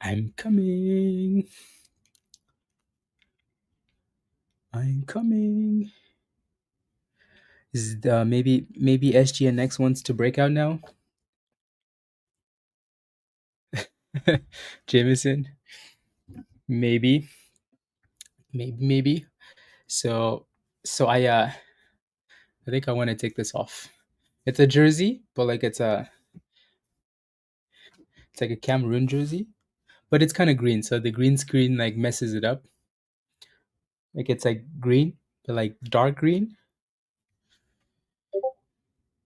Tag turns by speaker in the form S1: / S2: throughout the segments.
S1: I'm coming. I'm coming. Is maybe SGNX wants to break out now? Jameson? Maybe. Maybe. So I think I want to take this off. It's a jersey, but like it's like a Cameroon jersey. But it's kind of green, so the green screen like messes it up. Like it's like green, but like dark green.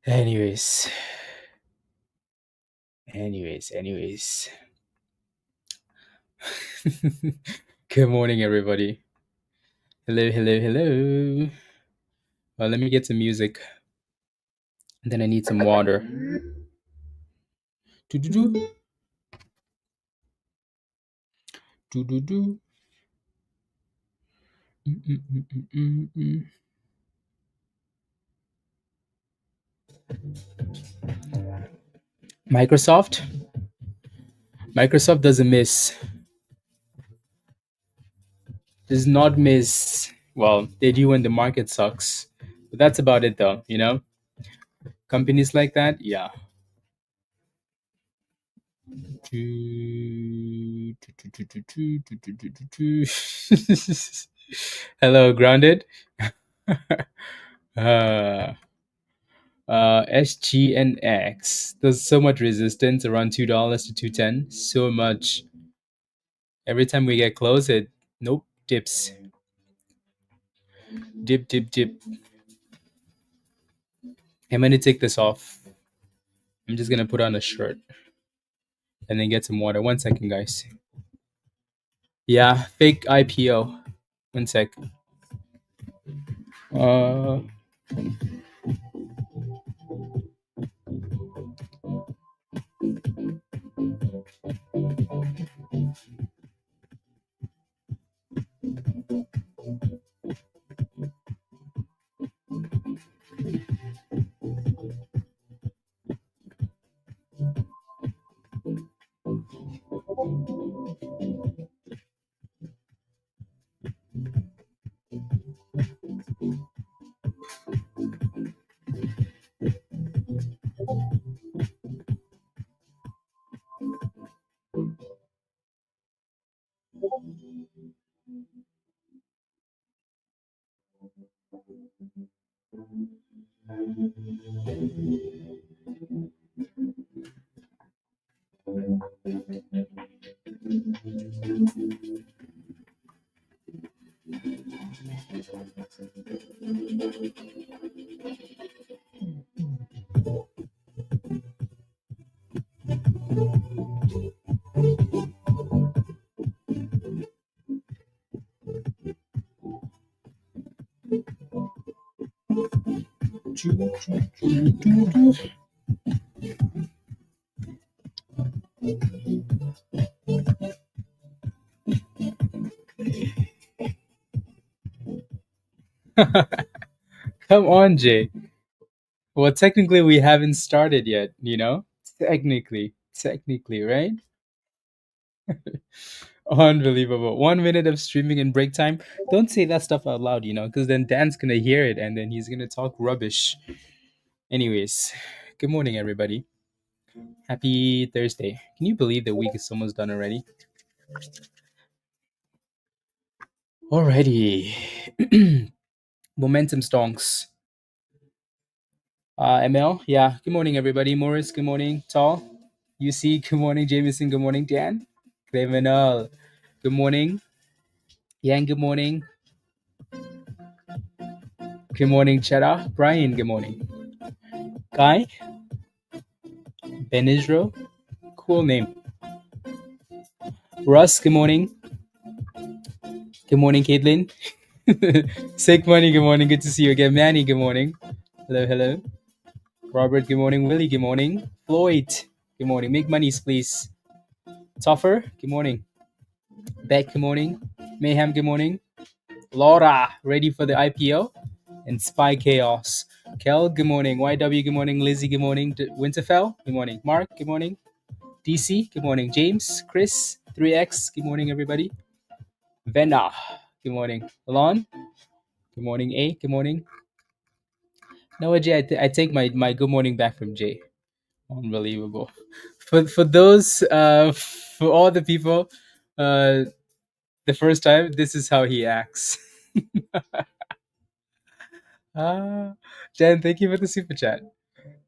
S1: Anyways. Good morning, everybody. Hello. Well, let me get some music. And then I need some water. Do-do-do. Do-do-do. Mm-mm-mm-mm-mm. Microsoft doesn't miss. Does not miss. Well, they do when the market sucks. But that's about it though, you know? Companies like that, yeah. Hello, grounded. SGNX. There's so much resistance around $2 to 210. So much. Every time we get close, it nope dips. Dip. I'm gonna take this off. I'm just gonna put on a shirt and then get some water. 1 second, guys. Yeah, fake IPO. 1 sec. Uh, Come on, Jay. Well, technically, we haven't started yet, you know? Technically, right? Unbelievable. 1 minute of streaming in break time. Don't say that stuff out loud, you know, because then Dan's going to hear it and then he's going to talk rubbish. Anyways, good morning, everybody. Happy Thursday. Can you believe the week is almost done already? Alrighty. Momentum stonks. ML, yeah. Good morning, everybody. Morris, good morning. Tall, UC, good morning. Jameson, good morning. Dan, Criminal, good morning. Yang, good morning. Good morning, Chera. Brian, good morning. Kai, Ben Israel, cool name. Russ, good morning. Good morning, Caitlin. Sick money, good morning. Good to see you again. Manny, good morning. Hello. Robert, good morning. Willie, good morning. Floyd, good morning. Make monies, please. Tougher, good morning. Beck, good morning. Mayhem, good morning. Laura, ready for the IPO? And Spy Chaos. Kel, good morning. YW, good morning. Lizzie, good morning. Winterfell, good morning. Mark, good morning. DC, good morning. James, Chris, 3X, good morning, everybody. Vena, good morning. Alon, good morning. A, good morning. No, Jay, I take my good morning back from Jay. Unbelievable. For those, for all the people, the first time, this is how he acts. Ah, Dan, thank you for the super chat.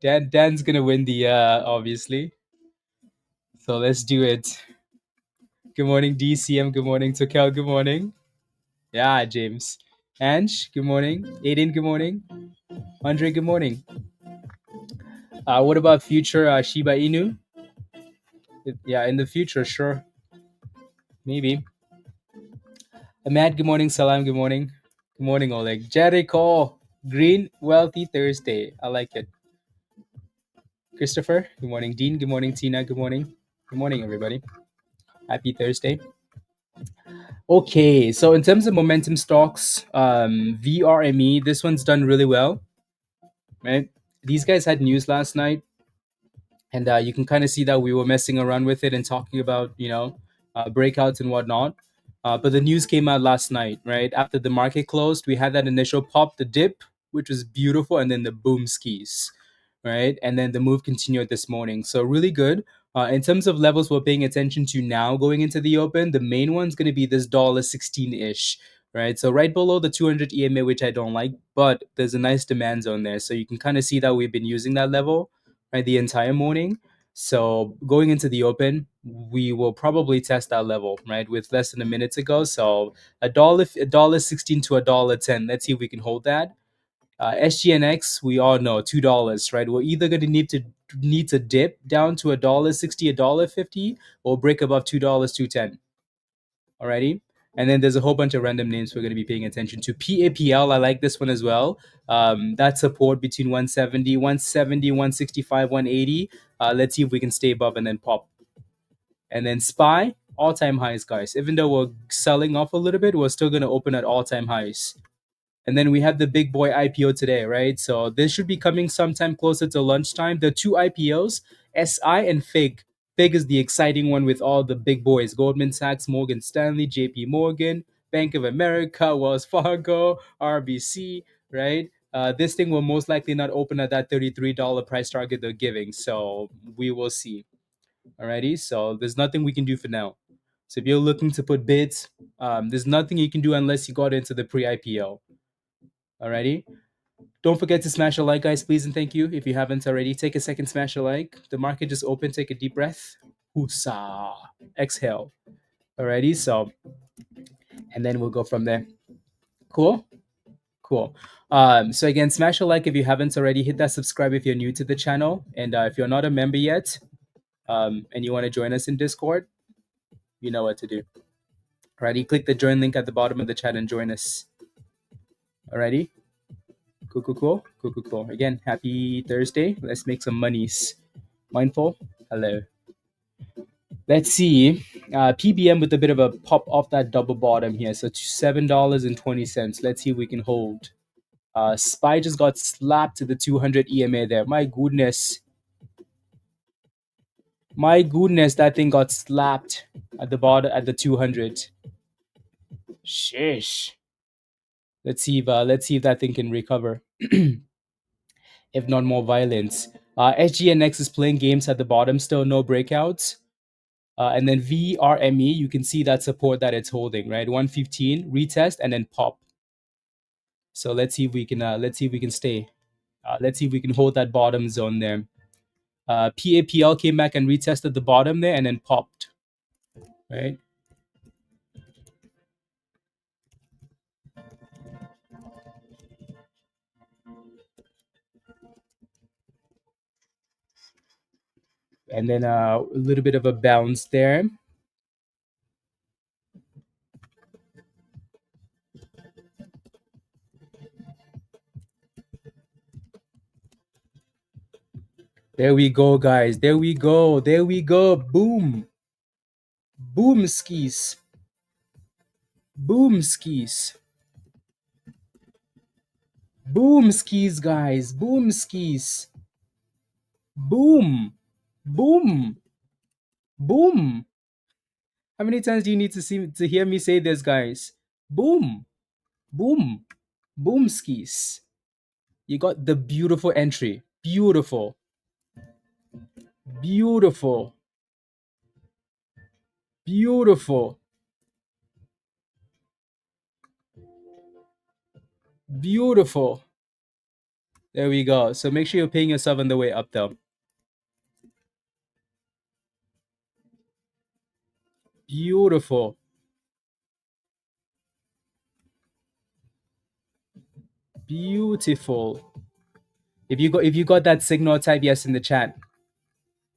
S1: Dan's gonna win the obviously. So let's do it. Good morning, DCM. Good morning, Tokel. Good morning. Yeah, James. Ange, good morning. Aiden, good morning. Andre, good morning. What about future Shiba Inu? Yeah, in the future, sure. Maybe. Ahmad, good morning. Salam, good morning. Good morning, Oleg. Jericho, Green Wealthy Thursday. I like it. Christopher, good morning. Dean, good morning. Tina, good morning. Good morning, everybody. Happy Thursday. Okay, so in terms of momentum stocks, VRME, this one's done really well, right? These guys had news last night, and you can kind of see that we were messing around with it and talking about, breakouts and whatnot. But the news came out last night, right? After the market closed, we had that initial pop, the dip, which was beautiful, and then the boom skis, right? And then the move continued this morning. So really good. In terms of levels we're paying attention to now going into the open, the main one's going to be this $16 ish, right? So right below the 200 EMA, which I don't like, but there's a nice demand zone there. So you can kind of see that we've been using that level, right, the entire morning. So going into the open, we will probably test that level, right, with less than a minute to go. So a dollar 16 to $1.10. Let's see if we can hold that. SGNX, we all know $2, right? We're either going to need to dip down to $1.60, $1.50, or break above $2, 2.10. Alrighty. And then there's a whole bunch of random names we're going to be paying attention to. PAPL, I like this one as well. That support between 170, 170, 165, 180. Let's see if we can stay above and then pop. And then SPY, all-time highs, guys. Even though we're selling off a little bit, we're still going to open at all-time highs. And then we have the big boy IPO today, right? So this should be coming sometime closer to lunchtime. The two IPOs, SI and FIG. FIG is the exciting one with all the big boys: Goldman Sachs, Morgan Stanley, JP Morgan, Bank of America, Wells Fargo, RBC, right? This thing will most likely not open at that $33 price target they're giving. So we will see. Alrighty. So there's nothing we can do for now. So if you're looking to put bids, there's nothing you can do unless you got into the pre-IPO. Alrighty. Don't forget to smash a like, guys, please, and thank you. If you haven't already, take a second, smash a like. The market just opened. Take a deep breath. Woosa. Exhale. Alrighty. So, and then we'll go from there. Cool. Cool. So again, smash a like if you haven't already. Hit that subscribe if you're new to the channel, and if you're not a member yet, and you want to join us in Discord, you know what to do. Alrighty. Click the join link at the bottom of the chat and join us. Alrighty. Cool. Again, happy Thursday. Let's make some monies. Mindful. Hello. Let's see. PBM with a bit of a pop off that double bottom here. So $7.20. Let's see if we can hold. SPY just got slapped to the 200 EMA there. My goodness. That thing got slapped at the bottom at the 200. Shish. Let's see if that thing can recover. If not more violence. SGNX is playing games at the bottom still, no breakouts. And then VRME, you can see that support that it's holding, right? 115, retest, and then pop. So let's see if we can stay. Let's see if we can hold that bottom zone there. PAPL came back and retested the bottom there and then popped, right? And then a little bit of a bounce there. There we go, guys. There we go. Boom. Boom skis. Boom skis. Boom skis, guys. Boom skis. Boom. Boom. Boom. How many times do you need to hear me say this, guys? Boom. Boom. Boom skis. You got the beautiful entry. Beautiful. Beautiful. Beautiful. Beautiful. There we go. So make sure you're paying yourself on the way up, though. Beautiful. Beautiful. If you got that signal, type yes in the chat.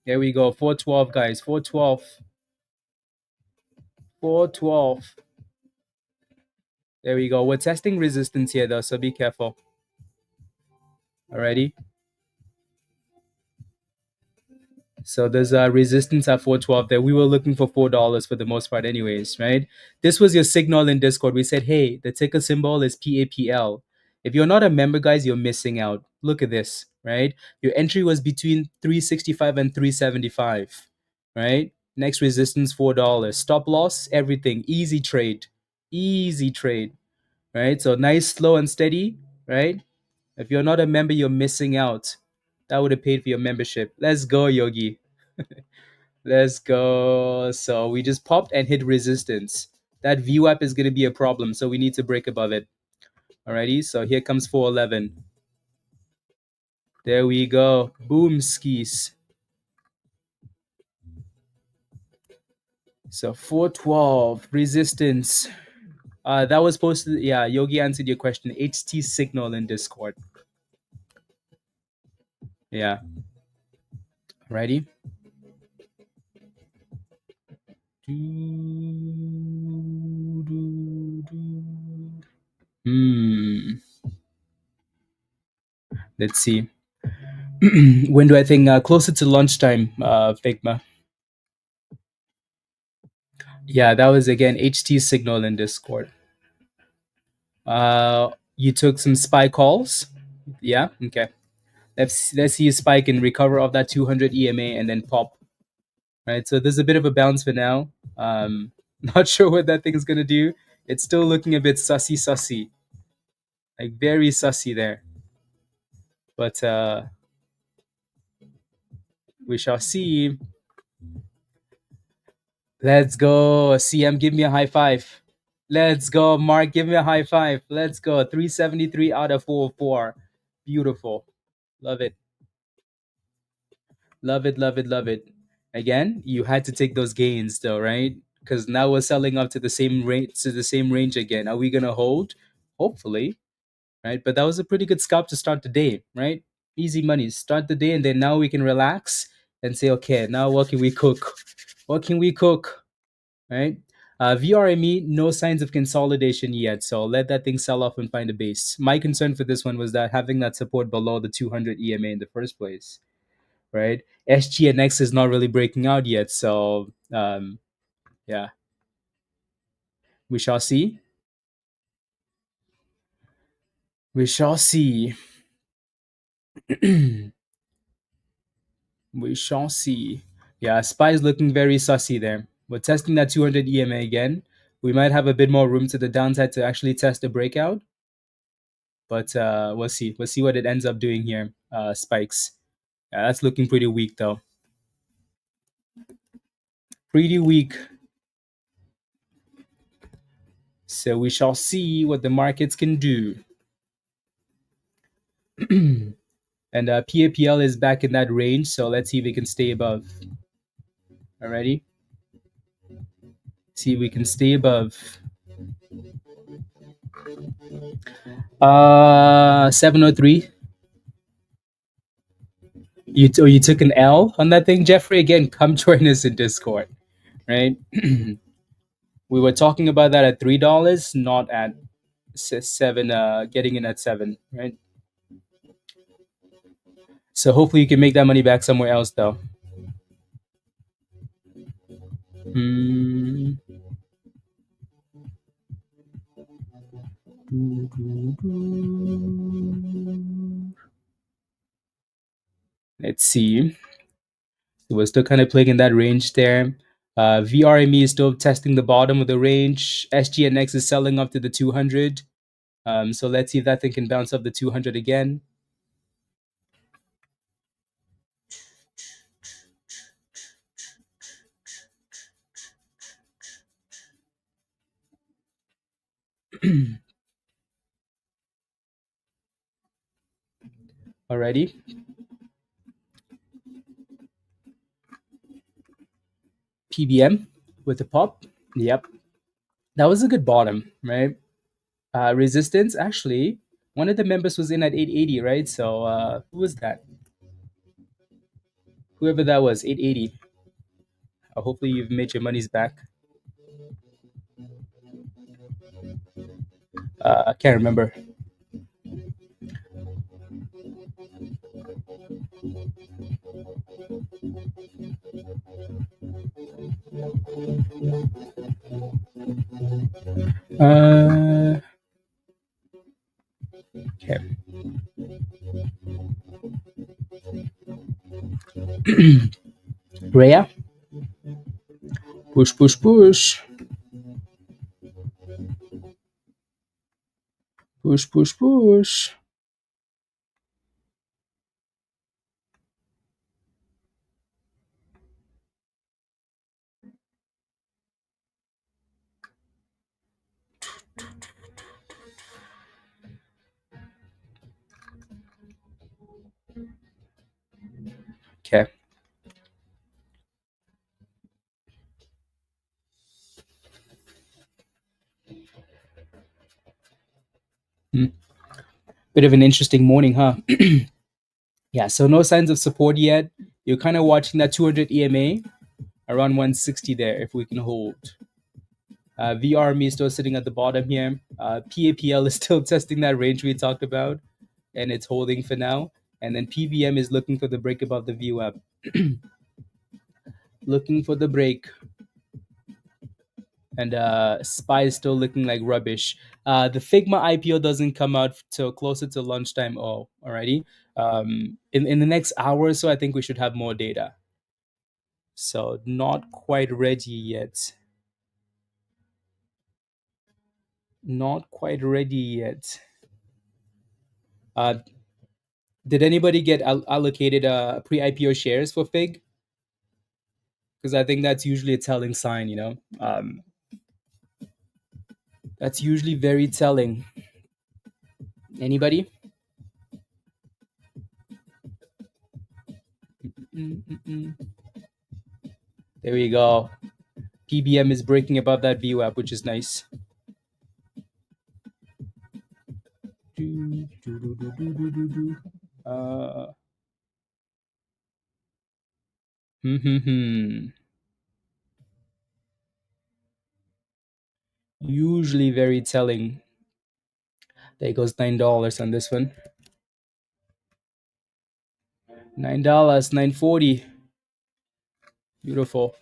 S1: There we go. 412, guys. 412. 412. There we go. We're testing resistance here, though, so be careful. Alrighty. So there's a resistance at 412 there. We were looking for $4 for the most part, anyways, right? This was your signal in Discord. We said, hey, the ticker symbol is PAPL. If you're not a member, guys, you're missing out. Look at this, right? Your entry was between 365 and 375, right? Next resistance, $4. Stop loss, everything. Easy trade. Easy trade, right? So nice, slow, and steady, right? If you're not a member, you're missing out. That would have paid for your membership. Let's go, Yogi. Let's go. So we just popped and hit resistance. That VWAP is going to be a problem, so we need to break above it. Alrighty, so here comes 411. There we go. Boom skis. So 412 resistance. That was posted. Yeah, Yogi answered your question. HT signal in Discord. Yeah. Ready? Let's see. When do I think? Closer to lunchtime, Figma. Yeah, that was again HT signal in Discord. You took some spy calls. Yeah. Okay. Let's see a spike and recover off that 200 EMA and then pop. Right. So there's a bit of a bounce for now. Not sure what that thing is gonna do. It's still looking a bit sussy, like very sussy there. But we shall see. Let's go. CM, give me a high five. Let's go. Mark, give me a high five. Let's go. 373 out of 404. Beautiful. Love it. Love it, love it, love it. Again, you had to take those gains though, right? Because now we're selling up to the same range again. Are we gonna hold? Hopefully, right? But that was a pretty good scalp to start the day, right? Easy money. Start the day, and then now we can relax and say, okay, now what can we cook? What can we cook? Right? VRME, no signs of consolidation yet, so let that thing sell off and find a base. My concern for this one was that having that support below the 200 EMA in the first place, right? SGNX is not really breaking out yet, so yeah, we shall see. We shall see. We shall see. Yeah, SPY is looking very sussy there. We're testing that 200 EMA again. We might have a bit more room to the downside to actually test a breakout, but we'll see. We'll see what it ends up doing here. Spikes. Yeah, that's looking pretty weak though. Pretty weak. So we shall see what the markets can do. And PAPL is back in that range, so let's see if we can stay above. Alrighty. See if we can stay above. 703. You took an L on that thing, Jeffrey. Again, come join us in Discord, right? We were talking about that at $3, not at seven. Getting in at 7, right? So hopefully you can make that money back somewhere else, though. Hmm. Let's see. So we're still kind of playing in that range there. VRME is still testing the bottom of the range. SGNX is selling up to the 200. So let's see if that thing can bounce up the 200 again. Alrighty. PBM with the pop. Yep. That was a good bottom, right? Resistance, actually, one of the members was in at 880, right? So who was that? Whoever that was, 880. Hopefully you've made your monies back. I can't remember. Okay. Rhea. Push, push, push. Push, push, push. Okay. Bit of an interesting morning, huh? Yeah, so no signs of support yet. You're kind of watching that 200 EMA around 160 there if we can hold. VRME is still sitting at the bottom here. PAPL is still testing that range we talked about, and it's holding for now. And then PBM is looking for the break above the VWAP. Looking for the break. And SPY is still looking like rubbish. The Figma IPO doesn't come out till closer to lunchtime. Oh, alrighty. In the next hour or so, I think we should have more data. So not quite ready yet. Not quite ready yet. Did anybody get allocated pre-IPO shares for Fig? Because I think that's usually a telling sign, you know. That's usually very telling. Anybody? Mm-mm-mm. There we go. PBM is breaking above that VWAP, which is nice. Usually very telling. There goes $9 on this one. $9, 940. Beautiful.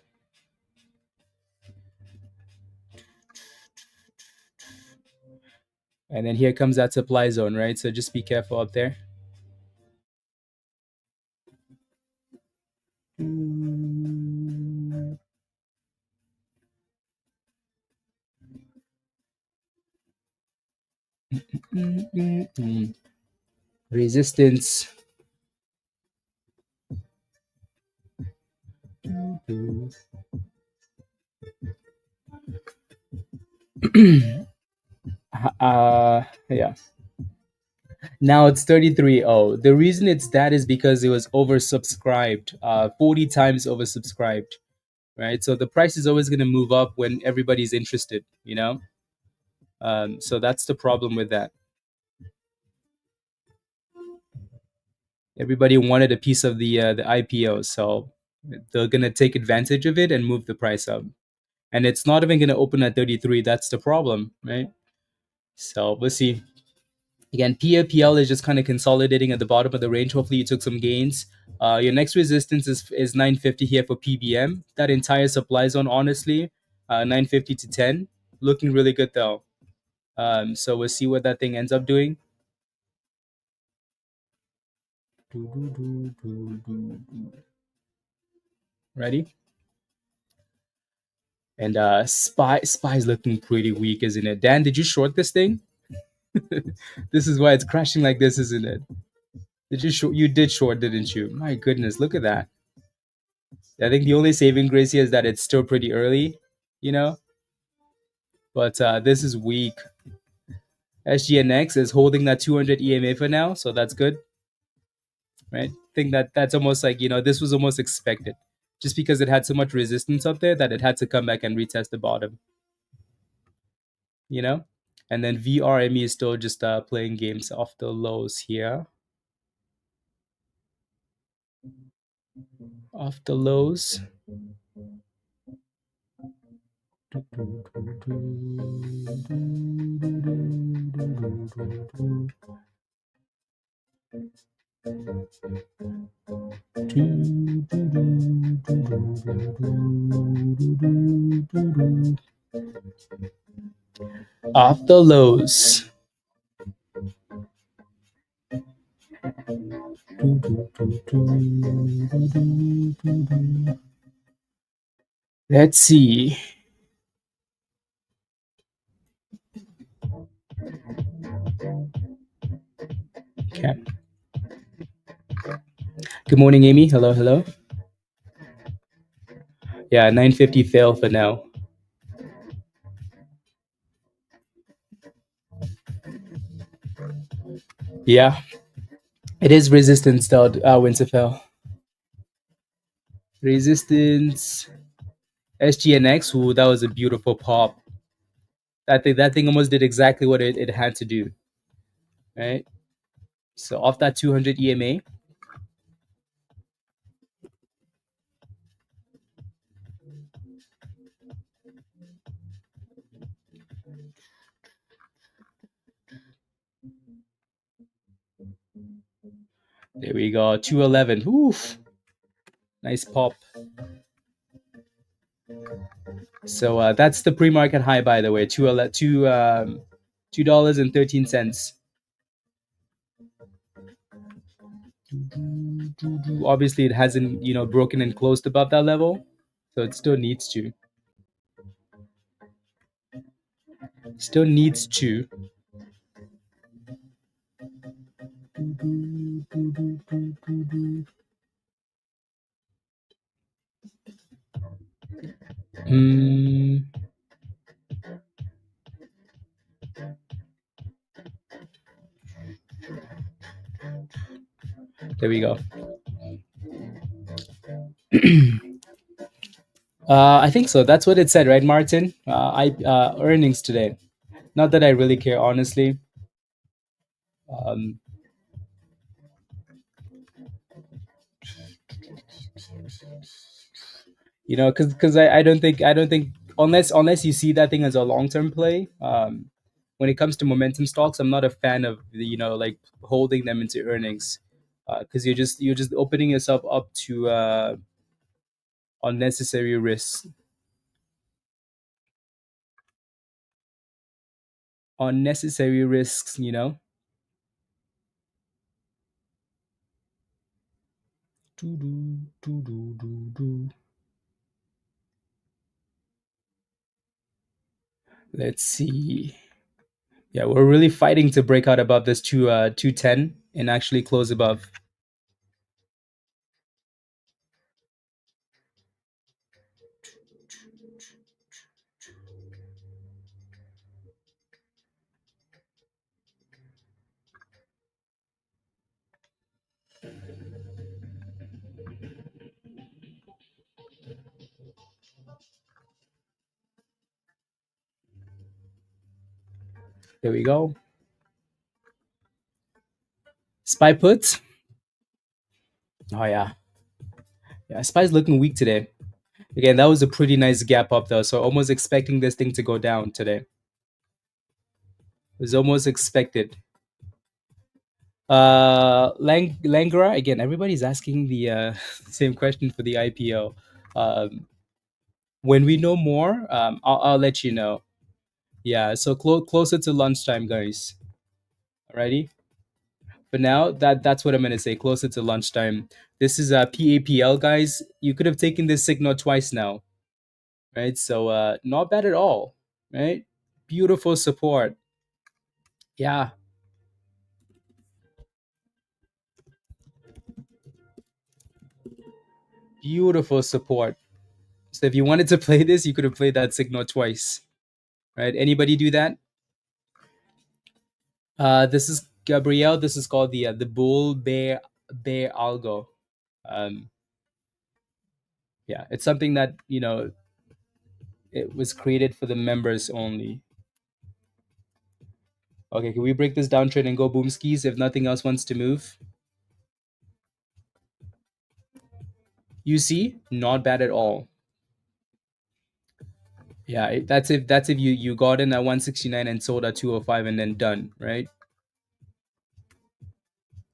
S1: And then here comes that supply zone, right? So just be careful up there. Resistance. Yeah. Now it's 33. Oh, the reason it's that is because it was oversubscribed, 40 times oversubscribed, right? So the price is always going to move up when everybody's interested, you know? So that's the problem with that. Everybody wanted a piece of the IPO, so they're going to take advantage of it and move the price up. And it's not even going to open at 33. That's the problem, right? So we'll see. Again, PAPL is just kind of consolidating at the bottom of the range. Hopefully, you took some gains. Your next resistance is 950 here for PBM. That entire supply zone, honestly, 950 to 10, looking really good though. So we'll see what that thing ends up doing. Ready? And Spy's looking pretty weak, isn't it? Dan, did you short this thing? This is why it's crashing like this, isn't it? Did you short? You did short, didn't you? My goodness, look at that. I think the only saving grace here is that it's still pretty early, you know. But this is weak. SGNX is holding that 200 EMA for now, so that's good, right? I think that's almost like this was almost expected, just because it had so much resistance up there that it had to come back and retest the bottom, you know. And then VRME is still just playing games off the lows here, off the lows. Off the lows. Let's see. Okay. Good morning, Amy. Hello, hello. Yeah, 950 fail for now. Yeah, it is resistance still, Winterfell. Resistance. SGNX, ooh, that was a beautiful pop. That thing almost did exactly what it had to do, right? So off that 200 EMA. There we go, 211. Oof, nice pop. So that's the pre-market high, by the way. $2.13. Obviously, it hasn't broken and closed above that level, so it still needs to. Still needs to. Mm. There we go. I think so. That's what it said, right, Martin? Earnings today. Not that I really care, honestly. Um, because I don't think unless you see that thing as a long term play. When it comes to momentum stocks, I'm not a fan of like holding them into earnings, because you're just opening yourself up to unnecessary risks. Unnecessary risks, Let's see. Yeah, we're really fighting to break out above this 210 and actually close above. There we go. Spy puts. Oh yeah. Yeah, Spy's looking weak today. Again, that was a pretty nice gap up though, so almost expecting this thing to go down today. It was almost expected. Langara, again, everybody's asking the same question for the IPO. When we know more, I'll let you know. Yeah, so closer to lunchtime, guys. Alrighty. But now that's what I'm gonna say. Closer to lunchtime. This is a PAPL, guys. You could have taken this signal twice now, right? So not bad at all, right? Beautiful support. Yeah, beautiful support. So if you wanted to play this, you could have played that signal twice, right? Anybody do that? This is Gabrielle. This is called the bull bear algo. Um, yeah, it's something that it was created for the members only. Okay, can we break this down trade and go boom skis if nothing else wants to move? You see, not bad at all. Yeah, that's if you got in at 169 and sold at 205 and then done, right?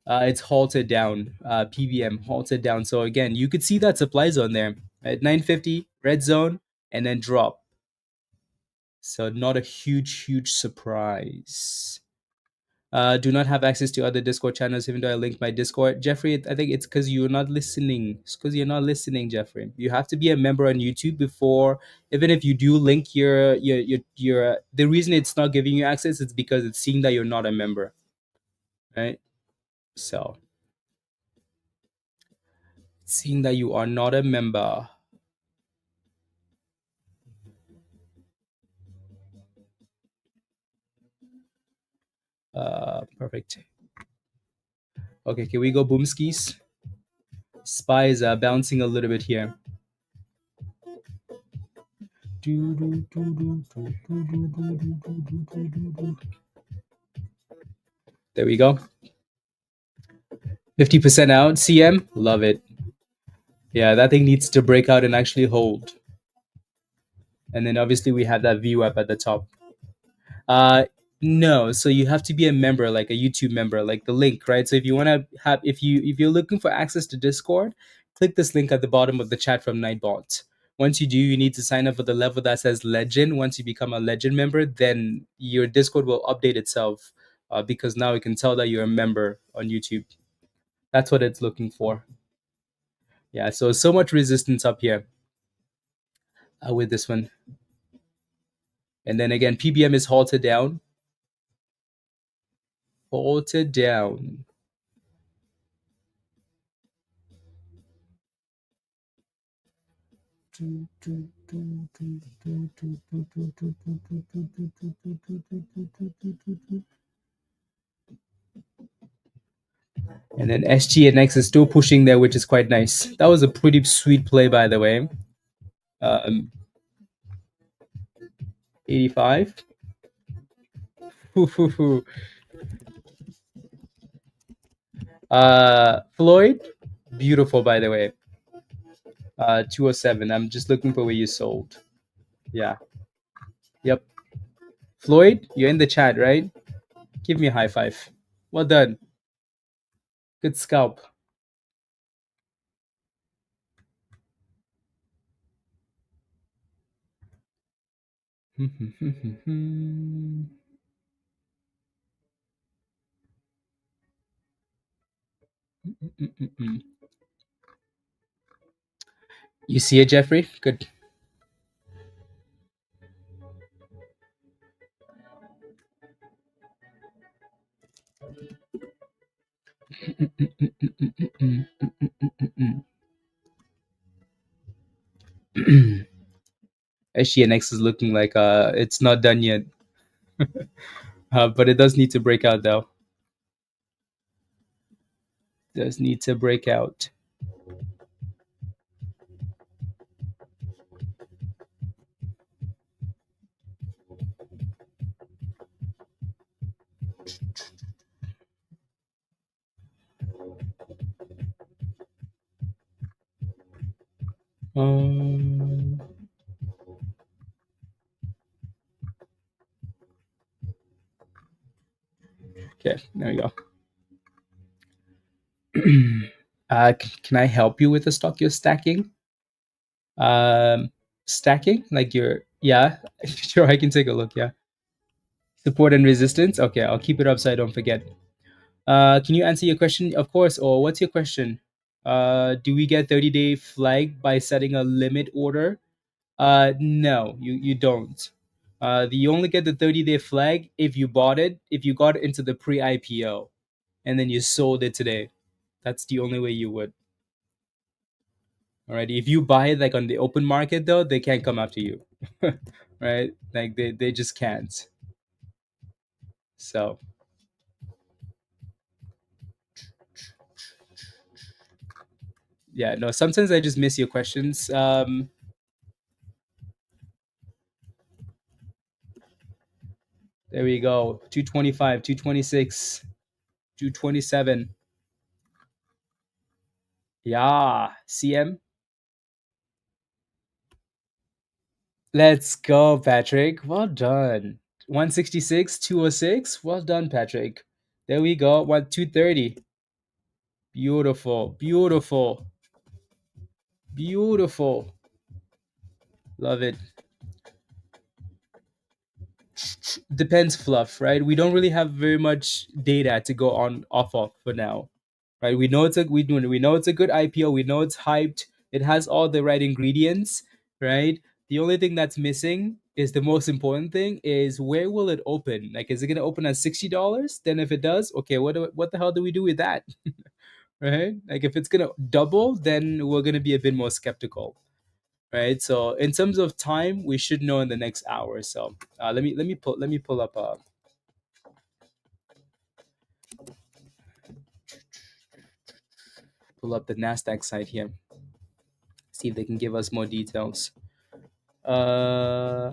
S1: It's halted down. PBM halted down. So again, you could see that supply zone there at 950 red zone and then drop. So not a huge surprise. Do not have access to other Discord channels, even though I linked my Discord. Jeffrey, I think it's because you're not listening. It's because you're not listening, Jeffrey. You have to be a member on YouTube before, even if you do link your the reason it's not giving you access is because it's seeing that you're not a member, right? So seeing that you are not a member. Perfect. Okay, can we go boomskis? Spy is bouncing a little bit here. There we go. 50% out. CM, love it. Yeah, that thing needs to break out and actually hold. And then obviously we have that view up at the top. No, so you have to be a member, like a YouTube member, like the link, right? So if you want to have, if you're looking for access to Discord, click this link at the bottom of the chat from Nightbot. Once you do, you need to sign up for the level that says Legend. Once you become a Legend member, then your Discord will update itself because now it can tell that you're a member on YouTube. That's what it's looking for. Yeah, so much resistance up here with this one. And then again, PBM is halted down. Halted down. And then SGNX is still pushing there, which is quite nice. That was a pretty sweet play, by the way. 85. Floyd, beautiful, by the way. 207. I'm just looking for where you sold. Yeah. Yep. Floyd, you're in the chat, right? Give me a high five. Well done. Good scalp. You see it, Jeffrey? Good. SGNX is looking like it's not done yet. But it does need to break out, though. Does need to break out. Okay, there we go. Can I help you with the stock you're stacking? Stacking? Like yeah, sure, I can take a look, yeah. Support and resistance? Okay, I'll keep it up so I don't forget. Can you answer your question? Of course. Or what's your question? Do we get 30-day flag by setting a limit order? No, you don't. You only get the 30-day flag if you bought it, if you got it into the pre-IPO, and then you sold it today. That's the only way you would. Alright. If you buy it like on the open market though, they can't come after you. Right? Like they just can't. So yeah, no, sometimes I just miss your questions. There we go. 225, 226, 227. Yeah. CM. Let's go, Patrick. Well done. 166, 206. Well done, Patrick. There we go. 230. Beautiful. Beautiful. Beautiful. Love it. Depends, Fluff, right? We don't really have very much data to go on off of for now. Right? We know it's a good IPO, we know it's hyped, it has all the right ingredients, right? The only thing that's missing is the most important thing is where will it open? Like, is it gonna open at $60? Then if it does, okay, what the hell do we do with that? Right? Like if it's gonna double, then we're gonna be a bit more skeptical. Right. So in terms of time, we should know in the next hour. So let me pull up the Nasdaq side here. See if they can give us more details. Uh,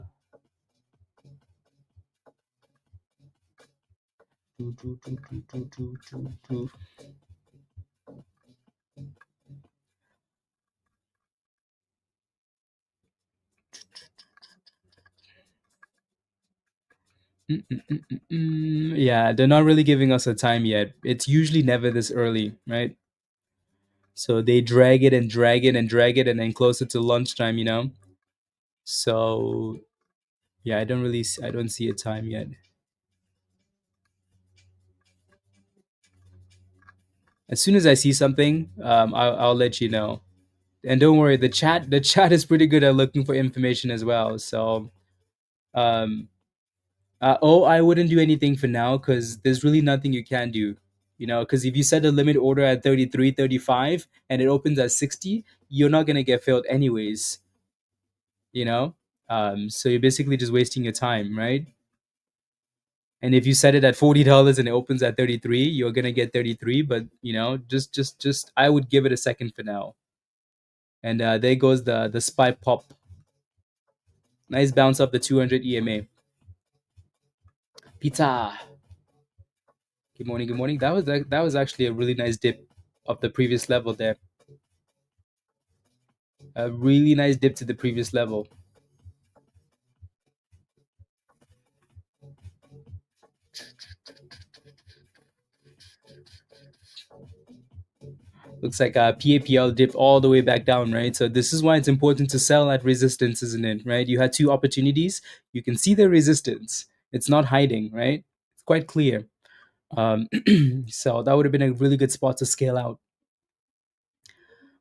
S1: do, do, do, do, do, do, do, do. Yeah, they're not really giving us a time yet. It's usually never this early, right? So they drag it and drag it and drag it, and then closer to lunchtime, you know. So yeah, I don't see a time yet. As soon as I see something, I'll let you know. And don't worry, the chat is pretty good at looking for information as well. So um, I wouldn't do anything for now because there's really nothing you can do. You know, because if you set a limit order at 33, 35, and it opens at 60, you're not gonna get filled anyways. You know, so you're basically just wasting your time, right? And if you set it at $40 and it opens at 33, you're gonna get 33. But you know, just I would give it a second for now. And there goes the spy pop. Nice bounce off the 200 EMA. Pizza. Good morning. Good morning. That was actually a really nice dip of the previous level there. A really nice dip to the previous level. Looks like a PAPL dipped all the way back down, right? So this is why it's important to sell at resistance, isn't it? Right? You had two opportunities. You can see the resistance. It's not hiding, right? It's quite clear. Um, so that would have been a really good spot to scale out.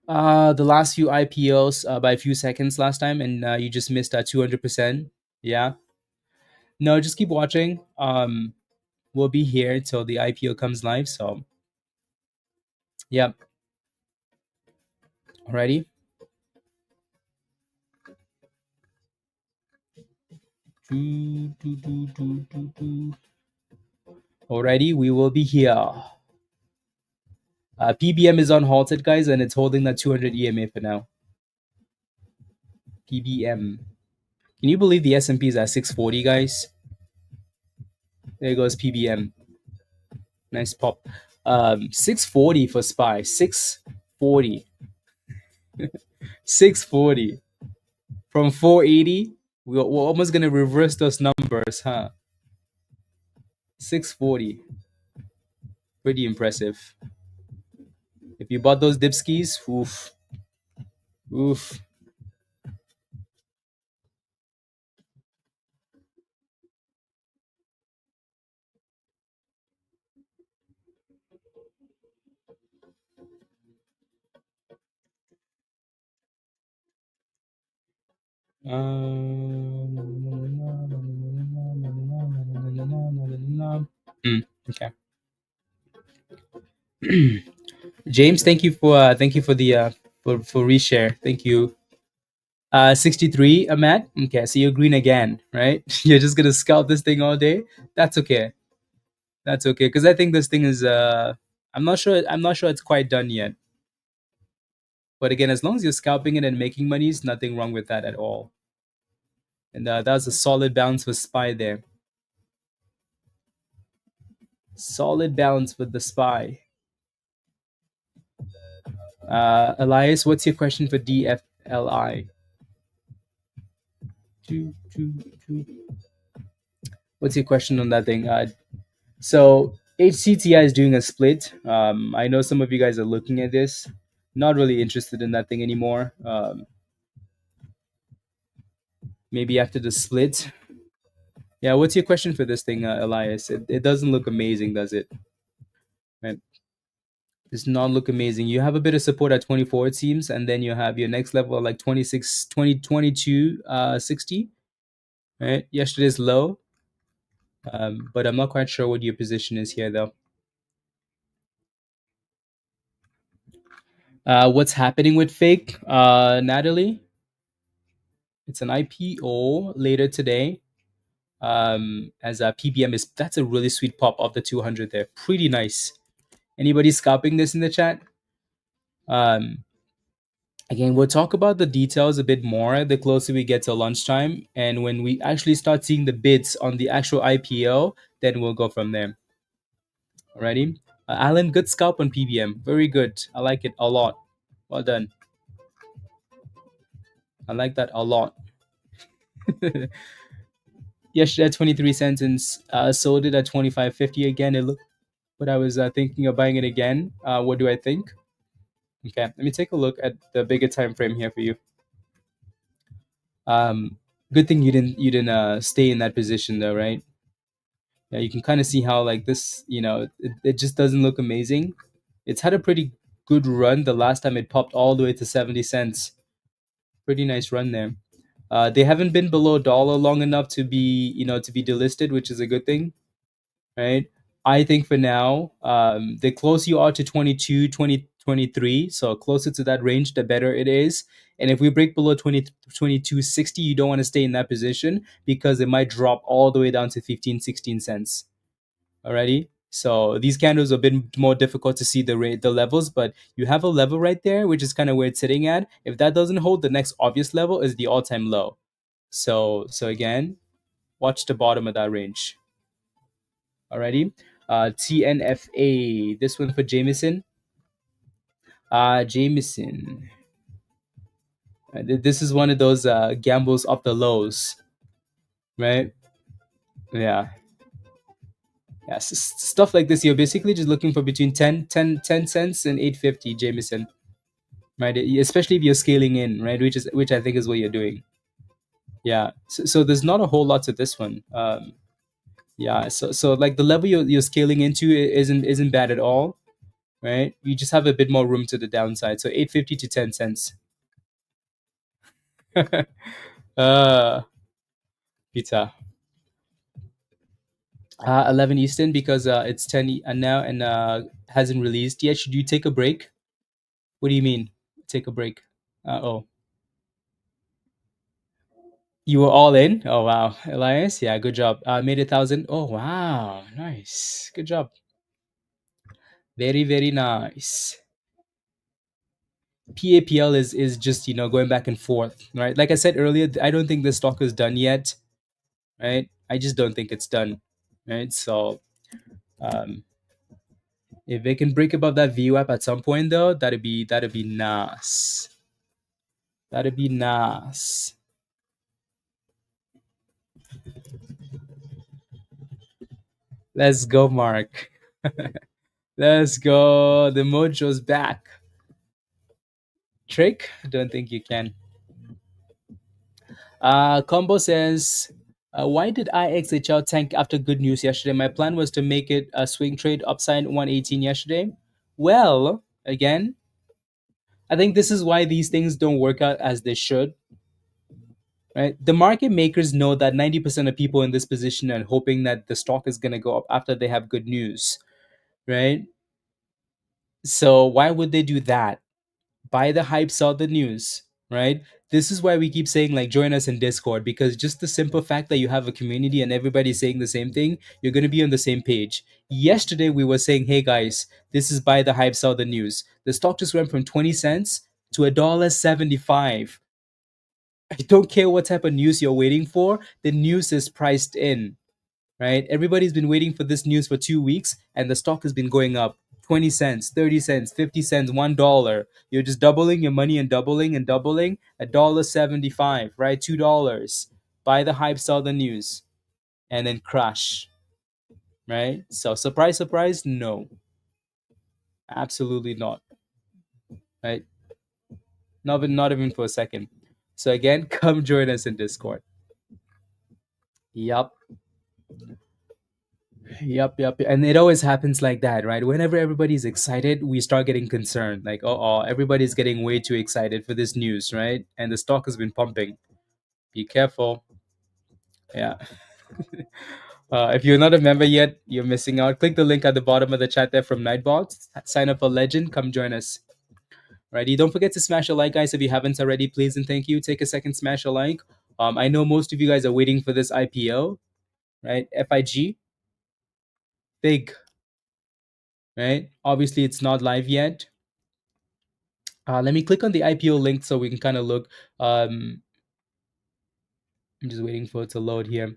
S1: The last few IPOs by a few seconds last time, and you just missed 200%. Yeah. No, just keep watching. We'll be here till the IPO comes live. So, yeah. Alrighty. Alrighty, we will be here. PBM is on halted, guys, and it's holding that 200 EMA for now. PBM. Can you believe the S&P is at 640, guys? There goes PBM. Nice pop. 640 for SPY. 640. 640. From 480, we're almost going to reverse those numbers, huh? 640. Pretty impressive. If you bought those dipskis, oof. Oof. Okay. James, thank you for the for reshare. Thank you. 63, Matt. Okay, so you're green again, right? You're just gonna scalp this thing all day. That's okay. That's okay, because I think this thing is. I'm not sure. I'm not sure it's quite done yet. But again, as long as you're scalping it and making money, there's nothing wrong with that at all. And that was a solid bounce for SPY there. Solid bounce with the SPY. Elias, what's your question for DFLI? What's your question on that thing? So HCTI is doing a split. I know some of you guys are looking at this. Not really interested in that thing anymore. Maybe after the split. Yeah, what's your question for this thing, Elias? It doesn't look amazing, does it? Right. Does not look amazing. You have a bit of support at 24, it seems, and then you have your next level at like 26, 20, 22, 60. Right. Yesterday's low. But I'm not quite sure what your position is here, though. What's happening with fake, Natalie? It's an IPO later today. As a PBM is that's a really sweet pop of the 200 there. Pretty nice. Anybody scalping this in the chat? Um, Again, we'll talk about the details a bit more the closer we get to lunchtime, and when we actually start seeing the bids on the actual IPO, then we'll go from there. Alrighty, Alan, good scalp on PBM. Very good. I like it a lot. Well done. I like that a lot. Yesterday at 23 cents and sold it at 25.50 again. It looked, but I was thinking of buying it again. What do I think? Okay, let me take a look at the bigger time frame here for you. Um, Good thing you didn't stay in that position though, right? Yeah, you can kind of see how like this, it just doesn't look amazing. It's had a pretty good run the last time it popped all the way to 70 cents. Pretty nice run there. They haven't been below dollar long enough to be, to be delisted, which is a good thing, right? I think for now, the closer you are to 22, 20, 23, so closer to that range, the better it is. And if we break below 20, 22.60, you don't want to stay in that position because it might drop all the way down to 15, 16 cents. Alrighty. So these candles are a bit more difficult to see the levels, but you have a level right there, which is kind of where it's sitting at. If that doesn't hold, the next obvious level is the all-time low. So again, watch the bottom of that range. Alrighty. TNFA. This one for Jameson. Jameson. This is one of those gambles off the lows, right? Yeah. Yeah. Stuff like this, you're basically just looking for between 10 cents and 8.50 Jameson, right? Especially if you're scaling in, right? Which I think is what you're doing. Yeah. So there's not a whole lot to this one. Yeah. So like the level you're scaling into isn't bad at all, right? You just have a bit more room to the downside. So 8.50 to 10 cents. Pizza. 11 Eastern because it's 10 now and hasn't released yet. Should you take a break? What do you mean? Take a break? Oh, you were all in? Oh, wow. Elias? Yeah, good job. Made 1,000. Oh, wow. Nice. Good job. Very, very nice. PAPL is just, going back and forth, right? Like I said earlier, I don't think the stock is done yet, right? I just don't think it's done, right? So, um, if they can break above that VWAP at some point, though, that'd be nice. That'd be nice. Let's go, Mark. Let's go. The mojo's back. Trick? Don't think you can. Combo says, why did IXHL tank after good news yesterday? My plan was to make it a swing trade upside 118 yesterday. Well, again, I think this is why these things don't work out as they should. right? The market makers know that 90% of people in this position are hoping that the stock is going to go up after they have good news, right? So why would they do that? Buy the hype, sell the news, right? This is why we keep saying, like, join us in Discord, because just the simple fact that you have a community and everybody's saying the same thing, you're going to be on the same page. Yesterday we were saying, hey guys, this is buy the hype, sell the news. The stock just went from 20 cents to $1.75. I don't care what type of news you're waiting for, the news is priced in, right? Everybody's been waiting for this news for 2 weeks, and the stock has been going up 20 cents, 30 cents, 50 cents, $1. You're just doubling your money and doubling and doubling. $1.75, right? $2. Buy the hype, sell the news, and then crash, right? So surprise, surprise, no, absolutely not, right? Not even for a second. So again, come join us in Discord. Yup. Yep. And it always happens like that, right? Whenever everybody's excited, we start getting concerned. Like, everybody's getting way too excited for this news, right? And the stock has been pumping. Be careful. Yeah. If you're not a member yet, you're missing out. Click the link at the bottom of the chat there from Nightbox. Sign up for Legend. Come join us. Righty. Don't forget to smash a like, guys. If you haven't already, please and thank you. Take a second, smash a like. I know most of you guys are waiting for this IPO, right? FIG. Big, right? Obviously, it's not live yet. Let me click on the IPO link so we can kind of look. I'm just waiting for it to load here.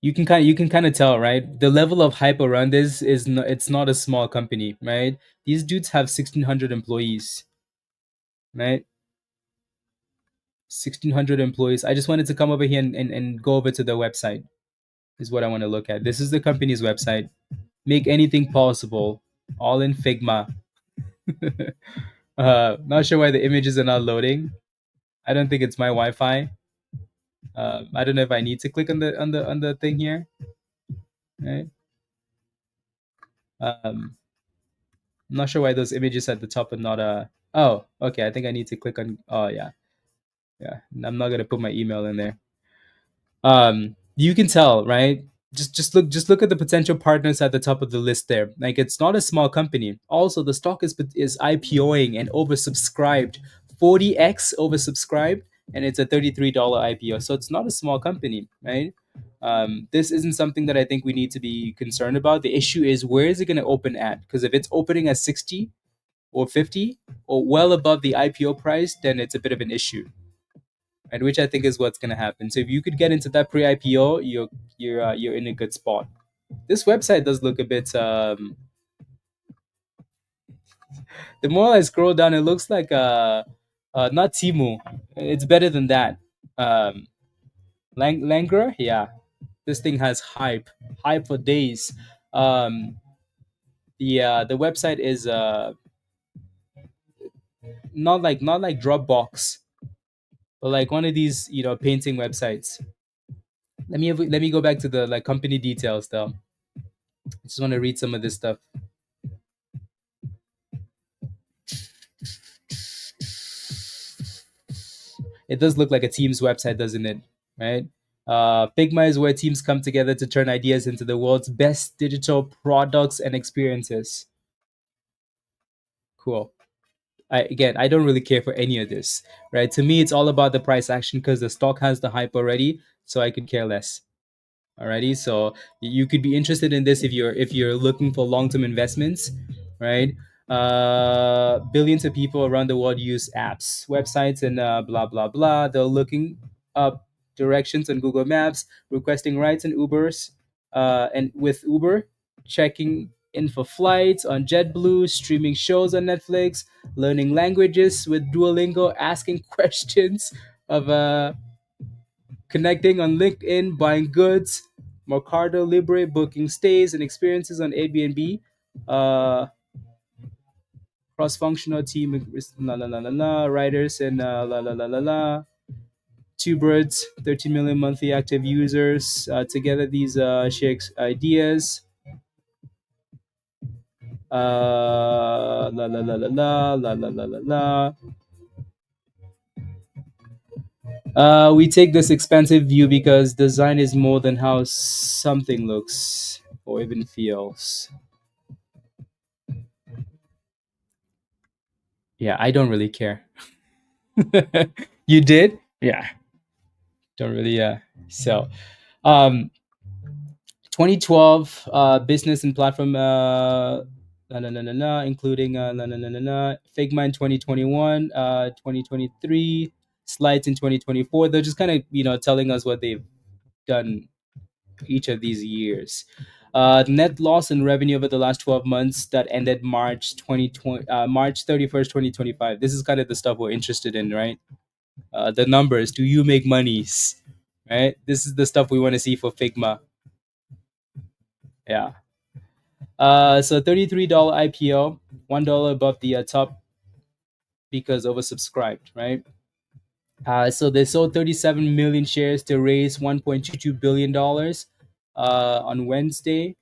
S1: You can kind of tell, right? The level of hype around this it's not a small company, right? These dudes have 1,600 employees, right? 1,600 employees. I just wanted to come over here and go over to the website. Is what I want to look at. This is the company's website. Make anything possible, all in Figma. Not sure why the images are not loading. I don't think it's my Wi-Fi. I don't know if I need to click on the thing here, right? I'm not sure why those images at the top are not. Oh, okay. I think I need to click on. Oh yeah, yeah. I'm not gonna put my email in there. You can tell, right? Just look at the potential partners at the top of the list there. Like, it's not a small company. Also, the stock is IPOing and oversubscribed, 40x oversubscribed, and it's a $33 IPO. So it's not a small company, right? This isn't something that I think we need to be concerned about. The issue is, where is it going to open at? Because if it's opening at 60 or 50 or well above the IPO price, then it's a bit of an issue, and which I think is what's going to happen. So if you could get into that pre-IPO, you're in a good spot. This website does look a bit. The more I scroll down, it looks like not Timu. It's better than that. Langra, yeah. This thing has hype for days. The website is not like Dropbox, but like one of these painting websites. Let me go back to the like company details though. I just want to read some of this stuff. It does look like a Teams website, doesn't it? Right? Figma is where teams come together to turn ideas into the world's best digital products and experiences. Cool. I don't really care for any of this, right? To me, it's all about the price action because the stock has the hype already, so I could care less. Alrighty, so you could be interested in this if you're looking for long-term investments, right? Billions of people around the world use apps, websites, and blah blah blah. They're looking up directions on Google Maps, requesting rides in Ubers, and with Uber, checking in for flights on JetBlue, streaming shows on Netflix, learning languages with Duolingo, asking questions of connecting on LinkedIn, buying goods, Mercado Libre, booking stays and experiences on Airbnb, uh, cross-functional team, la la la la la, writers and la la la la la. Two birds, 13 million monthly active users. Together, these share ideas. La La la la la la la la la la la. We take this expansive view because design is more than how something looks or even feels. Yeah, I don't really care. You did? Yeah, don't really. So, um, 2012 business and platform. Including Figma in 2021, 2023, slides in 2024. They're just kind of telling us what they've done each of these years. Net loss and revenue over the last 12 months that ended March 2020, March 31st, 2025. This is kind of the stuff we're interested in, right? The numbers. Do you make monies? Right? This is the stuff we want to see for Figma. Yeah. So $33 IPO, $1 above the top because oversubscribed, right? So they sold 37 million shares to raise $1.22 billion on Wednesday.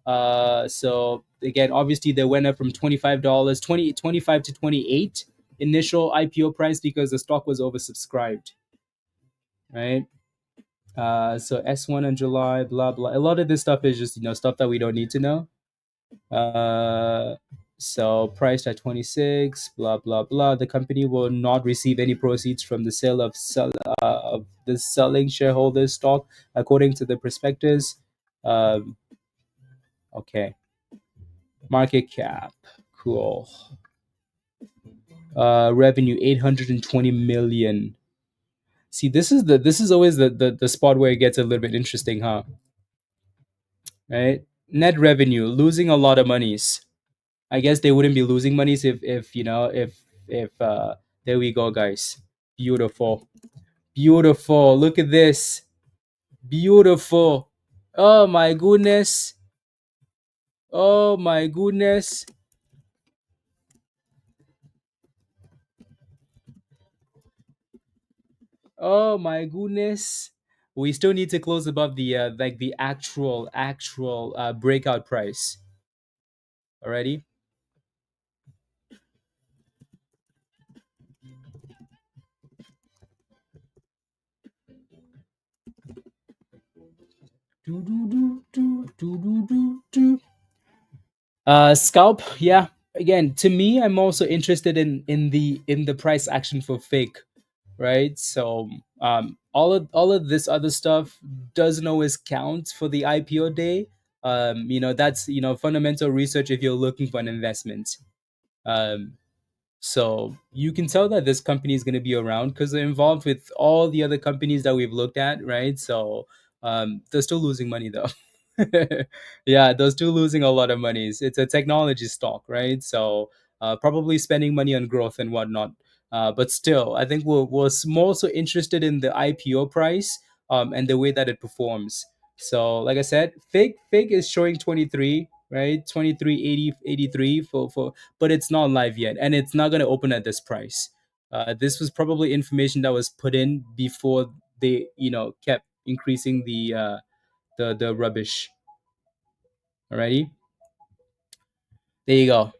S1: So again, obviously they went up from $25, 25 to 28 initial IPO price because the stock was oversubscribed, right? So S1 in July, blah blah. A lot of this stuff is just stuff that we don't need to know. So priced at 26, blah blah blah. The company will not receive any proceeds from the sale of the selling shareholders stock, according to the prospectus. Um, okay. Market cap, cool. Revenue 820 million. See, this is always the spot where it gets a little bit interesting, huh? Right? Net revenue losing a lot of monies. I guess they wouldn't be losing monies if there we go, guys. Beautiful. Beautiful. Look at this. Beautiful. Oh my goodness. Oh my goodness. Oh my goodness. We still need to close above the like the actual breakout price. Already? Do, do, do, do, do, do, do, do. Scalp, yeah. Again, to me, I'm also interested in the price action for fake, right? So all of this other stuff doesn't always count for the IPO day. That's fundamental research if you're looking for an investment. Um, So you can tell that this company is going to be around because they're involved with all the other companies that we've looked at, right? So they're still losing money though. Yeah, they're still losing a lot of money. It's a technology stock, right? So probably spending money on growth and whatnot. But still, I think we're more so interested in the IPO price and the way that it performs. So, like I said, fig is showing 23, right? 23.80 for but it's not live yet and it's not going to open at this price. This was probably information that was put in before they kept increasing the rubbish. Alrighty, there you go.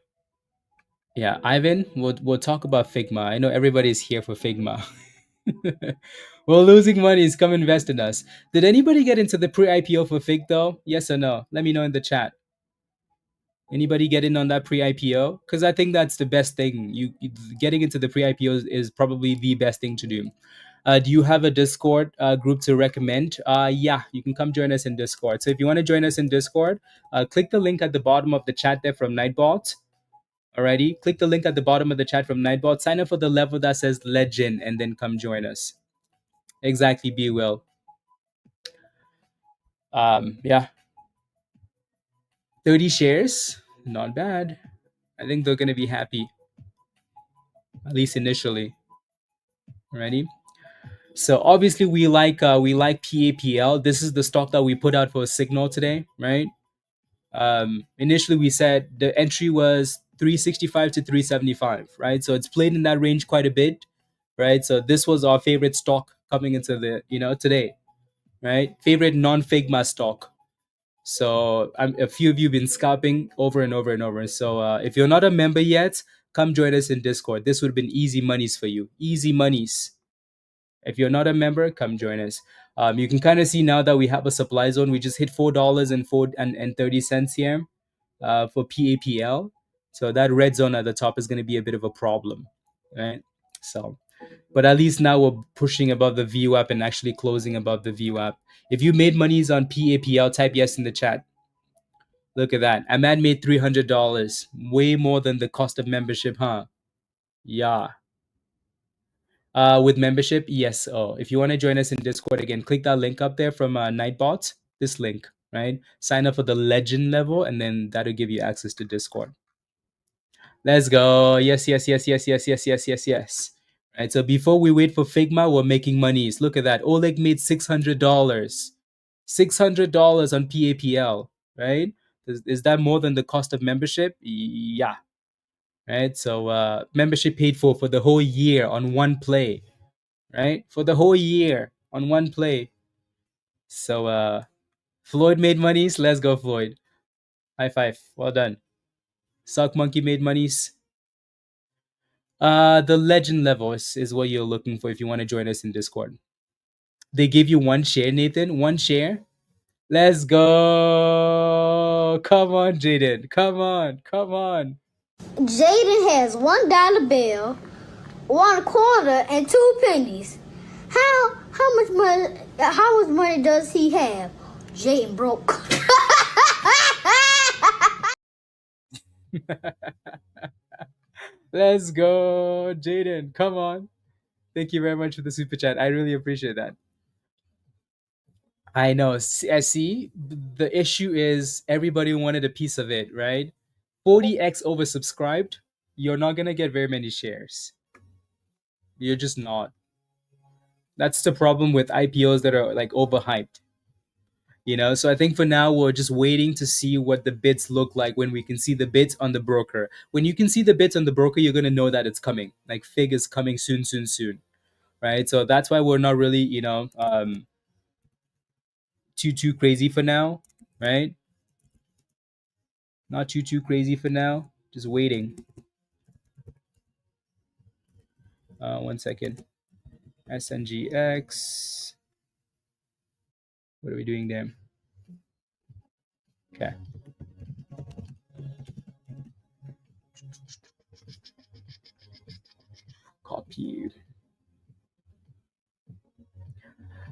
S1: Yeah, Ivan, we'll talk about Figma. I know everybody's here for Figma. We're losing money. Come invest in us. Did anybody get into the pre-IPO for Fig though? Yes or no? Let me know in the chat. Anybody get in on that pre-IPO? Because I think that's the best thing. Getting into the pre-IPO is probably the best thing to do. Do you have a Discord group to recommend? Yeah, you can come join us in Discord. So if you want to join us in Discord, click the link at the bottom of the chat there from Nightbot. Alrighty, click the link at the bottom of the chat from Nightbot. Sign up for the level that says Legend, and then come join us. Exactly, be well. Yeah, 30 shares, not bad. I think they're gonna be happy, at least initially. Alrighty. So obviously we like PAPL. This is the stock that we put out for a signal today, right? Initially we said the entry was 365 to 375, right? So it's played in that range quite a bit, right? So this was our favorite stock coming into the today, right? Favorite non-Figma stock. So a few of you have been scalping over and over and over. So if you're not a member yet, come join us in Discord. This would have been easy monies for you. Easy monies. If you're not a member, come join us. You can kind of see now that we have a supply zone. We just hit $4.30 here for PAPL. So that red zone at the top is going to be a bit of a problem, right? So, but at least now we're pushing above the VWAP and actually closing above the VWAP. If you made monies on PAPL, type yes in the chat. Look at that. Ahmad made $300, way more than the cost of membership, huh? Yeah. With membership, yes. Oh, if you want to join us in Discord again, click that link up there from Nightbot. This link, right? Sign up for the legend level, and then that'll give you access to Discord. Let's go. Yes, yes, yes, yes, yes, yes, yes, yes, yes. Right. So before we wait for Figma, we're making monies. Look at that. Oleg made $600. $600 on PAPL. Right? Is that more than the cost of membership? Yeah. Right. So membership paid for the whole year on one play. Right? For the whole year on one play. So Floyd made monies. Let's go, Floyd. High five. Well done. Sock Monkey made monies. The legend level is what you're looking for if you want to join us in Discord. They give you one share, Nathan. One share. Let's go. Come on, Jaden. Come on. Come on.
S2: Jaden has $1 bill, 1 quarter, and 2 pennies. How much money does he have? Jaden broke.
S1: Let's go, Jaden. Come on. Thank you very much for the super chat. I really appreciate that. I know. See, the issue is everybody wanted a piece of it, right? 40x oversubscribed. You're not gonna get very many shares. You're just not. That's the problem with IPOs that are like overhyped. So I think for now we're just waiting to see what the bids look like when we can see the bids on the broker. When you can see the bids on the broker, you're gonna know that it's coming. Like Fig is coming soon, soon, soon, right? So that's why we're not really, too crazy for now, right? Not too crazy for now. Just waiting. 1 second. SNGX. What are we doing there? Okay. Copied.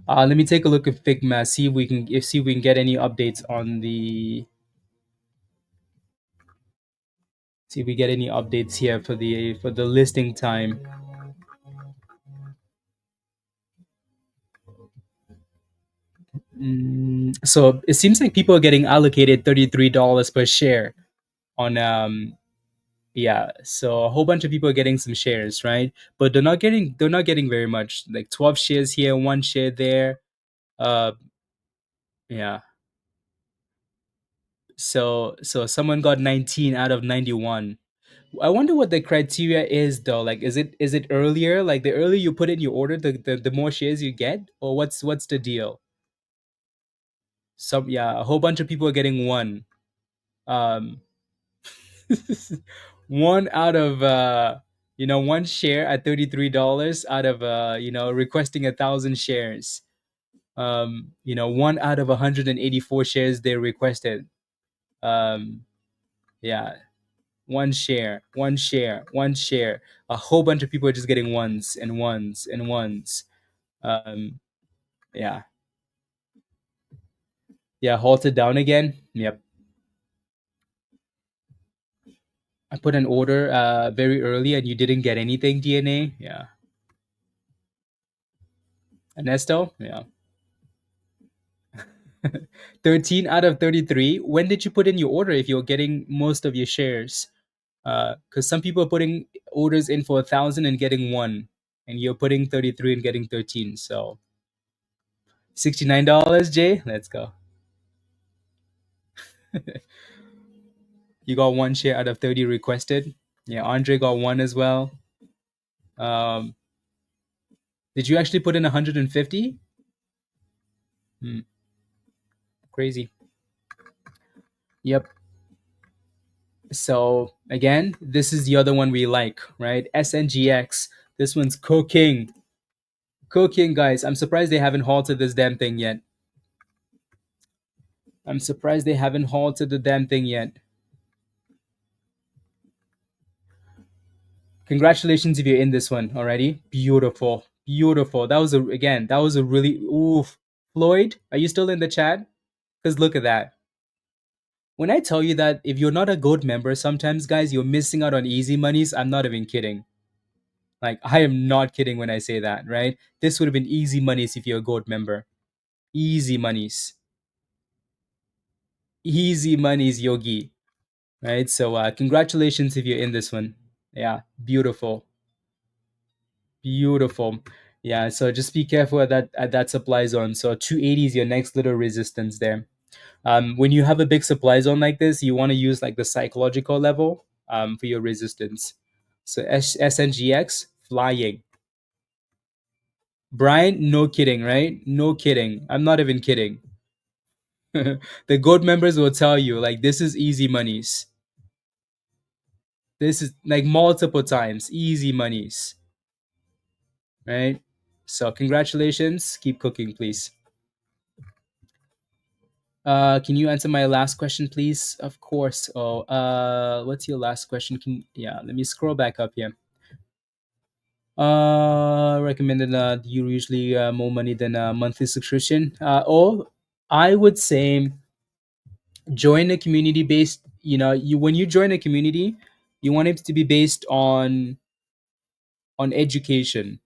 S1: Let me take a look at Figma. See if we can get any updates on the. See if we get any updates here for the listing time. So it seems like people are getting allocated $33 per share on yeah. So a whole bunch of people are getting some shares, right? But they're not getting very much. Like 12 shares here, 1 share there. Yeah. So someone got 19 out of 91. I wonder what the criteria is though. Like is it earlier? Like the earlier you put in your order, the more shares you get? Or what's the deal? A whole bunch of people are getting one. Um one out of 1 share at $33 out of requesting 1,000 shares. 1 out of 184 shares they requested. Yeah, 1 share, 1 share, 1 share. A whole bunch of people are just getting ones and ones and ones. Um, yeah, yeah. Halted down again. Yep. I put an order very early and you didn't get anything. DNA. Yeah. Ernesto. Yeah. 13 out of 33. When did you put in your order if you're getting most of your shares? Because some people are putting orders in for 1,000 and getting one, and you're putting 33 and getting 13. So $69, Jay. Let's go. You got 1 share out of 30 requested. Yeah, Andre got one as well. Um, did you actually put in 150? Crazy. Yep. So again, this is the other one we like, right? SNGX. This one's cooking. Cooking, guys. I'm surprised they haven't halted this damn thing yet. I'm surprised they haven't halted the damn thing yet. Congratulations if you're in this one already. Beautiful. Beautiful. That was a really oof. Floyd, are you still in the chat? Because look at that. When I tell you that if you're not a gold member, sometimes guys, you're missing out on easy monies. I'm not even kidding. Like I am not kidding when I say that, right? This would have been easy monies if you're a gold member. Easy monies. Easy monies, Yogi. Right? So congratulations if you're in this one. Yeah, beautiful. Beautiful. Yeah, so just be careful at that supply zone. So 280 is your next little resistance there. When you have a big supply zone like this, you want to use like the psychological level for your resistance. So SNGX flying. Brian, no kidding, right? No kidding. I'm not even kidding. The gold members will tell you like this is easy monies. This is like multiple times easy monies, right? So congratulations. Keep cooking, please. Can you answer my last question, please? Of course. Oh, what's your last question? Yeah, let me scroll back up here. Recommended you usually more money than a monthly subscription. I would say join a community based. You know, you when you join a community, you want it to be based on education.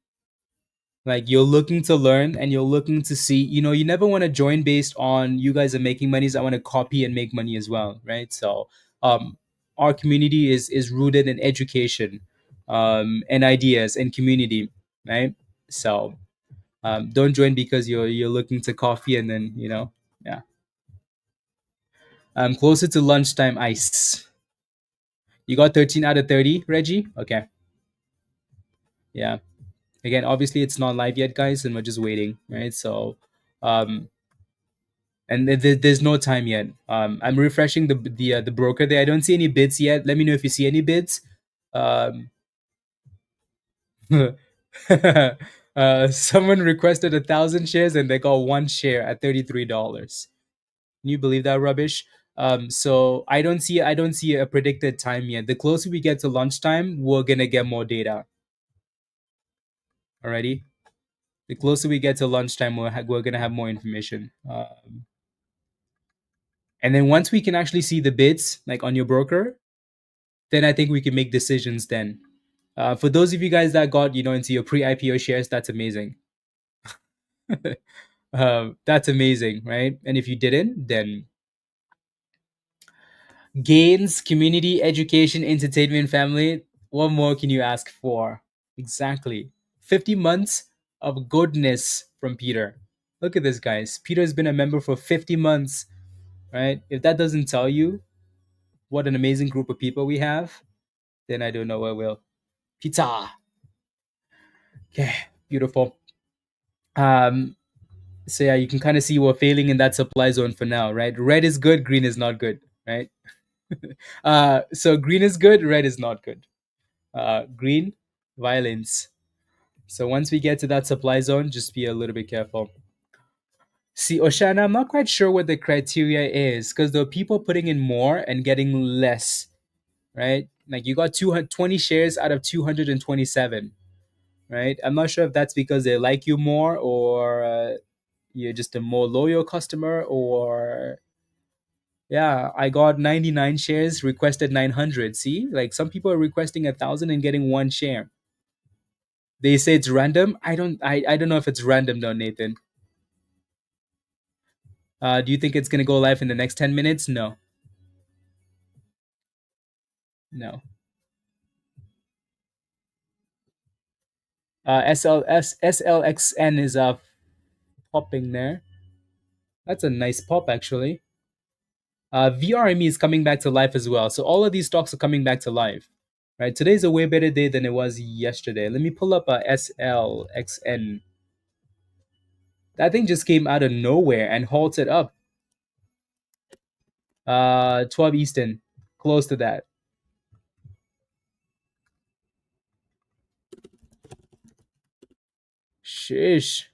S1: Like you're looking to learn and you're looking to see, you never want to join based on you guys are making money, so I want to copy and make money as well, right? So um our community is rooted in education, and ideas and community, right? So don't join because you're looking to copy and then yeah. Closer to lunchtime ice. You got 13 out of 30, Reggie? Okay. Yeah. Again, obviously it's not live yet, guys, and we're just waiting, right? So um and there's no time yet. I'm refreshing the broker there. I don't see any bids yet. Let me know if you see any bids. Um, someone requested 1,000 shares and they got one share at $33. Can you believe that rubbish? So I don't see a predicted time yet. The closer we get to lunchtime, we're gonna get more data. Alrighty. The closer we get to lunchtime, we're gonna have more information. And then once we can actually see the bids, like on your broker, then I think we can make decisions then. For those of you guys that got into your pre-IPO shares, that's amazing. That's amazing, right? And if you didn't, then gains, community, education, entertainment, family. What more can you ask for? Exactly. 50 months of goodness from Peter. Look at this, guys. Peter's been a member for 50 months, right? If that doesn't tell you what an amazing group of people we have, then I don't know what will. Pizza. Okay, beautiful. Um, so yeah, you can kind of see we're failing in that supply zone for now, right? Red is good, green is not good, right? So green is good, red is not good. Green, violence. So once we get to that supply zone, just be a little bit careful. See, Oshana, I'm not quite sure what the criteria is because there are people putting in more and getting less, right? Like you got 220 shares out of 227, right? I'm not sure if that's because they like you more or you're just a more loyal customer, or yeah, I got 99 shares, requested 900. See, like some people are requesting 1,000 and getting one share. They say it's random. I don't know if it's random though, Nathan. Do you think it's gonna go live in the next 10 minutes? No. No. SLXN is popping there. That's a nice pop actually. VRME is coming back to life as well. So all of these stocks are coming back to life. Right, today's a way better day than it was yesterday. Let me pull up a SLXN. That thing just came out of nowhere and halted up. 12 Eastern, close to that. Shish.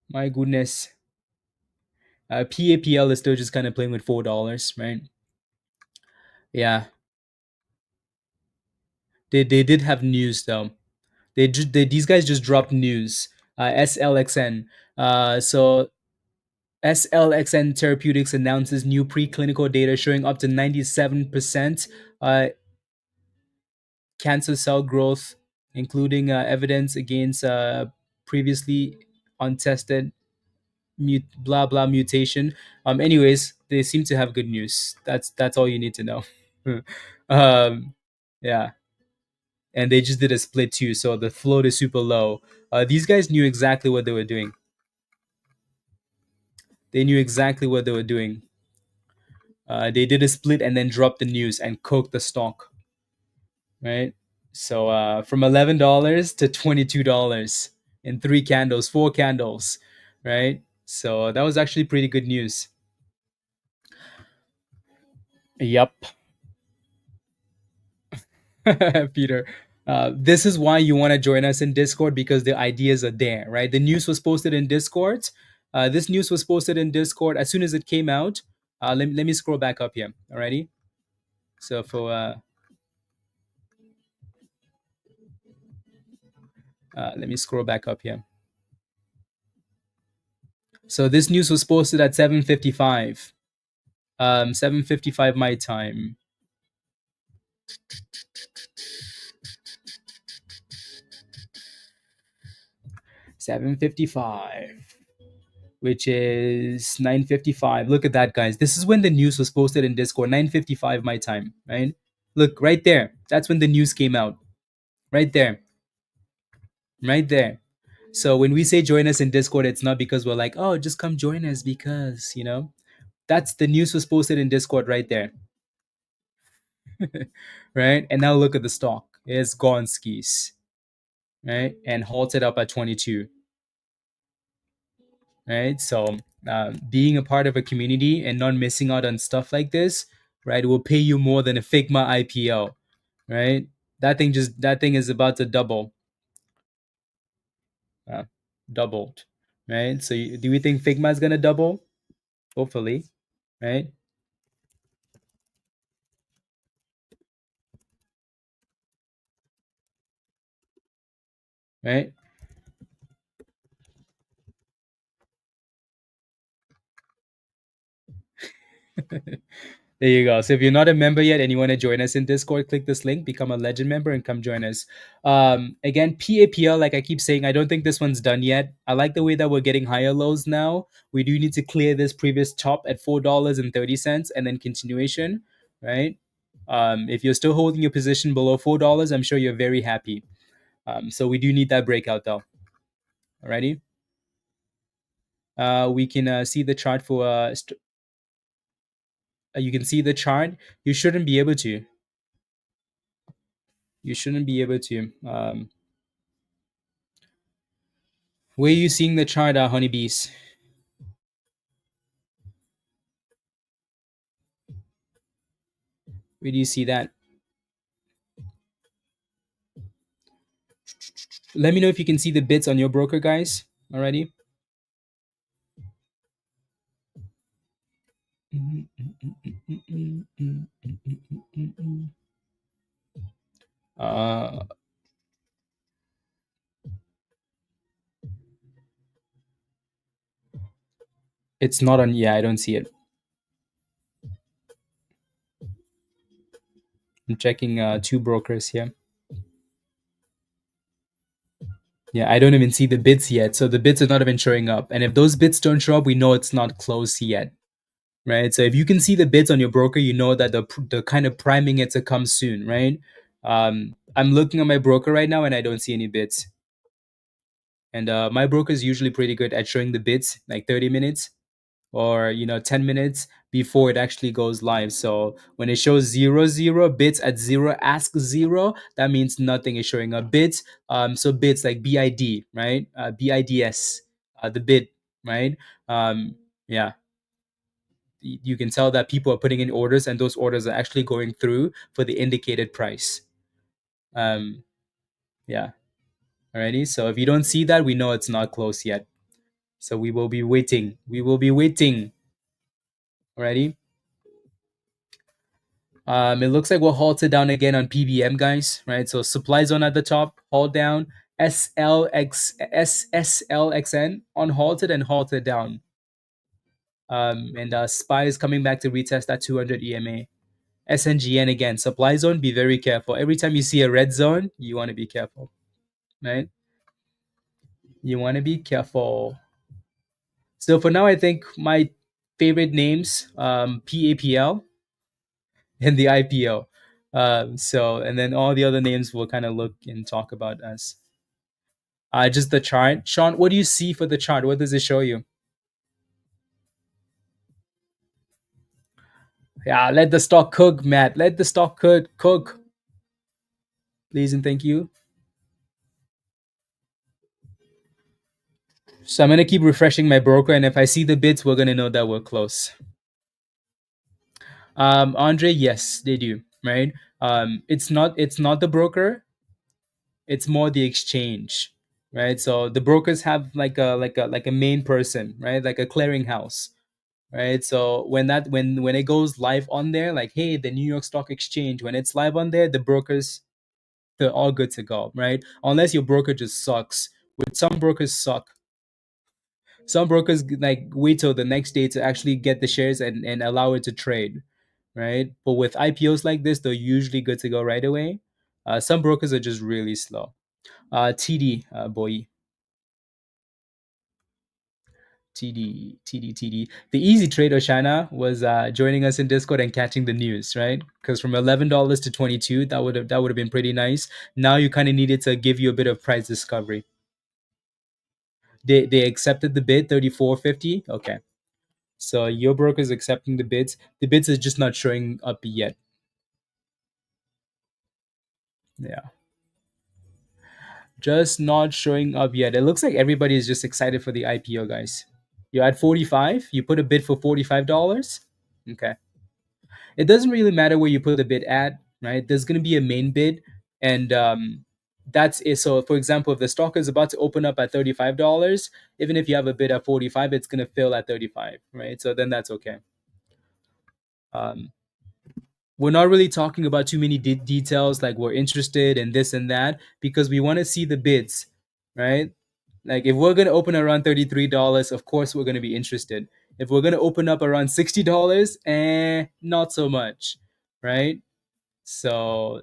S1: My goodness. PAPL is still just kind of playing with $4, right? Yeah, they did have news though. These guys just dropped news. SLXN. So SLXN Therapeutics announces new preclinical data showing up to 97% cancer cell growth, including evidence against previously untested blah blah mutation. Anyways, they seem to have good news. That's all you need to know. um, yeah, and they just did a split too, so the float is super low. These guys knew exactly what they were doing. They knew exactly what they were doing. They did a split and then dropped the news and cooked the stock, right? So from $11 to $22 in 3 candles, 4 candles, right? So that was actually pretty good news. Yep. Peter. This is why you want to join us in Discord, because the ideas are there, right? The news was posted in Discord. This news was posted in Discord as soon as it came out. Let me scroll back up here. Alrighty. So for let me scroll back up here. So this news was posted at 7:55. 7:55 my time. 7:55. Which is 9:55. Look at that, guys. This is when the news was posted in Discord. 9:55 my time, right? Look right there. That's when the news came out. Right there. Right there. So when we say join us in Discord, it's not because we're like, oh, just come join us because, that's the news was posted in Discord right there. Right? And now look at the stock. It's gone skis. Right? And halted up at 22. Right? So being a part of a community and not missing out on stuff like this, right, will pay you more than a Figma IPO, right? That thing is about to double, uh, doubled, right? So do we think Figma is gonna double? Hopefully, right? Right? There you go. So if you're not a member yet and you want to join us in Discord, click this link, become a legend member, and come join us. Again, PAPL, like I keep saying, I don't think this one's done yet. I like the way that we're getting higher lows now. We do need to clear this previous top at $4.30 and then continuation, right? If you're still holding your position below $4, I'm sure you're very happy. So we do need that breakout though. Alrighty. We can see the chart for you can see the chart. You shouldn't be able to. You shouldn't be able to. Where are you seeing the chart, honeybees? Where do you see that? Let me know if you can see the bits on your broker, guys. Already. Uh, it's not on. Yeah, I don't see it. I'm checking two brokers here. Yeah, I don't even see the bits yet. So the bits are not even showing up. And if those bits don't show up, we know it's not close yet. Right? So if you can see the bits on your broker, you know that the kind of priming it to come soon, right? I'm looking at my broker right now and I don't see any bits. And my broker is usually pretty good at showing the bits, like 30 minutes. or 10 minutes before it actually goes live. So when it shows 00 bits at 0 ask 0, that means nothing is showing up. Bits, so bits like BID, right? BIDS, the bid, right? Yeah, you can tell that people are putting in orders, and those orders are actually going through for the indicated price. Yeah. Alrighty. So if you don't see that, we know it's not close yet. So we will be waiting. We will be waiting. Alrighty. It looks like we're halted down again on PBM, guys. Right. So supply zone at the top, hold down. SLXN on halted and halted down. And SPY is coming back to retest that 200 EMA. SNGN again, supply zone. Be very careful. Every time you see a red zone, you want to be careful. Right. You want to be careful. So for now, I think my favorite names, PAPL and the IPO. And then all the other names we'll kind of look and talk about as just the chart. Sean, what do you see for the chart? What does it show you? Yeah, let the stock cook, Matt. Let the stock cook. Please and thank you. So I'm gonna keep refreshing my broker, and if I see the bids, we're gonna know that we're close. Andre, yes, they do. Right. It's not the broker. It's more the exchange, right? So the brokers have like a main person, right? Like a clearinghouse, right? So when it goes live on there, like, hey, the New York Stock Exchange, when it's live on there, the brokers, they're all good to go, right? Unless your broker just sucks. With some brokers suck. Some brokers like wait till the next day to actually get the shares and allow it to trade, right? But with IPOs like this, they're usually good to go right away. Some brokers are just really slow. TD, boy. TD. The easy trade, Oshana, was joining us in Discord and catching the news, right? Because from $11 to 22, that would have been pretty nice. Now you kind of needed to give you a bit of price discovery. They accepted the bid 34.50. Okay, so your broker is accepting the bids. The bids is just not showing up yet. Yeah, just not showing up yet. It looks like everybody is just excited for the IPO, guys. You're at 45. You put a bid for $45. Okay. It doesn't really matter where you put the bid at, right? There's going to be a main bid, and that's it. So, for example, if the stock is about to open up at $35, even if you have a bid at 45, it's going to fill at 35, right? So then that's okay. Um, we're not really talking about too many details, like we're interested in this and that, because we want to see the bids, right? Like if we're going to open around $33, of course we're going to be interested. If we're going to open up around $60, not so much, right? So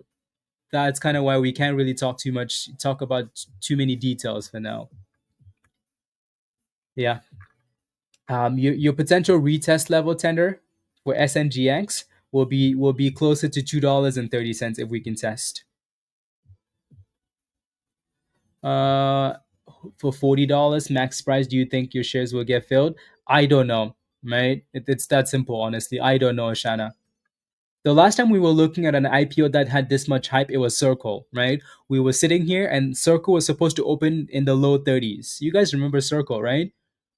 S1: that's kind of why we can't really talk about too many details for now. Yeah. Your potential retest level tender for SNGX will be closer to $2.30 if we can test. Uh, for $40 max price, do you think your shares will get filled? I don't know, right? It's that simple, honestly. I don't know, Shana. The last time we were looking at an IPO that had this much hype, it was Circle, right? We were sitting here and Circle was supposed to open in the low 30s. You guys remember Circle, right?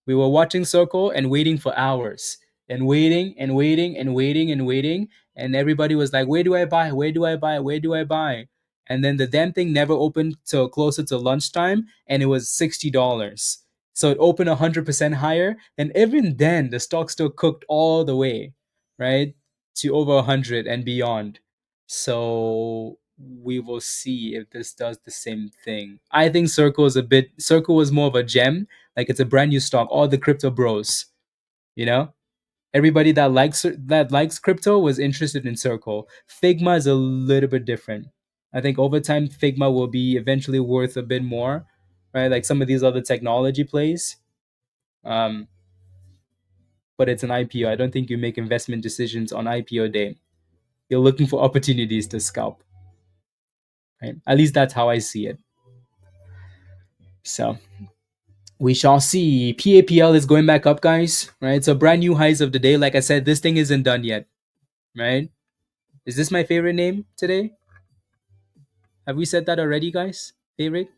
S1: We were watching Circle and waiting for hours and waiting and waiting and waiting and waiting. And everybody was like, where do I buy? Where do I buy? Where do I buy? And then the damn thing never opened till closer to lunchtime and it was $60. So it opened 100% higher. And even then, the stock still cooked all the way, right? To over 100 and beyond. So we will see if this does the same thing. I think Circle was more of a gem, like it's a brand new stock. All the crypto bros, you know, everybody that likes crypto was interested in Circle. Figma is a little bit different. I think over time Figma will be eventually worth a bit more, right? Like some of these other technology plays. Um, but it's an IPO. I don't think you make investment decisions on IPO day. You're looking for opportunities to scalp, right? At least that's how I see it. So We shall see. PAPL is going back up, guys. Right, so brand new highs of the day. Like I said, this thing isn't done yet. Right? Is this my favorite name today? Have we said that already, guys? Favorite?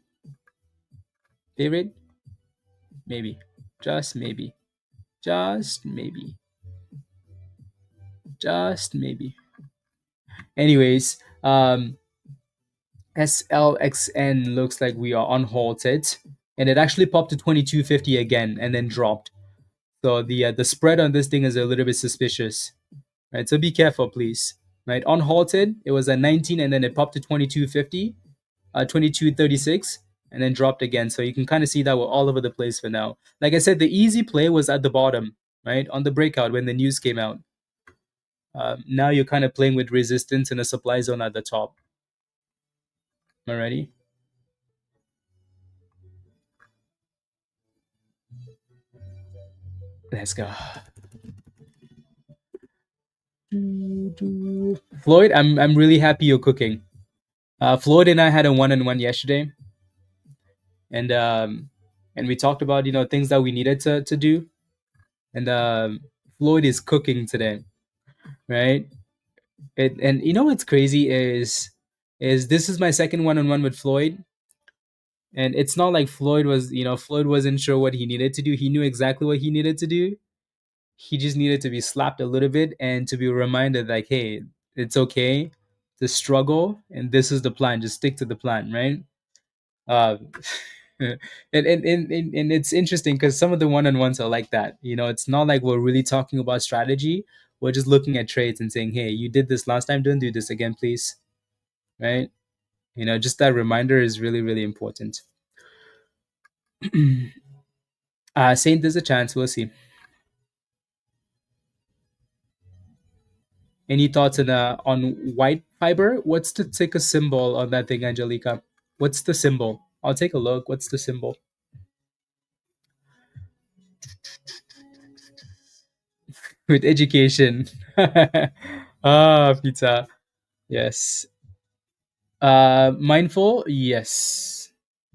S1: Favorite? Maybe. Just maybe. Just maybe. Just maybe. Anyways, SLXN looks like we are unhalted, and it actually popped to 2250 again and then dropped. So the spread on this thing is a little bit suspicious, right? So be careful, please. Right, unhalted, it was at 19 and then it popped to 2250, 2236, and then dropped again. So you can kind of see that we're all over the place for now. Like I said, the easy play was at the bottom, right, on the breakout when the news came out. Now you're kind of playing with resistance and a supply zone at the top. Alrighty. Let's go. Floyd, I'm really happy you're cooking. Floyd and I had a one-on-one yesterday, and we talked about things that we needed to do, and Floyd is cooking today, right? And what's crazy is this is my second one-on-one with Floyd, and it's not like Floyd wasn't sure what he needed to do. He knew exactly what he needed to do. He just needed to be slapped a little bit and to be reminded like, hey, it's okay to struggle, and this is the plan. Just stick to the plan, right? uh and it's interesting because some of the one-on-ones are like that. It's not like we're really talking about strategy. We're just looking at trades and saying, hey, you did this last time, don't do this again, please. Right? Just that reminder is really, really important. Saint, there's a chance. We'll see. Any thoughts on white fiber? What's the ticker symbol on that thing, Angelica? What's the symbol? I'll take a look. What's the symbol? With education. Pizza. Yes. Mindful? Yes.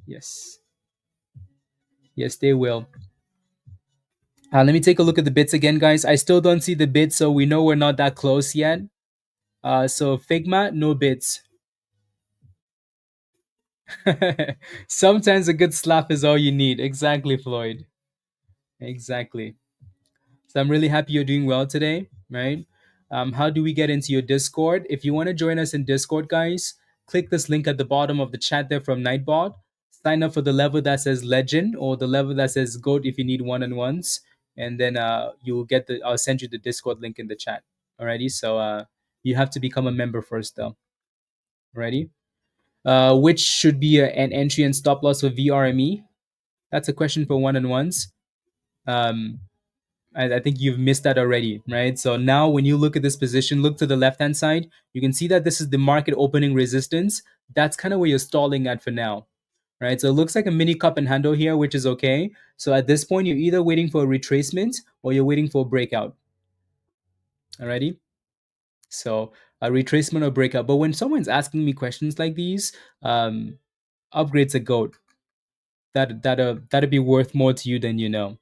S1: Yes. Yes, they will. Let me take a look at the bits again, guys. I still don't see the bits, so we know we're not that close yet. So Figma, no bits. Sometimes a good slap is all you need. Exactly, Floyd. Exactly. So I'm really happy you're doing well today, right? How do we get into your Discord? If you want to join us in Discord, guys, click this link at the bottom of the chat there from Nightbot. Sign up for the level that says Legend or the level that says Goat if you need one-on-ones, and then you'll get I'll send you the Discord link in the chat. Alrighty, so you have to become a member first, though. Alrighty. Which should be an entry and stop loss for VRME? That's a question for one-on-ones. I think you've missed that already, right? So now when you look at this position, look to the left-hand side, you can see that this is the market opening resistance. That's kind of where you're stalling at for now, right? So it looks like a mini cup and handle here, which is okay. So at this point, you're either waiting for a retracement or you're waiting for a breakout. Alrighty? So a retracement or breakout. But when someone's asking me questions like these, upgrades a goat. That'd be worth more to you than you know.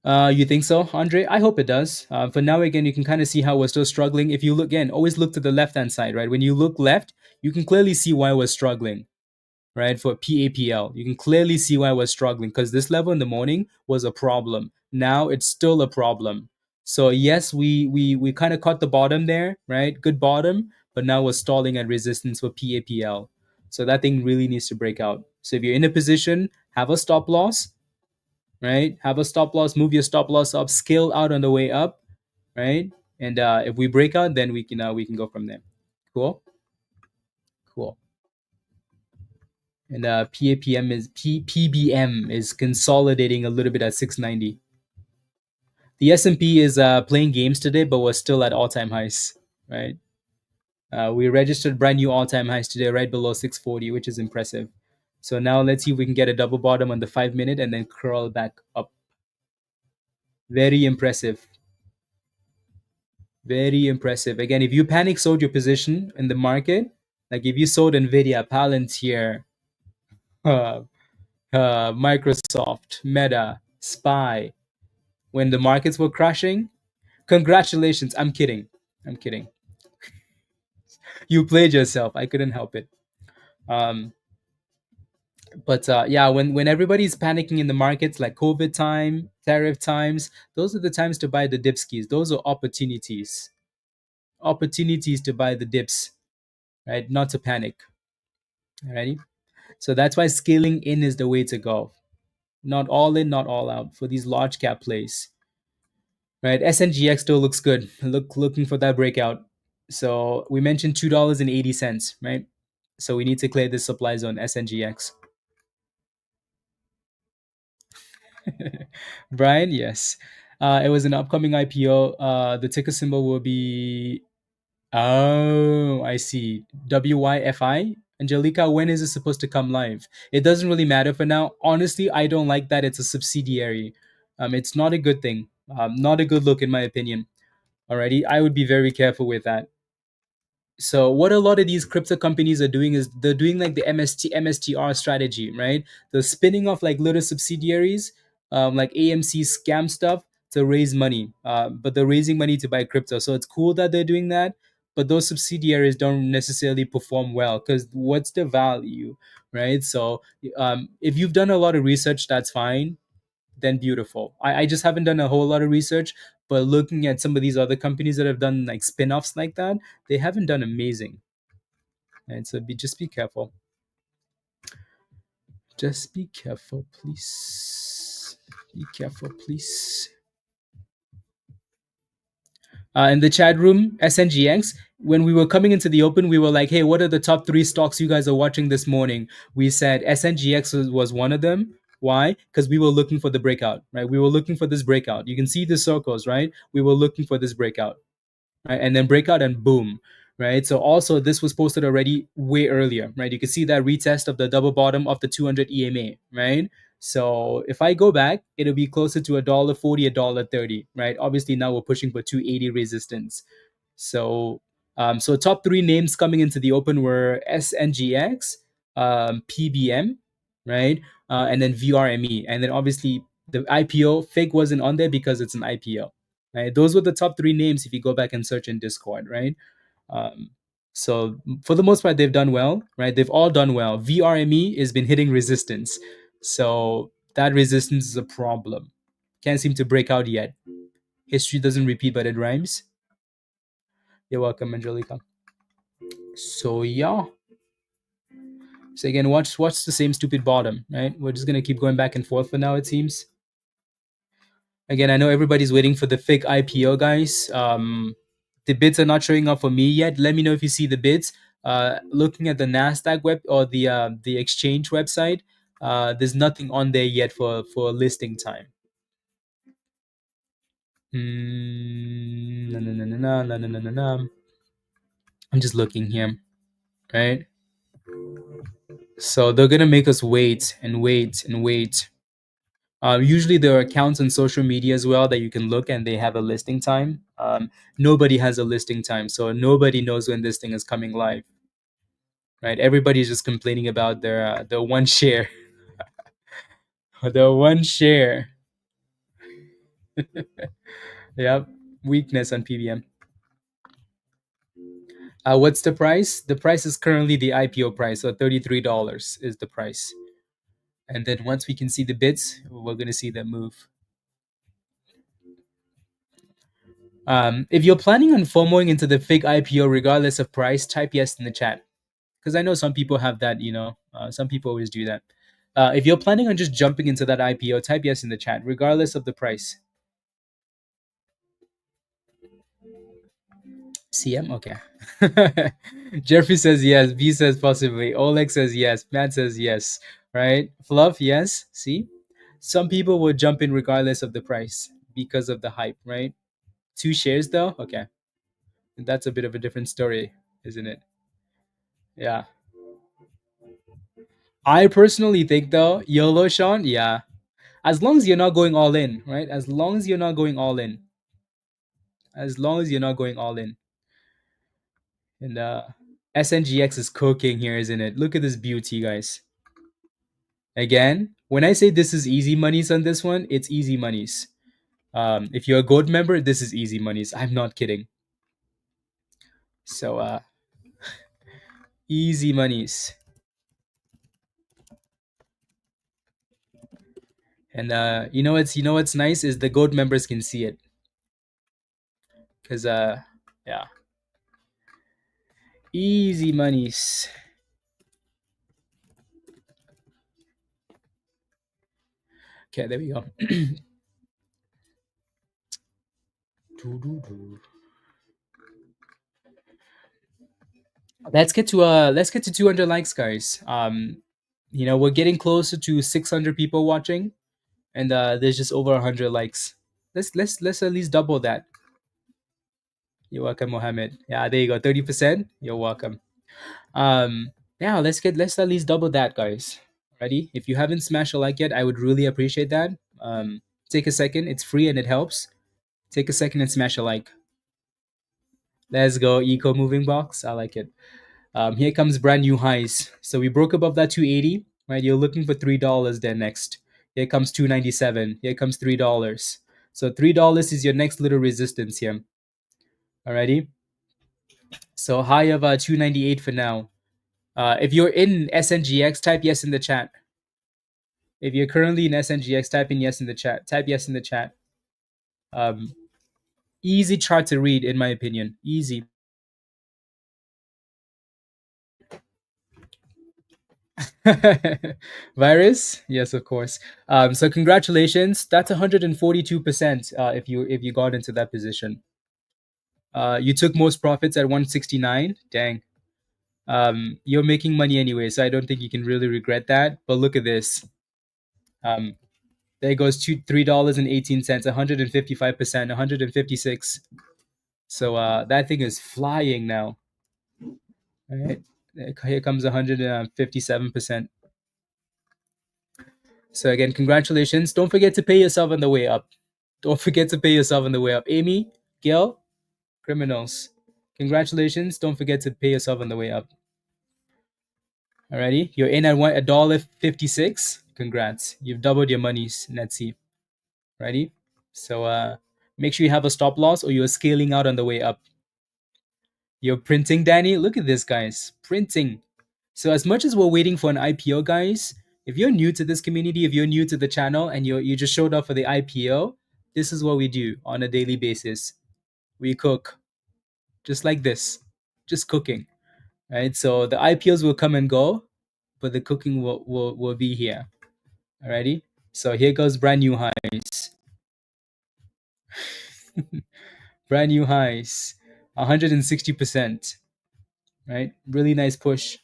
S1: You think so, Andre? I hope it does. For now, again, you can kind of see how we're still struggling. If you look again, always look to the left-hand side, right? When you look left, you can clearly see why we're struggling, right? For PAPL, you can clearly see why we're struggling because this level in the morning was a problem. Now it's still a problem. So yes, we kind of caught the bottom there, right? Good bottom, but now we're stalling at resistance for PAPL. So that thing really needs to break out. So if you're in a position, have a stop loss, right? Have a stop loss, move your stop loss up, scale out on the way up, right? And if we break out, then we can go from there. Cool, cool. And PBM is consolidating a little bit at 690. The S&P is playing games today, but we're still at all-time highs, right? We registered brand new all-time highs today, right below 640, which is impressive. So now let's see if we can get a double bottom on the 5-minute and then curl back up. Very impressive. Very impressive. Again, if you panic sold your position in the market, like if you sold NVDA, Palantir, uh, Microsoft, Meta, Spy, when the markets were crashing. Congratulations. I'm kidding. I'm kidding. You played yourself. I couldn't help it. Um, but yeah, when everybody's panicking in the markets, like COVID time, tariff times, those are the times to buy the dipskis. Those are opportunities. Opportunities to buy the dips, right? Not to panic. Alrighty. So that's why scaling in is the way to go. Not all in, not all out for these large cap plays. Right? SNGX still looks good. Looking for that breakout. So we mentioned $2.80, right? So we need to clear this supply zone SNGX. Brian, yes. It was an upcoming IPO. The ticker symbol will be, oh, I see. WYFI. Angelica, when is it supposed to come live? It doesn't really matter for now. Honestly, I don't like that it's a subsidiary. It's not a good thing. Not a good look in my opinion. Alrighty, I would be very careful with that. So what a lot of these crypto companies are doing is they're doing like the MSTR strategy, right? They're spinning off like little subsidiaries, like AMC scam stuff to raise money. But they're raising money to buy crypto. So it's cool that they're doing that. But those subsidiaries don't necessarily perform well because what's the value, right? So if you've done a lot of research, that's fine, then beautiful. I just haven't done a whole lot of research, but looking at some of these other companies that have done like spin-offs like that, they haven't done amazing. And so just be careful. Just be careful, please. Be careful, please. In the chat room, SNGX, when we were coming into the open, we were like, hey, what are the top 3 stocks you guys are watching this morning? We said SNGX was one of them. Why? Because we were looking for the breakout, right? We were looking for this breakout. You can see the circles, right? We were looking for this breakout, right? And then breakout and boom, right? So also this was posted already way earlier, right? You can see that retest of the double bottom of the 200 EMA, right? So if I go back, it'll be closer to $1.40, $1.30, right? Obviously now we're pushing for 280 resistance. So so top 3 names coming into the open were SNGX, PBM, right? And then VRME. And then obviously the IPO, fake wasn't on there because it's an IPO. Right? Those were the top 3 names if you go back and search in Discord, right? Um, so for the most part, they've done well, right? They've all done well. VRME has been hitting resistance. So that resistance is a problem. Can't seem to break out yet. History doesn't repeat, but it rhymes. You're welcome, Angelica. So yeah. So again, watch the same stupid bottom, right? We're just gonna keep going back and forth for now, it seems. Again, I know everybody's waiting for the fake IPO, guys. The bids are not showing up for me yet. Let me know if you see the bids. Looking at the Nasdaq web or the exchange website, there's nothing on there yet for listing time. No, no, no, no, no, no, no, no, no, no. I'm just looking here, right? So they're gonna make us wait and wait and wait. Usually there are accounts on social media as well that you can look and they have a listing time. Nobody has a listing time, so nobody knows when this thing is coming live. Right? Everybody's just complaining about their one share, the one share. Yep, weakness on PBM. What's the price? The price is currently the IPO price, so $33 is the price. And then once we can see the bids, we're gonna see them move. If you're planning on FOMOing into the fake IPO regardless of price, type yes in the chat. Because I know some people have that, some people always do that. If you're planning on just jumping into that IPO, type yes in the chat, regardless of the price. CM? Okay. Jeffrey says yes. B says possibly. Oleg says yes. Matt says yes. Right? Fluff, yes. See? Some people will jump in regardless of the price because of the hype, right? 2 shares though? Okay. That's a bit of a different story, isn't it? Yeah. I personally think though, YOLO Sean, yeah. As long as you're not going all in, right? As long as you're not going all in. As long as you're not going all in. And SNGX is cooking here, isn't it? Look at this beauty, guys. Again, When I say this is easy monies on this one, it's easy monies. If you're a gold member, this is easy monies. I'm not kidding. So easy monies. And you know what's nice is the gold members can see it. Cause yeah. Easy monies. Okay, there we go. Let's get to 200 likes, guys. We're getting closer to 600 people watching, and there's just over 100 likes. Let's at least double that. You're welcome, Mohammed. Yeah, there you go. 30%. You're welcome. Yeah, let's at least double that, guys. Ready? If you haven't smashed a like yet, I would really appreciate that. Take a second. It's free and it helps. Take a second and smash a like. Let's go, eco moving box. I like it. Here comes brand new highs. So we broke above that 280, right? You're looking for $3 then next. Here comes 297. Here comes $3. So $3 is your next little resistance here. Alrighty. So high of 298 for now. If you're in SNGX, type yes in the chat. If you're currently in SNGX, type in yes in the chat. Type yes in the chat. Easy chart to read, in my opinion. Easy. Virus, yes, of course. So congratulations. That's 142%. If you got into that position, you took most profits at 169. Dang. You're making money anyway, so I don't think you can really regret that. But look at this. There goes to $3.18, 155%, 156. So that thing is flying now. All right. Here comes 157%. So again, congratulations. Don't forget to pay yourself on the way up. Don't forget to pay yourself on the way up. Amy, Gail, criminals. Congratulations. Don't forget to pay yourself on the way up. Alrighty. You're in at $1.56. Congrats. You've doubled your monies, Netsy. Righty. So make sure you have a stop loss or you're scaling out on the way up. You're printing, Danny. Look at this, guys. Printing. So as much as we're waiting for an IPO, guys, if you're new to this community, if you're new to the channel and you just showed up for the IPO, this is what we do on a daily basis. We cook just like this, just cooking, right? So the IPOs will come and go, but the cooking will be here. Alrighty. So here goes brand new highs. Brand new highs, 160%. Right? Really nice push.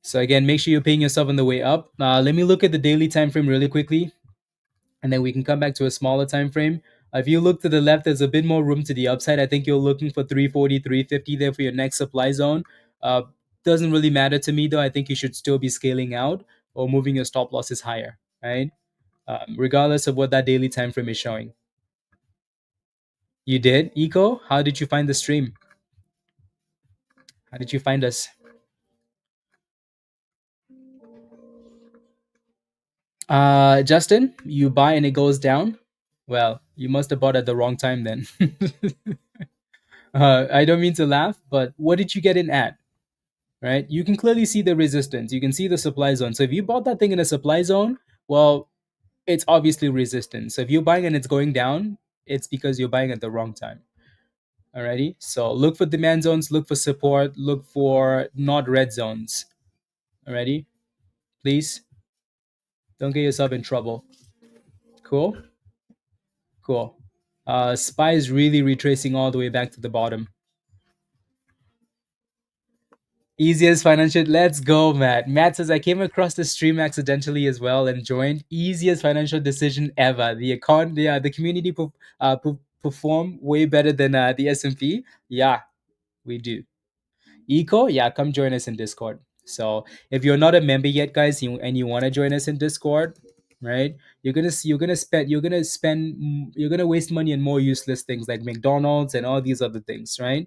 S1: So again, make sure you're paying yourself on the way up. Let me look at the daily time frame really quickly, and then we can come back to a smaller time frame. If you look to the left, there's a bit more room to the upside. I think you're looking for 340, 350 there for your next supply zone. Doesn't really matter to me though. I think you should still be scaling out or moving your stop losses higher, right? Regardless of what that daily time frame is showing. You did, Eco? How did you find the stream? How did you find us? Justin, you buy and it goes down? Well, you must have bought at the wrong time then. I don't mean to laugh, but what did you get in at? Right? You can clearly see the resistance. You can see the supply zone. So if you bought that thing in a supply zone, well, it's obviously resistance. So if you're buying and it's going down, it's because you're buying at the wrong time. Alrighty. So look for demand zones, look for support, look for not red zones. Alrighty. Please don't get yourself in trouble. Cool. Cool. SPY is really retracing all the way back to the bottom. Easiest financial. Let's go, Matt. Matt says I came across the stream accidentally as well and joined. Easiest financial decision ever. The community perform way better than the S&P. Yeah, we do. Eco, yeah, come join us in Discord. So if you're not a member yet, guys, and you want to join us in Discord, right? You're gonna waste money on more useless things like McDonald's and all these other things, right?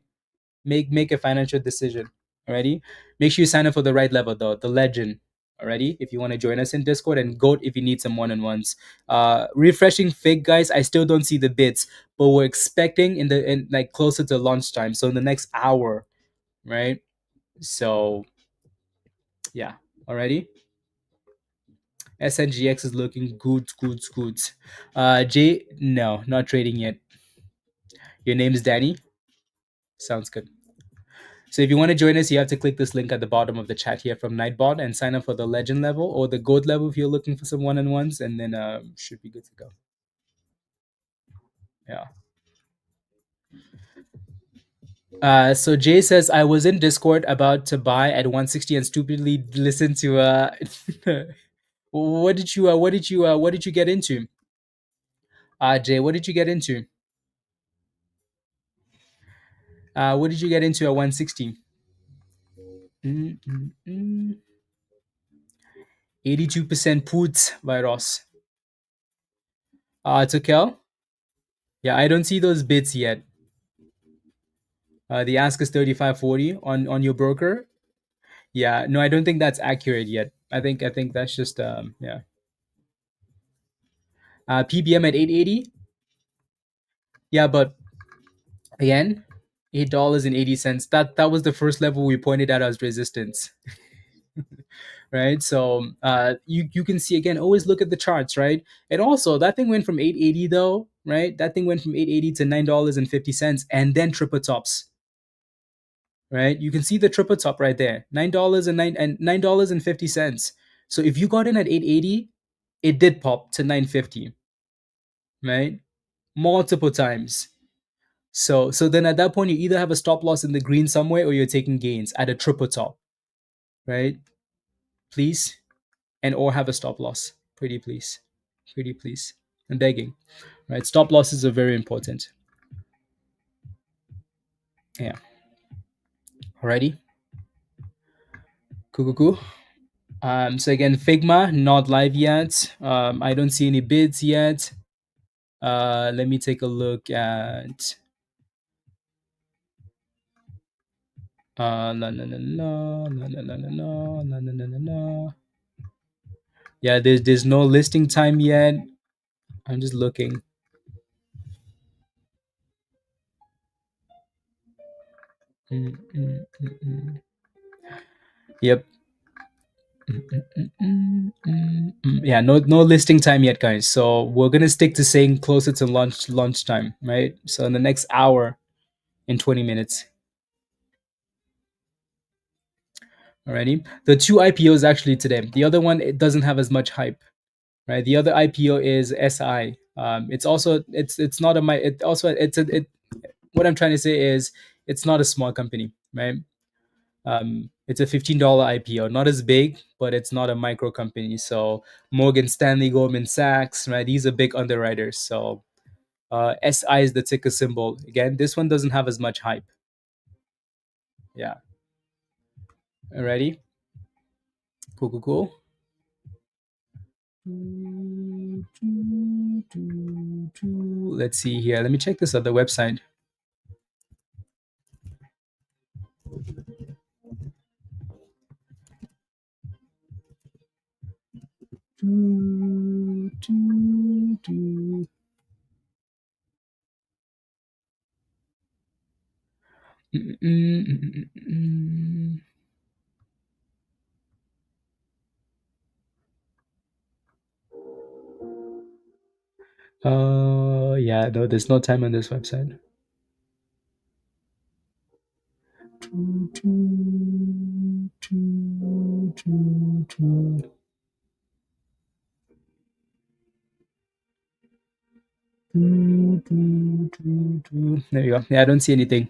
S1: Make a financial decision. Alrighty. Make sure you sign up for the right level though, the legend. Alrighty, if you want to join us in Discord, and Goat if you need some one-on-ones. Refreshing Fig, guys. I still don't see the bids, but we're expecting in like closer to lunchtime, so in the next hour, right? So yeah, alrighty. SNGX is looking good, good, good. Jay, no, not trading yet. Your name is Danny. Sounds good. So if you want to join us, you have to click this link at the bottom of the chat here from Nightbot and sign up for the legend level or the gold level if you're looking for some one-on-ones, and then should be good to go. Yeah. So Jay says I was in Discord about to buy at 160 and stupidly listened to what did you get into? Jay, what did you get into? What did you get into at 160? 82% puts virus. Tokel? Yeah, I don't see those bits yet. The ask is 35.40 on your broker. Yeah, no, I don't think that's accurate yet. I think that's just yeah. PBM at 880. Yeah, but again, $8.80. That was the first level we pointed out as resistance. Right, so you can see again, always look at the charts, right? And also that thing went from 880 though, right? That thing went from 880 to $9.50 and then triple tops, right? You can see the triple top right there, $9.50. So if you got in at 880, it did pop to 950, right? Multiple times. So then at that point you either have a stop loss in the green somewhere or you're taking gains at a triple top, right? Please, and or have a stop loss. Pretty please. Pretty please. I'm begging. Right? Stop losses are very important. Yeah. Alrighty. Cool, cool, cool. So again, Figma not live yet. I don't see any bids yet. Let me take a look at no no no no no no no no no no no no no. Yeah, there's no listing time yet. I'm just looking. Yep. Yeah, no listing time yet, guys. So we're gonna stick to saying closer to lunchtime, right? So in the next hour, in 20 minutes. Alrighty. The two IPOs actually today. The other one it doesn't have as much hype, right? The other IPO is SI. It's also it's not a my it also it's a it. What I'm trying to say is it's not a small company, right? It's a $15 IPO, not as big, but it's not a micro company. So Morgan Stanley, Goldman Sachs, right? These are big underwriters. So SI is the ticker symbol. Again, this one doesn't have as much hype. Yeah. Alrighty. Cool, cool, cool. Let's see here. Let me check this other website. Yeah, no, there's no time on this website. There you go. Yeah, I don't see anything.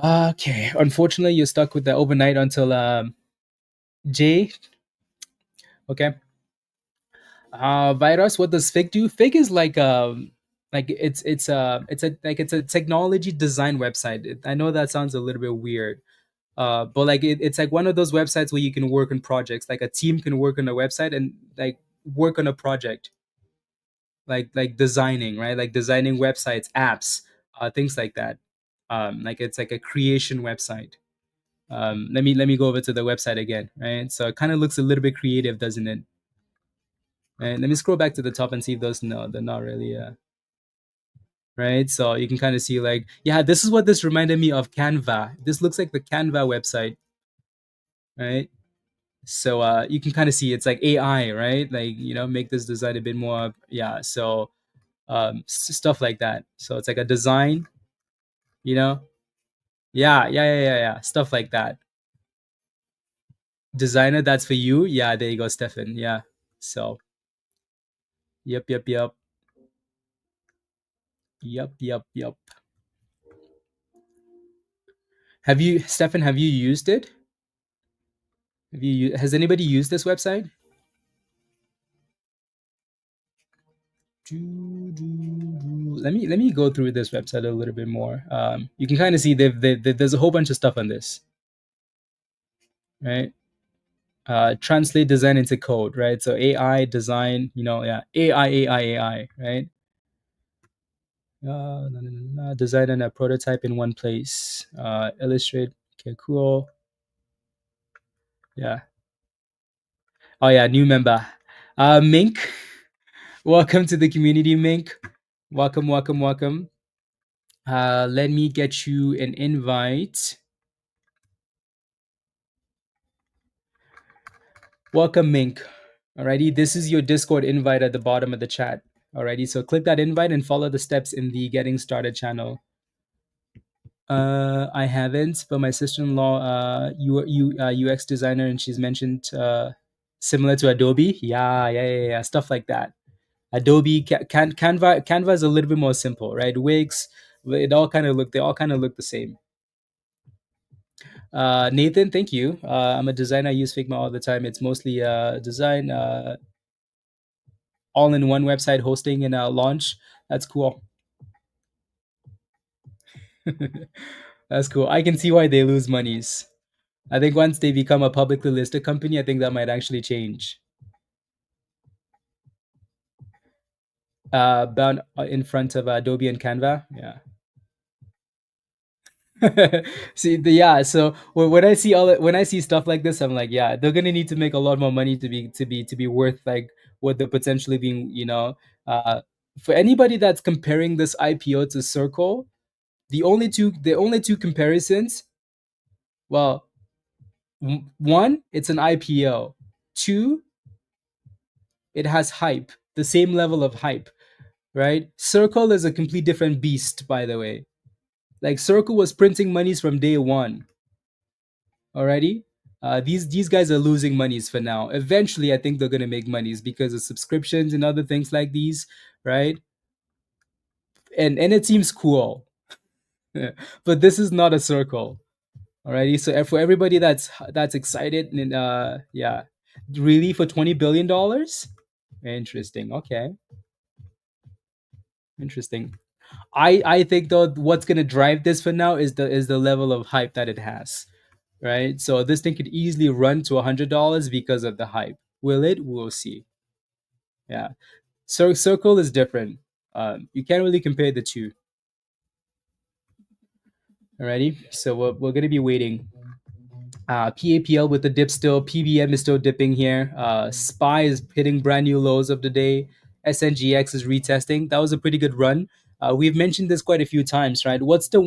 S1: Okay, unfortunately, you're stuck with the overnight until J. Okay. Virus. What does Fig do? Fig is like it's a technology design website. I know that sounds a little bit weird, but like it's like one of those websites where you can work on projects. Like a team can work on a website and like work on a project, like designing, right? Like designing websites, apps, things like that. Like it's like a creation website. Let me go over to the website again, right? So it kind of looks a little bit creative, doesn't it? And let me scroll back to the top and see if those, no, they're not really right. So you can kind of see like, yeah, this is what this reminded me of, Canva. This looks like the Canva website, right? So you can kind of see it's like AI, right? Like, make this design a bit more, yeah. So stuff like that. So it's like a design, you know, yeah, stuff like that. Designer, that's for you. Yeah, there you go, Stefan. Yeah. So yep. Yep. Have you, Stefan? Have you used it? Has anybody used this website? Let me go through this website a little bit more. You can kind of see there's a whole bunch of stuff on this, right? Translate design into code, right? So AI design, yeah, AI, right? Design and a prototype in one place. Illustrate, okay, cool. Yeah. Oh yeah, new member. Mink, welcome to the community, Mink. Welcome. Let me get you an invite. Welcome, Mink. Alrighty, this is your Discord invite at the bottom of the chat. Alrighty, so click that invite and follow the steps in the Getting Started channel. I haven't, but my sister-in-law, UX designer, and she's mentioned similar to Adobe. Yeah, stuff like that. Adobe, Canva is a little bit more simple, right? Wix, they all kind of look the same. Nathan, thank you. I'm a designer. I use Figma all the time. It's mostly design, all-in-one website hosting and launch. That's cool. That's cool. I can see why they lose monies. I think once they become a publicly listed company, I think that might actually change. Bound in front of Adobe and Canva. Yeah. See, so when I see when I see stuff like this, I'm like, yeah, they're gonna need to make a lot more money to be worth like what they're potentially being, uh, for anybody that's comparing this IPO to Circle, the only two comparisons, well, one, it's an IPO. Two, it has hype, the same level of hype, right? Circle is a complete different beast, by the way. Like Circle was printing monies from day one already. These guys are losing monies for now. Eventually, I think they're gonna make monies because of subscriptions and other things like these, right? And it seems cool, but this is not a Circle. Alrighty, so for everybody that's excited, and yeah, really, for $20 billion, interesting. Okay, interesting. I think though what's gonna drive this for now is the level of hype that it has, right? So this thing could easily run to $100 because of the hype. Will it? We'll see. Yeah, so Circle is different. You can't really compare the two. Alrighty, so we're gonna be waiting. PAPL with the dip still. PBM is still dipping here. SPY is hitting brand new lows of the day. SNGX is retesting. That was a pretty good run. We've mentioned this quite a few times, right? What's the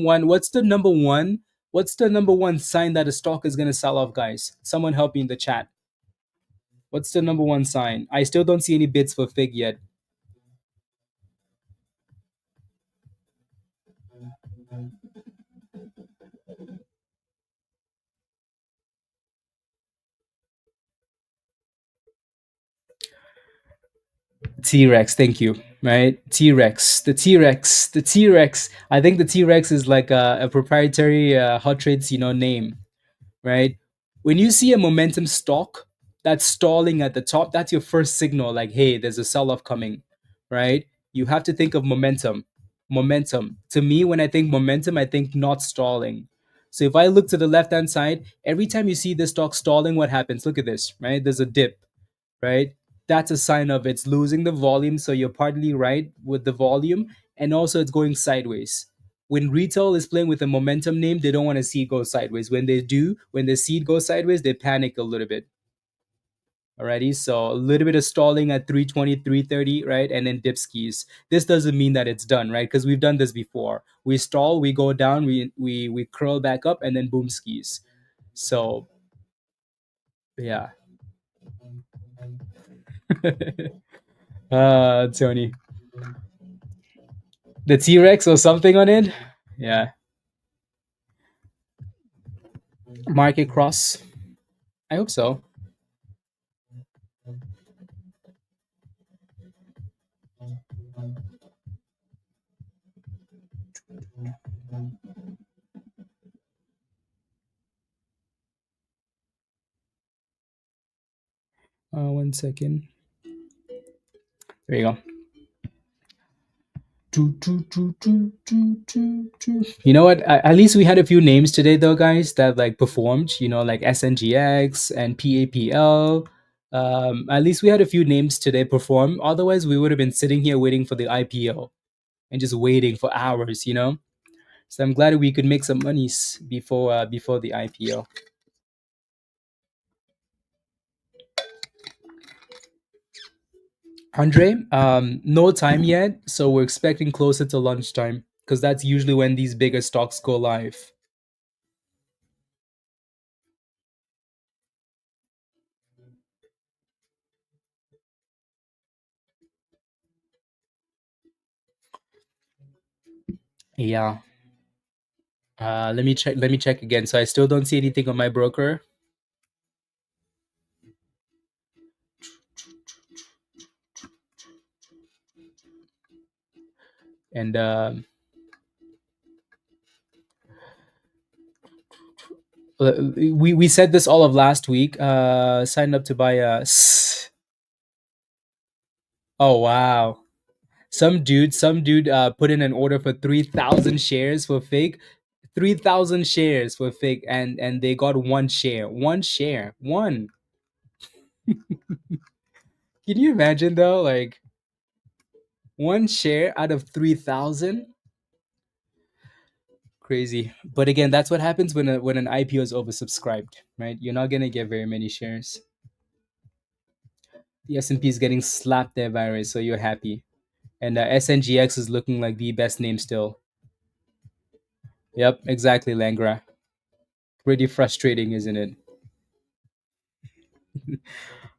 S1: number one? What's the number one sign that a stock is going to sell off, guys? Someone help me in the chat. What's the number one sign? I still don't see any bids for FIG yet. T-Rex, thank you. Right? T-Rex. The T-Rex. The T-Rex. I think the T-Rex is like a proprietary hot trades, name, right? When you see a momentum stock that's stalling at the top, that's your first signal like, hey, there's a sell-off coming, right? You have to think of momentum. Momentum. To me, when I think momentum, I think not stalling. So if I look to the left-hand side, every time you see this stock stalling, what happens? Look at this, right? There's a dip, right? That's a sign of it's losing the volume. So you're partly right with the volume, and also it's going sideways. when retail is playing with a momentum name, they don't want to see it go sideways. When they do, when they see it go sideways, they panic a little bit. Alrighty, so a little bit of stalling at 320, 330, right? And then dip skis. This doesn't mean that it's done, right? Because we've done this before. We stall, we go down, we curl back up, and then boom skis. So yeah. Tony. The T-Rex or something on it? Yeah. Market cross. I hope so. One second. There you go. You know what? At least we had a few names today, though, guys, that like performed. You know, like SNGX and PAPL. At least we had a few names today perform. Otherwise, we would have been sitting here waiting for the IPO and just waiting for hours. You know. So I'm glad we could make some monies before the IPO. Andre, no time yet, so we're expecting closer to lunchtime because that's usually when these bigger stocks go live. Yeah. Let me check. Let me check again. So I still don't see anything on my broker. And we said this all of last week. Signed up to buy a. Oh wow! Some dude put in an order for 3,000 shares for fake. 3,000 shares for fake, and they got one share. One share. One. Can you imagine though? Like one share out of 3,000. Crazy. But again, that's what happens when an IPO is oversubscribed, right? You're not gonna get very many shares. The S&P is getting slapped there, virus, so you're happy. And SNGX is looking like the best name still. Yep, exactly, Langra. Pretty frustrating, isn't it?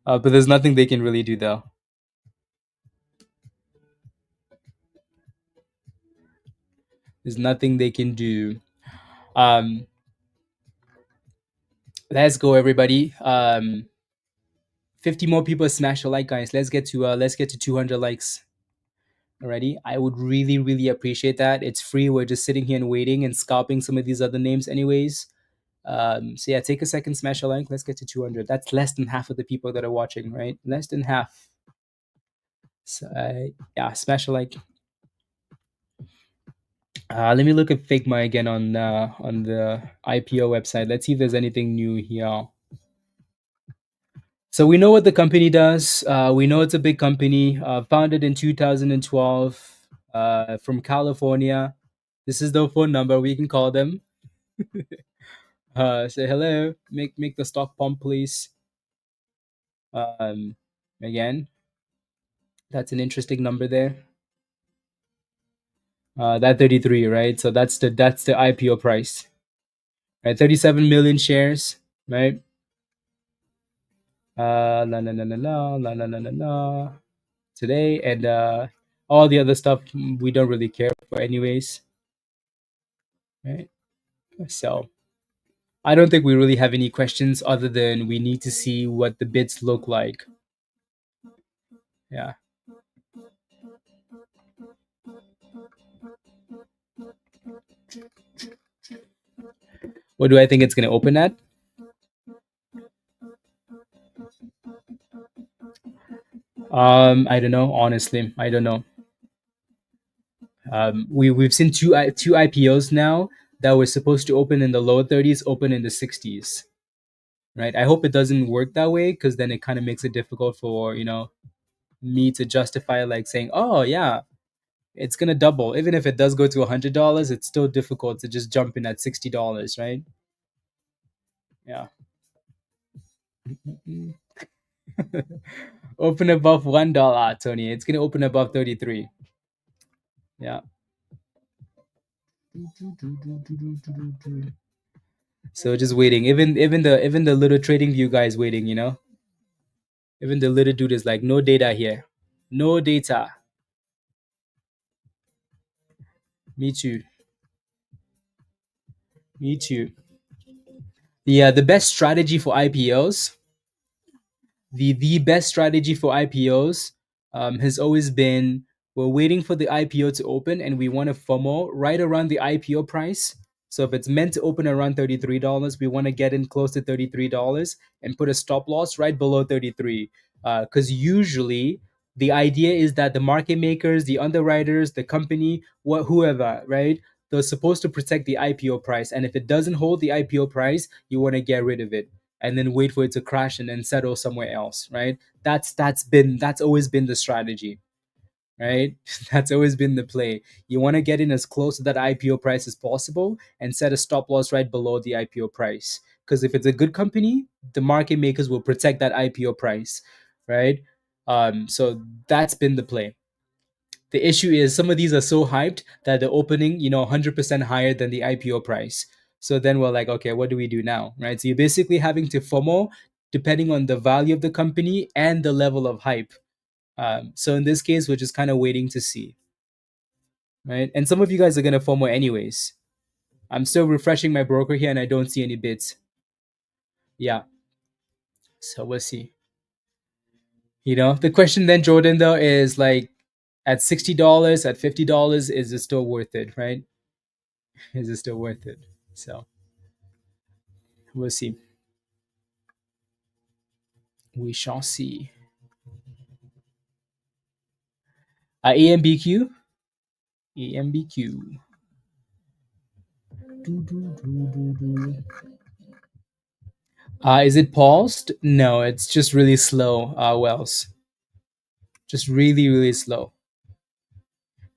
S1: But there's nothing they can really do, though. There's nothing they can do. Um, let's go, everybody. 50 more people smash a like, guys. Let's get to 200 likes. Alrighty, I would really, really appreciate that. It's free. We're just sitting here and waiting and scalping some of these other names, anyways. So yeah, take a second, smash a like. Let's get to 200. That's less than half of the people that are watching, right? Less than half. So yeah, smash a like. Let me look at Figma again on the IPO website. Let's see if there's anything new here. So we know what the company does. We know it's a big company, founded in 2012, from California. This is the phone number. We can call them. Say hello. Make the stock pump, please. Um, Again, that's an interesting number there. That 33, right? So that's the IPO price, right? 37 million shares, right? La la la la la la la la la la. Today and all the other stuff we don't really care for, anyways, right? So I don't think we really have any questions other than we need to see what the bids look like. Yeah. What do I think it's going to open at? I don't know. Honestly, I don't know. We've seen two IPOs now that were supposed to open in the low 30s, open in the 60s, right? I hope it doesn't work that way because then it kind of makes it difficult for me to justify like saying, oh yeah, it's gonna double. Even if it does go to $100, it's still difficult to just jump in at $60, right? Yeah. Open above $1, Tony. It's gonna open above 33. Yeah. So just waiting. Even the little TradingView guy is waiting. Even the little dude is like, no data here, no data. Me too. Me too. Yeah, the best strategy for IPOs, the best strategy for IPOs has always been, we're waiting for the IPO to open and we want to FOMO right around the IPO price. So if it's meant to open around $33, we want to get in close to $33 and put a stop loss right below 33. Because usually the idea is that the market makers, the underwriters, the company, whoever, right? They're supposed to protect the IPO price. And if it doesn't hold the IPO price, you want to get rid of it and then wait for it to crash and then settle somewhere else, right? That's always been the strategy, right? That's always been the play. You want to get in as close to that IPO price as possible and set a stop loss right below the IPO price. Because if it's a good company, the market makers will protect that IPO price, right? So that's been the play. The issue is some of these are so hyped that they're opening, 100% higher than the IPO price. So then we're like, okay, what do we do now, right? So you're basically having to FOMO depending on the value of the company and the level of hype. So in this case, we're just kind of waiting to see, right? And some of you guys are gonna FOMO anyways. I'm still refreshing my broker here, and I don't see any bids. Yeah, so we'll see. The question then, Jordan, though, is like, at $60, at $50, is it still worth it, right? Is it still worth it? So we'll see. We shall see. AMBQ. AMBQ. Is it paused? No, it's just really slow, Wells. Just really, really slow.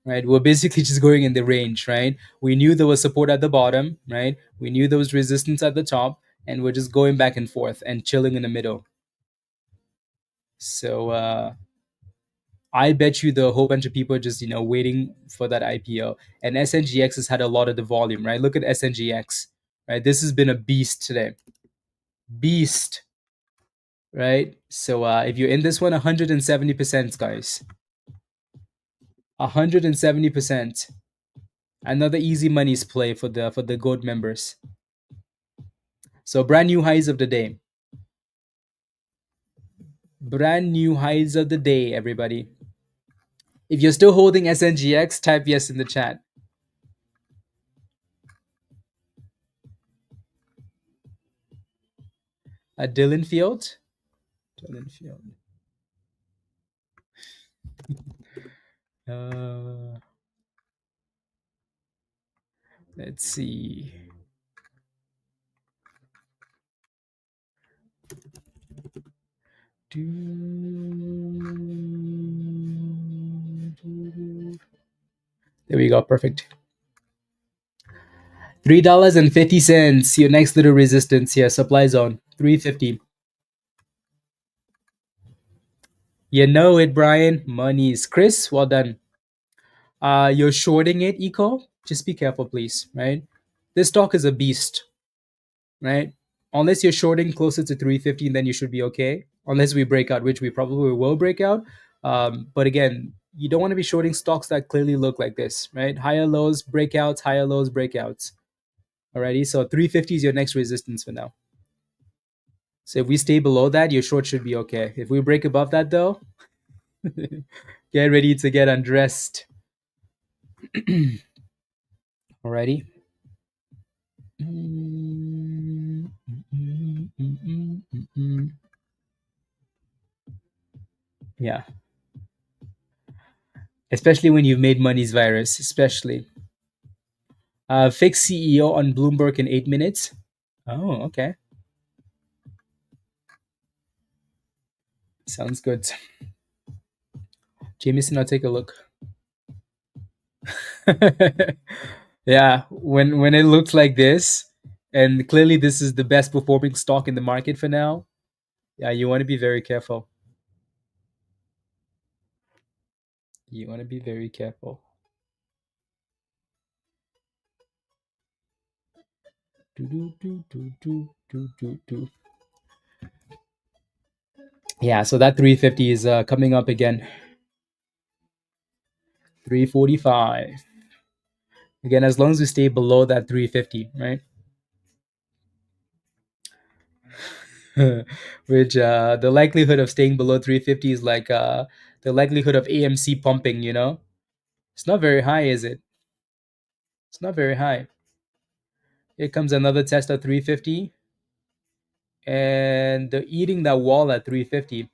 S1: Right? We're basically just going in the range, right? We knew there was support at the bottom, right? We knew there was resistance at the top, and we're just going back and forth and chilling in the middle. So I bet you the whole bunch of people are just waiting for that IPO. And SNGX has had a lot of the volume, right? Look at SNGX, right? This has been a beast today, beast, right? So if you're in this one, 170%, guys, 170%. Another easy money's play for the gold members. So brand new highs of the day. Brand new highs of the day, everybody. If you're still holding SNGX, type yes in the chat. Dylan Field. Let's see. There we go. Perfect. $3.50. Your next little resistance here. Supply zone. $3.50. You know it, Brian. Monies. Chris, well done. You're shorting it, Eco. Just be careful, please. Right? This stock is a beast. Right? Unless you're shorting closer to 350, then you should be okay. Unless we break out, which we probably will break out. But again, you don't want to be shorting stocks that clearly look like this, right? Higher lows, breakouts, higher lows, breakouts. Alrighty, so 350 is your next resistance for now. So if we stay below that, your short should be okay. If we break above that, though, get ready to get undressed. Alrighty. Yeah. Especially when you've made money's virus, especially. Fix CEO on Bloomberg in 8 minutes. Oh, okay. Sounds good. Jameson, I'll take a look. Yeah, when it looks like this, and clearly this is the best performing stock in the market for now. Yeah, you want to be very careful. You want to be very careful. Do, do, do, do, do, do, do, do. Yeah, so that 350 is coming up again. 345. Again, as long as we stay below that 350, right? Which the likelihood of staying below 350 is like the likelihood of AMC pumping, you know? It's not very high, is it? It's not very high. Here comes another test of 350. And they're eating that wall at 350.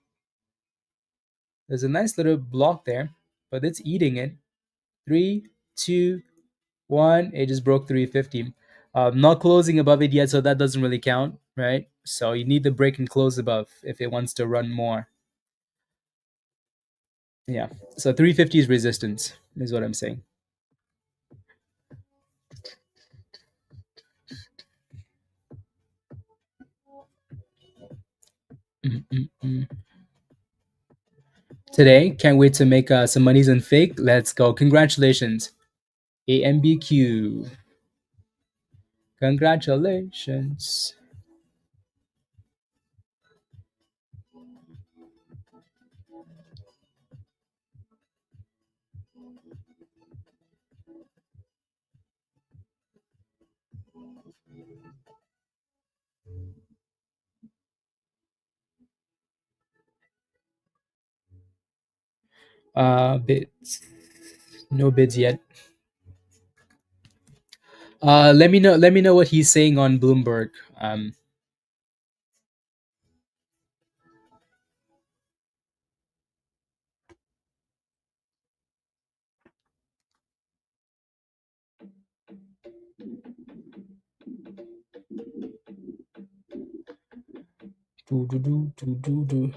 S1: There's a nice little block there, but it's eating it. 3, 2, 1. It just broke 350. Not closing above it yet, so that doesn't really count, right? So you need the break and close above if it wants to run more. Yeah. So 350 is resistance, is what I'm saying. Mm-mm-mm. Today, can't wait to make some monies in fake. Let's go. Congratulations. AMBQ. Congratulations. Bids. No bids yet. Let me know. Let me know what he's saying on Bloomberg. Do, do, do, do, do, do.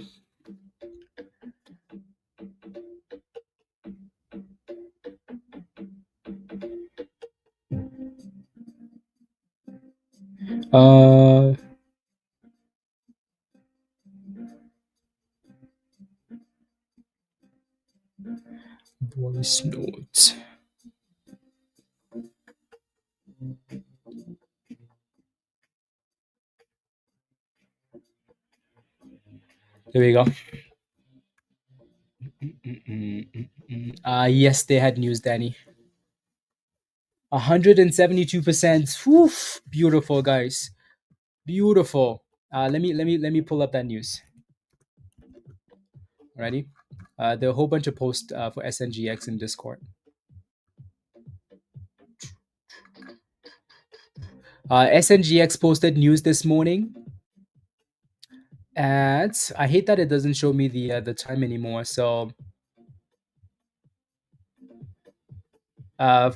S1: Uh, voice notes. There we go. Yes, they had news, Danny. 172%. Woof, beautiful, guys. Beautiful. Let me pull up that news. Ready? There are a whole bunch of posts for SNGX in Discord. SNGX posted news this morning. At I hate that it doesn't show me the time anymore. So 5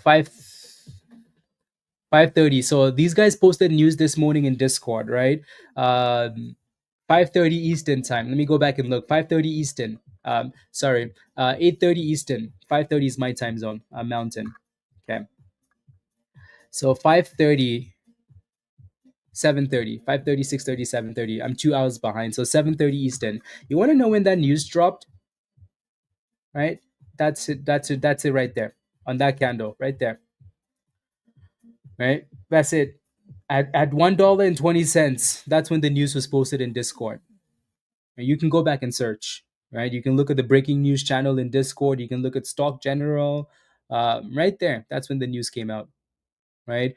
S1: 5:30. So these guys posted news this morning in Discord, right? 5:30 Eastern time. Let me go back and look. 5:30 Eastern. Sorry, 8:30 Eastern. 5:30 is my time zone, Mountain. Okay. So 5:30, 7:30, 5:30, 6:30, 7:30. I'm 2 hours behind. So 7:30 Eastern. You want to know when that news dropped, right? That's it. That's it. That's it right there on that candle right there. Right. That's it. At $1.20, that's when the news was posted in Discord. And you can go back and search, right? You can look at the breaking news channel in Discord. You can look at Stock General, right there. That's when the news came out, right?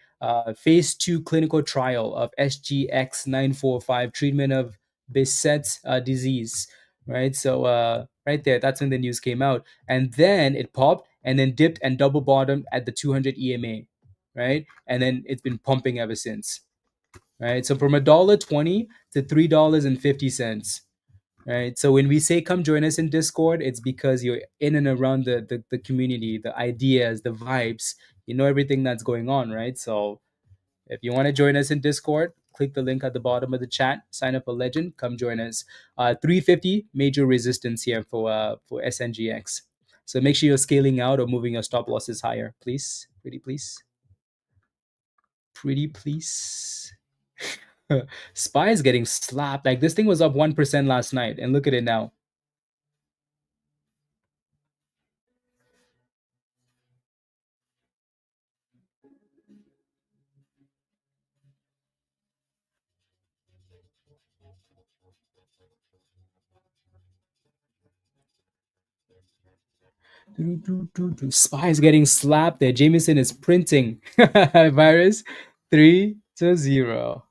S1: Phase 2 clinical trial of SGX 945 treatment of Bisset's disease, right? So right there, that's when the news came out, and then it popped and then dipped and double bottomed at the 200 EMA, right? And then it's been pumping ever since, right? So from $1.20 to $3.50. Right. So when we say come join us in Discord, it's because you're in and around the community, the ideas, the vibes, you know everything that's going on, right? So if you want to join us in Discord, click the link at the bottom of the chat, sign up a legend, come join us. 350 major resistance here for SNGX. So make sure you're scaling out or moving your stop losses higher, please. Pretty please. Pretty please. SPY is getting slapped. Like this thing was up 1% last night, and look at it now. SPY is getting slapped there. Jameson is printing. Virus 3-0.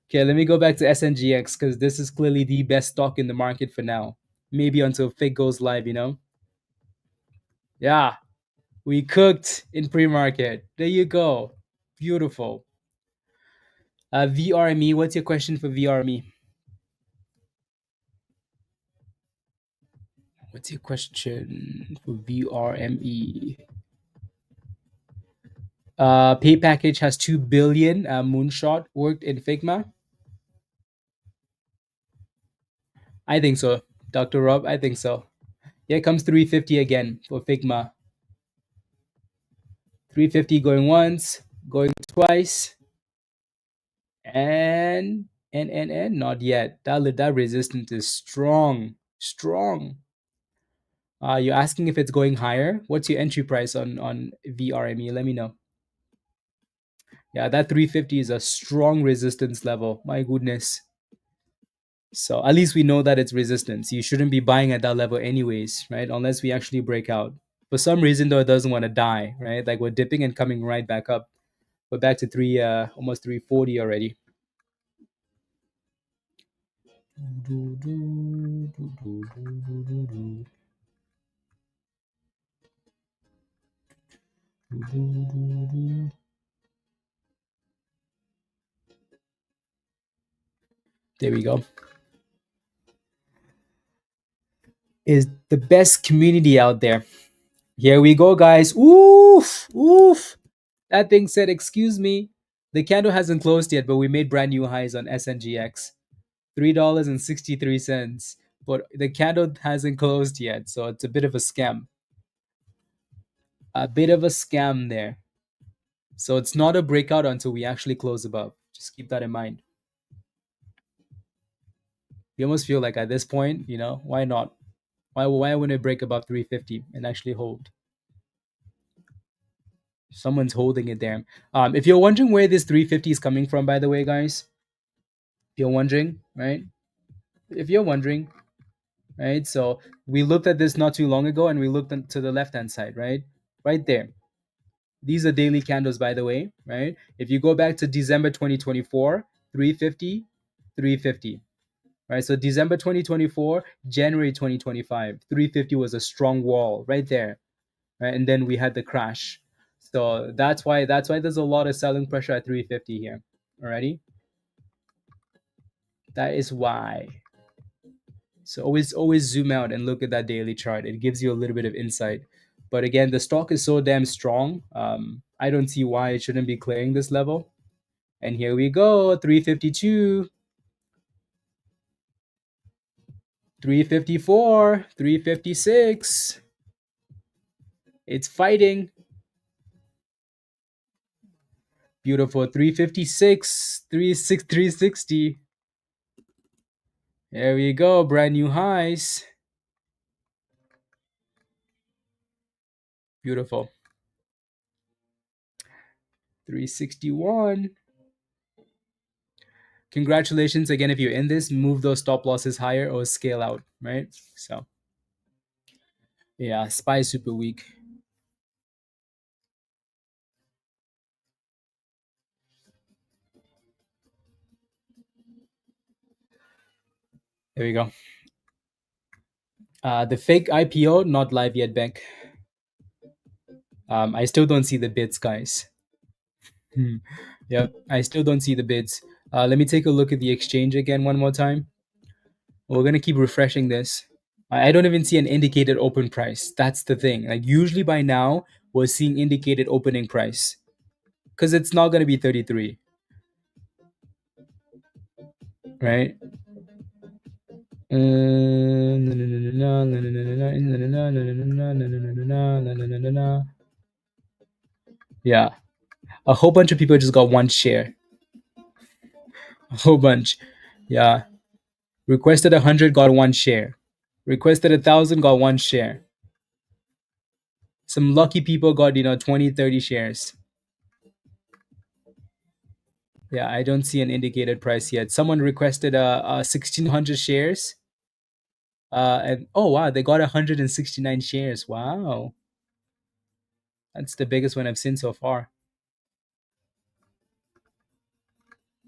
S1: Okay, let me go back to SNGX because this is clearly the best stock in the market for now. Maybe until FIG goes live, you know? Yeah, we cooked in pre-market. There you go. Beautiful. VRME, what's your question for VRME? What's your question for VRME? Pay package has 2 billion. Moonshot worked in Figma. I think so, Dr. Rob. I think so. Here comes 350 again for Figma. 350 going once, going twice, and not yet. That resistance is strong. You're asking if it's going higher. What's your entry price on VRME? Let me know. Yeah, that 350 is a strong resistance level. My goodness. So at least we know that it's resistance. You shouldn't be buying at that level anyways, right? Unless we actually break out. For some reason though, it doesn't want to die, right? Like we're dipping and coming right back up. We're back to almost 340 already. There we go. Is the best community out there. Here we go, guys. Oof. That thing said, excuse me. The candle hasn't closed yet, but we made brand new highs on SNGX. $3.63. But the candle hasn't closed yet, so it's a bit of a scam. A bit of a scam there. So it's not a breakout until we actually close above. Just keep that in mind. You almost feel like at this point, why not? Why wouldn't it break above 350 and actually hold? Someone's holding it there. If you're wondering where this 350 is coming from, by the way, guys, if you're wondering, right? So we looked at this not too long ago, and we looked to the left-hand side, right? Right there. These are daily candles, by the way, right? If you go back to December 2024, 350, 350, right? So December 2024, January 2025, 350 was a strong wall right there, right? And then we had the crash. So that's why there's a lot of selling pressure at 350 here. Alrighty? That is why. So always zoom out and look at that daily chart. It gives you a little bit of insight. But again, the stock is so damn strong. I don't see why it shouldn't be clearing this level. And here we go, 352, 354, 356. It's fighting. Beautiful. 356, 360. There we go. Brand new highs. Beautiful. 361. Congratulations again. If you're in this, move those stop losses higher or scale out, right? So yeah, SPY is super weak. There we go. The fake IPO not live yet, Bank. I still don't see the bids, guys. Yep, I still don't see the bids. Let me take a look at the exchange again one more time. We're gonna keep refreshing this. I don't even see an indicated open price. That's the thing. Like usually by now we're seeing indicated opening price, because it's not gonna be 33, right? Yeah, a whole bunch of people just got one share. A whole bunch. Yeah. Requested 100, got one share. Requested 1,000, got one share. Some lucky people got 20, 30 shares. Yeah, I don't see an indicated price yet. Someone requested 1,600 shares. And oh wow, they got 169 shares. Wow, that's the biggest one I've seen so far.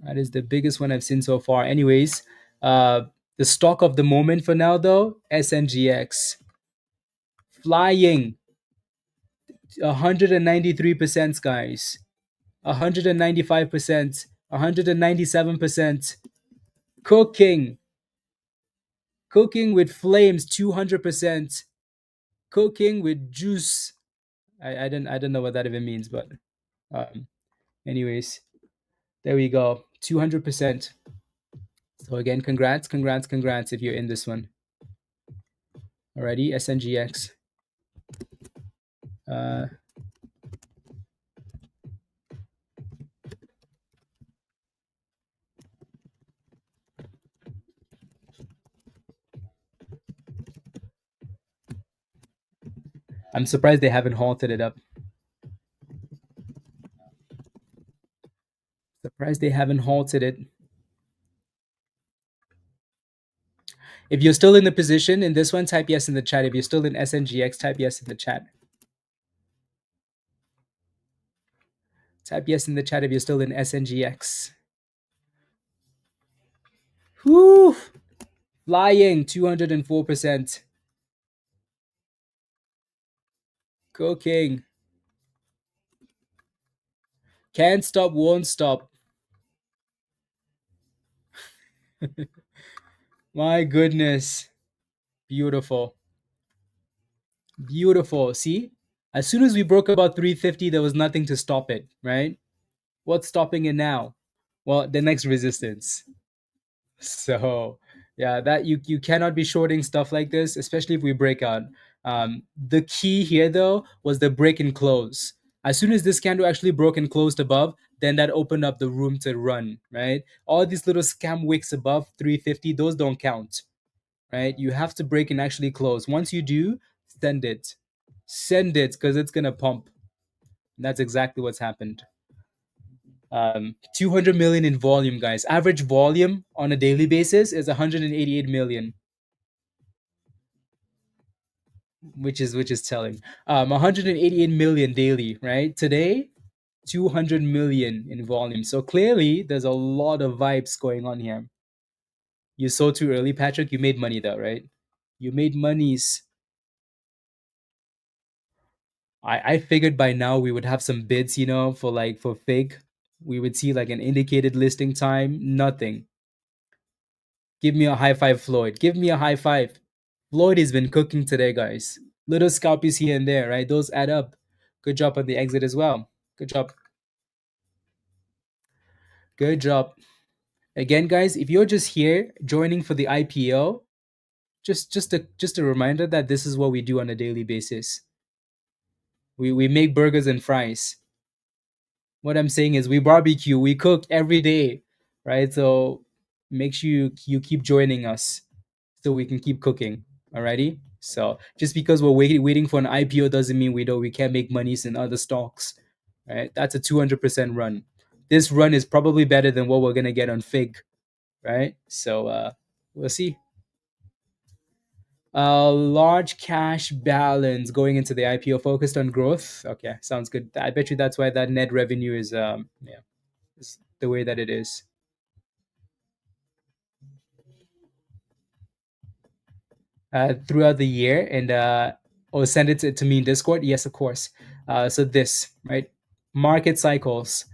S1: That is the biggest one I've seen so far. Anyways, uh, the stock of the moment for now though, SNGX flying 193%, guys. 195%, 197%. Cooking with flames 200%. Cooking with juice. I don't know what that even means, but um, anyways, there we go. 200%. So again, congrats if you're in this one. Alrighty, SNGX. Uh, I'm surprised they haven't halted it up. Surprised they haven't halted it. If you're still in the position in this one, type yes in the chat. If you're still in SNGX, type yes in the chat. Type yes in the chat if you're still in SNGX. Whew! Flying 204%. Cooking. Can't stop, won't stop. My goodness. Beautiful. Beautiful. See? As soon as we broke about 350, there was nothing to stop it, right? What's stopping it now? Well, the next resistance. So, yeah, that you cannot be shorting stuff like this, especially if we break out. The key here though was the break and close. As soon as this candle actually broke and closed above, then that opened up the room to run, right? All these little scam wicks above 350, those don't count, right? You have to break and actually close. Once you do, send it. Send it because it's gonna pump. And that's exactly what's happened. 200 million in volume, guys. Average volume on a daily basis is 188 million, which is telling. 188 million daily, right? Today, 200 million in volume. So clearly, there's a lot of vibes going on here. You sold too early, Patrick. You made money though, right? You made monies. I figured by now we would have some bids, for FIG. We would see like an indicated listing time. Nothing. Give me a high five, Floyd. Give me a high five. Floyd has been cooking today, guys. Little scalpies here and there, right? Those add up. Good job on the exit as well. Good job. Good job. Again, guys, if you're just here joining for the IPO, just a reminder that this is what we do on a daily basis. We make burgers and fries. What I'm saying is we barbecue, we cook every day, right? So make sure you keep joining us so we can keep cooking. Alrighty. So just because we're waiting for an IPO doesn't mean we can't make monies in other stocks, right? That's a 200% run. This run is probably better than what we're gonna get on FIG, right? So we'll see. Large cash balance going into the IPO focused on growth. Okay, sounds good. I bet you that's why that net revenue is is the way that it is. Throughout the year and or send it to me in Discord. Yes, of course. So this, right? Market cycles.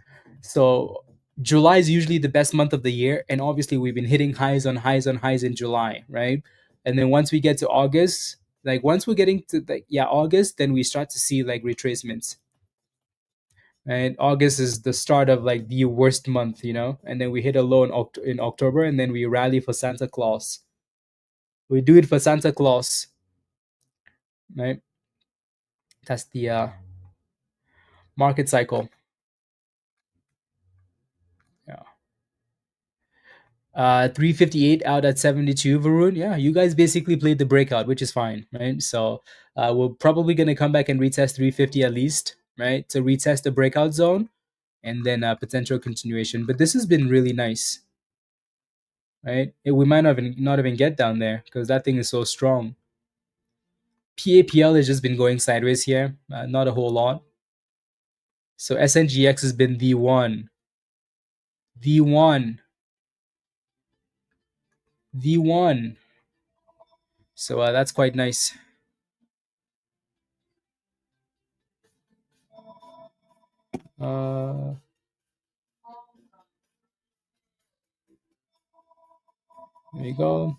S1: So July is usually the best month of the year, and obviously we've been hitting highs on highs on highs in July, right? And then once we get to August, like once we're getting to August, then we start to see like retracements. And August is the start of like the worst month, and then we hit a low in October, and then we rally for Santa Claus. We do it for Santa Claus, right? That's the market cycle. Yeah. 358 out at 72, Varun. Yeah, you guys basically played the breakout, which is fine, right? So we're probably going to come back and retest 350 at least, right? To retest the breakout zone and then potential continuation. But this has been really nice, right? We might not even get down there because that thing is so strong. PAPL has just been going sideways here, not a whole lot. So SNGX has been the one, the one, the one. So that's quite nice. There you go.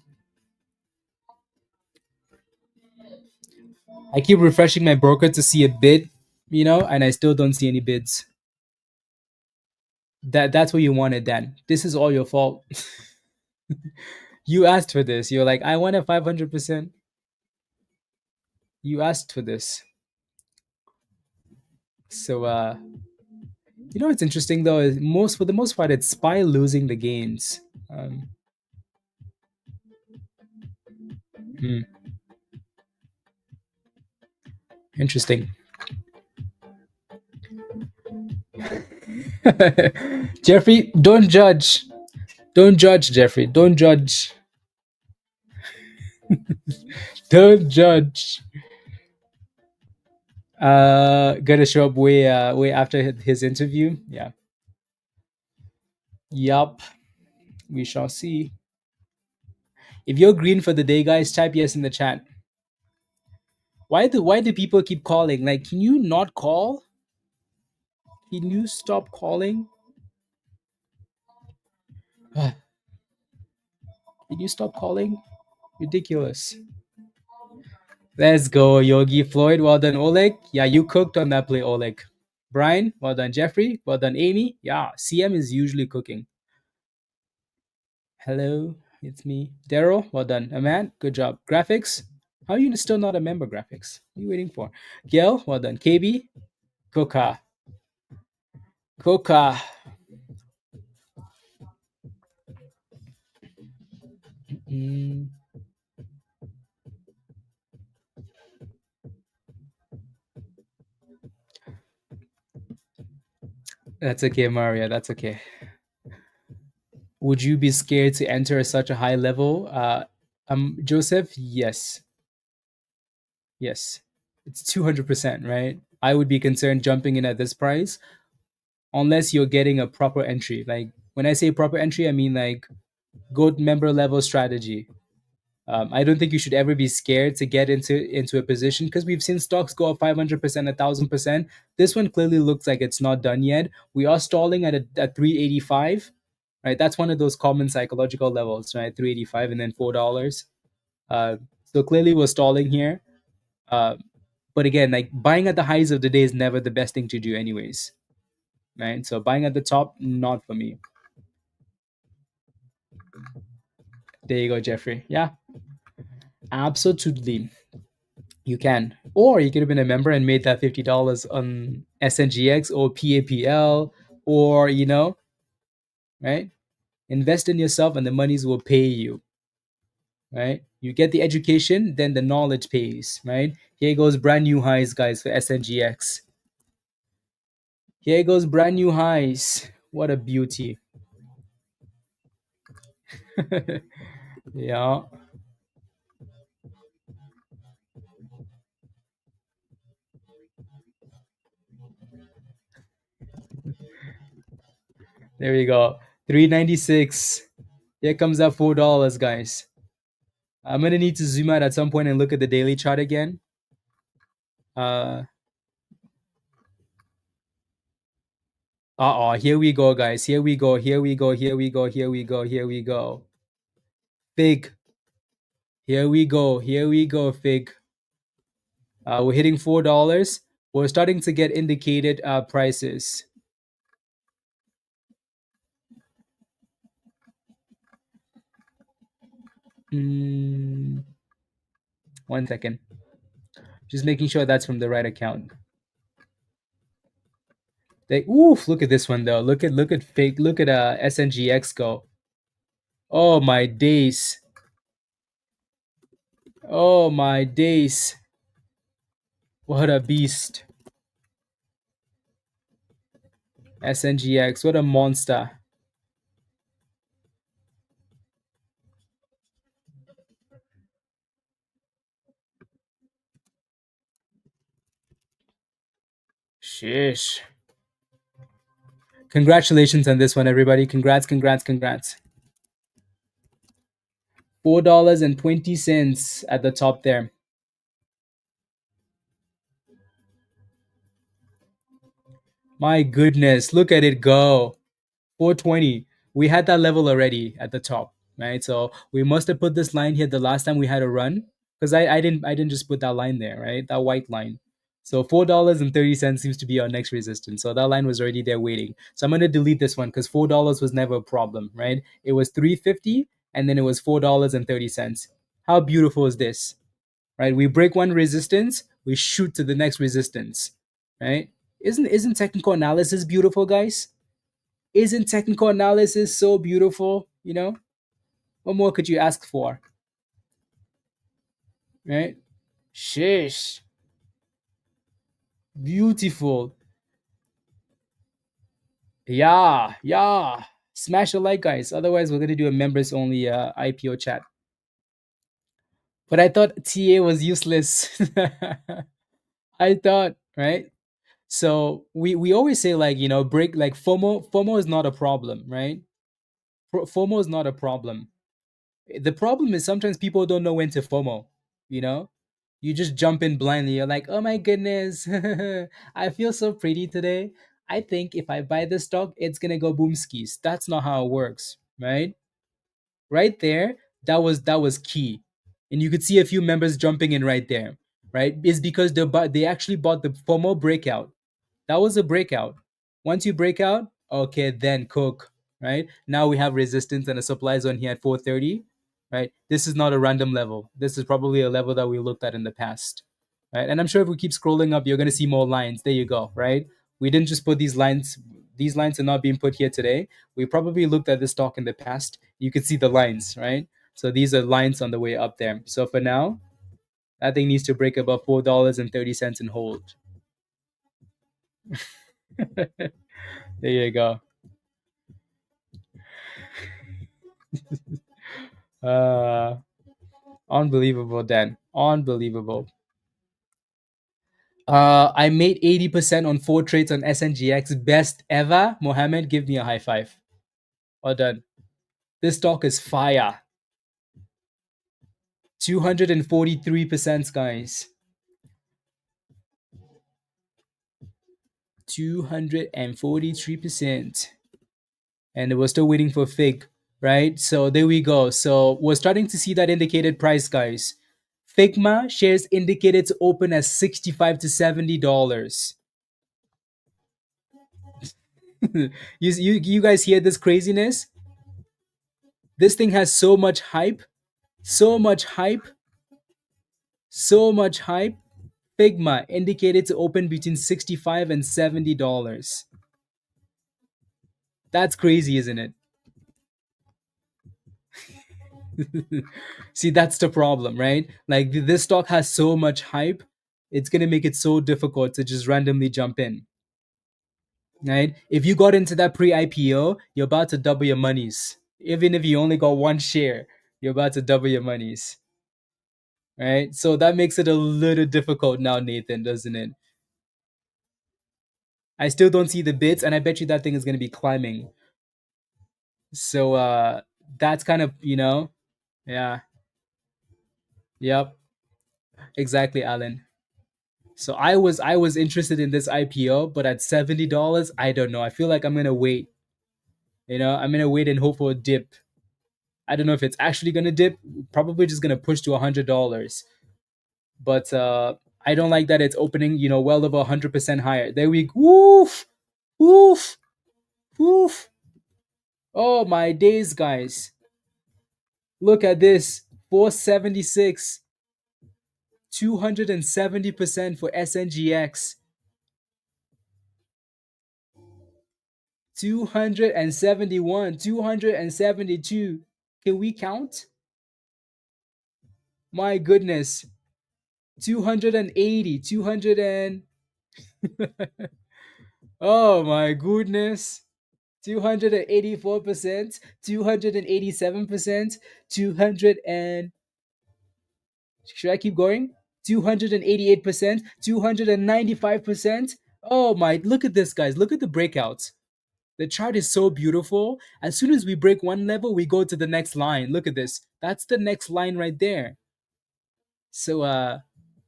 S1: I keep refreshing my broker to see a bid, and I still don't see any bids. That's what you wanted, Dan. This is all your fault. You asked for this. You're like, I want a 500%. You asked for this. So what's interesting though is for the most part it's SPY losing the gains. Hmm, interesting. Jeffrey, don't judge. Don't judge, Jeffrey. Don't judge. Don't judge. Gonna show up way after his interview. Yeah. Yup. We shall see. If you're green for the day, guys, type yes in the chat. Why do people keep calling? Like, can you not call? Can you stop calling? Can you stop calling? Ridiculous. Let's go, Yogi Floyd. Well done, Oleg. Yeah, you cooked on that play, Oleg. Brian, well done, Jeffrey. Well done, Amy. Yeah, CM is usually cooking. Hello, it's me. Daryl, well done. Aman, good job. Graphics, how are you still not a member, Graphics? What are you waiting for? Gail, well done. KB, Coca. Coca. Mm, that's okay, Maria. That's okay. Would you be scared to enter at such a high level? Joseph, yes. Yes. It's 200%, right? I would be concerned jumping in at this price unless you're getting a proper entry. Like when I say proper entry, I mean like gold member level strategy. I don't think you should ever be scared to get into a position because we've seen stocks go up 500%, 1,000%. This one clearly looks like it's not done yet. We are stalling at 385, right? That's one of those common psychological levels, right? 385 and then $4. So clearly we're stalling here. But again, like buying at the highs of the day is never the best thing to do, anyways, right? So buying at the top, not for me. There you go, Jeffrey. Yeah, absolutely. You can. Or you could have been a member and made that $50 on SNGX or PAPL, or, right? Invest in yourself and the monies will pay you, right? You get the education, then the knowledge pays, right? Here goes brand new highs, guys, for SNGX. Here goes brand new highs. What a beauty. Yeah. There we go. 396. Here comes that $4, guys. I'm gonna need to zoom out at some point and look at the daily chart again. Here we go, guys. Here we go. Here we go. Here we go. Here we go. Here we go. Fig. Here we go. Here we go, Fig. We're hitting $4. We're starting to get indicated prices. Mm, 1 second. Just making sure that's from the right account. Oof, look at this one though. Look at SNGX go. Oh my days. Oh my days. What a beast. SNGX, what a monster. Shish. Congratulations on this one, everybody. Congrats, congrats, congrats. $4.20 at the top there. My goodness, look at it go. 420. We had that level already at the top, right? So we must have put this line here the last time we had a run. Because I didn't just put that line there, right? That white line. So $4.30 seems to be our next resistance. So that line was already there waiting. So I'm gonna delete this one because $4 was never a problem, right? It was 350 and then it was $4.30. How beautiful is this? Right? We break one resistance, we shoot to the next resistance. Right? Isn't technical analysis beautiful, guys? Isn't technical analysis so beautiful? What more could you ask for? Right? Shish. Beautiful. Yeah, yeah. Smash a like, guys. Otherwise, we're gonna do a members only IPO chat. But I thought TA was useless. I thought, right? So we always say like break like FOMO is not a problem, right? FOMO is not a problem. The problem is sometimes people don't know when to FOMO. You know, you just jump in blindly. You're like, oh my goodness, I feel so pretty today. I think if I buy this stock, it's gonna go boom skis. That's not how it works, right? Right there, that was key, and you could see a few members jumping in right there, right? Is because they actually bought the FOMO breakout. That was a breakout. Once you break out, okay, then cook, right? Now we have resistance and a supply zone here at 430, right? This is not a random level. This is probably a level that we looked at in the past, right? And I'm sure if we keep scrolling up, you're going to see more lines. There you go, right? We didn't just put these lines. These lines are not being put here today. We probably looked at this stock in the past. You could see the lines, right? So these are lines on the way up there. So for now, that thing needs to break above $4.30 and hold. There you go. Uh, Unbelievable, Dan. Unbelievable. I made 80% on 4 trades on SNGX. Best ever. Mohammed, give me a high five. Well done. This stock is fire. 243%, guys. 243%. And we're still waiting for FIG, right? So there we go. So we're starting to see that indicated price, guys. Figma shares indicated to open as $65 to $70. You guys hear this craziness? This thing has so much hype, so much hype, so much hype. Figma indicated to open between $65 and $70. That's crazy, isn't it? See, that's the problem, right? Like this stock has so much hype, it's gonna make it so difficult to just randomly jump in. Right? If you got into that pre-IPO, you're about to double your monies. Even if you only got one share, you're about to double your monies. Right? So that makes it a little difficult now, Nathan, doesn't it? I still don't see the bids, and I bet you that thing is gonna be climbing. So that's kind of, yeah. Yep. Exactly, Alan. So I was interested in this IPO, but at $70, I don't know. I feel like I'm gonna wait. I'm gonna wait and hope for a dip. I don't know if it's actually gonna dip. Probably just gonna push to $100. But I don't like that it's opening, well over 100% higher. There we go. Woof, woof, woof. Oh my days, guys! Look at this. 476. 270% for SNGX. 271. 272. Can we count? My goodness. 280. 200 and... oh my goodness. 284%, 287%, 200 and... should I keep going? 288%, 295%. Oh my, look at this, guys. Look at the breakouts. The chart is so beautiful. As soon as we break one level, we go to the next line. Look at this. That's the next line right there. So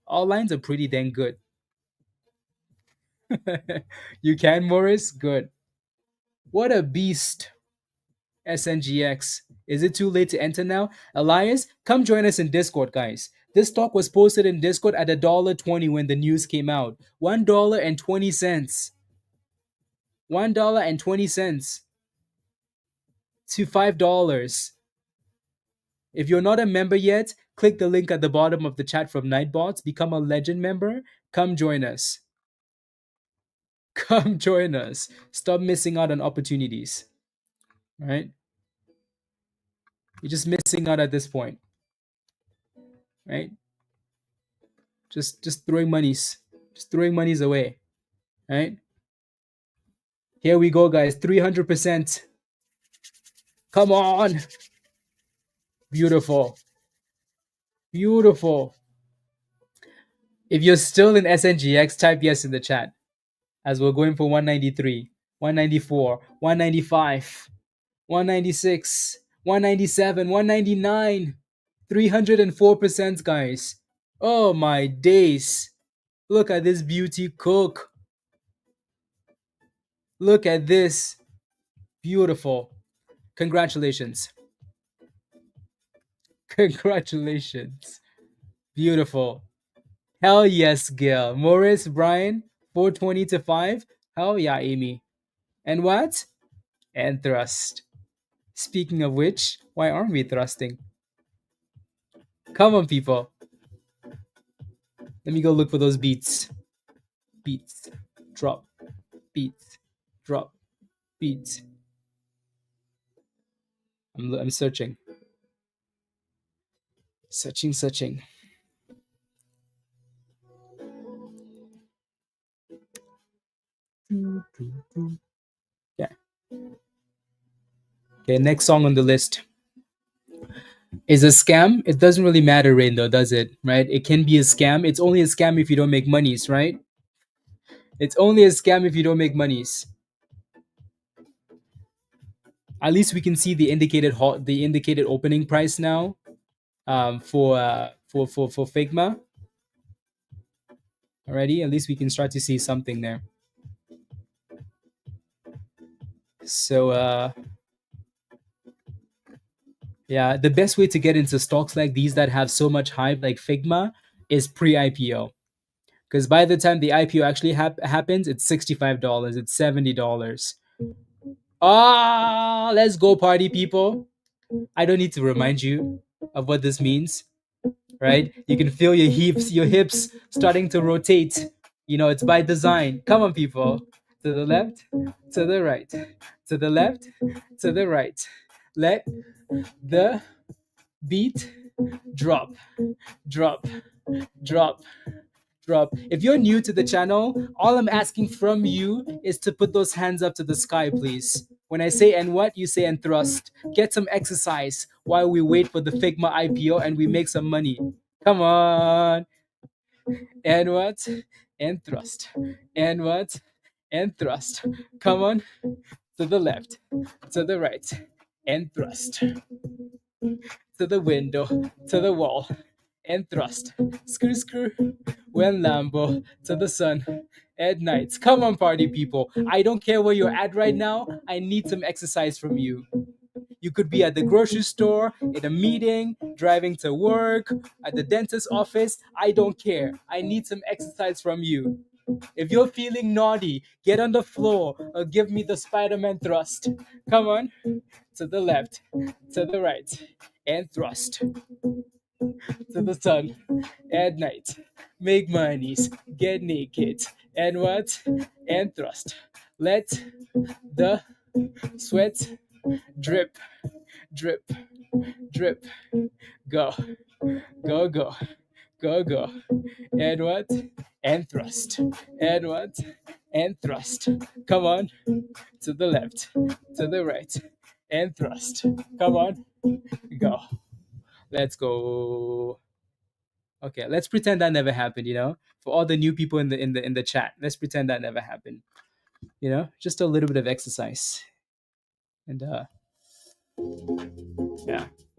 S1: all lines are pretty dang good. You can, Morris? Good. What a beast. SNGX. Is it too late to enter now? Elias, come join us in Discord, guys. This stock was posted in Discord at $1.20 when the news came out. $1.20. $1.20 to $5. If you're not a member yet, click the link at the bottom of the chat from Nightbots. Become a legend member. Come join us. Come join us. Stop missing out on opportunities. All right? You're just missing out at this point. Right? Just throwing monies. Just throwing monies away. Right? Here we go, guys. 300%. Come on. Beautiful. Beautiful. If you're still in SNGX, type yes in the chat. As we're going for 193, 194, 195, 196, 197, 199, 304%, guys. Oh my days. Look at this beauty cook. Look at this. Beautiful. Congratulations. Congratulations. Beautiful. Hell yes, Gil. Morris, Brian, 420 to 5. Hell yeah, Amy. And what? And thrust. Speaking of which, why aren't we thrusting? Come on, people. Let me go look for those beats. Beats. Drop. Beats. Drop. Beats. I'm searching. Searching. Yeah. Okay, next song on the list is a scam. It doesn't really matter, Rain, though, does it? Right? It can be a scam. It's only a scam if you don't make monies, right? It's only a scam if you don't make monies. At least we can see the indicated opening price now for Figma. Already, at least we can start to see something there. So yeah, the best way to get into stocks like these that have so much hype, like Figma, is pre-IPO. Because by the time the IPO actually happens, it's $65, it's $70. Ah, let's go, party people. I don't need to remind you of what this means, right? You can feel your hips starting to rotate. You know, it's by design. Come on, people. To the left, to the right, to the left, to the right. Let the beat drop, drop, drop, drop. If you're new to the channel, all I'm asking from you is to put those hands up to the sky, please. When I say and what, you say and thrust. Get some exercise while we wait for the Figma IPO and we make some money. Come on. And what? And thrust. And what? And thrust. Come on. To the left. To the right. And thrust. To the window. To the wall. And thrust. Screw. When Lambo. To the sun. At night. Come on, party people. I don't care where you're at right now. I need some exercise from you. You could be at the grocery store, in a meeting, driving to work, at the dentist's office. I don't care. I need some exercise from you. If you're feeling naughty, get on the floor or give me the Spider-Man thrust. Come on. To the left, to the right, and thrust. To the sun at night. Make monies, get naked, and what? And thrust. Let the sweat drip, drip, drip. Go, go, go, go, go. And what? And thrust. And what? And thrust. Come on. To the left, to the right, and thrust. Come on. Go. Let's go. Okay, let's pretend that never happened, For all the new people in the chat, let's pretend that never happened. Just a little bit of exercise. And yeah.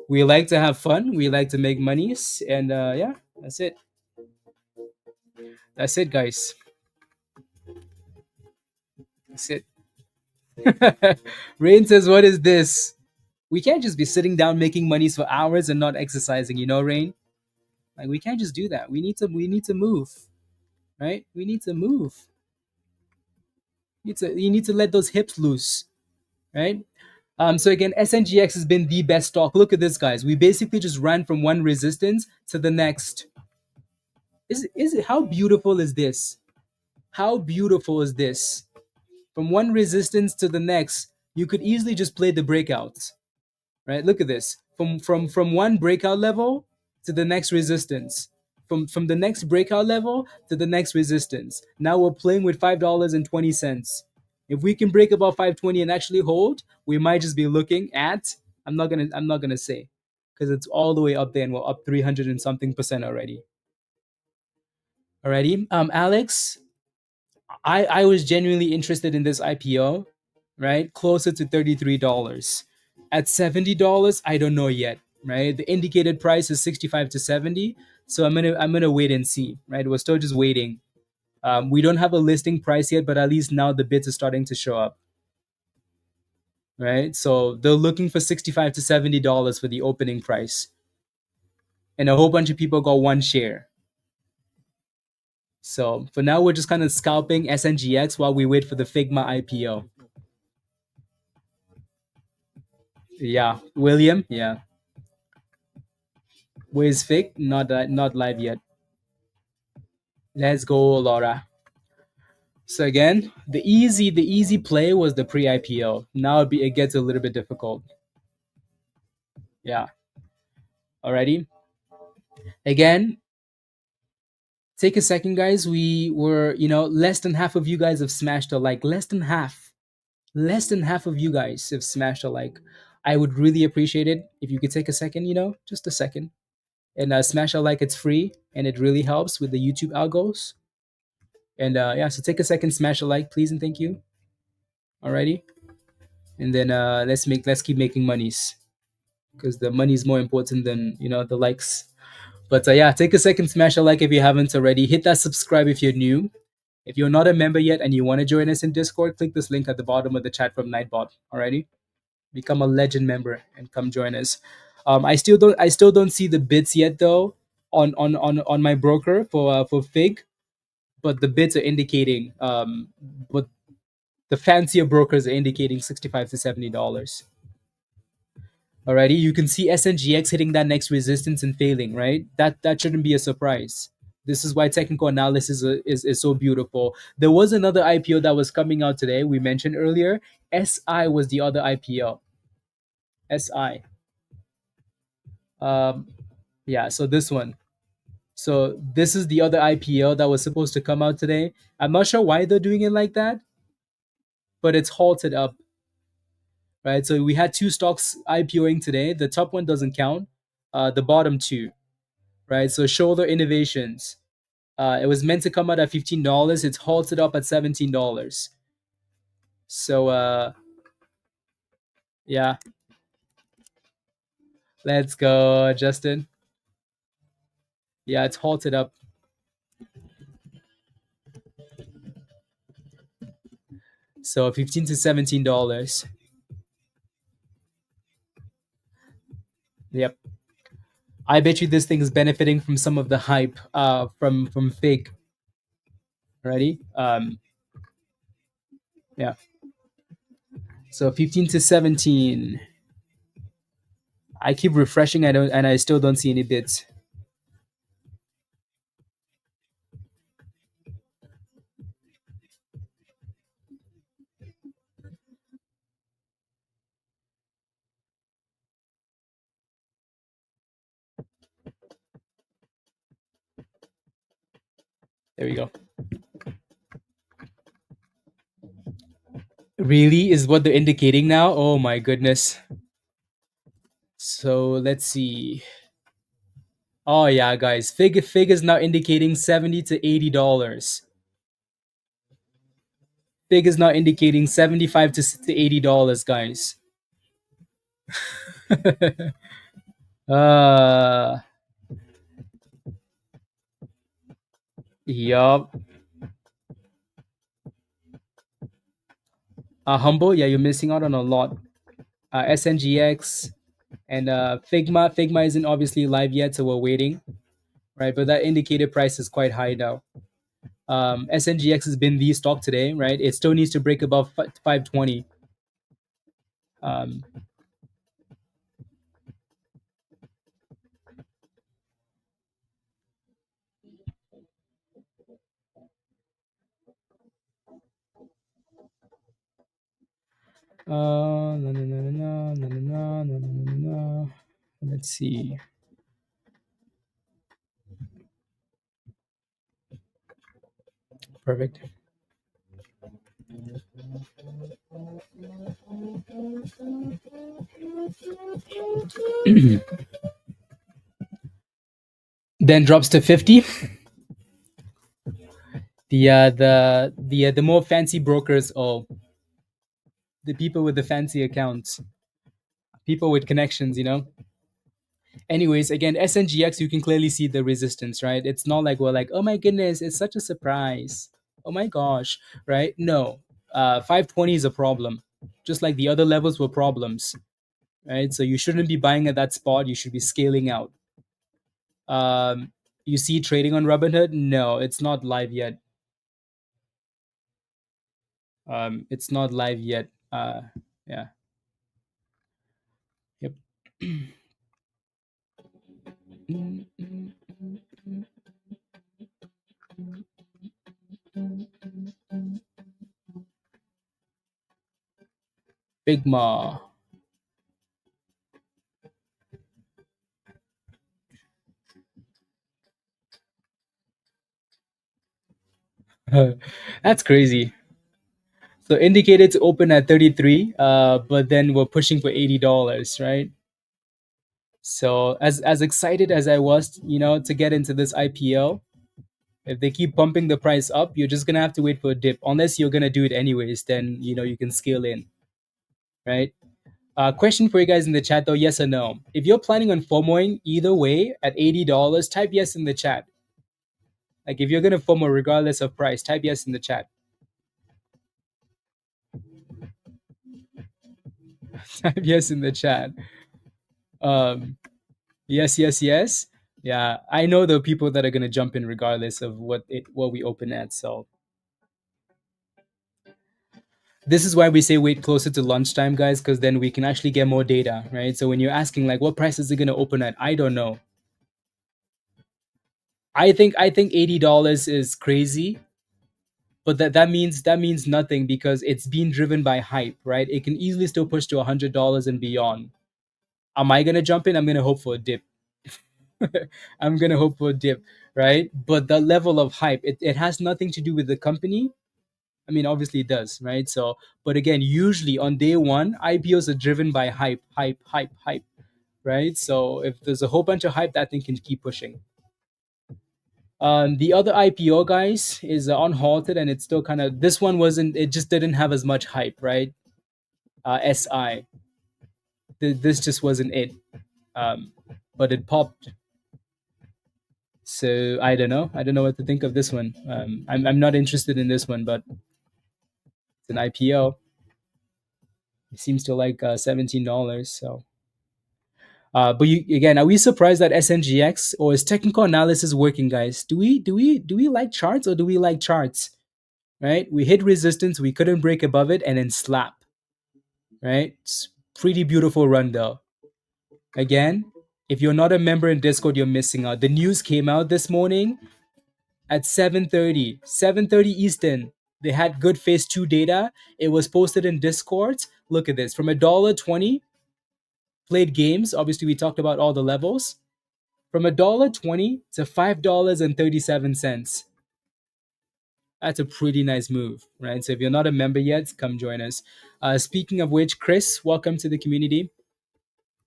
S1: We like to have fun, we like to make monies, and yeah, that's it. That's it, guys. That's it. Rain says, what is this? We can't just be sitting down making monies for hours and not exercising, Rain? Like, we can't just do that. We need to move. Right? We need to move. You need to let those hips loose. Right? So again, SNGX has been the best stock. Look at this, guys. We basically just ran from one resistance to the next. How beautiful is this? How beautiful is this? From one resistance to the next, you could easily just play the breakouts. Right? Look at this. From one breakout level to the next resistance. From the next breakout level to the next resistance. Now we're playing with $5.20. If we can break above 520 and actually hold, we might just be looking at, I'm not gonna say, because it's all the way up there and we're up 300 and something percent already. Alrighty. Alex, I was genuinely interested in this IPO, right? Closer to $33. At $70, I don't know yet, right? The indicated price is 65 to 70. So I'm gonna wait and see, right? We're still just waiting. We don't have a listing price yet, but at least now the bids are starting to show up. Right? So they're looking for 65 to $70 for the opening price. And a whole bunch of people got one share. So for now, we're just kind of scalping SNGX while we wait for the Figma IPO. Yeah, William. Yeah. Where's Fig? Not live yet. Let's go, Laura. So again, the easy play was the pre-IPO. Now it gets a little bit difficult. Yeah. Alrighty. Again, take a second, guys. We were, less than half of you guys have smashed a like. Less than half of you guys have smashed a like. I would really appreciate it if you could take a second, just a second, and smash a like. It's free and it really helps with the YouTube algos. And yeah, so take a second, smash a like, please, and thank you. Alrighty, and then let's keep making monies, because the money is more important than the likes. But yeah, take a second, smash a like if you haven't already. Hit that subscribe if you're new. If you're not a member yet and you want to join us in Discord, click this link at the bottom of the chat from Nightbot. Alrighty, become a legend member and come join us. I still don't see the bids yet though on my broker for Fig, but the bids are indicating but the fancier brokers are indicating $65 to $70. Alrighty, you can see SNGX hitting that next resistance and failing, right? That shouldn't be a surprise. This is why technical analysis is so beautiful. There was another IPO that was coming out today. We mentioned earlier. SI was the other IPO. SI. Yeah, so this one. So this is the other IPO that was supposed to come out today. I'm not sure why they're doing it like that, but it's halted up. Right, so we had two stocks IPOing today. The top one doesn't count. The bottom two, right? So Shoulder Innovations. It was meant to come out at $15. It's halted up at $17. So yeah. Let's go, Justin. Yeah, it's halted up. So $15 to $17. Yep. I bet you this thing is benefiting from some of the hype from Fig. Ready? Yeah. So 15 to 17. I keep refreshing. I still don't see any bids. There we go. Really is what they're indicating now. Oh my goodness. So let's see. Oh yeah, guys. Fig is now indicating $70 to $80. Fig is now indicating $75 to $80, guys. uh yup. Humble, yeah, you're missing out on a lot. SNGX and Figma isn't obviously live yet, so we're waiting, right? But that indicated price is quite high now. SNGX has been the stock today, right? It still needs to break above 520. Um, na, na, na, na, na, na, na, na, na, na. Let's see. Perfect. Then drops to 50. The more fancy brokers, oh, the people with the fancy accounts, people with connections, you know. Anyways, again, SNGX, you can clearly see the resistance, right? It's not like we're like, oh my goodness, it's such a surprise. Oh my gosh, right? No, 520 is a problem, just like the other levels were problems, right? So you shouldn't be buying at that spot. You should be scaling out. You see trading on Robinhood? No, it's not live yet. It's not live yet. Yeah. Yep. Figma. That's crazy. So indicated to open at 33, but then we're pushing for $80, right? So as excited as I was, you know, to get into this IPO, if they keep bumping the price up, you're just gonna have to wait for a dip. Unless you're gonna do it anyways, then you know you can scale in, right? Question for you guys in the chat though, yes or no? If you're planning on FOMOing either way at $80, type yes in the chat. Like if you're gonna FOMO regardless of price, type yes in the chat. Type yes in the chat. Yes, yes, yes. Yeah, I know the people that are gonna jump in regardless of what we open at. So this is why we say wait closer to lunchtime, guys, because then we can actually get more data, right? So when you're asking like what price is it gonna open at, I don't know. I think $80 is crazy, but that means nothing because it's being driven by hype, right? It can easily still push to $100 and beyond. Am I gonna jump in? I'm gonna hope for a dip. I'm gonna hope for a dip, right? But the level of hype, it has nothing to do with the company. I mean, obviously it does, right? So, but again, usually on day one, IPOs are driven by hype, hype, hype, hype, right? So if there's a whole bunch of hype, that thing can keep pushing. The other IPO, guys, is unhalted, and it's still kind of, this one wasn't, it just didn't have as much hype, right? SI, this just wasn't it, but it popped. So I don't know. I don't know what to think of this one. I'm not interested in this one, but it's an IPO. It seems to like $17. So But again, are we surprised that SNGX, or is technical analysis working, guys? Do we like charts, or do we like charts? Right? We hit resistance, we couldn't break above it, and then slap. Right? It's pretty beautiful run though. Again, if you're not a member in Discord, you're missing out. The news came out this morning at 7:30 Eastern. They had good phase 2 data. It was posted in Discord. Look at this. From $1.20 played games, obviously we talked about all the levels. From $1.20 to $5.37. That's a pretty nice move, right? So if you're not a member yet, come join us. Speaking of which, Chris, welcome to the community.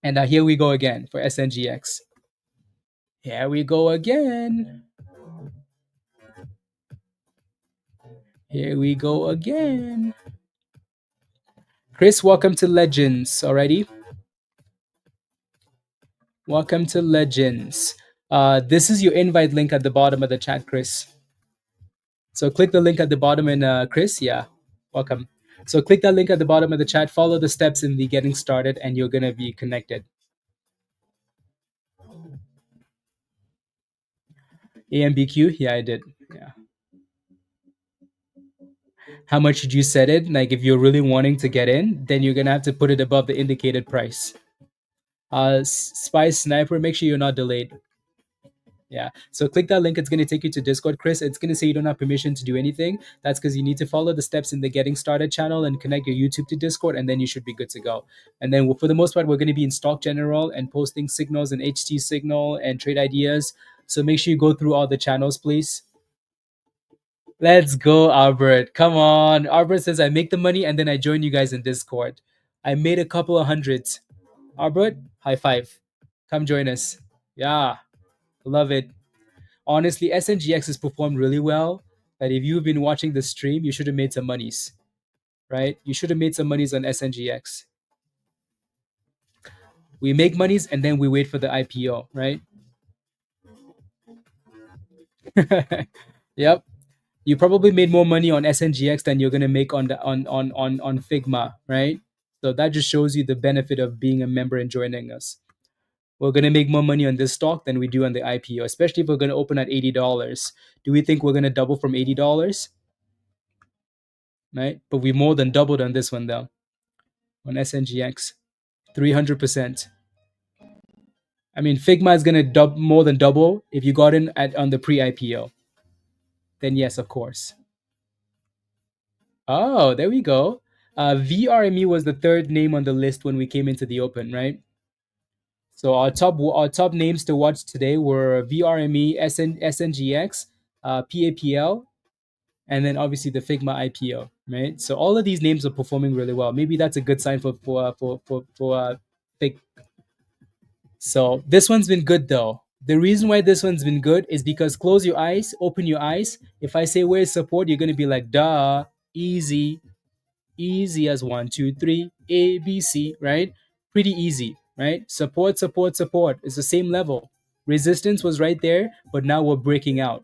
S1: And here we go again for SNGX. Here we go again. Here we go again. Chris, welcome to Legends already. Welcome to Legends. This is your invite link at the bottom of the chat, Chris. So click the link at the bottom, and Chris, yeah, welcome. So click that link at the bottom of the chat, follow the steps in the getting started, and you're going to be connected. AMBQ, yeah, I did. Yeah. How much did you set it? Like, if you're really wanting to get in, then you're going to have to put it above the indicated price. Spy Sniper, make sure you're not delayed. Yeah. So click that link. It's going to take you to Discord, Chris. It's going to say you don't have permission to do anything. That's because you need to follow the steps in the Getting Started channel and connect your YouTube to Discord, and then you should be good to go. And then for the most part, we're going to be in Stock General and posting signals and HT signal and trade ideas. So make sure you go through all the channels, please. Let's go, Albert. Come on. Albert says, I make the money and then I join you guys in Discord. I made a couple of hundreds. Albert, high five. Come join us. Yeah. Love it. Honestly, SNGX has performed really well. That if you've been watching the stream, you should have made some monies, right? You should have made some monies on SNGX. We make monies and then we wait for the IPO, right? Yep. You probably made more money on SNGX than you're gonna make on the on Figma, right? So that just shows you the benefit of being a member and joining us. We're gonna make more money on this stock than we do on the IPO, especially if we're gonna open at $80. Do we think we're gonna double from $80? Right? But we more than doubled on this one though, on SNGX, 300%. I mean, Figma is gonna more than double if you got in on the pre-IPO. Then yes, of course. Oh, there we go. VRME was the third name on the list when we came into the open, right? So our top names to watch today were VRME, SNGX, PAPL, and then obviously the Figma IPO, right? So all of these names are performing really well. Maybe that's a good sign for Fig. So this one's been good though. The reason why this one's been good is because close your eyes, open your eyes. If I say where's support, you're gonna be like, duh, easy, easy as 1, 2, 3, A, B, C, right? Pretty easy, right? Support, support, support. It's the same level. Resistance was right there, but now we're breaking out,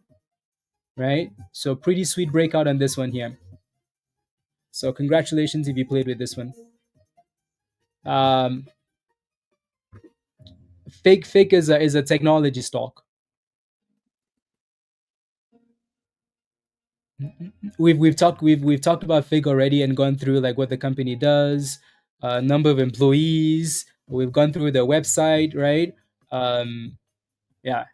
S1: right? So pretty sweet breakout on this one here. So congratulations if you played with this one. Um, Fig is a technology stock. We've talked about Fig already and gone through like what the company does, number of employees. We've gone through their website, right? Yeah,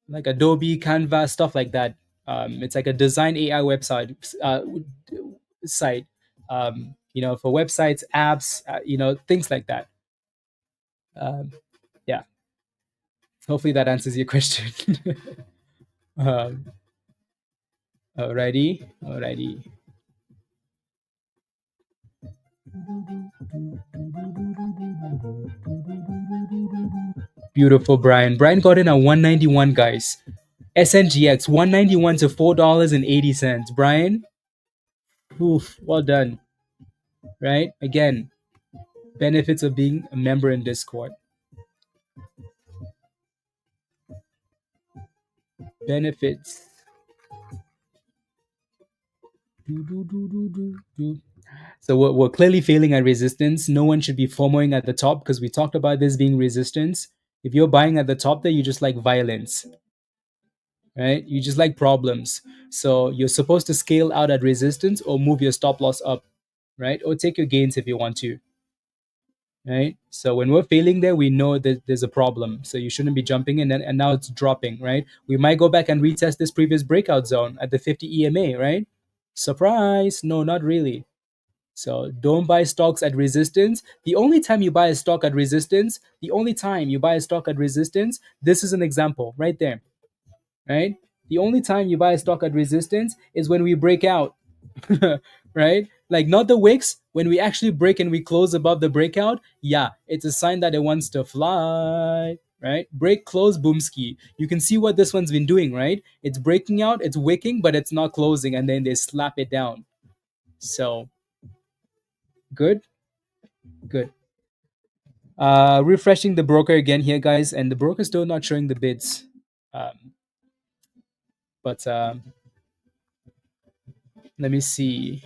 S1: like Adobe, Canva, stuff like that. It's like a design AI website site. For websites, apps, things like that. Yeah. Hopefully that answers your question. um, alrighty. Beautiful, Brian. Brian got in at 191, guys. SNGX 191 to $4.80. Brian, oof, well done. Right? Again, benefits of being a member in Discord. Benefits. So we're clearly failing at resistance. No one should be FOMOing at the top because we talked about this being resistance. If you're buying at the top there, you just like violence, right? You just like problems. So you're supposed to scale out at resistance or move your stop loss up, right? Or take your gains if you want to, right? So when we're failing there, we know that there's a problem. So you shouldn't be jumping in, and now it's dropping, right? We might go back and retest this previous breakout zone at the 50 EMA, right? Surprise! No, not really. So don't buy stocks at resistance. The only time you buy a stock at resistance, this is an example right there, right? The only time you buy a stock at resistance is when we break out, right? Like not the wicks. When we actually break and we close above the breakout, yeah, it's a sign that it wants to fly, right? Break, close, boomski. You can see what this one's been doing, right? It's breaking out, it's wicking, but it's not closing, and then they slap it down. So good, good. Refreshing the broker again here, guys, and the broker's still not showing the bids. Um, but let me see.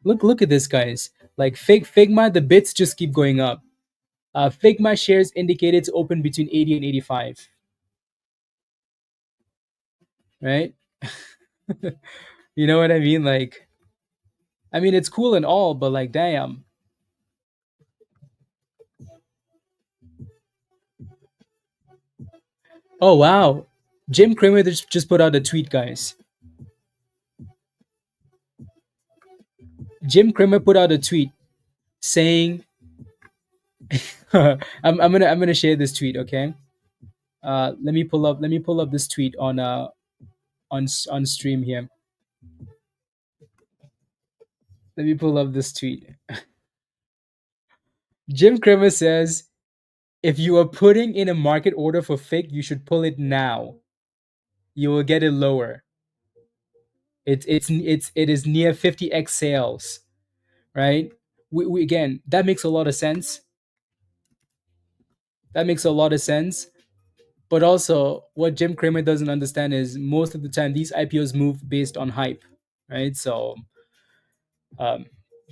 S1: Look at this, guys. Like Figma, the bits just keep going up. Figma shares indicated to open between 80 and 85. Right? You know what I mean? Like, I mean, it's cool and all, but like, damn. Oh wow, Jim Cramer just put out a tweet, guys. Jim Cramer put out a tweet saying, I'm gonna share this tweet, okay? Let me pull up this tweet on stream here. Let me pull up this tweet. Jim Cramer says, if you are putting in a market order for FIG, you should pull it now. You will get it lower. It is near 50x sales, right? We again, that makes a lot of sense. That makes a lot of sense. But also, what Jim Cramer doesn't understand is most of the time these IPOs move based on hype, right? So, um,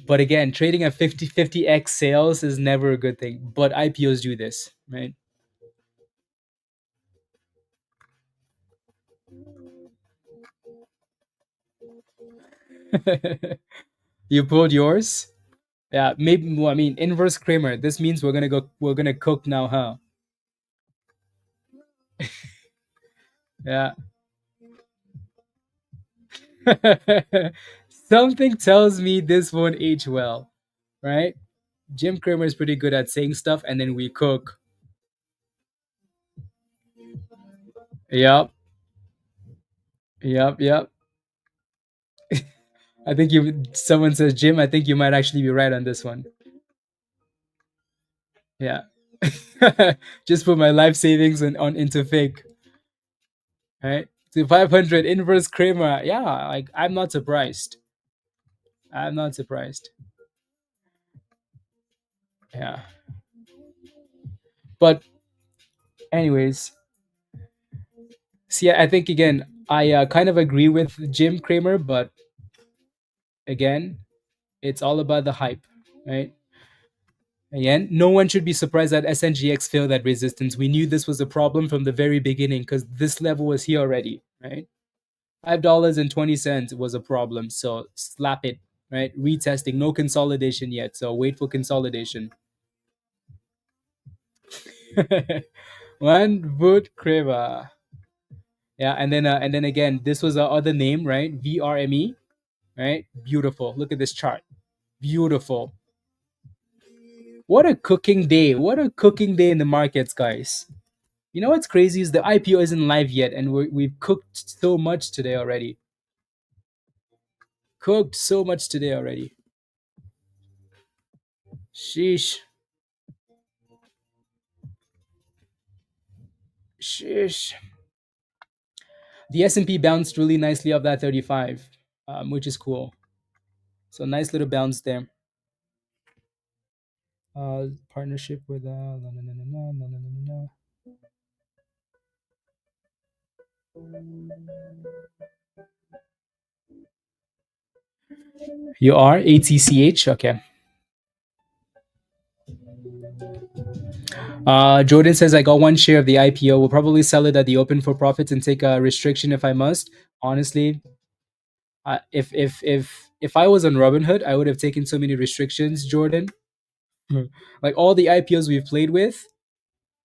S1: but again, trading at 50x sales is never a good thing. But IPOs do this, right? You pulled yours? Yeah, maybe. Well, I mean, inverse Kramer. This means We're gonna cook now, huh? Yeah. Something tells me this won't age well, right? Jim Cramer is pretty good at saying stuff, and then we cook. Yep. Yep. Yep. I think you. Someone says, Jim. I think you might actually be right on this one. Yeah. Just put my life savings on into fake, right? To 500 inverse Kramer. Yeah, like I'm not surprised. I'm not surprised. Yeah. But anyways, see, I think again, I kind of agree with Jim Cramer, but again, it's all about the hype, right? Again, no one should be surprised that SNGX failed that resistance. We knew this was a problem from the very beginning because this level was here already, right? $5.20 was a problem, so slap it, right? Retesting, no consolidation yet, so wait for consolidation. One Wood Creva. Yeah, and then again, this was our other name, right? VRME, right? Beautiful. Look at this chart. Beautiful. What a cooking day. What a cooking day in the markets, guys. You know what's crazy is the IPO isn't live yet, and we've cooked so much today already. Cooked so much today already. Sheesh. Sheesh. The S&P bounced really nicely off that 35, which is cool. So nice little bounce there. Partnership with no, no, no, no, no, no, no, no, no. You are ATCH. Okay. Jordan says I got one share of the IPO. Will probably sell it at the open for profits and take a restriction if I must. Honestly, if I was on Robinhood, I would have taken so many restrictions, Jordan. Like all the IPOs we've played with.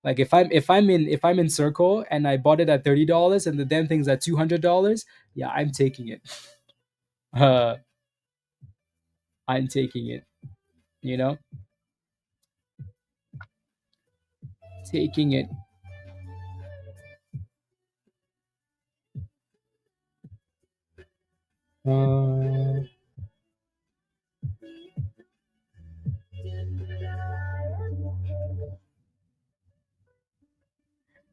S1: Like if I'm in Circle and I bought it at $30 and the damn thing's at $200, yeah, I'm taking it. Uh, I'm taking it. You know, taking it. Uh,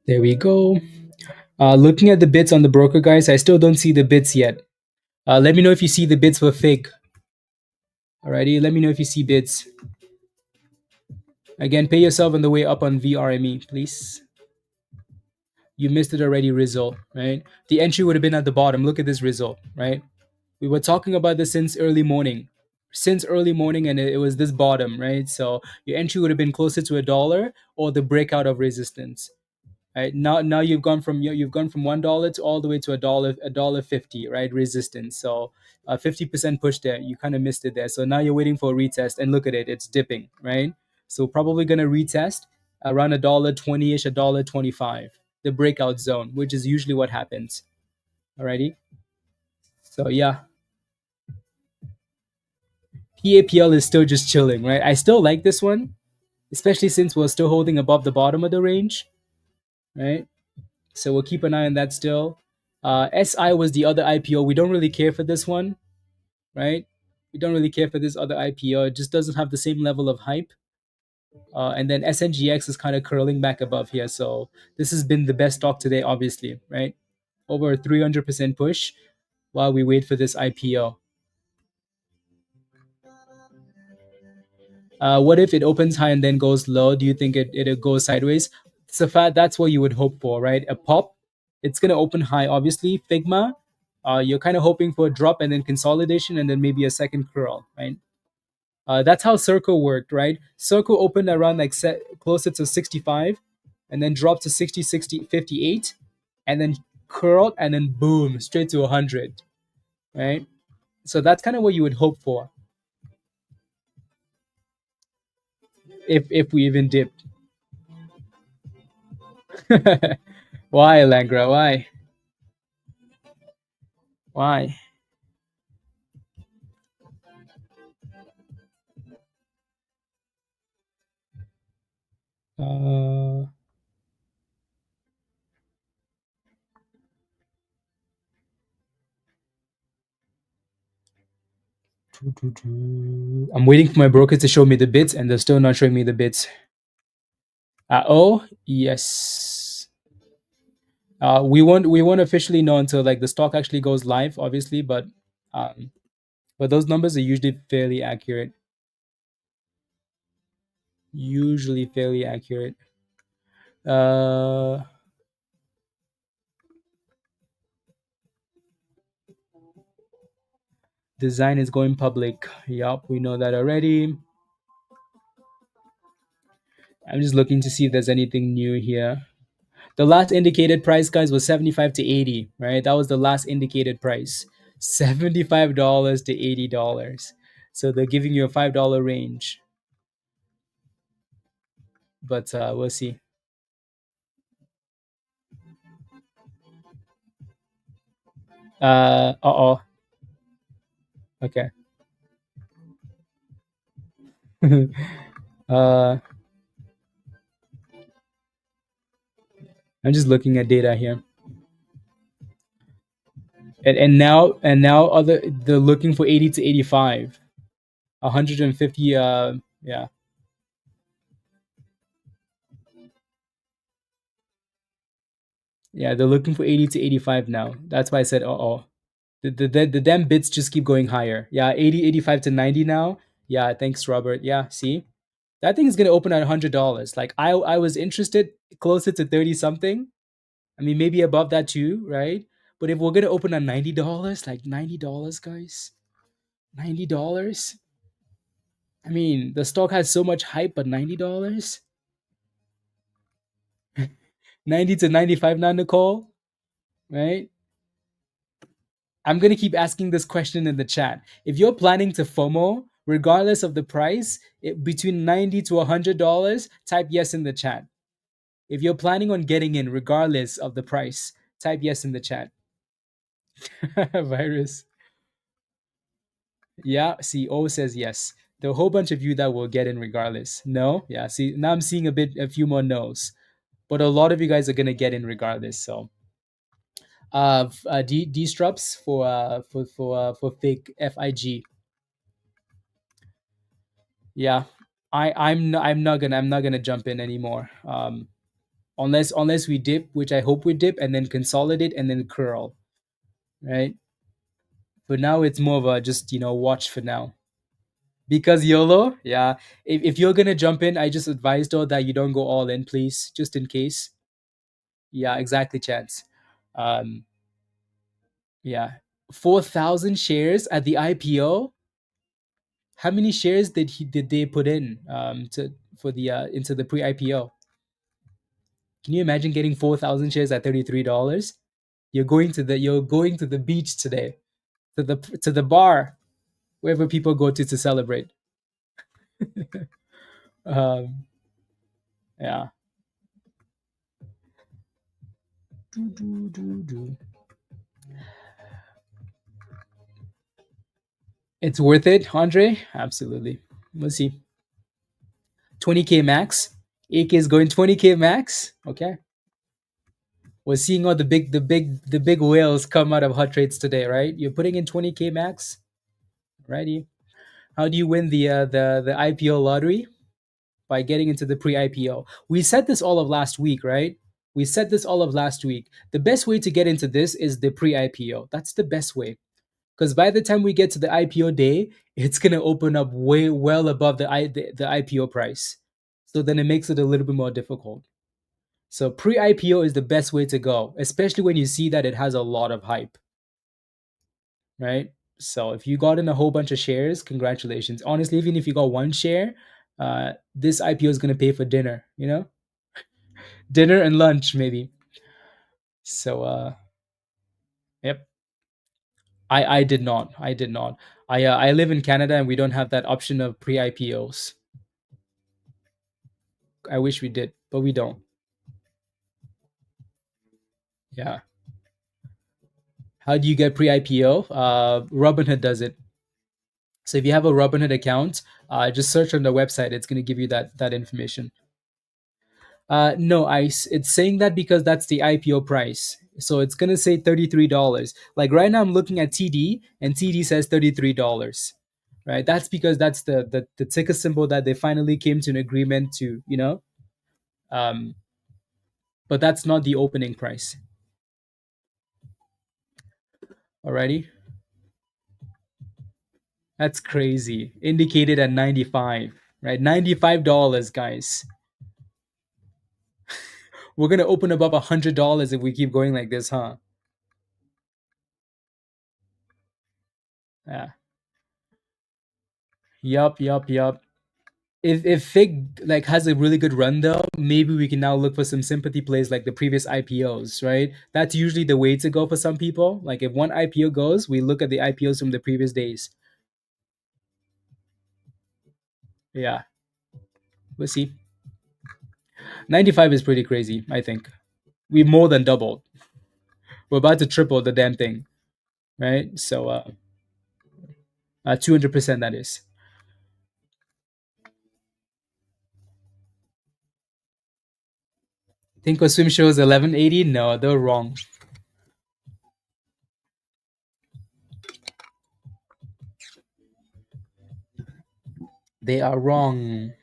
S1: there we go. Looking at the bits on the broker, guys, I still don't see the bits yet. Let me know if you see the bits for FIG. Alrighty, let me know if you see bits. Again, pay yourself on the way up on VRME, please. You missed it already, Rizzo, right? The entry would have been at the bottom. Look at this result, right? We were talking about this since early morning. Since early morning, and it was this bottom, right? So your entry would have been closer to $1 or the breakout of resistance. Right now you've gone from $1 to all the way to $1.50, right? Resistance. So 50% push there. You kind of missed it there. So now you're waiting for a retest, and look at it, it's dipping, right? So probably gonna retest around $1.20ish, $1.25, the breakout zone, which is usually what happens. Alrighty. So yeah, PAPL is still just chilling, right? I still like this one, especially since we're still holding above the bottom of the range, right? So we'll keep an eye on that still. SI was the other IPO. We don't really care for this one, right? We don't really care for this other IPO. It just doesn't have the same level of hype. And then SNGX is kind of curling back above here. So this has been the best stock today, obviously, right? Over a 300% push while we wait for this IPO. What if it opens high and then goes low? Do you think it goes sideways? So that's what you would hope for, right? A pop. It's gonna open high, obviously. Figma. You're kind of hoping for a drop and then consolidation and then maybe a second curl, right? That's how Circle worked, right? Circle opened around like closer to 65, and then dropped to 60, 60, 58, and then curled and then boom, straight to 100, right? So that's kind of what you would hope for if we even dip. Why, Langra? Why? Why? Uh, I'm waiting for my broker to show me the bits, and they're still not showing me the bits. Oh, yes. We won't officially know until like the stock actually goes live, obviously, but those numbers are usually fairly accurate. Usually fairly accurate. Uh, Design is going public. Yup, we know that already. I'm just looking to see if there's anything new here. The last indicated price, guys, was 75 to 80, right? That was the last indicated price. $75 to $80. So they're giving you a $5 range. But we'll see. Uh-oh. Okay. uh I'm just looking at data here. And now they're looking for 80 to 85. 150 yeah. Yeah, they're looking for 80 to 85 now. That's why I said uh-oh. The damn bits just keep going higher. Yeah, 80, 85 to 90 now. Yeah, thanks, Robert. Yeah, see? That thing is gonna open at $100. Like I was interested closer to 30 something. I mean, maybe above that too, right? But if we're gonna open at $90, like $90, guys, $90? I mean, the stock has so much hype, but $90? 90 to 95 now, Nicole, right? I'm going to keep asking this question in the chat. If you're planning to FOMO, regardless of the price, between $90 to $100, type yes in the chat. If you're planning on getting in, regardless of the price, type yes in the chat. Virus. Yeah, see, O says yes. There are a whole bunch of you that will get in regardless. No? Yeah, see, now I'm seeing a few more no's. But a lot of you guys are going to get in regardless. So, D strups for fake FIG. Yeah, I'm not gonna jump in anymore. Unless we dip, which I hope we dip, and then consolidate and then curl, right? For now, it's more of a just watch for now. Because YOLO, yeah. If you're gonna jump in, I just advise though that you don't go all in, please, just in case. Yeah, exactly, chance. Yeah, 4,000 shares at the IPO. How many shares did they put in to for the into the pre-IPO? Can you imagine getting 4,000 shares at $33? You're going to the beach today, to the bar, wherever people go to celebrate. um, yeah. It's worth it, Andre. Absolutely. Let's see. 20K max. AK is going 20K max. Okay. We're seeing all the big whales come out of hot trades today, right? You're putting in 20K max. Righty. How do you win the IPO lottery? By getting into the pre-IPO. We said this all of last week, right? We said this all of last week. The best way to get into this is the pre-IPO. That's the best way. Because by the time we get to the IPO day, it's gonna open up way well above the IPO price. So then it makes it a little bit more difficult. So pre-IPO is the best way to go, especially when you see that it has a lot of hype, right? So if you got in a whole bunch of shares, congratulations. Honestly, even if you got one share, this IPO is gonna pay for dinner, dinner and lunch maybe. So yep. I did not. I did not. I live in Canada and we don't have that option of pre-IPOs. I wish we did, but we don't. Yeah. How do you get pre-IPO? Robinhood does it. So if you have a Robinhood account, just search on the website. It's going to give you that information. No, it's saying that because that's the IPO price. So it's gonna say $33. Like right now, I'm looking at TD, and TD says $33. Right? That's because that's the ticker symbol that they finally came to an agreement to. Um, but that's not the opening price. Alrighty, that's crazy. Indicated at 95. Right? $95, guys. We're gonna open above $100 if we keep going like this, huh? Yeah. Yup. If Fig like has a really good run though, maybe we can now look for some sympathy plays like the previous IPOs, right? That's usually the way to go for some people. Like if one IPO goes, we look at the IPOs from the previous days. Yeah, we'll see. 95 is pretty crazy, I think. We more than doubled. We're about to triple the damn thing, right? So 200% that is. Think of swim shows 1180? No, they're wrong. They are wrong.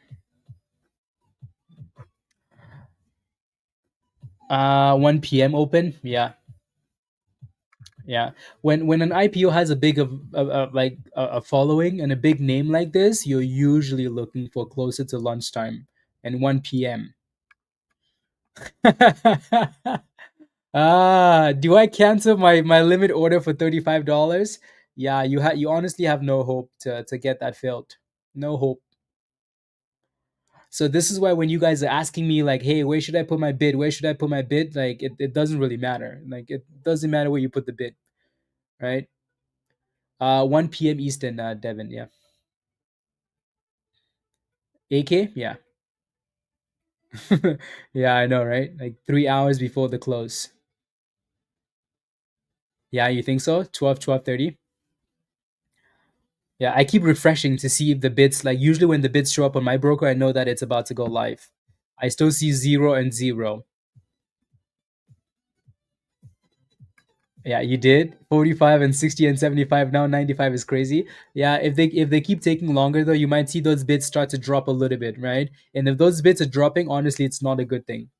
S1: 1 p.m. open? Yeah. Yeah, when an IPO has a big of like a following and a big name like this, you're usually looking for closer to lunchtime and 1 p.m. Do I cancel my limit order for $35? Yeah, you honestly have no hope to get that filled. No hope. So this is why when you guys are asking me like, hey, where should I put my bid? Where should I put my bid? Like it doesn't really matter. Like it doesn't matter where you put the bid, right? 1 p.m. Eastern, Devin. Yeah. AK? Yeah. Yeah, I know, right? Like 3 hours before the close. Yeah, you think so? 12:30. Yeah, I keep refreshing to see if the bids, like usually when the bids show up on my broker, I know that it's about to go live. I still see 0 and 0. Yeah, you did 45 and 60 and 75. Now 95 is crazy. Yeah, if they keep taking longer though, you might see those bids start to drop a little bit, right? And if those bids are dropping, honestly, it's not a good thing,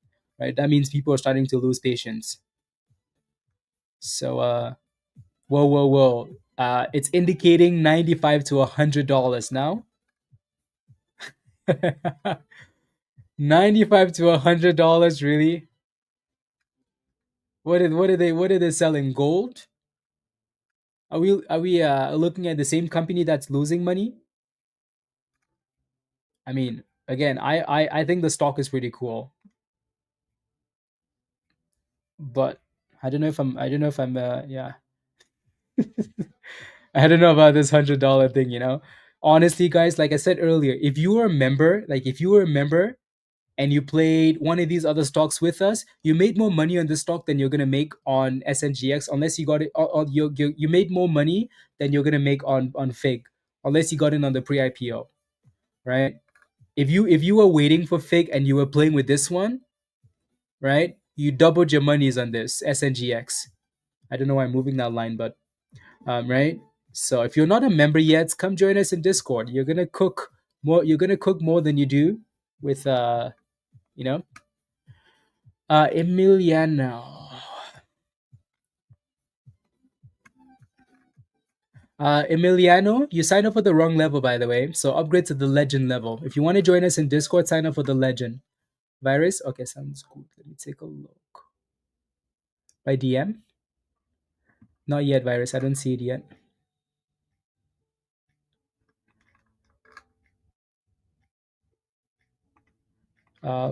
S1: right? That means people are starting to lose patience. So, whoa, whoa, whoa. It's indicating $95 to $100 now. 95 to $100, really? What are they selling? Gold? Are we looking at the same company that's losing money? I mean, again, I think the stock is pretty cool, but I don't know if I'm yeah. I don't know about this $100 thing. Honestly, guys, like I said earlier, if you were a member and you played one of these other stocks with us, you made more money on this stock than you're gonna make on SNGX, unless you got it. Or you made more money than you're gonna make on Fig, unless you got in on the pre-IPO, right? If you were waiting for Fig and you were playing with this one, right? You doubled your monies on this SNGX. I don't know why I'm moving that line, but right. So if you're not a member yet, come join us in Discord. You're gonna cook more. You're gonna cook more than you do with you know, Emiliano. Emiliano, you signed up for the wrong level, by the way. So upgrade to the legend level. If you want to join us in Discord, sign up for the legend. Virus? Okay, sounds good. Let me take a look. By DM? Not yet, Virus. I don't see it yet.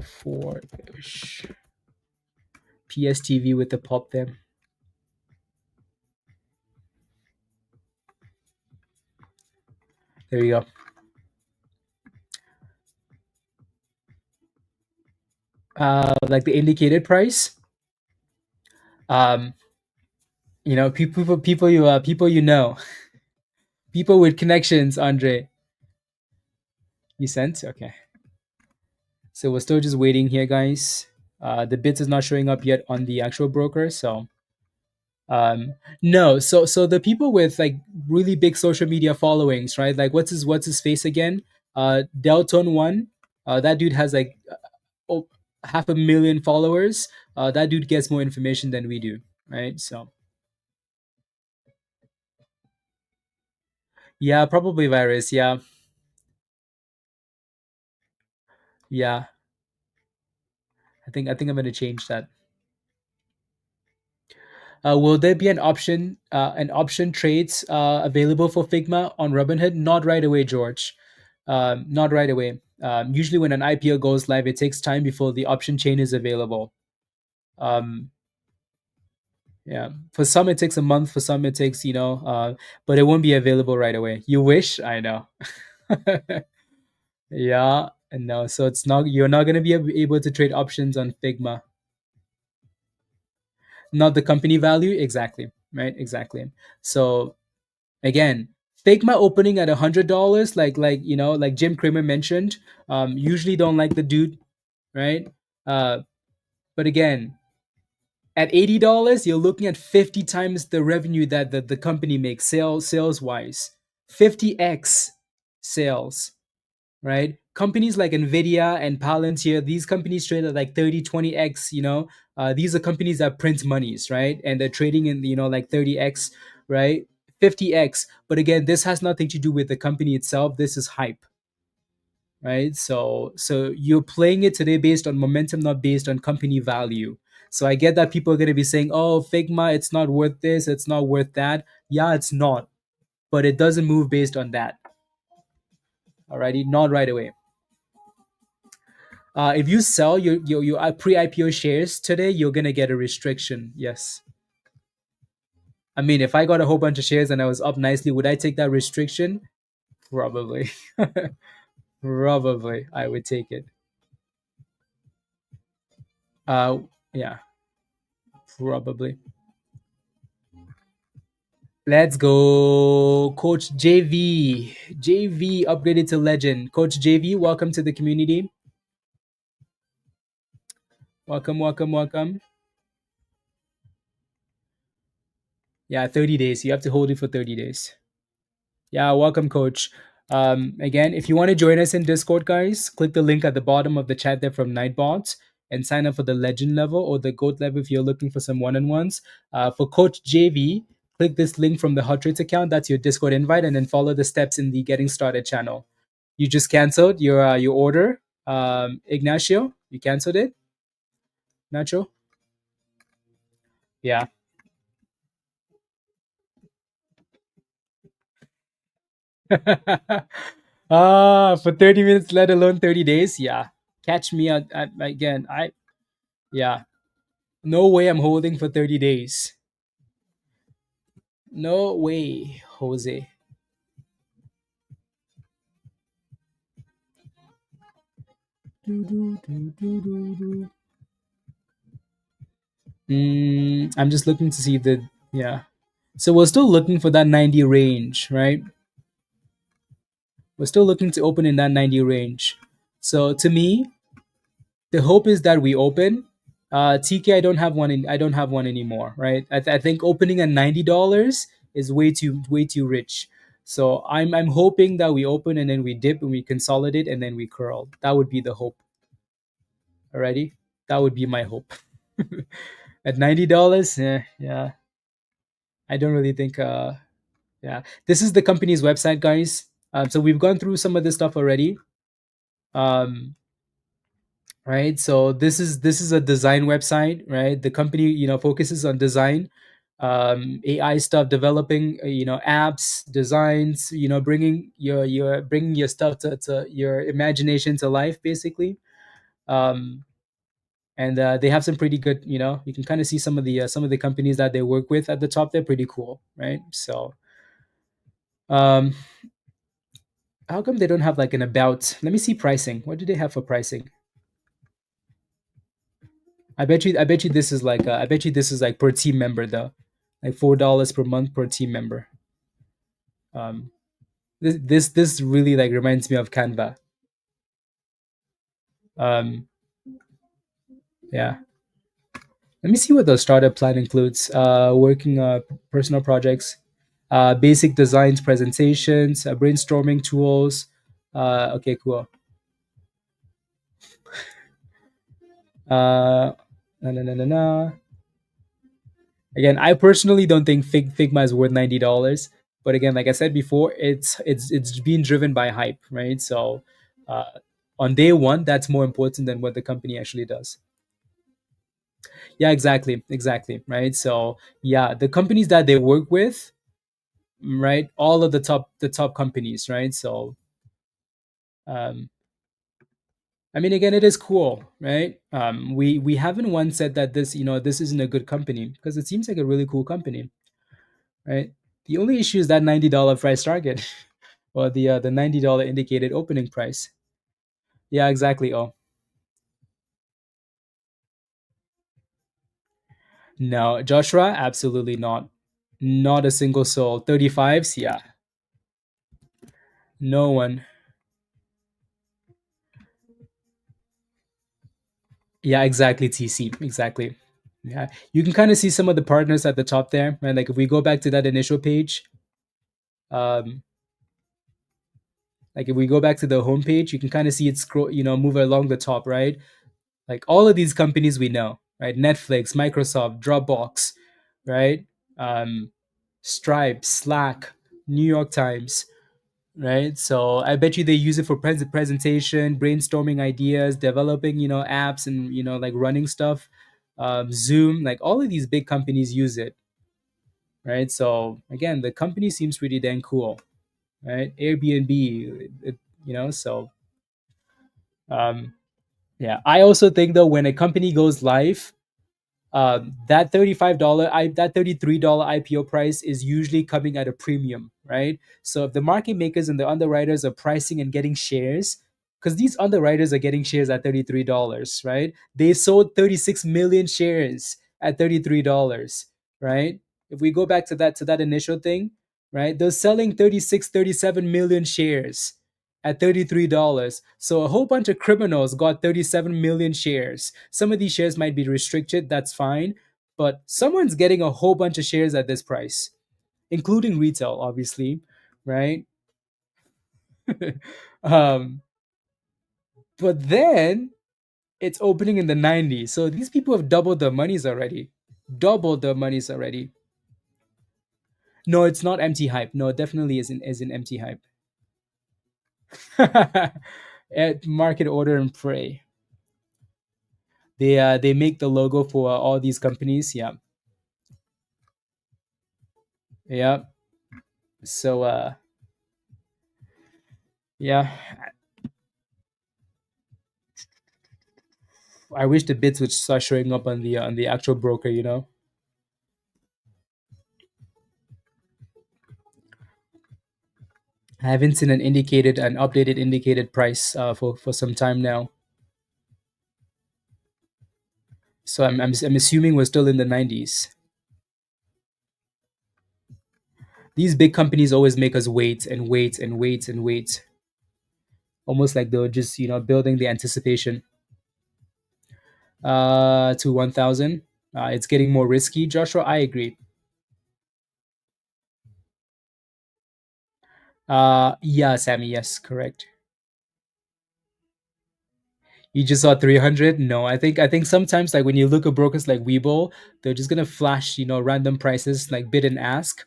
S1: For PSTV with the pop them. There you go. Like the indicated price. Um, people you know, people with connections. Andre, you sent? Okay. So we're still just waiting here, guys. The bids is not showing up yet on the actual broker, so no. So the people with like really big social media followings, right? Like what's his face again? Delton One. That dude has like oh, 500,000 followers. That dude gets more information than we do, right? So yeah, probably virus. Yeah, yeah. I think I'm gonna change that. Will there be an option trades available for Figma on Robinhood? Not right away, George. Not right away. Usually, when an IPO goes live, it takes time before the option chain is available. Um, yeah, for some it takes a month. For some it takes, but it won't be available right away. You wish, I know. Yeah, and no, so it's not. You're not gonna be able to trade options on Figma. Not the company value, exactly. Right, exactly. So again, Figma opening at $100, like Jim Cramer mentioned. Usually don't like the dude, right? But again, at $80, you're looking at 50 times the revenue that the company makes sales wise. 50x sales, right? Companies like NVDA and Palantir, these companies trade at like 30, 20x, these are companies that print monies, right? And they're trading in, like 30x, right? 50x. But again, this has nothing to do with the company itself. This is hype, right? So you're playing it today based on momentum, not based on company value. So I get that people are going to be saying, oh, Figma, it's not worth this, it's not worth that. Yeah, it's not. but it doesn't move based on that. Alrighty, not right away. If you sell your pre-IPO shares today, you're gonna get a restriction. Yes. I mean, if I got a whole bunch of shares and I was up nicely, would I take that restriction? Probably. Probably, I would take it. Uh, yeah, probably. Let's go, Coach JV. JV upgraded to legend. Coach JV, welcome to the community. Welcome, welcome, welcome. Yeah, 30 days. You have to hold it for 30 days. Yeah, welcome, Coach. Again, if you want to join us in Discord, guys, click the link at the bottom of the chat there from Nightbot and sign up for the legend level or the goat level if you're looking for some one-on-ones. For Coach JV, click this link from the Hot Rates account. That's your Discord invite, and then follow the steps in the Getting Started channel. You just canceled your order, Ignacio. You canceled it, Nacho. Yeah. For 30 minutes, let alone 30 days. Yeah. Catch me out again. Yeah. No way I'm holding for 30 days. No way, Jose. I'm just looking to see the, yeah. So we're still looking for that 90 range, right? We're still looking to open in that 90 range. So to me, the hope is that we open. TK, I don't have one anymore, right? I think opening at $90 is way too rich. So I'm hoping that we open and then we dip and we consolidate and then we curl. That would be the hope. Alrighty, that would be my hope. At $90, yeah, I don't really think. Yeah, this is the company's website, guys. So we've gone through some of this stuff already. Right, so this is a design website, right? The company focuses on design, AI stuff, developing apps, designs, bringing your stuff to your imagination to life, basically. um and they have some pretty good, you can kind of see some of the companies that they work with at the top. They're pretty cool, right? So um how come they don't have like an about? Let me see pricing. What do they have for pricing? I bet you this is like I bet you this is like per team member though, like $4 per month per team member. Um, this really like reminds me of Canva. Um, yeah. Let me see what the startup plan includes. Working personal projects, basic designs, presentations, brainstorming tools. Okay, cool. Na, na, na, na, na. Again, I personally don't think Figma is worth $90. But again, like I said before, it's being driven by hype, right? So on day one, that's more important than what the company actually does. Yeah, exactly, right? So yeah, the companies that they work with, right? All of the top companies, right? So um, I mean, again, it is cool, right? We haven't once said that this isn't a good company because it seems like a really cool company, right? The only issue is that $90 price target, or the $90 indicated opening price. Yeah, exactly. Oh no, Joshua, absolutely not. Not a single soul. 35s, yeah, no one. Yeah, exactly. TC, exactly. Yeah, you can kind of see some of the partners at the top there, right? Like if we go back to that initial page, um, like if we go back to the homepage, you can kind of see it scroll, move along the top, right? Like all of these companies we know, right? Netflix, Microsoft, Dropbox, right? Um, Stripe, Slack, New York Times, right? So I bet you they use it for presentation, brainstorming ideas, developing, apps, and like running stuff. Zoom, like all of these big companies use it. right? So again, the company seems pretty dang cool, right? Airbnb, so um, yeah. I also think though when a company goes live, that that $33 IPO price is usually coming at a premium, right? So if the market makers and the underwriters are pricing and getting shares, because these underwriters are getting shares at $33, right? They sold 36 million shares at $33, right? If we go back to that initial thing, right? They're selling 36, 37 million shares at $33. So a whole bunch of criminals got 37 million shares. Some of these shares might be restricted, that's fine, but someone's getting a whole bunch of shares at this price, including retail, obviously, right? um, but then it's opening in the 90s. So these people have doubled their monies already. Doubled their monies already. No, it's not empty hype. No, it definitely isn't empty hype. At market order and pray. They make the logo for all these companies. Yeah, yeah. So yeah, I wish the bits would start showing up on the actual broker. I haven't seen an updated indicated price for some time now. So I'm assuming we're still in the 90s. These big companies always make us wait and wait and wait and wait, almost like they're just building the anticipation. To 1,000. It's getting more risky, Joshua. I agree. Yeah, Sammy. Yes, correct. You just saw 300? No, I think sometimes like when you look at brokers like Webull, they're just gonna flash random prices like bid and ask,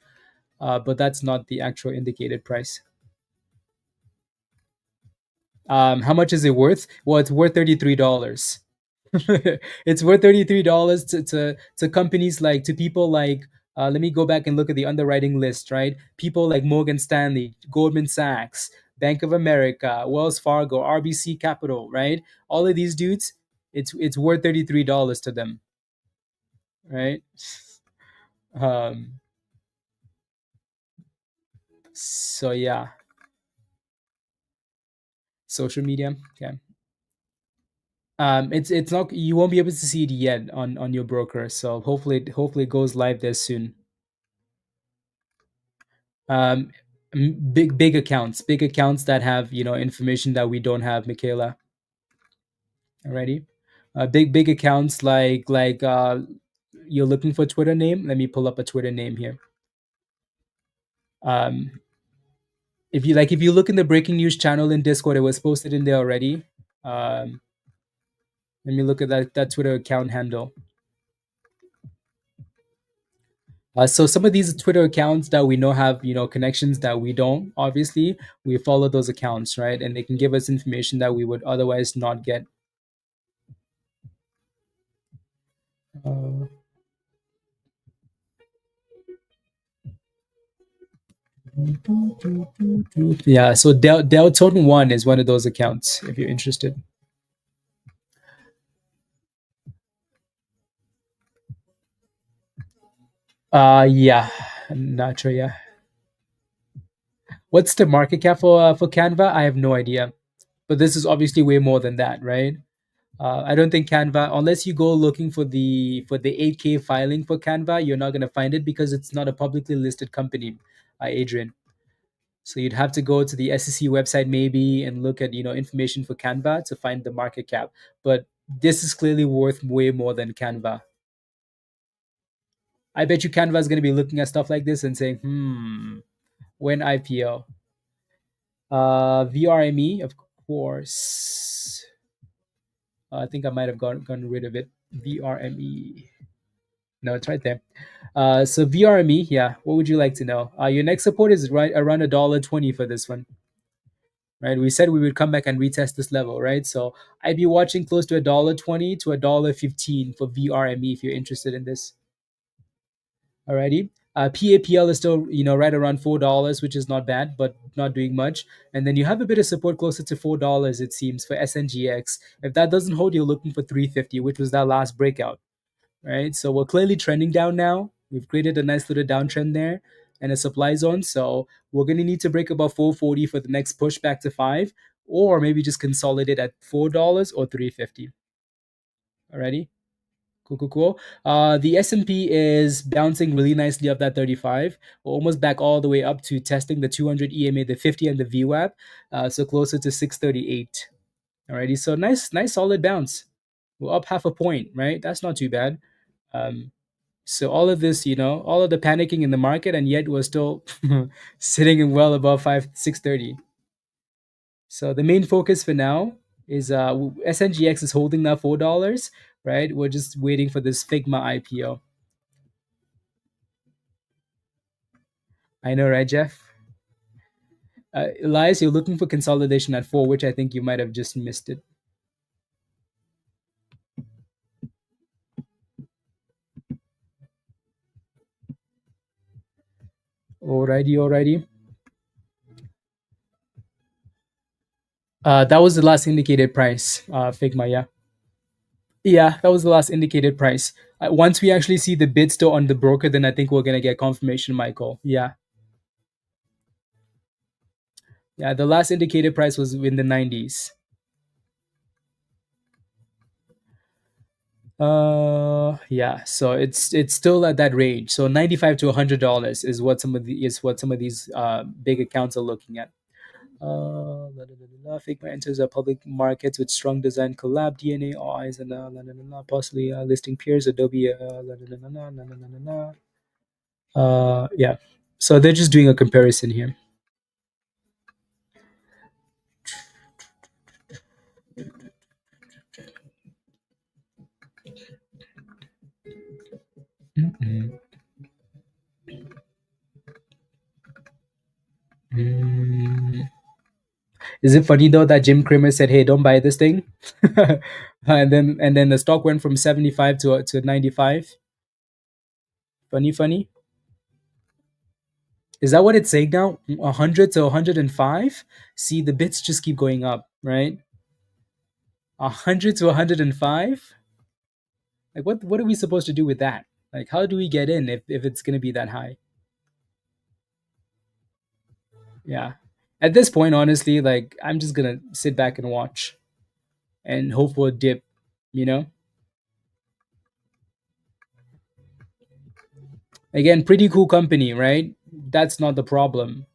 S1: but that's not the actual indicated price. How much is it worth? Well, it's worth $33. It's worth $33 to companies like to people like let me go back and look at the underwriting list, right? People like Morgan Stanley, Goldman Sachs, Bank of America, Wells Fargo, RBC Capital, right? All of these dudes, it's worth $33 to them, right? Um, so yeah, social media. Okay. It's not, you won't be able to see it yet on your broker. So hopefully it goes live there soon. um big accounts that have information that we don't have, Michaela. Already. Big accounts like you're looking for Twitter name. Let me pull up a Twitter name here. um if you look in the breaking news channel in Discord, it was posted in there already. um Let me look at that Twitter account handle. So some of these Twitter accounts that we know have connections that we don't. Obviously, we follow those accounts, right? And they can give us information that we would otherwise not get. Uh, yeah, so Delton One is one of those accounts. If you're interested. Yeah, not sure. Yeah, what's the market cap for Canva? I have no idea, but this is obviously way more than that, right? I don't think Canva, unless you go looking for the 8K filing for Canva, you're not gonna find it because it's not a publicly listed company, Adrian. So you'd have to go to the SEC website maybe and look at information for Canva to find the market cap. But this is clearly worth way more than Canva. I bet you Canva is going to be looking at stuff like this and saying, when IPO? VRME, of course. I think I might have gotten rid of it. VRME. No, it's right there. So VRME, yeah. What would you like to know? Your next support is right around $1.20 for this one, right? We said we would come back and retest this level, right? So I'd be watching close to $1.20 to $1.15 for VRME if you're interested in this. Alrighty. PAPL is still, right around $4, which is not bad, but not doing much. And then you have a bit of support closer to $4, it seems, for SNGX. If that doesn't hold, you're looking for 350, which was that last breakout, right? So we're clearly trending down now. We've created a nice little downtrend there and a supply zone. So we're going to need to break above 440 for the next push back to 5, or maybe just consolidate at $4 or 350. Alrighty. Cool, cool, cool. The S&P is bouncing really nicely up that 35. We're almost back all the way up to testing the 200 EMA, the 50, and the VWAP. So closer to 638. Alrighty, so nice solid bounce. We're up half a point, right? That's not too bad. So all of this, all of the panicking in the market, and yet we're still sitting in well above 630. So the main focus for now is SNGX is holding now $4, right? We're just waiting for this Figma IPO. I know, right, Jeff? Elias, you're looking for consolidation at 4, which I think you might have just missed it. Alrighty. That was the last indicated price, Figma, yeah. Yeah, that was the last indicated price. Once we actually see the bid still on the broker, then I think we're going to get confirmation, Michael. Yeah. Yeah, the last indicated price was in the 90s. Yeah, so it's still at that range. So $95 to $100 is what some of these big accounts are looking at. Figma enters the public markets with strong design collab DNA, all eyes and possibly listing peers Adobe. Yeah, so they're just doing a comparison here. Mm-mm. Mm. Is it funny though that Jim Cramer said, "Hey, don't buy this thing," and then the stock went from 75 to 95. Funny. Is that what it's saying now? 100 to 105. See, the bits just keep going up, right? 100 to 105. Like, what are we supposed to do with that? Like, how do we get in if it's gonna be that high? Yeah. At this point, honestly, like I'm just gonna sit back and watch and hope for a dip, you know? Again, pretty cool company, right? That's not the problem.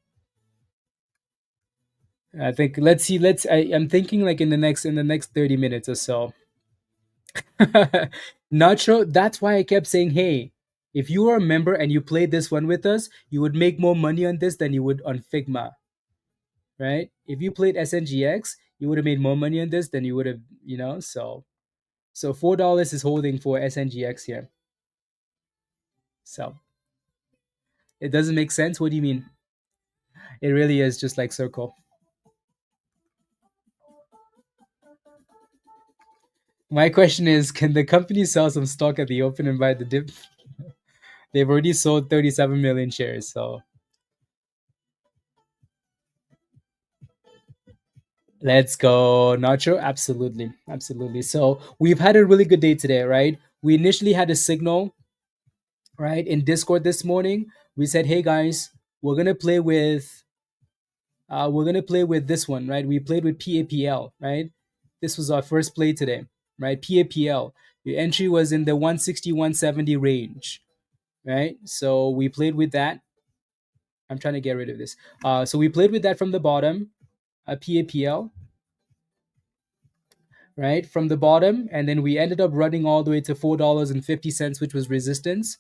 S1: I think let's see, I'm thinking like in the next 30 minutes or so. Not sure. That's why I kept saying, hey, if you were a member and you played this one with us, you would make more money on this than you would on Figma. Right? If you played SNGX, you would have made more money on this than you would have, so $4 is holding for SNGX here. So it doesn't make sense. What do you mean? It really is just like Circle. My question is, can the company sell some stock at the open and buy the dip? They've already sold 37 million shares, so let's go. Nacho, absolutely. So we've had a really good day today, right? We initially had a signal, right, in Discord this morning. We said, hey guys, we're gonna play with this one, right? We played with PAPL, right? This was our first play today, right? PAPL. The entry was in the 160, 170 range, right? So we played with that. I'm trying to get rid of this. So we played with that from the bottom, PAPL, right? From the bottom, and then we ended up running all the way to $4.50, which was resistance,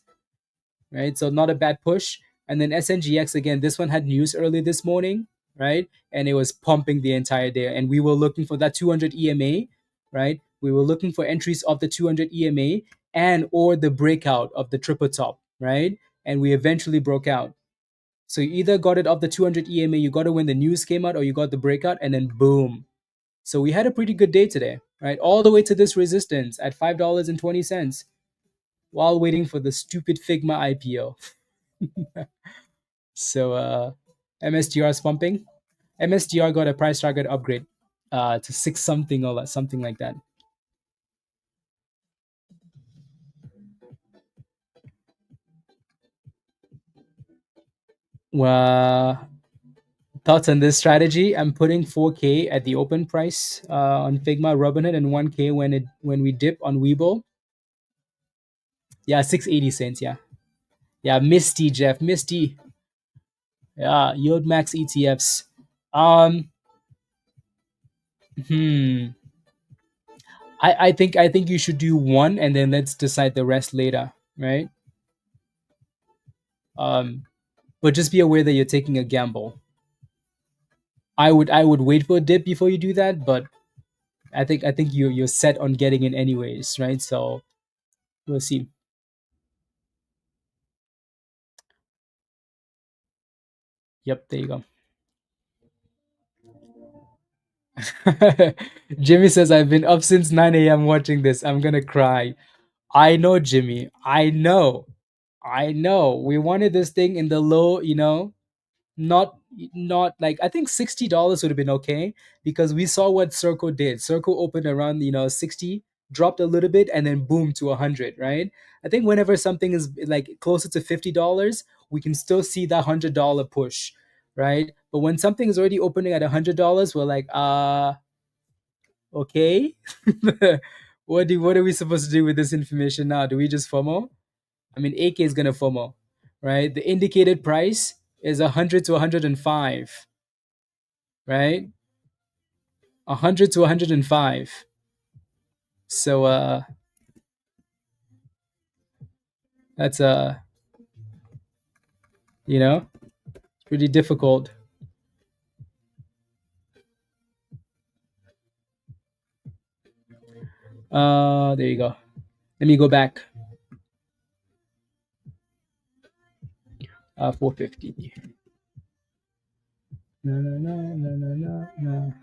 S1: right? So not a bad push. And then SNGX again, this one had news early this morning, right? And it was pumping the entire day. And we were looking for that 200 EMA, right? We were looking for entries of the 200 EMA and or the breakout of the triple top, right? And we eventually broke out. So you either got it off the 200 EMA, you got it when the news came out, or you got the breakout, and then boom. So we had a pretty good day today, right? All the way to this resistance at $5.20 while waiting for the stupid Figma IPO. So MSGR is pumping. MSGR got a price target upgrade to six something or something like that. Well, thoughts on this strategy? I'm putting 4K at the open price on Figma, Robinhood, and 1K when we dip on Webull. Yeah, 680 cents. Yeah, yeah. Misty Jeff, Misty. Yeah, Yield Max ETFs. Um, hmm. I think you should do one and then let's decide the rest later, right? Um, but just be aware that you're taking a gamble. I would wait for a dip before you do that, but I think you're set on getting in anyways, right? So we'll see. Yep, there you go. Jimmy says I've been up since 9 a.m. watching this. I'm gonna cry. I know, Jimmy. I know. I know. We wanted this thing in the low, not like I think $60 would have been okay because we saw what Circle did. Circle opened around 60, dropped a little bit, and then boom to 100. Right? I think whenever something is like closer to $50, we can still see that $100 push, right? But when something is already opening at $100, we're like, okay, what are we supposed to do with this information now? Do we just FOMO? I mean, AK is gonna FOMO, right? The indicated price is 100 to 105, right? 100 to 105. So that's pretty difficult. There you go. Let me go back. 450. No, no, no, no, no, no, no.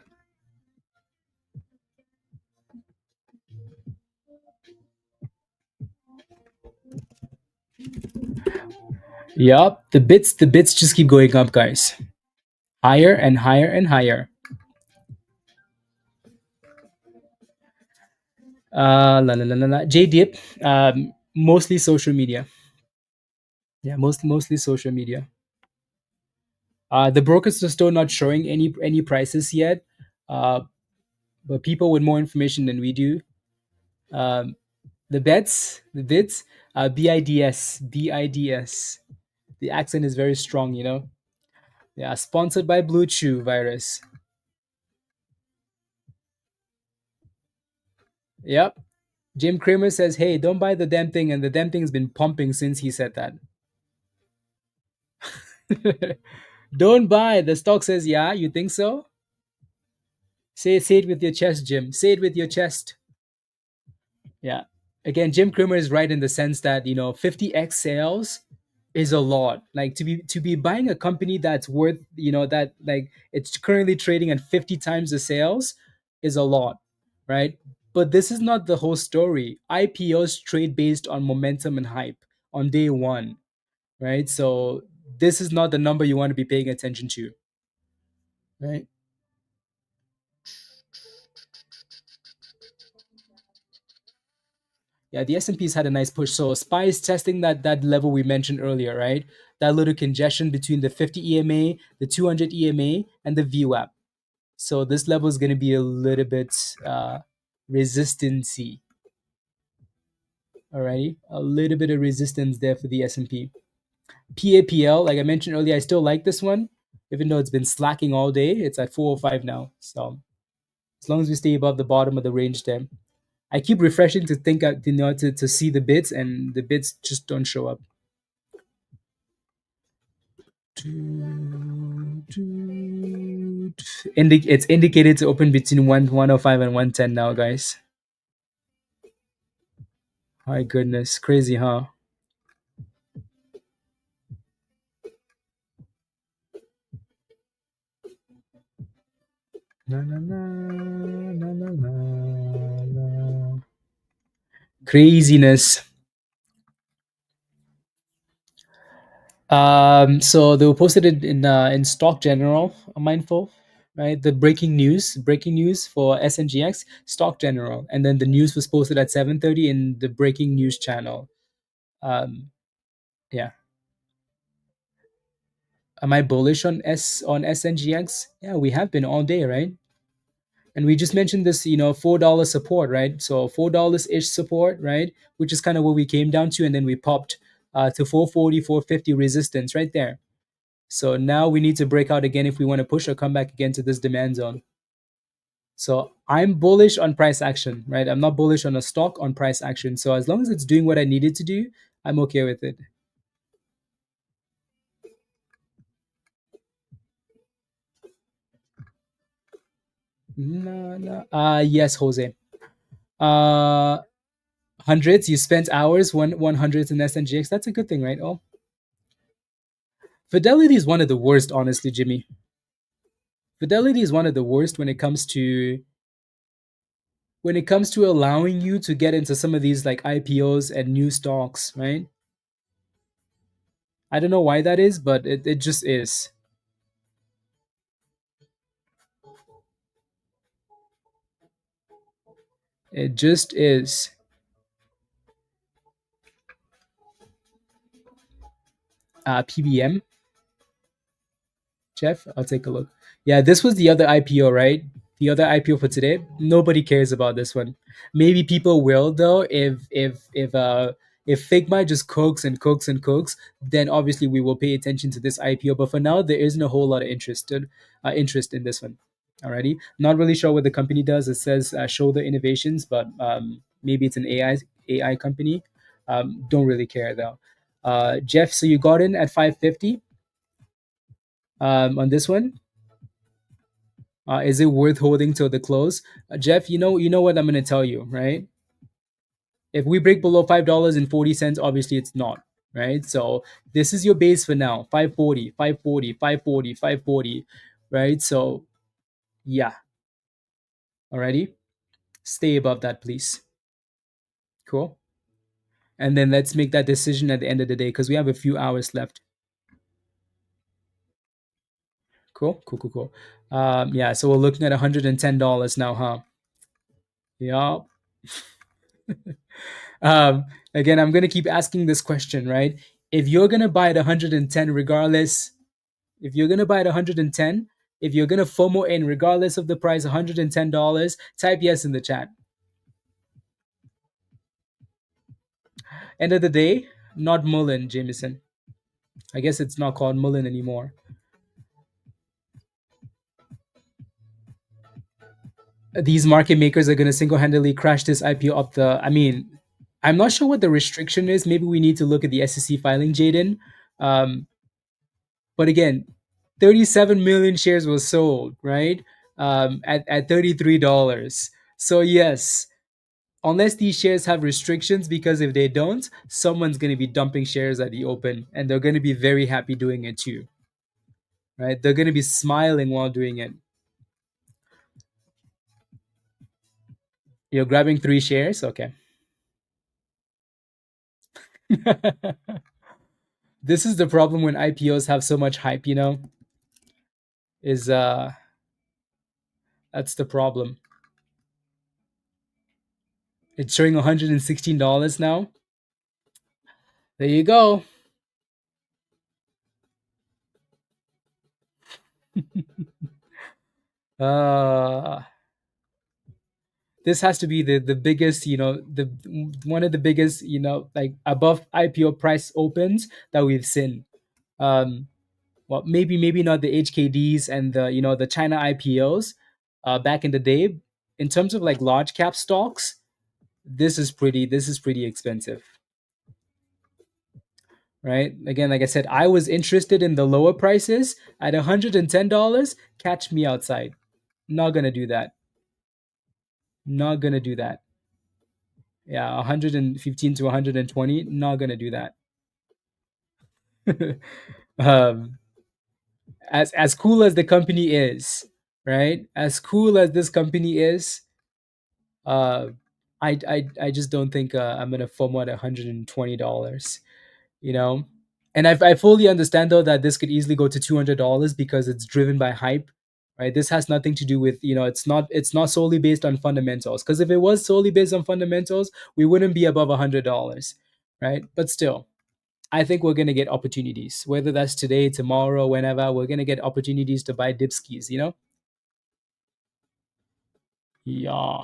S1: Yup, the bits just keep going up, guys. Higher and higher and higher. La la la la la. JDip, mostly social media. Yeah, mostly social media. The brokers are still not showing any prices yet, uh, but people with more information than we do. Um, the bits, BIDS. The accent is very strong. Yeah, sponsored by Blue Chew virus. Yep. Jim Cramer says, "Hey, don't buy the damn thing," and the damn thing has been pumping since he said that. Don't buy. The stock says, "Yeah, you think so?" Say it with your chest, Jim. Say it with your chest. Yeah. Again, Jim Cramer is right in the sense that 50x sales is a lot. Like to be buying a company that's worth that like it's currently trading at 50 times the sales is a lot, right? But this is not the whole story. IPOs trade based on momentum and hype on day one, right? So this is not the number you want to be paying attention to, right? Yeah, the S&P's had a nice push. So SPY is testing that level we mentioned earlier, right? That little congestion between the 50 EMA, the 200 EMA, and the VWAP. So this level is going to be a little bit resistancy. Alrighty, a little bit of resistance there for the S&P. PAPL, like I mentioned earlier, I still like this one, even though it's been slacking all day. It's at 405 now. So as long as we stay above the bottom of the range there. I keep refreshing to think out, to see the bits, and the bits just don't show up. It's indicated to open between 105 and 110 now, guys. My goodness, crazy, huh? Na, na, na, na, na, na, na. Craziness. So they were posted in Stock General. I'm mindful, right? The breaking news for SNGX Stock General, and then the news was posted at 7:30 in the breaking news channel. Um, yeah, am I bullish on SNGX? Yeah, we have been all day, right? And we just mentioned this, $4 support, right? So $4 ish support, right? Which is kind of what we came down to, and then we popped to 440, 450 resistance right there. So now we need to break out again if we want to push or come back again to this demand zone. So I'm bullish on price action, right? I'm not bullish on a stock on price action. So as long as it's doing what I needed to do, I'm okay with it. No, no. Yes, Jose. Uh, hundreds. You spent hours one hundreds in SNGX. That's a good thing, right? Oh, Fidelity is one of the worst, honestly, Jimmy. Fidelity is one of the worst when it comes to allowing you to get into some of these like IPOs and new stocks, right? I don't know why that is, but it just is. It just is. PBM, Jeff, I'll take a look. Yeah, this was the other IPO, right? The other IPO for today. Nobody cares about this one. Maybe people will though if Figma just cooks and cooks and cooks, then obviously we will pay attention to this IPO. But for now, there isn't a whole lot of interest in this one. Alrighty, not really sure what the company does. It says show the innovations, but maybe it's an AI company. Don't really care though. Jeff, so you got in at 550 on this one. Is it worth holding till the close? Jeff, you know what I'm gonna tell you, right? If we break below $5.40, obviously it's not, right? So this is your base for now. 540, 540, 540, 540, right? So yeah, alrighty. Stay above that, please. Cool. And then let's make that decision at the end of the day because we have a few hours left. Cool, cool, cool, cool. Yeah, so we're looking at $110 now, huh? Yeah. Again, I'm gonna keep asking this question, right? If you're gonna buy at 110, regardless, if you're gonna buy at 110, if you're gonna FOMO in regardless of the price, $110, type yes in the chat. End of the day, not Mullen, Jameson. I guess it's not called Mullen anymore. These market makers are gonna single-handedly crash this IPO up the. I mean, I'm not sure what the restriction is. Maybe we need to look at the SEC filing, Jaden. Um, But again, 37 million shares was sold, right? At $33. So yes, unless these shares have restrictions, because if they don't, someone's going to be dumping shares at the open, and they're going to be very happy doing it too, right? They're going to be smiling while doing it. You're grabbing 3 shares, okay. This is the problem when IPOs have so much hype, is that's the problem. It's showing $116 now. There you go. Uh this has to be the biggest, the one of the biggest, like above IPO price opens that we've seen. Um, well, maybe not the HKDs and the China IPOs back in the day. In terms of like large cap stocks, this is pretty expensive, right? Again, like I said, I was interested in the lower prices at $110. Catch me outside. Not gonna do that. Not gonna do that. Yeah, 115 to 120, not gonna do that. um as cool as the company is, right? As cool as this company is, uh I just don't think I'm gonna FOMO at $120, you know. And I fully understand though that this could easily go to $200 because it's driven by hype, right? This has nothing to do with, it's not solely based on fundamentals. Because if it was solely based on fundamentals, we wouldn't be above $100, right? But still, I think we're gonna get opportunities, whether that's today, tomorrow, whenever. We're gonna get opportunities to buy dip skis, Yeah.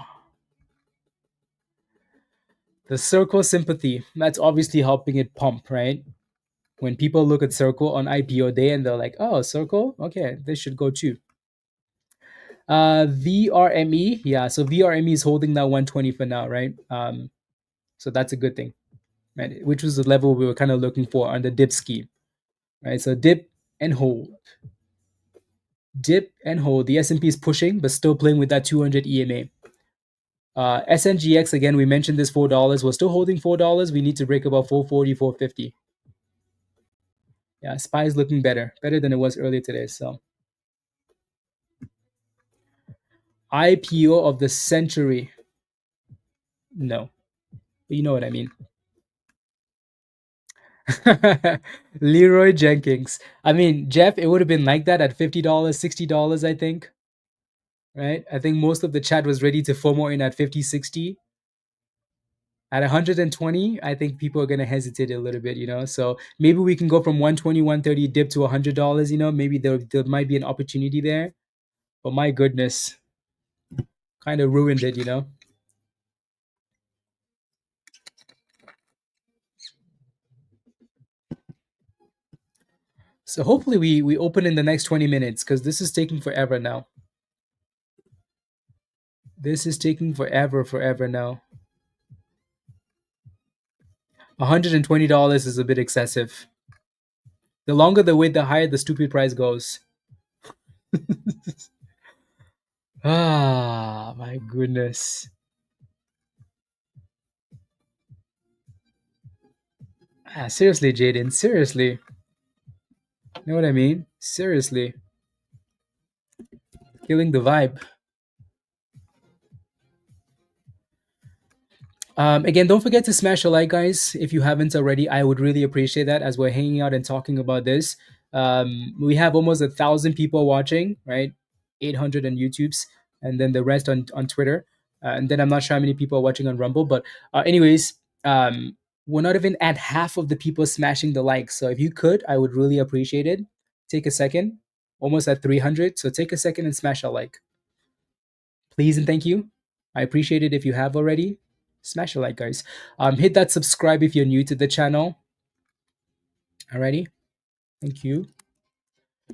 S1: The Circle sympathy, that's obviously helping it pump, right? When people look at Circle on IPO day and they're like, oh, Circle, okay, this should go too. VRME, yeah. So VRME is holding now 120 for now, right? So that's a good thing, right? Which was the level we were kind of looking for on the dip scheme, right? So dip and hold, dip and hold. The S&P is pushing, but still playing with that 200 EMA. SNGX, again, we mentioned this $4. We're still holding $4. We need to break above 440, 450. Yeah, SPY is looking better than it was earlier today. So IPO of the century, no, but you know what I mean. Leroy Jenkins. I mean, Jeff, it would have been like that at $50, $60, I think. Right? I think most of the chat was ready to FOMO in at 50, 60. At 120, I think people are going to hesitate a little bit, So maybe we can go from 120, 130 dip to $100, Maybe there might be an opportunity there. But my goodness, kind of ruined it. So hopefully we open in the next 20 minutes because this is taking forever now. This is taking forever now. $120 is a bit excessive. The longer the wait, the higher the stupid price goes. Ah, my goodness. Seriously, Jaden. Seriously. You know what I mean? Seriously. Killing the vibe. Again, don't forget to smash a like, guys. If you haven't already, I would really appreciate that as we're hanging out and talking about this. We have almost 1,000 people watching, right? 800 on YouTube's, and then the rest on Twitter. And then I'm not sure how many people are watching on Rumble. But, anyways, we're not even at half of the people smashing the likes. So if you could, I would really appreciate it. Take a second. Almost at 300. So take a second and smash a like. Please and thank you. I appreciate it if you have already. Smash a like, guys. Hit that subscribe if you're new to the channel. Alrighty. Thank you.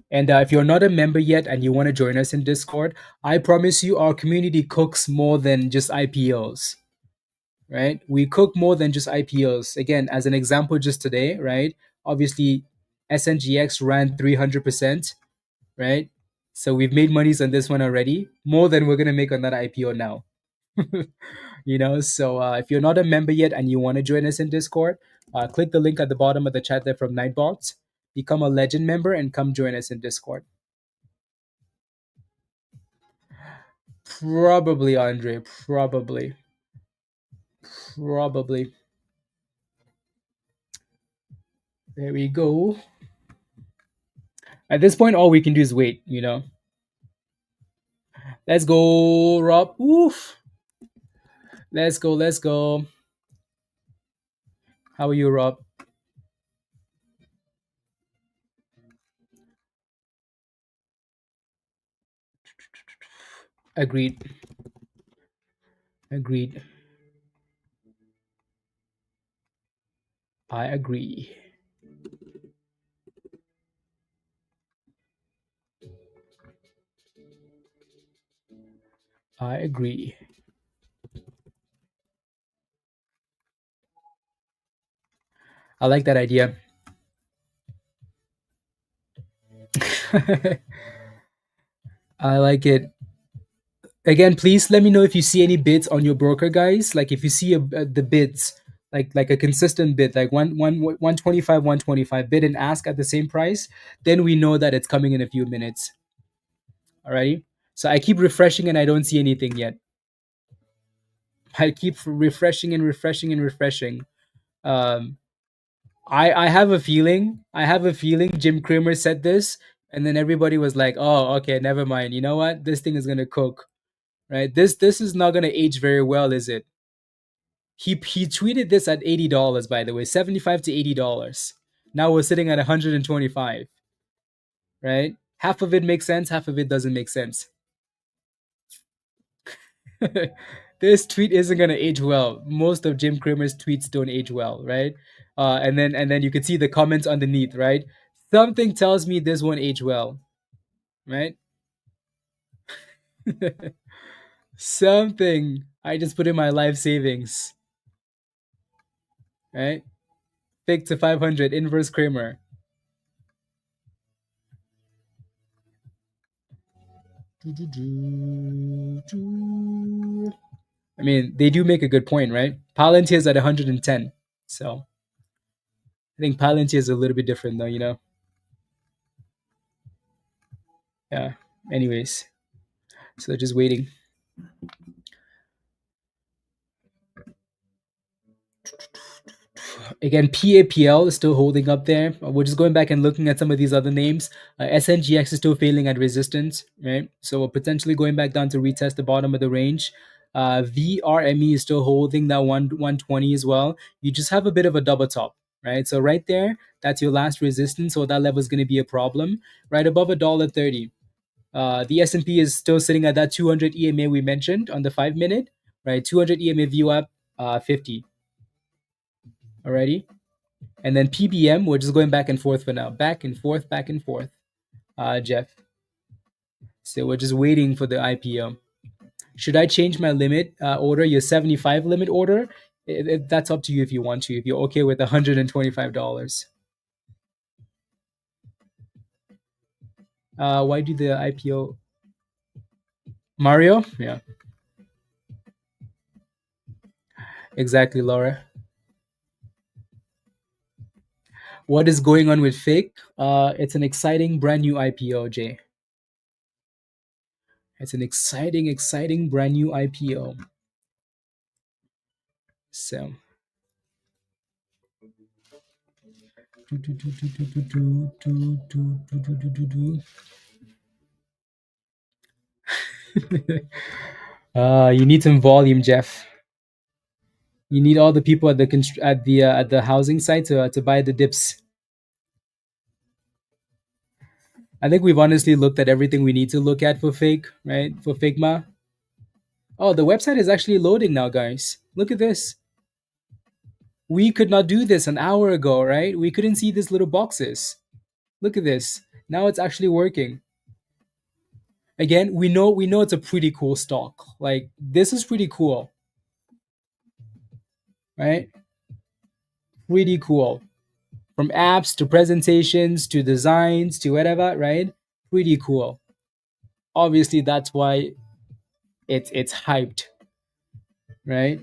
S1: And if you're not a member yet and you want to join us in Discord, I promise you our community cooks more than just IPOs. Right? We cook more than just IPOs. Again, as an example, just today, right? Obviously, SNGX ran 300%, right? So we've made monies on this one already, more than we're gonna make on that IPO now. So if you're not a member yet and you want to join us in Discord, click the link at the bottom of the chat there from Nightbots, become a legend member and come join us in Discord. Probably, Andre, probably. There we go. At this point, all we can do is wait. Let's go, Rob. Oof. Let's go. How are you, Rob? Agreed. I agree. I like that idea. I like it. Again, please let me know if you see any bids on your broker, guys. Like if you see the bids, like a consistent bid, like 125, 125 bid and ask at the same price, then we know that it's coming in a few minutes. Alrighty. So I keep refreshing and I don't see anything yet. I keep refreshing and refreshing and refreshing. I have a feeling. I have a feeling Jim Cramer said this, and then everybody was like, "Oh, okay, never mind. You know what? This thing is gonna cook, right? This is not gonna age very well, is it?" He tweeted this at $80, by the way, $75 to $80. Now we're sitting at 125, right? Half of it makes sense, half of it doesn't make sense. This tweet isn't gonna age well. Most of Jim Cramer's tweets don't age well, right? And then you can see the comments underneath, right? Something tells me this won't age well, right? Something. I just put in my life savings, right? Fig to 500, inverse Kramer. I mean, they do make a good point, right? Palantir is at 110. So I think Palantir is a little bit different, though. Yeah. Anyways, so just waiting. Again, PAPL is still holding up there. We're just going back and looking at some of these other names. SNGX is still failing at resistance, right? So we're potentially going back down to retest the bottom of the range. VRME is still holding that 120 as well. You just have a bit of a double top, right? So right there, that's your last resistance. So that level is going to be a problem. Right above $1.30. The S&P is still sitting at that 200 EMA we mentioned on the 5-minute, right? 200 EMA view up, 50 already. And then PBM, we're just going back and forth for now. Back and forth, Jeff. So we're just waiting for the IPO. Should I change my limit order, your 75 limit order? That's up to you if you want to, if you're okay with $125. Why do the IPO? Mario? Yeah. Exactly, Laura. What is going on with Fake? It's an exciting brand new IPO, Jay. It's an exciting brand new IPO. So you need some volume, Jeff. You need all the people at the housing site to buy the dips. I think we've honestly looked at everything we need to look at for Fake, right? For Figma. Oh, the website is actually loading now, guys. Look at this. We could not do this an hour ago, right? We couldn't see these little boxes. Look at this. Now it's actually working. Again, we know it's a pretty cool stock. Like, this is pretty cool, right? Pretty cool. From apps to presentations to designs to whatever, right? Pretty cool. Obviously, that's why it's hyped, right?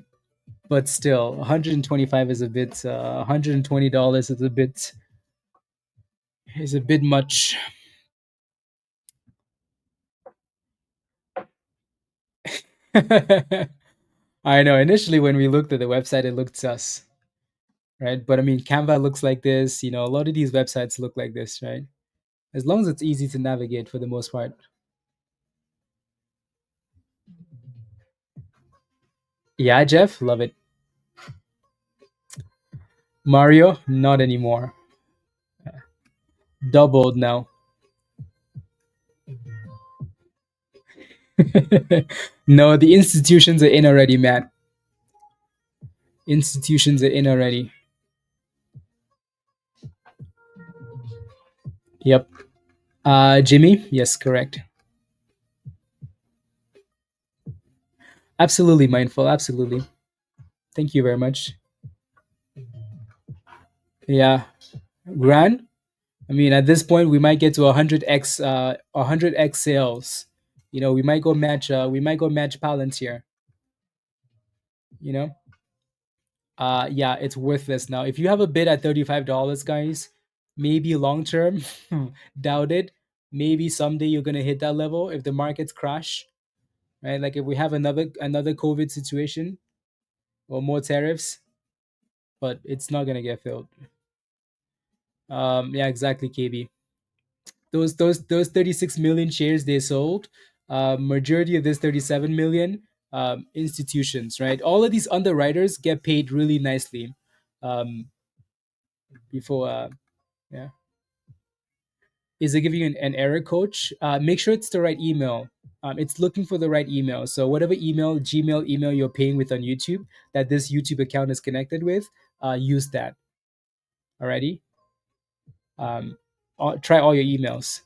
S1: But still, 125 is a bit. $120 is a bit much. I know. Initially, when we looked at the website, it looked sus, right? But I mean, Canva looks like this. A lot of these websites look like this, right? As long as it's easy to navigate for the most part. Yeah, Jeff, love it. Mario, not anymore. Doubled now. No, the institutions are in already, Matt. Institutions are in already. Yep. Jimmy, yes, correct. Absolutely mindful. Absolutely. Thank you very much. Yeah, Gran. I mean, at this point, we might get to 100x, 100x sales. We might go match. We might go match Palantir. You know. Yeah, it's worthless now. If you have a bid at $35, guys, maybe long term, doubt it. Maybe someday you're gonna hit that level if the markets crash, right? Like if we have another COVID situation or more tariffs, but it's not gonna get filled. Yeah, exactly, KB. Those 36 million shares they sold, majority of this 37 million, institutions, right? All of these underwriters get paid really nicely. Before Yeah. Is it giving you an error, coach? Make sure it's the right email. It's looking for the right email. So whatever email, Gmail email you're paying with on YouTube, that this YouTube account is connected with, use that. Alrighty. Try all your emails.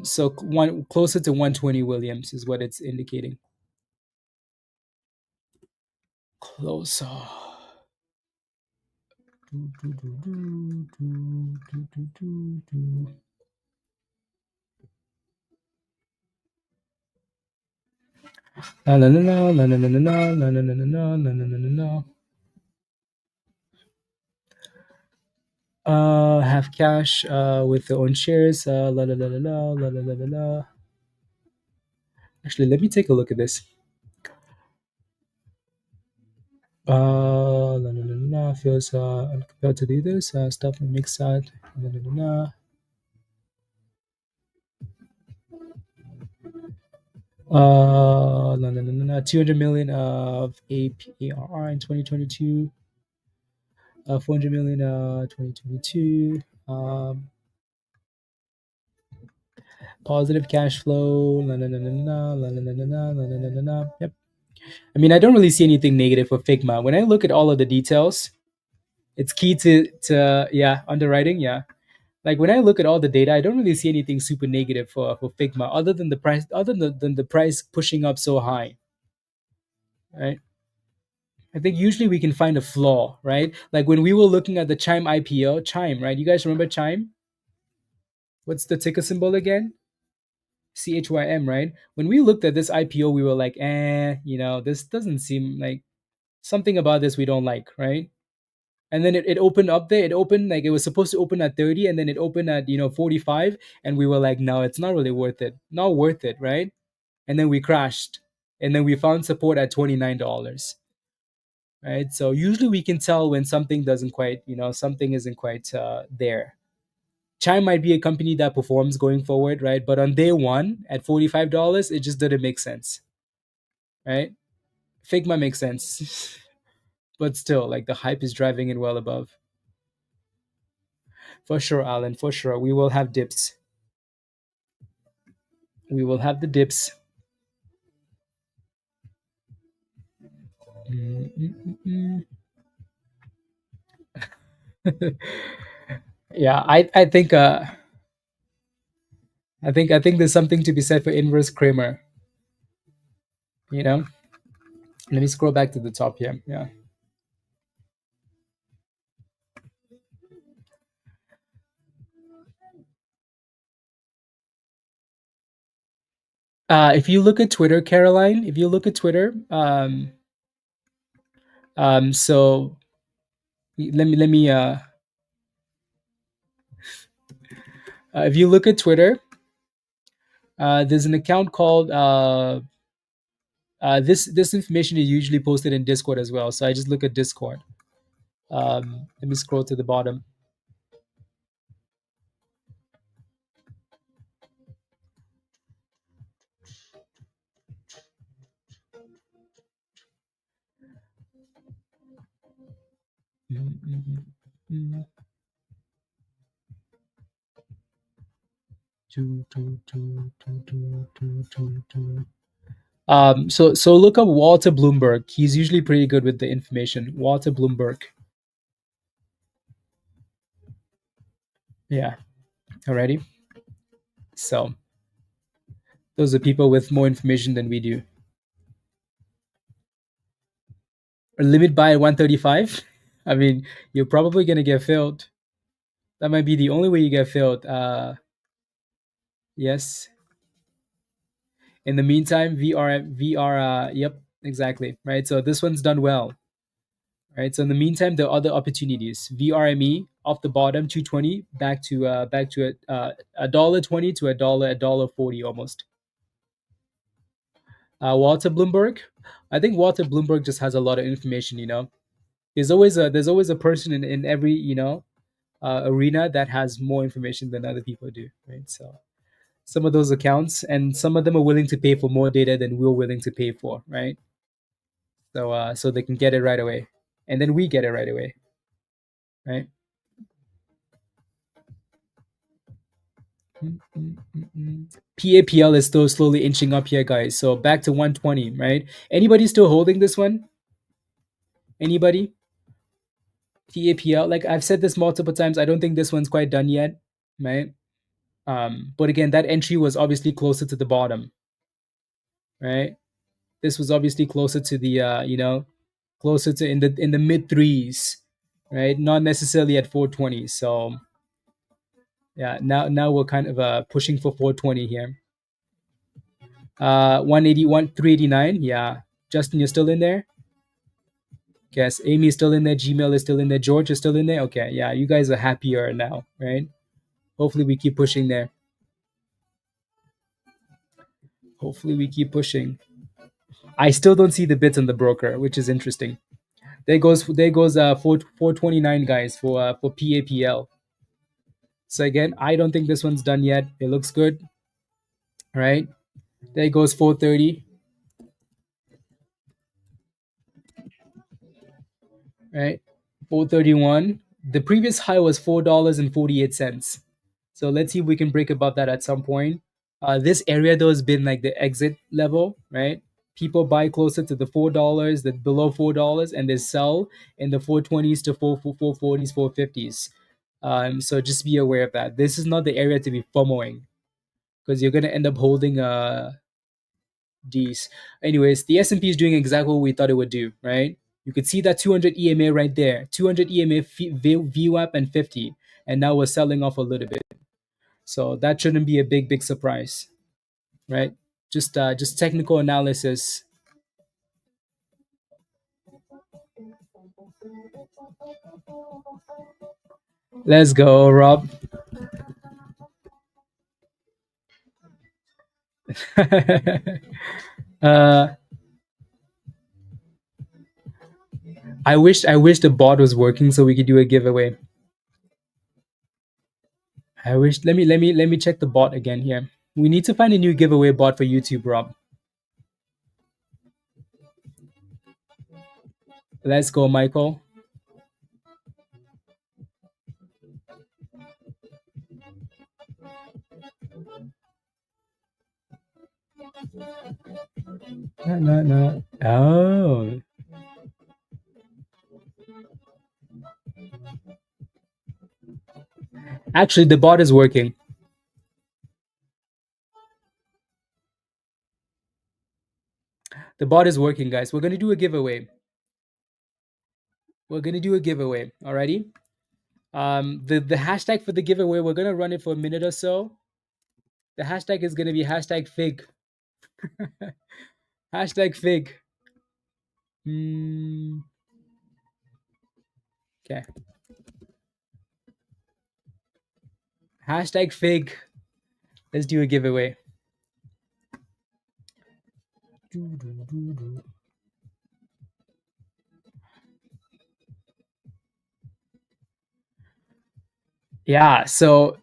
S1: So one closer to 120 Williams is what it's indicating. Closer. La la la la la la la la la la la la la la la la la. Have cash with their own shares. La la la la la la la la la la. Actually, let me take a look at this. La la la la la. Feels compared to the others. Stuff and mix that. La la la la. La la la la la. 200 million of APARR in 2022. 400 million 2022. Positive cash flow. La la la la la la la la la la la la la. Yep. I mean, I don't really see anything negative for Figma. When I look at all of the details, it's key to yeah, underwriting. Yeah, like when I look at all the data, I don't really see anything super negative for Figma, other than the price, than the price pushing up so high, right? I think usually we can find a flaw, right? Like when we were looking at the Chime IPO, Chime, right? You guys remember Chime? What's the ticker symbol again? CHYM, right? When we looked at this IPO, we were like, this doesn't seem like something about this we don't like, right? And then it opened up there. It opened like it was supposed to open at 30, and then it opened at 45, and we were like, no, it's not really worth it. Not worth it, right? And then we crashed. And then we found support at $29. Right. So usually we can tell when something doesn't quite, something isn't quite there. Chime might be a company that performs going forward, right? But on day one at $45, it just didn't make sense, right? Figma makes sense, but still, like the hype is driving it well above. For sure, Alan. For sure, we will have dips. We will have the dips. Yeah, I think I think there's something to be said for inverse Kramer. You know, let me scroll back to the top here. Yeah. If you look at Twitter, Caroline, if you look at Twitter, so let me if you look at Twitter, there's an account called this information is usually posted in Discord as well. So I just look at Discord. Let me scroll to the bottom. So look up Walter Bloomberg. He's usually pretty good with the information. Walter Bloomberg. Yeah. Alrighty. So those are people with more information than we do. A limit buy at 135. I mean, you're probably gonna get filled. That might be the only way you get filled. Yes. In the meantime, VR. Yep, exactly. Right. So this one's done well. Right. So in the meantime, there are other opportunities. VRME off the bottom, 220, back to a dollar 20 to a dollar 40 almost. Walter Bloomberg. I think Walter Bloomberg just has a lot of information. There's always a person in every arena that has more information than other people do, right? So some of those accounts, and some of them are willing to pay for more data than we're willing to pay for, right? So they can get it right away, and then we get it right away, right? PAPL is still slowly inching up here, guys. So back to 120, right? Anybody still holding this one? Anybody? PAPL, like I've said this multiple times, I don't think this one's quite done yet, right? But again, that entry was obviously closer to the bottom, right? This was obviously closer to the closer to in the mid threes, right? Not necessarily at 420. So yeah, now we're kind of pushing for 420 here. 181, 389. Yeah, Justin, you're still in there. Yes, Amy is still in there. Gmail is still in there. George is still in there. Okay, yeah, you guys are happier now, right? Hopefully we keep pushing there. Hopefully we keep pushing. I still don't see the bids on the broker, which is interesting. There goes 429 guys for PAPL. So again, I don't think this one's done yet. It looks good, right? There goes 430, right? 431. The previous high was $4.48. So let's see if we can break above that at some point. This area though has been like the exit level, right? People buy closer to the $4, the below $4, and they sell in the 420s to 440s, 450s. So just be aware of that. This is not the area to be FOMOing, because you're gonna end up holding these. Anyways, the S&P is doing exactly what we thought it would do, right? You could see that 200 EMA right there, 200 EMA VWAP and 50, and now we're selling off a little bit. So that shouldn't be a big surprise, right? Just technical analysis. Let's go, Rob. uh, I wish the bot was working so we could do a giveaway. I wish. Let me check the bot again here. We need to find a new giveaway bot for YouTube, Rob. Let's go, Michael. No. Oh. Actually, the bot is working. The bot is working, guys. We're gonna do a giveaway. Alrighty. The hashtag for the giveaway, we're gonna run it for a minute or so. The hashtag is gonna be hashtag fig. Hashtag fig. Okay. Hashtag fig. Let's do a giveaway. Yeah, so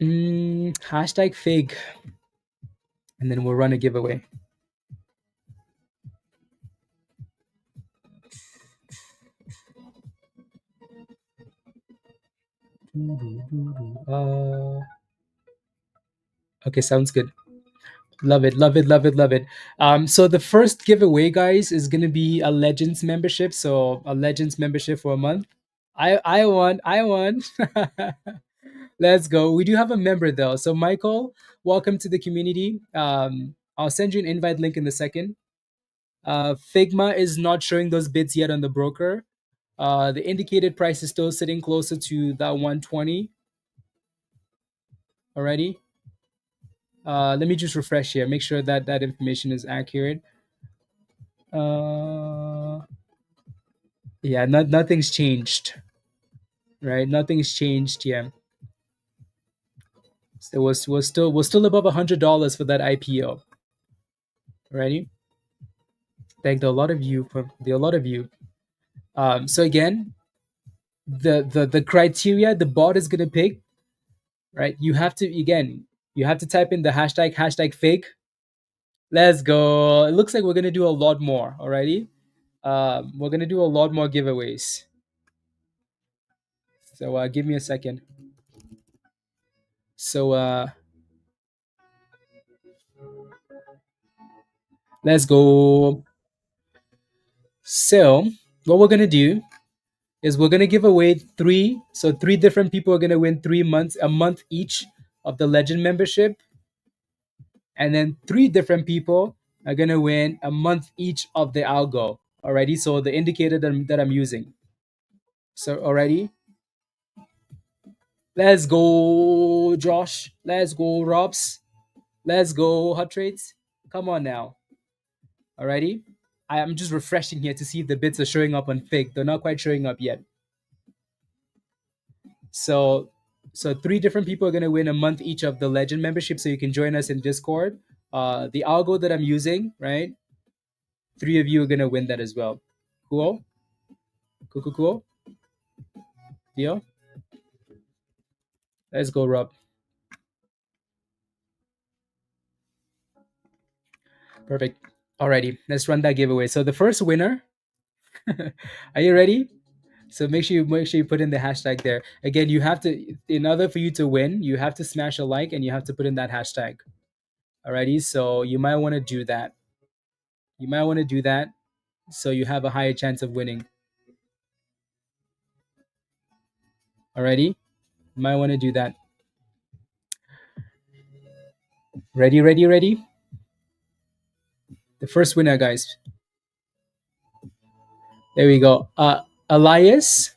S1: hashtag fig. And then we'll run a giveaway. Okay, sounds good. Love it. So the first giveaway, guys, is gonna be a Legends membership. So a Legends membership for a month. I won. Let's go. We do have a member though. So Michael, welcome to the community. I'll send you an invite link in a second. Figma is not showing those bids yet on the broker. The indicated price is still sitting closer to that 120 already. Let me just refresh here, make sure that that information is accurate. Yeah, nothing's changed, right? Nothing's changed. Yeah, so we're still above $100 for that IPO. Ready? Thank a lot of you for a lot of you. So again, the criteria the bot is gonna pick, right? You have to type in the hashtag fake. Let's go. It looks like we're gonna do a lot more. Alrighty. We're gonna do a lot more giveaways. So give me a second. So let's go. So what we're gonna do is we're gonna give away three. So three different people are gonna win a month each of the Legend membership, and then three different people are gonna win a month each of the algo. Alrighty. So the indicator that I'm using. So already, let's go, Josh. Let's go, Robs. Let's go, Hot Trades. Come on now. Alrighty. I'm just refreshing here to see if the bits are showing up on fake. They're not quite showing up yet. So three different people are gonna win a month each of the Legend membership, so you can join us in Discord. The algo that I'm using, right? Three of you are gonna win that as well. Cool? Cool? Deal? Let's go, Rob. Perfect. Alrighty, let's run that giveaway. So the first winner, are you ready? So make sure you put in the hashtag there. Again, you have to, in order for you to win, you have to smash a like and you have to put in that hashtag. Alrighty, so you might want to do that. So you have a higher chance of winning. Alrighty, you might want to do that. Ready? The first winner, guys. There we go. Elias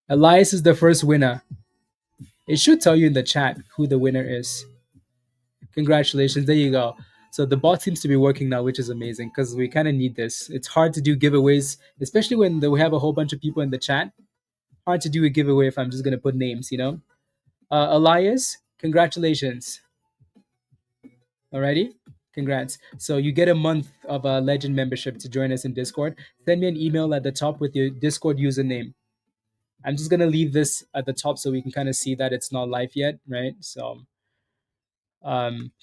S1: is the first winner. It should tell you in the chat who the winner is. Congratulations. There you go. So the bot seems to be working now, which is amazing because we kind of need this. It's hard to do giveaways, especially when we have a whole bunch of people in the chat. Hard to do a giveaway if I'm just going to put names, Elias, congratulations. Alrighty? Congrats. So you get a month of a Legend membership to join us in Discord. Send me an email at the top with your Discord username. I'm just going to leave this at the top so we can kind of see that it's not live yet, right? So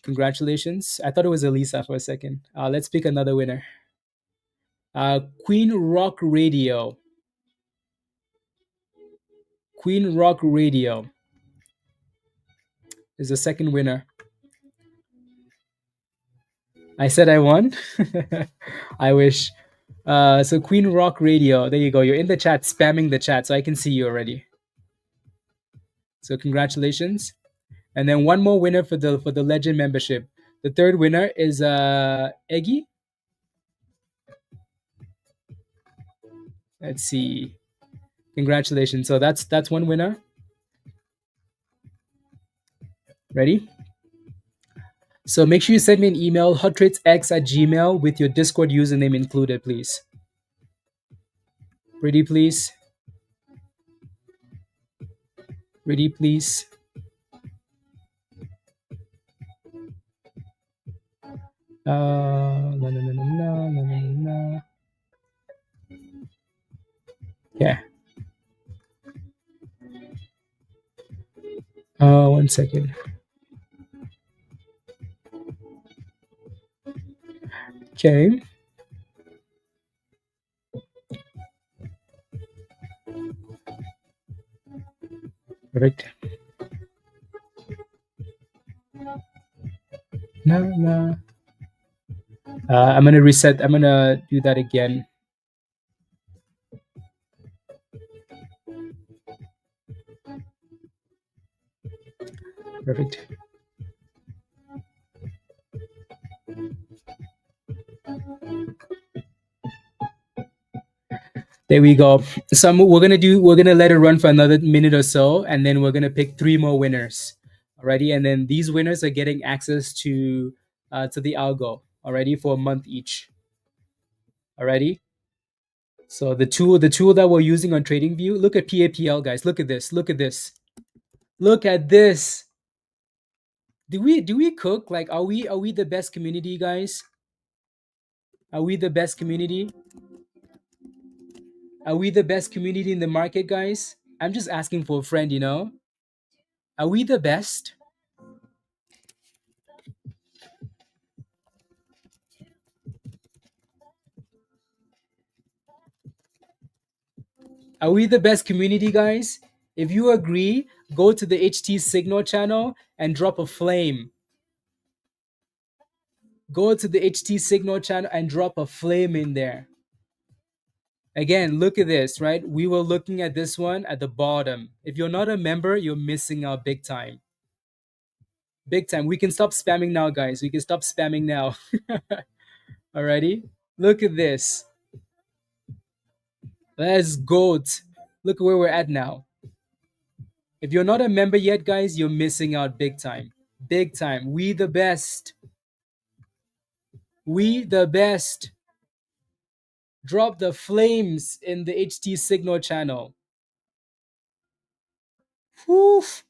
S1: congratulations. I thought it was Elisa for a second. Let's pick another winner. Queen Rock Radio is the second winner. I said I won. I wish. So Queen Rock Radio, there you go. You're in the chat, spamming the chat, so I can see you already. So congratulations. And then one more winner for the Legend membership. The third winner is Eggy. Let's see. Congratulations. So that's one winner. Ready? So make sure you send me an email, hottradesx@gmail.com, with your Discord username included, please. Ready, please? Ready, please? No. Yeah. One second. Okay. Perfect. No. I'm gonna reset. I'm gonna do that again. Perfect. There we go. So we're gonna let it run for another minute or so, and then we're gonna pick three more winners. Alrighty, and then these winners are getting access to the algo already for a month each. Alrighty. So the tool that we're using on TradingView, look at PAPL, guys. Look at this. Look at this. Look at this. Do we cook? Like, are we the best community, guys? Are we the best community? Are we the best community in the market, guys? I'm just asking for a friend, you know? Are we the best? Are we the best community, guys? If you agree, go to the HT Signal channel and drop a flame. Go to the HT Signal channel and drop a flame in there. Again, look at this, right? We were looking at this one at the bottom. If you're not a member, you're missing out big time. Big time. We can stop spamming now, guys. We can stop spamming now. Alrighty? Look at this. Let's go. Look where we're at now. If you're not a member yet, guys, you're missing out big time. Big time. We the best. We the best. Drop the flames in the HT Signal channel. Woof.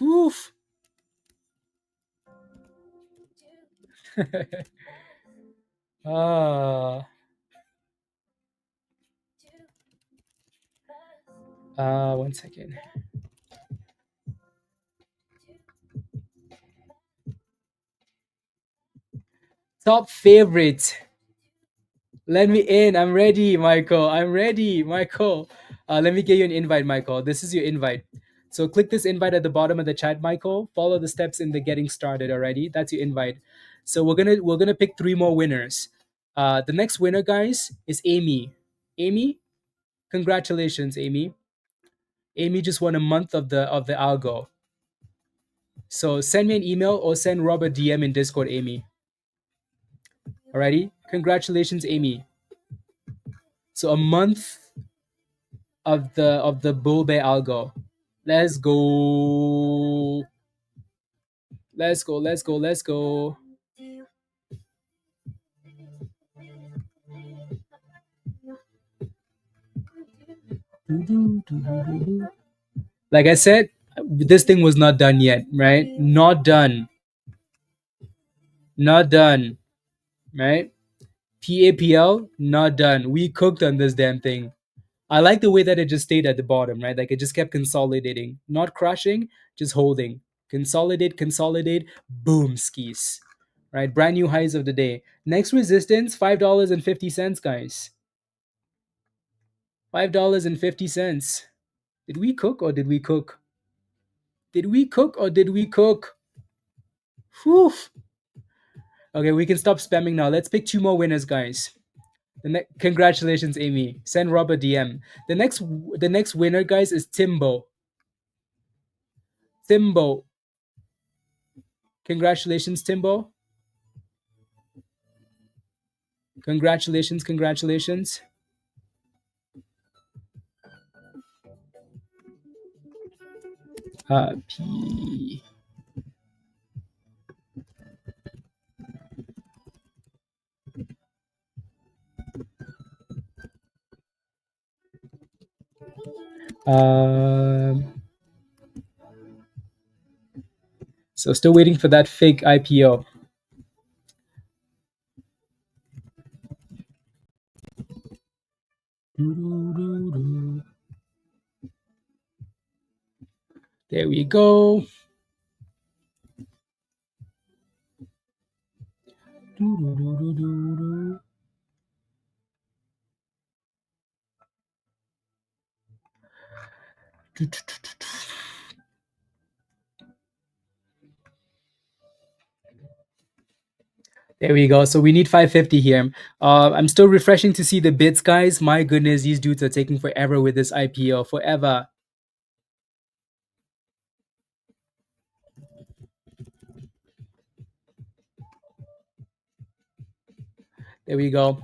S1: Woof. Ah. 1 second. Top favorite. Let me in. I'm ready, Michael. I'm ready, Michael. Let me get you an invite, Michael. This is your invite. So click this invite at the bottom of the chat, Michael. Follow the steps in the getting started already. That's your invite. So we're gonna pick 3 more winners. The next winner, guys, is Amy. Amy, congratulations, Amy. Amy just won a month of the algo. So send me an email or send Rob a DM in Discord, Amy. Alrighty, congratulations, Amy. So a month of the bull bear algo. Let's go. Let's go. Let's go. Let's go. Like I said, this thing was not done yet, right? Not done. Not done. Right? PAPL, not done. We cooked on this damn thing. I like the way that it just stayed at the bottom, right? Like it just kept consolidating, not crushing, just holding. Consolidate, consolidate, boom, skis. Right? Brand new highs of the day. Next resistance, $5.50, guys. $5.50. Did we cook or did we cook? Did we cook or did we cook? Whew. Okay, we can stop spamming now. Let's pick 2 more winners, guys. Congratulations, Amy. Send Rob a DM. The next winner, guys, is Timbo. Timbo. Congratulations, Timbo. Congratulations, congratulations. P. So still waiting for that fake IPO. There we go. There we go. So we need 550 here. I'm still refreshing to see the bids, guys. My goodness, these dudes are taking forever with this IPO. Forever. There we go.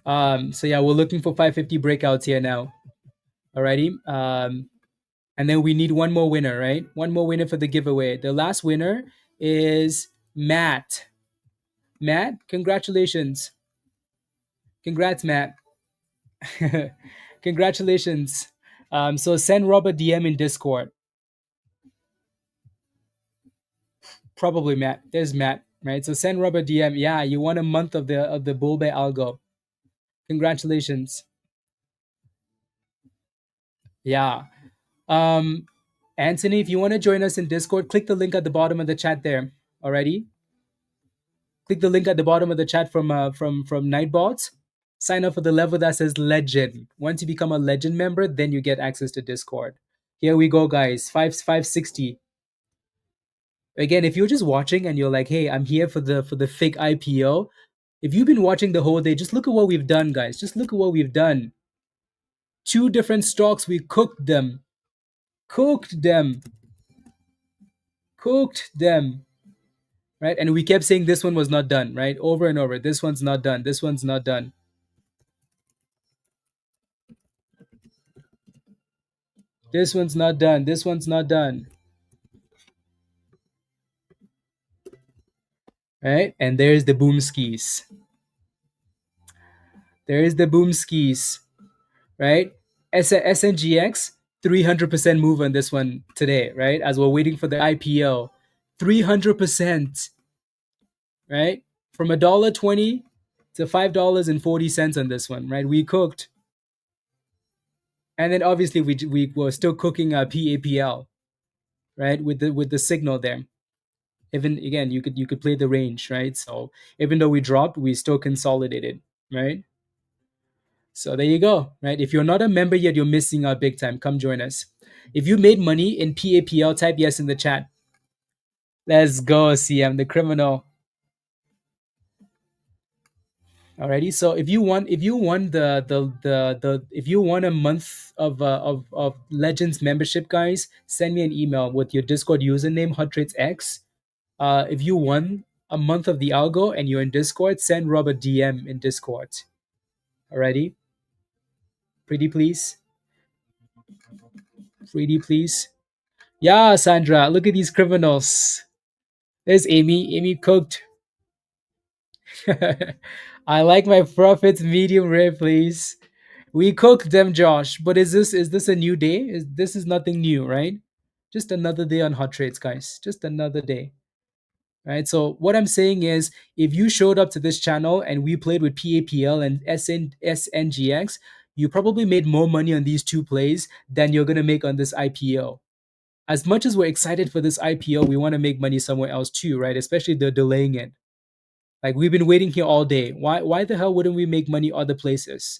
S1: So yeah, we're looking for 550 breakouts here now. Alrighty. And then we need one more winner, right? One more winner for the giveaway. The last winner is Matt. Matt, congratulations. Congrats, Matt. Congratulations. So send Rob a DM in Discord. Probably Matt. There's Matt, right? So send Rob a DM. Yeah, you won a month of the Bull Bear Algo. Congratulations. Yeah. Um, Anthony, if you want to join us in Discord, click the link at the bottom of the chat there. Alrighty. Click the link at the bottom of the chat from Nightbots. Sign up for the level that says Legend. Once you become a Legend member, then you get access to Discord. Here we go, guys. 560. Again, if you're just watching and you're like, "Hey, I'm here for the fake IPO," if you've been watching the whole day, just look at what we've done, guys. Just look at what we've done. 2 different stocks, we cooked them. Cooked them. Cooked them. Right? And we kept saying this one was not done, right? Over and over. This one's not done. This one's not done. This one's not done. This one's not done. Right? And there's the boom skis. There is the boom skis. Right? SNGX, 300% move on this one today, right? As we're waiting for the IPO. 300%. Right? From $1.20 to $5.40 on this one, right? We cooked. And then obviously we were still cooking PAPL, right? With the signal there. Even again, you could play the range, right? So even though we dropped, we still consolidated, right? So there you go, right? If you're not a member yet, you're missing out big time. Come join us. If you made money in PAPL, type yes in the chat. Let's go, CM, the criminal. Alrighty. So if you want if you want a month of Legends membership, guys, send me an email with your Discord username HotTradesX. If you won a month of the algo and you're in Discord, send Rob a DM in Discord. Alrighty. Pretty please. Pretty please. Yeah, Sandra, look at these criminals. There's Amy. Amy cooked. I like my profits medium rare, please. We cooked them, Josh. But is this a new day? This is nothing new, right? Just another day on Hot Trades, guys. Just another day. Right. So what I'm saying is, if you showed up to this channel and we played with PAPL and SNGX, you probably made more money on these 2 plays than you're gonna make on this IPO. As much as we're excited for this IPO, we want to make money somewhere else too, right? Especially the delaying it. Like we've been waiting here all day. Why the hell wouldn't we make money other places?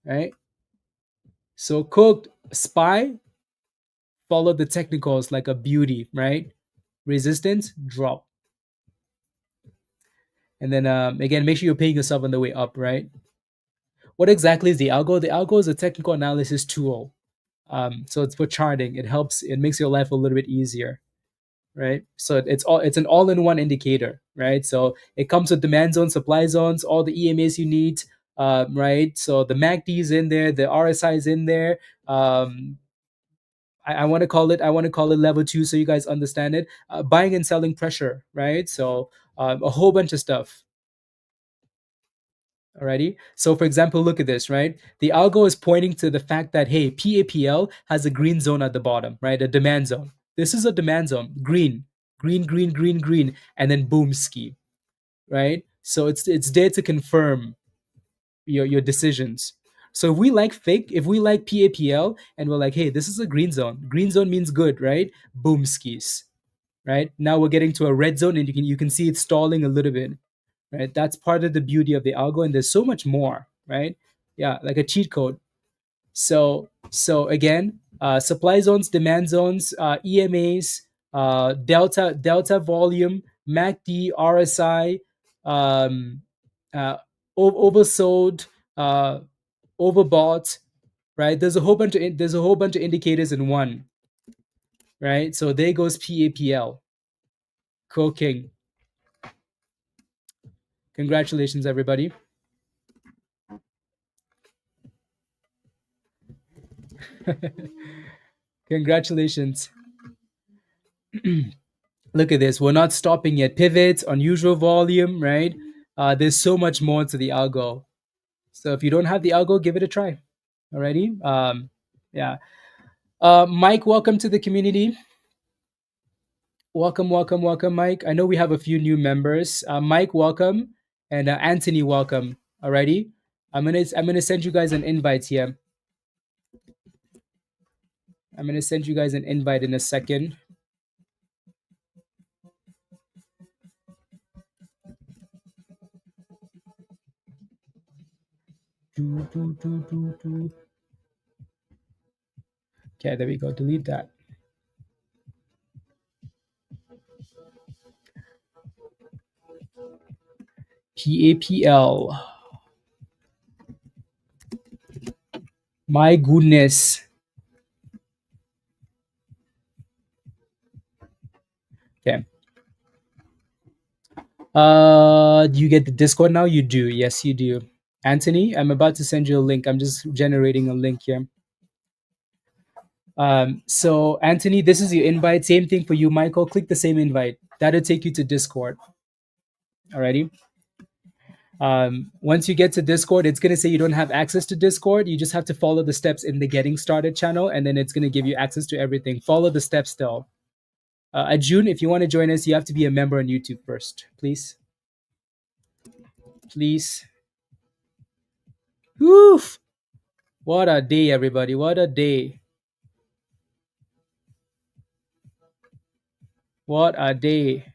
S1: Right? So cooked SPY, follow the technicals like a beauty, right? Resistance, drop. And then again, make sure you're paying yourself on the way up, right? What exactly is the algo? The algo is a technical analysis tool. So it's for charting. It makes your life a little bit easier, right? So it's an all-in-one indicator, right? So it comes with demand zones, supply zones, all the EMAs you need, right? So the MACD is in there, the RSI is in there. I want to call it level 2 so you guys understand it. Buying and selling pressure, right? So a whole bunch of stuff. Alrighty. So for example, look at this, right? The algo is pointing to the fact that hey, PAPL has a green zone at the bottom, right? A demand zone. This is a demand zone. Green, green, green, green, green, and then boom ski, right? So it's there to confirm your decisions. So if we like PAPL and we're like, hey, this is a green zone. Green zone means good, right? Boom skis, right? Now we're getting to a red zone and you can see it stalling a little bit, right? That's part of the beauty of the algo, and there's so much more, right? Yeah, like a cheat code. So again, supply zones, demand zones, EMAs, delta volume, MACD, RSI, um, oversold, overbought, right? There's a whole bunch of indicators in one, right? So there goes PAPL, cooking. Congratulations, everybody. Congratulations. Look at this. We're not stopping yet. Pivots, unusual volume, right? There's so much more to the algo. So if you don't have the algo, give it a try. Alrighty. Yeah. Mike, welcome to the community. Welcome, Mike. I know we have a few new members. Mike, welcome, and Anthony, welcome. Alrighty. I'm gonna send you guys an invite here. I'm gonna send you guys an invite in a second. Okay, there we go. Delete that. PAPL. My goodness. Okay. Do you get the Discord now? You do. Yes, you do. Anthony, I'm about to send you a link. I'm just generating a link here. So Anthony, this is your invite. Same thing for you, Michael. Click the same invite. That'll take you to Discord. Alrighty. Once you get to Discord, it's gonna say you don't have access to Discord. You just have to follow the steps in the Getting Started channel, and then it's gonna give you access to everything. Follow the steps still. June, if you want to join us, you have to be a member on YouTube first, please. Please. Woof! What a day, everybody! What a day! What a day!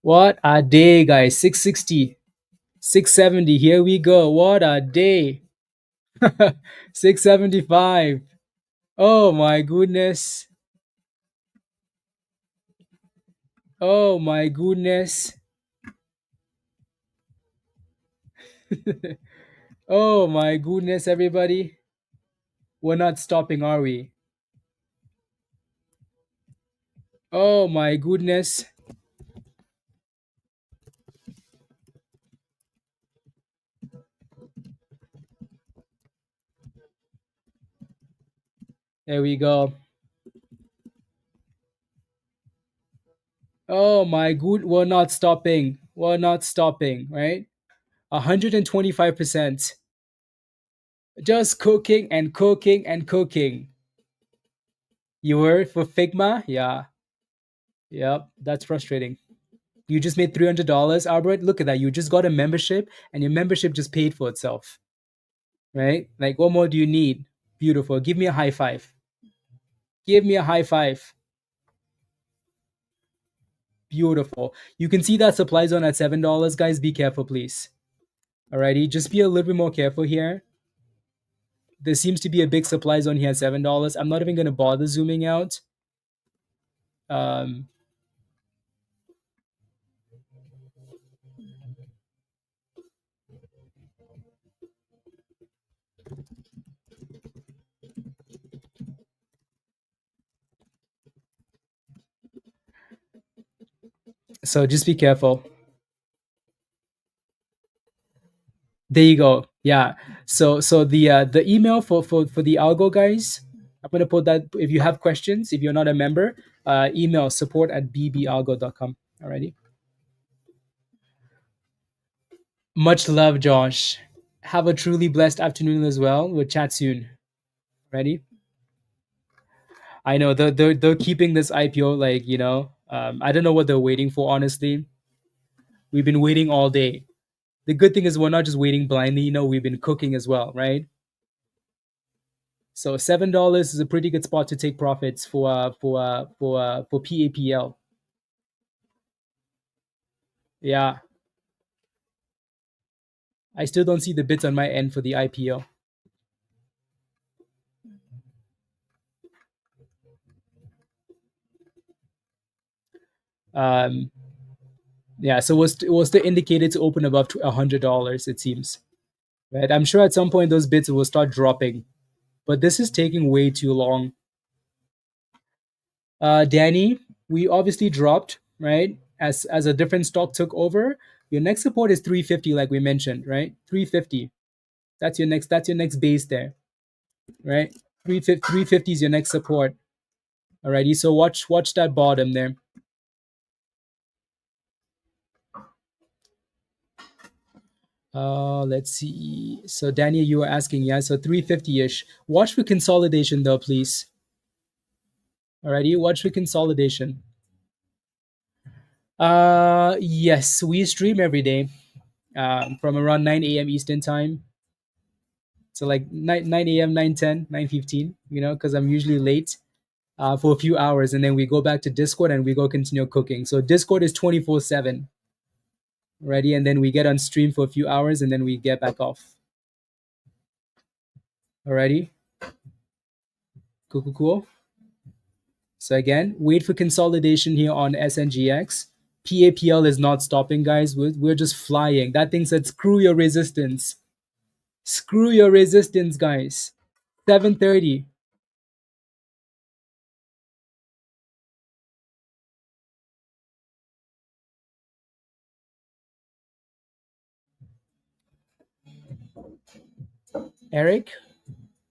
S1: What a day, guys! 660, 670. Here we go. What a day! 675. Oh my goodness! Oh my goodness! Oh my goodness, everybody! We're not stopping, are we? Oh my goodness! There we go. Oh my good, we're not stopping. We're not stopping, right? 125%. Just cooking and cooking and cooking. You were for Figma? Yeah. Yep. That's frustrating. You just made $300, Albert. Look at that. You just got a membership and your membership just paid for itself. Right? Like, what more do you need? Beautiful. Give me a high five. Give me a high five. Beautiful. You can see that supply zone at $7, guys. Be careful, please. Alrighty. Just be a little bit more careful here. There seems to be a big supply zone here at $7. I'm not even going to bother zooming out. So just be careful. There you go. Yeah. So the email for the algo, guys, I'm gonna put that. If you have questions, if you're not a member, email support@bbalgo.com. Alrighty. Much love, Josh. Have a truly blessed afternoon as well. We'll chat soon. Ready? I know they're keeping this IPO like, I don't know what they're waiting for, honestly. We've been waiting all day. The good thing is we're not just waiting blindly, we've been cooking as well, right? So $7 is a pretty good spot to take profits for PAPL. Yeah. I still don't see the bits on my end for the IPO. Yeah, so it was still indicated to open above $100, it seems. Right? I'm sure at some point those bits will start dropping, but this is taking way too long. Danny, we obviously dropped, right? As a different stock took over. Your next support is 350, like we mentioned, right? 350. That's your next base there, right? 350 is your next support. Alrighty, so watch that bottom there. Let's see. So Daniel, you were asking, yeah, so 350-ish. Watch for consolidation though, please. Alrighty, watch for consolidation. Yes, we stream every day, from around 9 a.m. Eastern time. So like 9 a.m., 9:10, 9:15, because I'm usually late for a few hours, and then we go back to Discord and we go continue cooking. So Discord is 24/7. Ready, and then we get on stream for a few hours and then we get back off. Alrighty, cool. So again, wait for consolidation here on SNGX. PAPL is not stopping, guys. We're just flying. That thing said, screw your resistance. Screw your resistance, guys. 730. Eric,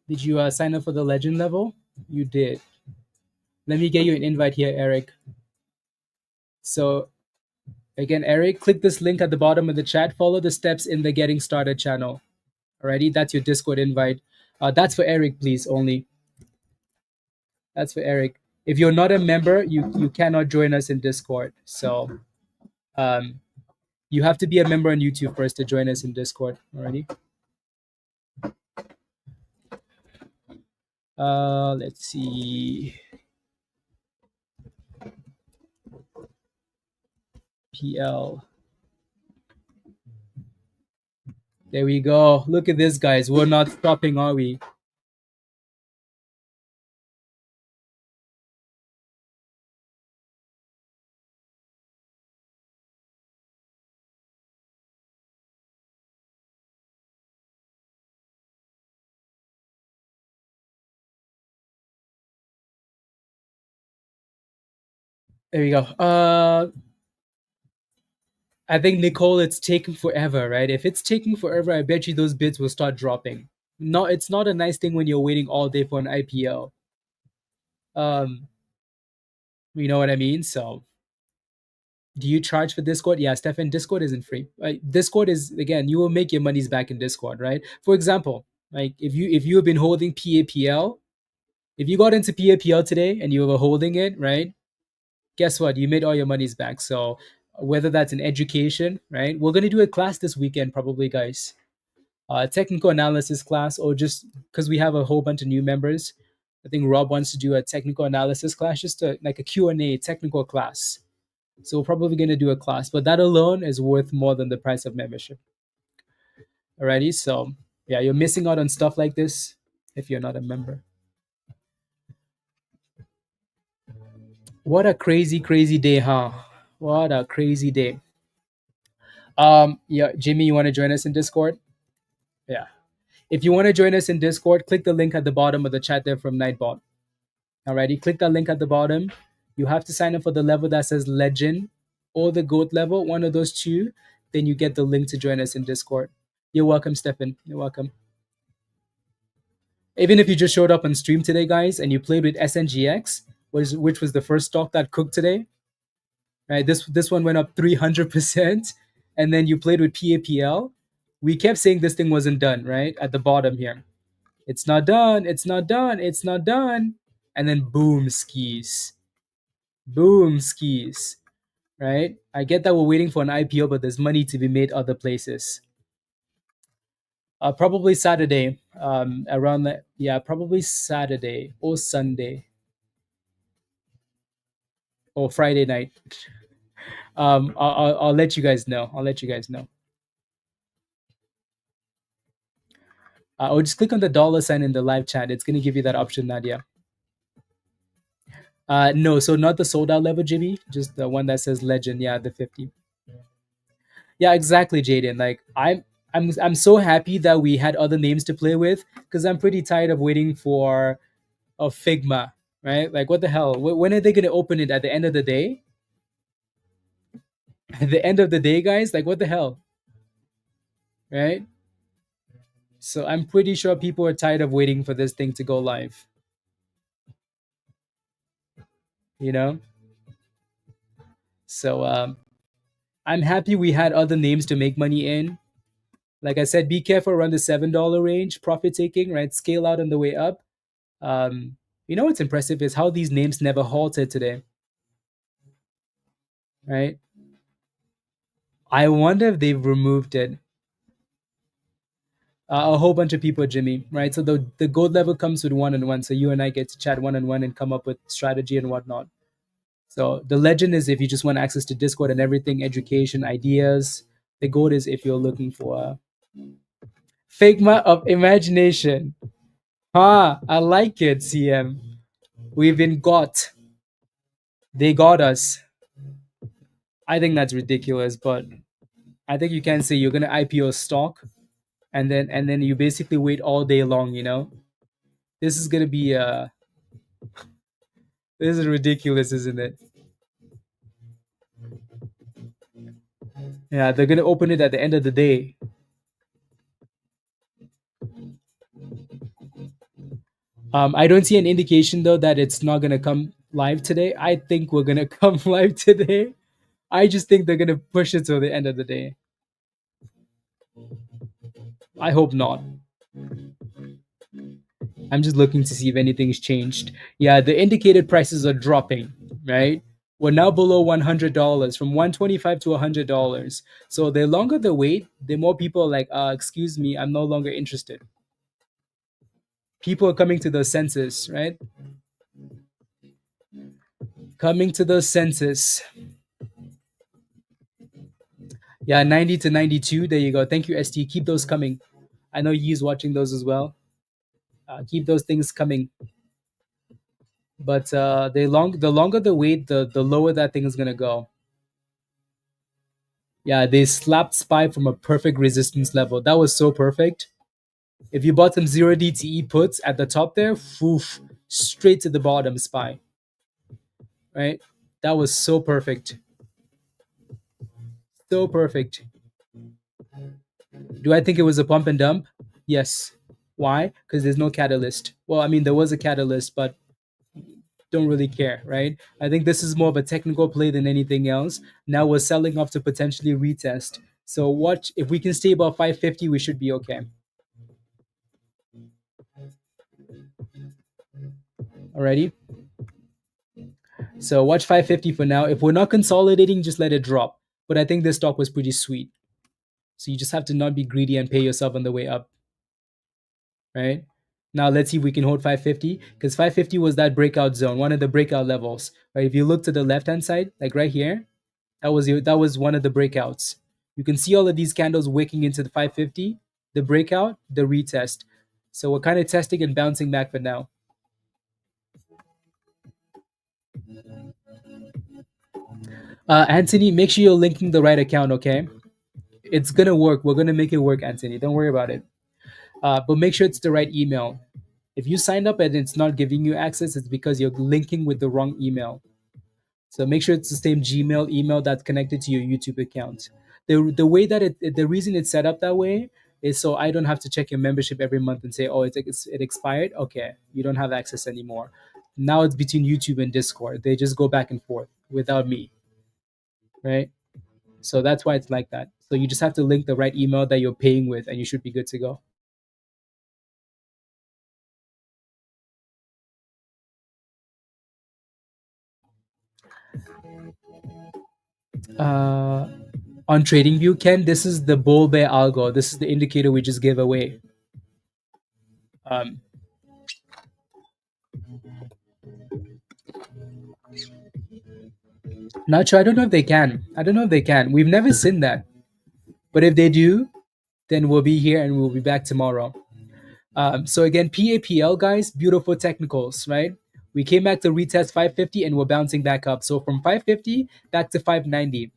S1: did you sign up for the legend level? You did. Let me get you an invite here, Eric. So again, Eric, click this link at the bottom of the chat. Follow the steps in the Getting Started channel. Alrighty, that's your Discord invite. That's for Eric, please, only. That's for Eric. If you're not a member, you cannot join us in Discord. So you have to be a member on YouTube first to join us in Discord. Alrighty. Let's see. PL. There we go. Look at this, guys. We're not stopping, are we? There we go. I think Nicole, it's taking forever, right? If it's taking forever, I bet you those bids will start dropping. No, it's not a nice thing when you're waiting all day for an IPO. You know what I mean? So, do you charge for Discord? Yeah, Stefan, Discord isn't free. Discord is, again, you will make your monies back in Discord, right? For example, like if you have been holding PAPL, if you got into PAPL today and you were holding it, right? Guess what? You made all your monies back. So whether that's an education, right? We're gonna do a class this weekend, probably, guys. Technical analysis class, or just because we have a whole bunch of new members. I think Rob wants to do a technical analysis class, just like a Q&A technical class. So we're probably going to do a class, but that alone is worth more than the price of membership. Alrighty, so yeah, you're missing out on stuff like this if you're not a member. What a crazy, crazy day, huh? What a crazy day. Yeah, Jimmy, you want to join us in Discord? Yeah. If you want to join us in Discord, click the link at the bottom of the chat there from Nightbot. Alrighty, click that link at the bottom. You have to sign up for the level that says Legend or the Goat level, one of those two. Then you get the link to join us in Discord. You're welcome, Stefan. You're welcome. Even if you just showed up on stream today, guys, and you played with SNGX, which was the first stock that cooked today, right? This one went up 300%, and then you played with PAPL. We kept saying this thing wasn't done, right? At the bottom here, it's not done. It's not done. It's not done. And then boom, skis. Boom, skis. Right? I get that we're waiting for an IPO, but there's money to be made other places. Probably Saturday, around that. Yeah, probably Saturday or Sunday or Friday night. I'll let you guys know. I'll let you guys know. Or just click on the $ in the live chat. It's gonna give you that option, Nadia. No, so not the sold out level, Jimmy. Just the one that says Legend. Yeah, the 50. Yeah, exactly, Jaden. Like I'm so happy that we had other names to play with, because I'm pretty tired of waiting for a Figma, right? Like, what the hell? When are they going to open it? At the end of the day? At the end of the day, guys, like what the hell, right? So I'm pretty sure people are tired of waiting for this thing to go live. You know, so I'm happy we had other names to make money in. Like I said, be careful around the $7 range, profit taking, right? Scale out on the way up. You know what's impressive is how these names never halted today, right? I wonder if they've removed it. A whole bunch of people, Jimmy, right? So the gold level comes with one-on-one. So you and I get to chat one-on-one and come up with strategy and whatnot. So the legend is if you just want access to Discord and everything, education, ideas. The gold is if you're looking for a figment of imagination. I like it, CM. We've been got. They got us. I think that's ridiculous, but I think you can say you're gonna IPO stock, and then you basically wait all day long. You know, this is gonna be this is ridiculous, isn't it? Yeah, they're gonna open it at the end of the day. I don't see an indication though that it's not gonna come live today. I think we're gonna come live today. I just think they're gonna push it till the end of the day. I hope not. I'm just looking to see if anything's changed. Yeah, the indicated prices are dropping, right? We're now below $100 from 125 to $100. So the longer the wait, the more people are like, excuse me, I'm no longer interested. People are coming to the census, right? Coming to the census. Yeah, 90 to 92. There you go. Thank you, ST. Keep those coming. I know Yi's watching those as well. Keep those things coming. But the longer the wait, the lower that thing is gonna go. Yeah, they slapped SPY from a perfect resistance level. That was so perfect. If you bought some 0 DTE puts at the top there, foof, straight to the bottom SPY. Right? That was so perfect. So perfect. Do I think it was a pump and dump? Yes. Why? Because there's no catalyst. Well, I mean, there was a catalyst, but don't really care, right? I think this is more of a technical play than anything else. Now we're selling off to potentially retest. So watch, if we can stay above 550, we should be okay. Alrighty. So watch 550 for now. If we're not consolidating, just let it drop. But I think this stock was pretty sweet. So you just have to not be greedy and pay yourself on the way up. Right? Now let's see if we can hold 550 because 550 was that breakout zone, one of the breakout levels. Right? If you look to the left-hand side, like right here, that was one of the breakouts. You can see all of these candles wicking into the 550, the breakout, the retest. So we're kind of testing and bouncing back for now. Anthony, make sure you're linking the right account, okay? It's gonna work. We're gonna make it work, Anthony. Don't worry about it. But make sure it's the right email. If you signed up and it's not giving you access, it's because you're linking with the wrong email. So make sure it's the same Gmail email that's connected to your YouTube account. The way that the reason it's set up that way is so I don't have to check your membership every month and say, oh, it expired. Okay, you don't have access anymore. Now it's between YouTube and Discord. They just go back and forth without me, right? So that's why it's like that. So you just have to link the right email that you're paying with, and you should be good to go. On TradingView, Ken, this is the bull bear algo. This is the indicator we just gave away. Not sure. I don't know if they can. I don't know if they can. We've never seen that. But if they do, then we'll be here and we'll be back tomorrow. So again, PAPL, guys, beautiful technicals, right? We came back to retest 550 and we're bouncing back up. So from 550 back to 590.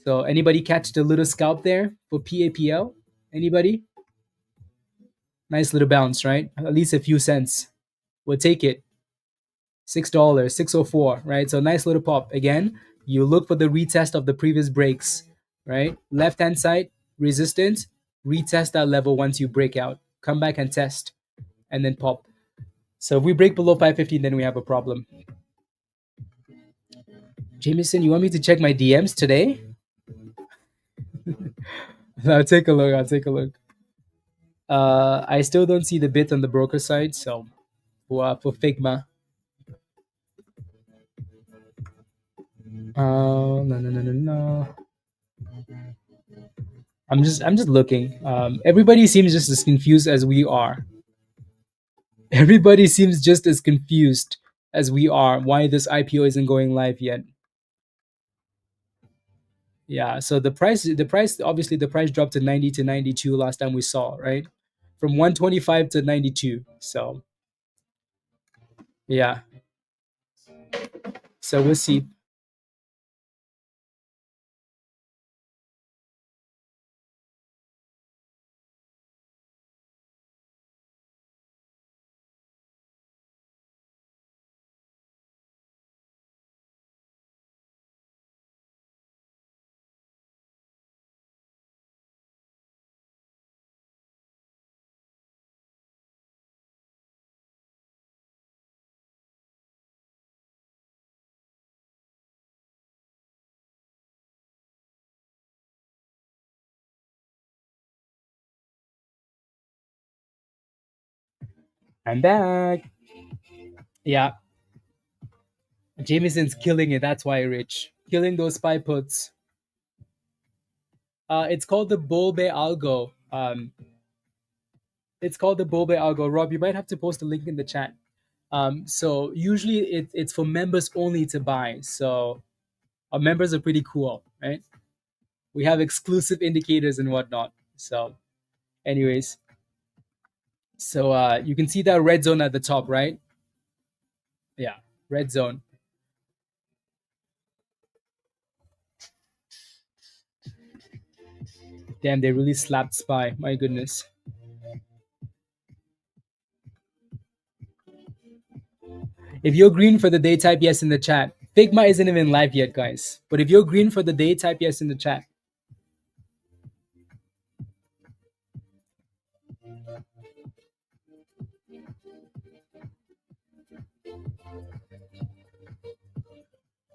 S1: So anybody catch the little scalp there for PAPL? Anybody? Nice little bounce, right? At least a few cents. We'll take it. $6, 604, right? So nice little pop. Again, You look for the retest of the previous breaks, right? Left hand side, resistance, retest that level once you break out. Come back and test, and then pop. So if we break below 515, then we have a problem. Jameson, you want me to check my DMs today? I'll take a look. I'll take a look. I still don't see the bid on the broker side, so for Figma. No. I'm just looking. Everybody seems just as confused as we are. Everybody seems just as confused as we are why this IPO isn't going live yet. Yeah, so obviously the price dropped to 90 to 92 last time we saw, right? From 125 to 92. So, yeah. So we'll see. I'm back. Yeah, Jameson's killing it. That's why, Rich. Killing those spy puts. It's called the Bull Bear Algo. It's called the Bull Bear Algo. Rob, you might have to post a link in the chat. So usually it's for members only to buy. So our members are pretty cool, right? We have exclusive indicators and whatnot. So, anyways, so you can see that red zone at the top, right? Yeah, red zone. Damn, they really slapped SPY. My goodness. If you're green for the day, type yes in the chat. Figma isn't even live yet, guys. But if you're green for the day, type yes in the chat.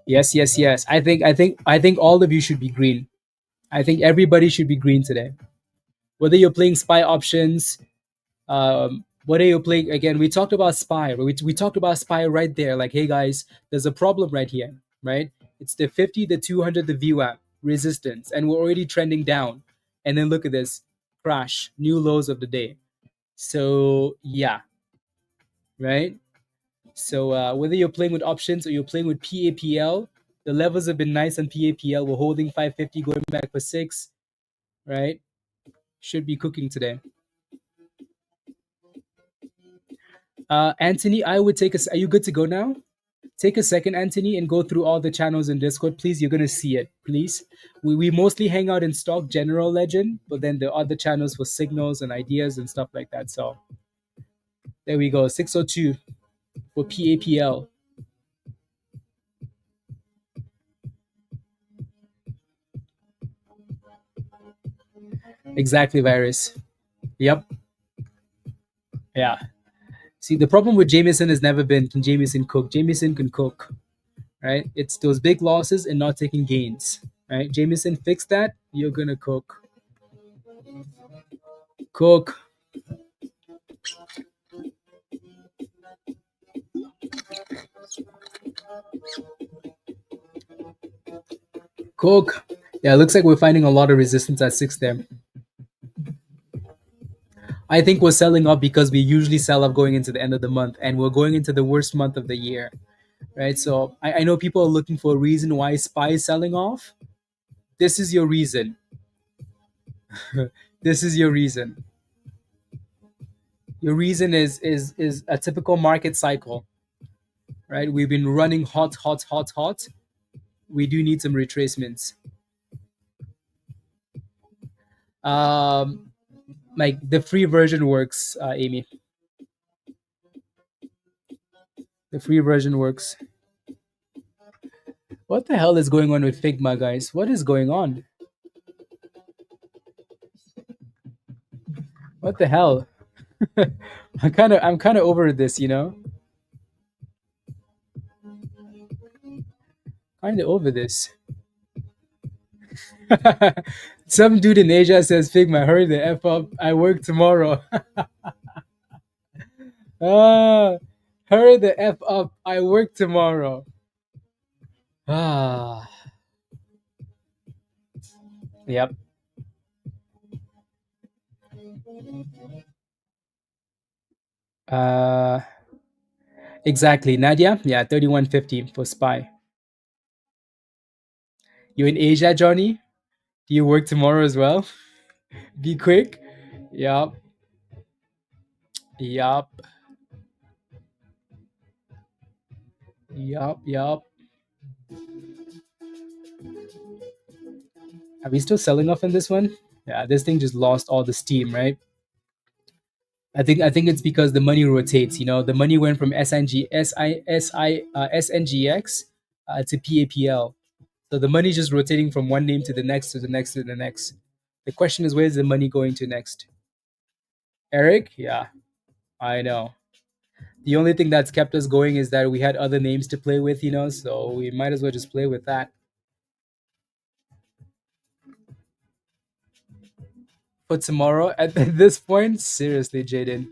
S1: Yes, yes, yes. I think all of you should be green. I think everybody should be green today. Whether you're playing SPY options, whether you're playing again, we talked about SPY. We talked about SPY right there. Like, hey guys, there's a problem right here, right? It's the 50, the 200, the VWAP resistance, and we're already trending down. And then look at this crash, new lows of the day. So yeah, right. So whether you're playing with options or you're playing with PAPL, the levels have been nice on PAPL. We're holding 550, going back for 6, right? Should be cooking today. Anthony, I would take are you good to go now? Take a second, Anthony, and go through all the channels in Discord, please. You're gonna see it, please. We mostly hang out in Stock General Legend, but then there are other channels for signals and ideas and stuff like that. So there we go, 602 for PAPL. Exactly, Virus. Yep. Yeah. See, the problem with Jameson has never been, can Jameson cook? Jameson can cook, right? It's those big losses and not taking gains, right? Jameson, fix that. You're gonna cook. Cook. Cook. Yeah, it looks like we're finding a lot of resistance at 6 there. I think we're selling off because we usually sell off going into the end of the month, and we're going into the worst month of the year, right? So I know people are looking for a reason why SPY is selling off. This is your reason. This is your reason. Your reason is a typical market cycle, right? We've been running hot, hot, hot, hot. We do need some retracements. Like the free version works, Amy. The free version works. What the hell is going on with Figma, guys? What is going on? What the hell? I'm kind of over this, you know. Kind of over this. Some dude in Asia says, Figma, hurry the F up. I work tomorrow. Ah, hurry the F up. I work tomorrow. Ah, yep. Uh, exactly. Nadia? Yeah, 3150 for SPY. You in Asia, Johnny? Do you work tomorrow as well? Be quick. Yup. Yup. Yup. Yup. Are we still selling off in this one? Yeah, this thing just lost all the steam, right? I think it's because the money rotates. You know, the money went from SNGX to PAPL. So the money's just rotating from one name to the next to the next to the next. The question is, where's the money going to next? Eric? Yeah, I know. The only thing that's kept us going is that we had other names to play with, you know, so we might as well just play with that. For tomorrow, at this point, seriously, Jaden,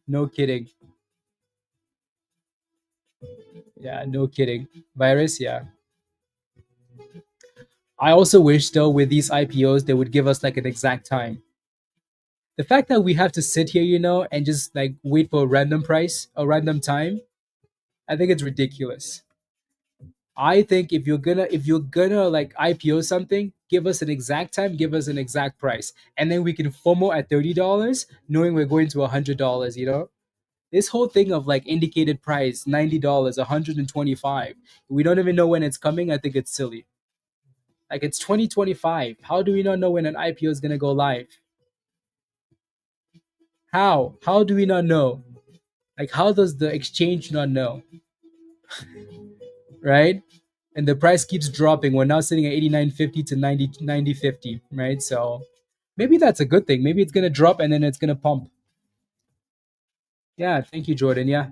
S1: no kidding. Yeah, no kidding. Virus, yeah. I also wish, though, with these IPOs, they would give us like an exact time. The fact that we have to sit here, you know, and just like wait for a random price, a random time, I think it's ridiculous. I think if you're gonna like IPO something, give us an exact time, give us an exact price, and then we can FOMO at $30, knowing we're going to $100. You know, this whole thing of like indicated price $90, 125. We don't even know when it's coming. I think it's silly. Like it's 2025. How do we not know when an IPO is gonna go live? How? How do we not know? Like how does the exchange not know? Right? And the price keeps dropping. We're now sitting at 89.50 to 90.50, right? So maybe that's a good thing. Maybe it's gonna drop and then it's gonna pump. Yeah, thank you, Jordan. Yeah.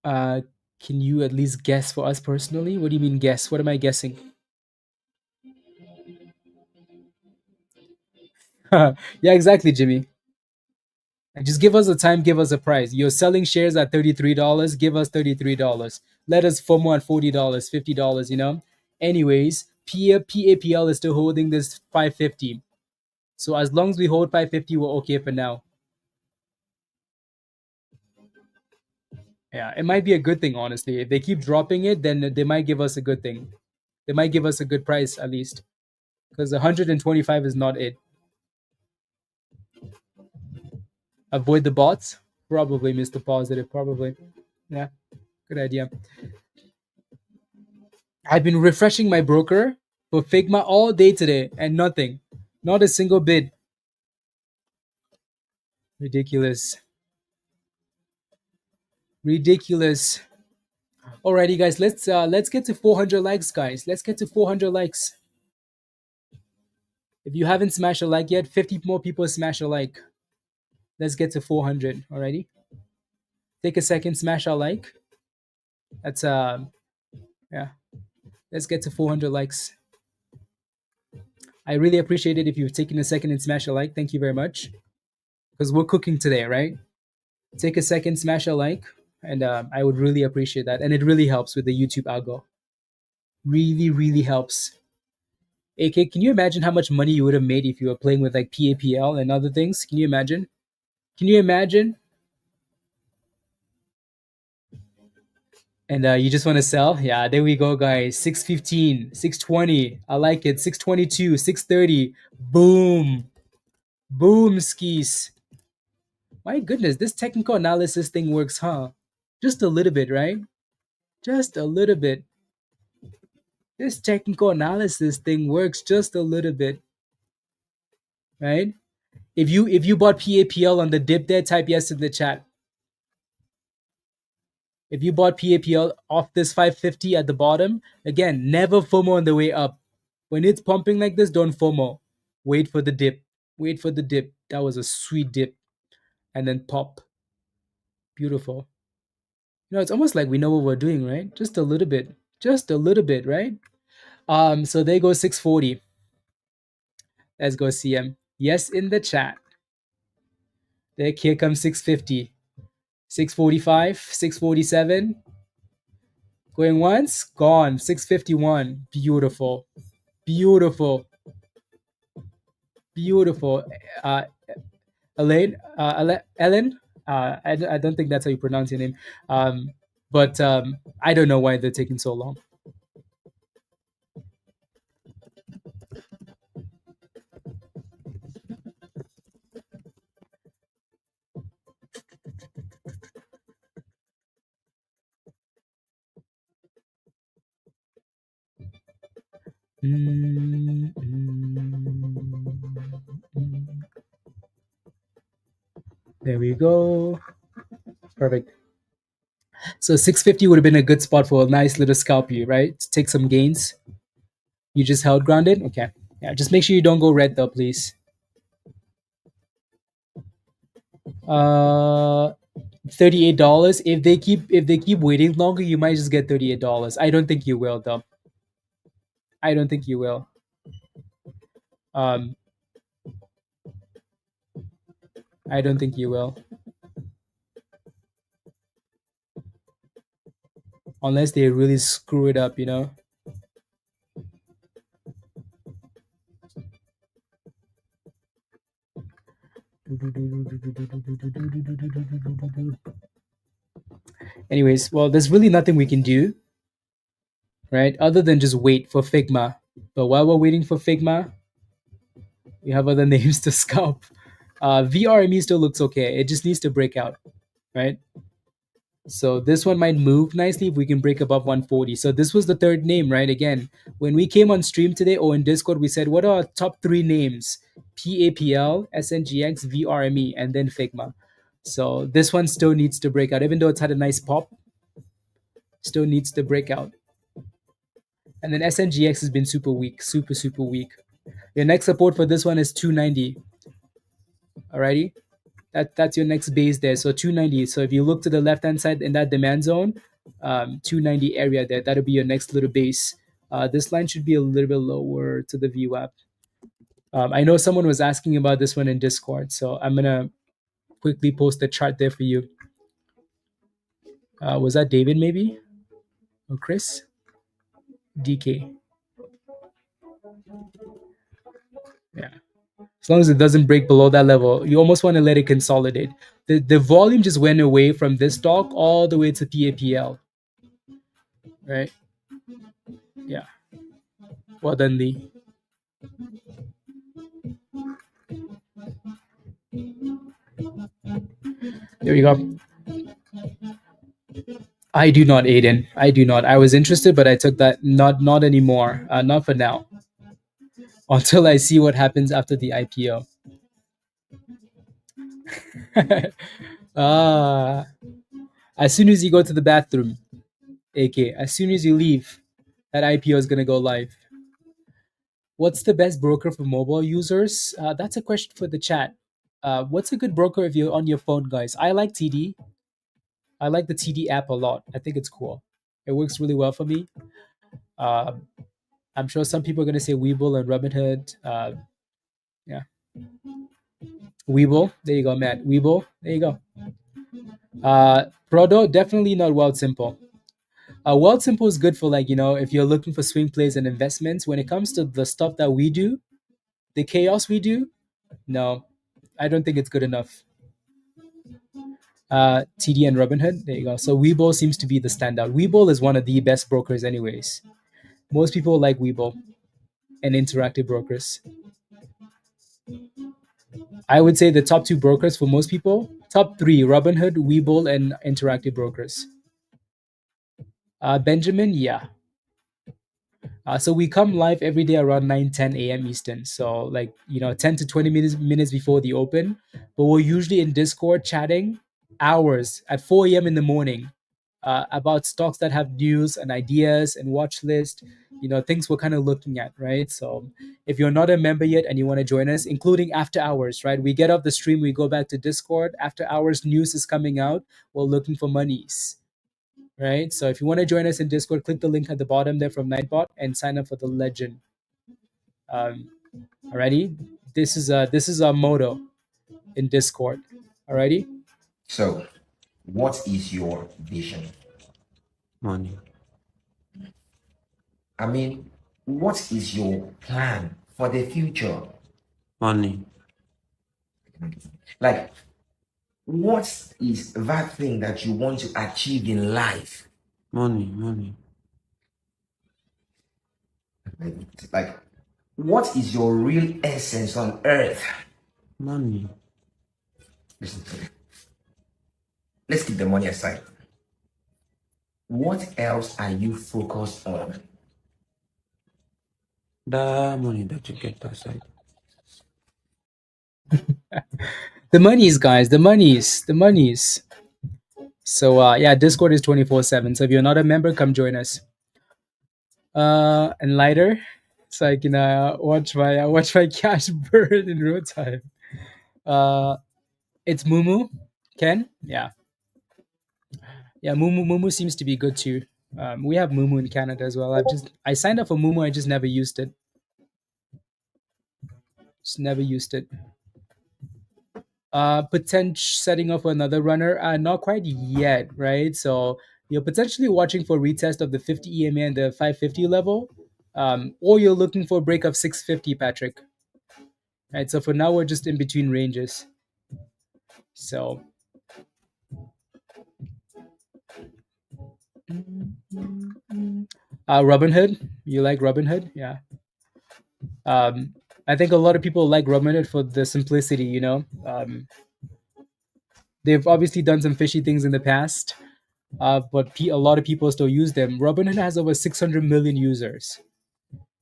S1: Uh, can you at least guess for us personally? What do you mean guess? What am I guessing? Yeah, exactly, Jimmy. And just give us a time, give us a price. You're selling shares at $33, give us $33. Let us FOMO at $40, $50, you know? Anyways, PAPL is still holding this 550. So as long as we hold 550, we're okay for now. Yeah, it might be a good thing, honestly. If they keep dropping it, then they might give us a good thing. They might give us a good price at least. Because 125 is not it. Avoid the bots? Probably, Mr. Positive. Probably. Yeah, good idea. I've been refreshing my broker for Figma all day today and nothing. Not a single bid. Ridiculous. Ridiculous. Alrighty, guys, let's get to 400 likes, guys. Let's get to 400 likes. If you haven't smashed a like yet, 50 more people smash a like. Let's get to 400. Alrighty. Take a second, smash our like. That's yeah. Let's get to 400 likes. I really appreciate it if you've taken a second and smash a like. Thank you very much. Because we're cooking today, right? Take a second, smash a like, and I would really appreciate that. And it really helps with the YouTube algo. Really, really helps. AK, can you imagine how much money you would have made if you were playing with like PAPL and other things? Can you imagine? Can you imagine? And you just want to sell? Yeah, there we go, guys. 615, 620. I like it. 622, 630. Boom. Boom, skis. My goodness, this technical analysis thing works, huh? Just a little bit, right? Just a little bit. This technical analysis thing works just a little bit, right? If you bought PAPL on the dip there, type yes in the chat. If you bought PAPL off this 550 at the bottom, again, never FOMO on the way up. When it's pumping like this, don't FOMO. Wait for the dip. Wait for the dip. That was a sweet dip. And then pop. Beautiful. It's almost like we know what we're doing, right? Just a little bit. Just a little bit, right? So there goes 640. Let's go CM. Yes, in the chat. Here comes 650. 645, 647. Going once, gone. 651. Beautiful. Beautiful. Beautiful. Ellen, I don't think that's how you pronounce your name. But I don't know why they're taking so long. There we go. Perfect. So 650 would have been a good spot for a nice little scalpy, right? To take some gains. You just held grounded? Okay. Yeah, just make sure you don't go red though, please. $38. If they keep waiting longer, you might just get $38. I don't think you will though. I don't think you will. I don't think you will. Unless they really screw it up, Anyways, well, there's really nothing we can do, right? Other than just wait for Figma. But while we're waiting for Figma, we have other names to scalp. VRME still looks okay. It just needs to break out, right? So this one might move nicely if we can break above 140. So this was the third name, right? Again, when we came on stream today or in Discord, we said, what are our top 3 names? PAPL, SNGX, VRME, and then Figma. So this one still needs to break out. Even though it's had a nice pop, still needs to break out. And then SNGX has been super weak, super, super weak. Your next support for this one is 290. Alrighty? That's your next base there. So 290. So if you look to the left-hand side in that demand zone, 290 area there, that'll be your next little base. This line should be a little bit lower to the VWAP. I know someone was asking about this one in Discord, so I'm going to quickly post the chart there for you. Was that David maybe? Or Chris? DK. Yeah. As long as it doesn't break below that level, you almost want to let it consolidate. The volume just went away from this stock all the way to PAPL. Right? Yeah. Well done, Lee. There we go. I do not, Aiden. I do not. I was interested, but I took that. Not anymore. Not for now. Until I see what happens after the IPO. As soon as you go to the bathroom, AK, as soon as you leave, that IPO is going to go live. What's the best broker for mobile users? That's a question for the chat. What's a good broker if you're on your phone, guys? I like TD. I like the TD app a lot. I think it's cool. It works really well for me. I'm sure some people are going to say Webull and Robinhood. Yeah. Webull. There you go, Matt. Webull. There you go. Prodo, definitely not Wealthsimple. Wealthsimple is good for if you're looking for swing plays and investments. When it comes to the stuff that we do, the chaos we do, no, I don't think it's good enough. TD and Robinhood, there you go. So Webull seems to be the standout. Webull is one of the best brokers anyways. Most people like Webull and interactive brokers. I would say the top 2 brokers for most people, top 3, Robinhood, Webull, and interactive brokers. Benjamin, yeah. So we come live every day around 9-10 a.m. Eastern. So 10 to 20 minutes before the open. But we're usually in Discord chatting hours at 4 a.m. in the morning. about stocks that have news and ideas and watch list, things we're kind of looking at, right? So if you're not a member yet and you want to join us, including after hours, right? We get off the stream, we go back to Discord. After hours, news is coming out. We're looking for monies, right? So if you want to join us in Discord, click the link at the bottom there from Nightbot and sign up for the legend. Alrighty, this is our motto in Discord. Alrighty.
S3: So, what is your vision?
S4: Money.
S3: I mean, what is your plan for the future?
S4: Money.
S3: Like, what is that thing that you want to achieve in life?
S4: Money.
S3: Like, what is your real essence on earth?
S4: Money.
S3: Listen to me. Let's keep the money aside. What else are you focused on?
S4: The money that you get aside.
S1: The monies, guys, the monies. So yeah, Discord is 24/7. So if you're not a member, come join us. And lighter, so I can watch my cash burn in real time. It's Mumu, Ken. Yeah. Mumu seems to be good too. We have Mumu in Canada as well. I signed up for Mumu. I just never used it. Potential setting up another runner. Not quite yet, right? So you're potentially watching for retest of the 50 EMA and the 550 level, or you're looking for a break of 650, Patrick. Right. So for now, we're just in between ranges. So. Robinhood. You like Robinhood? Yeah. I think a lot of people like Robinhood for the simplicity. They've obviously done some fishy things in the past, but a lot of people still use them. Robinhood has over 600 million users,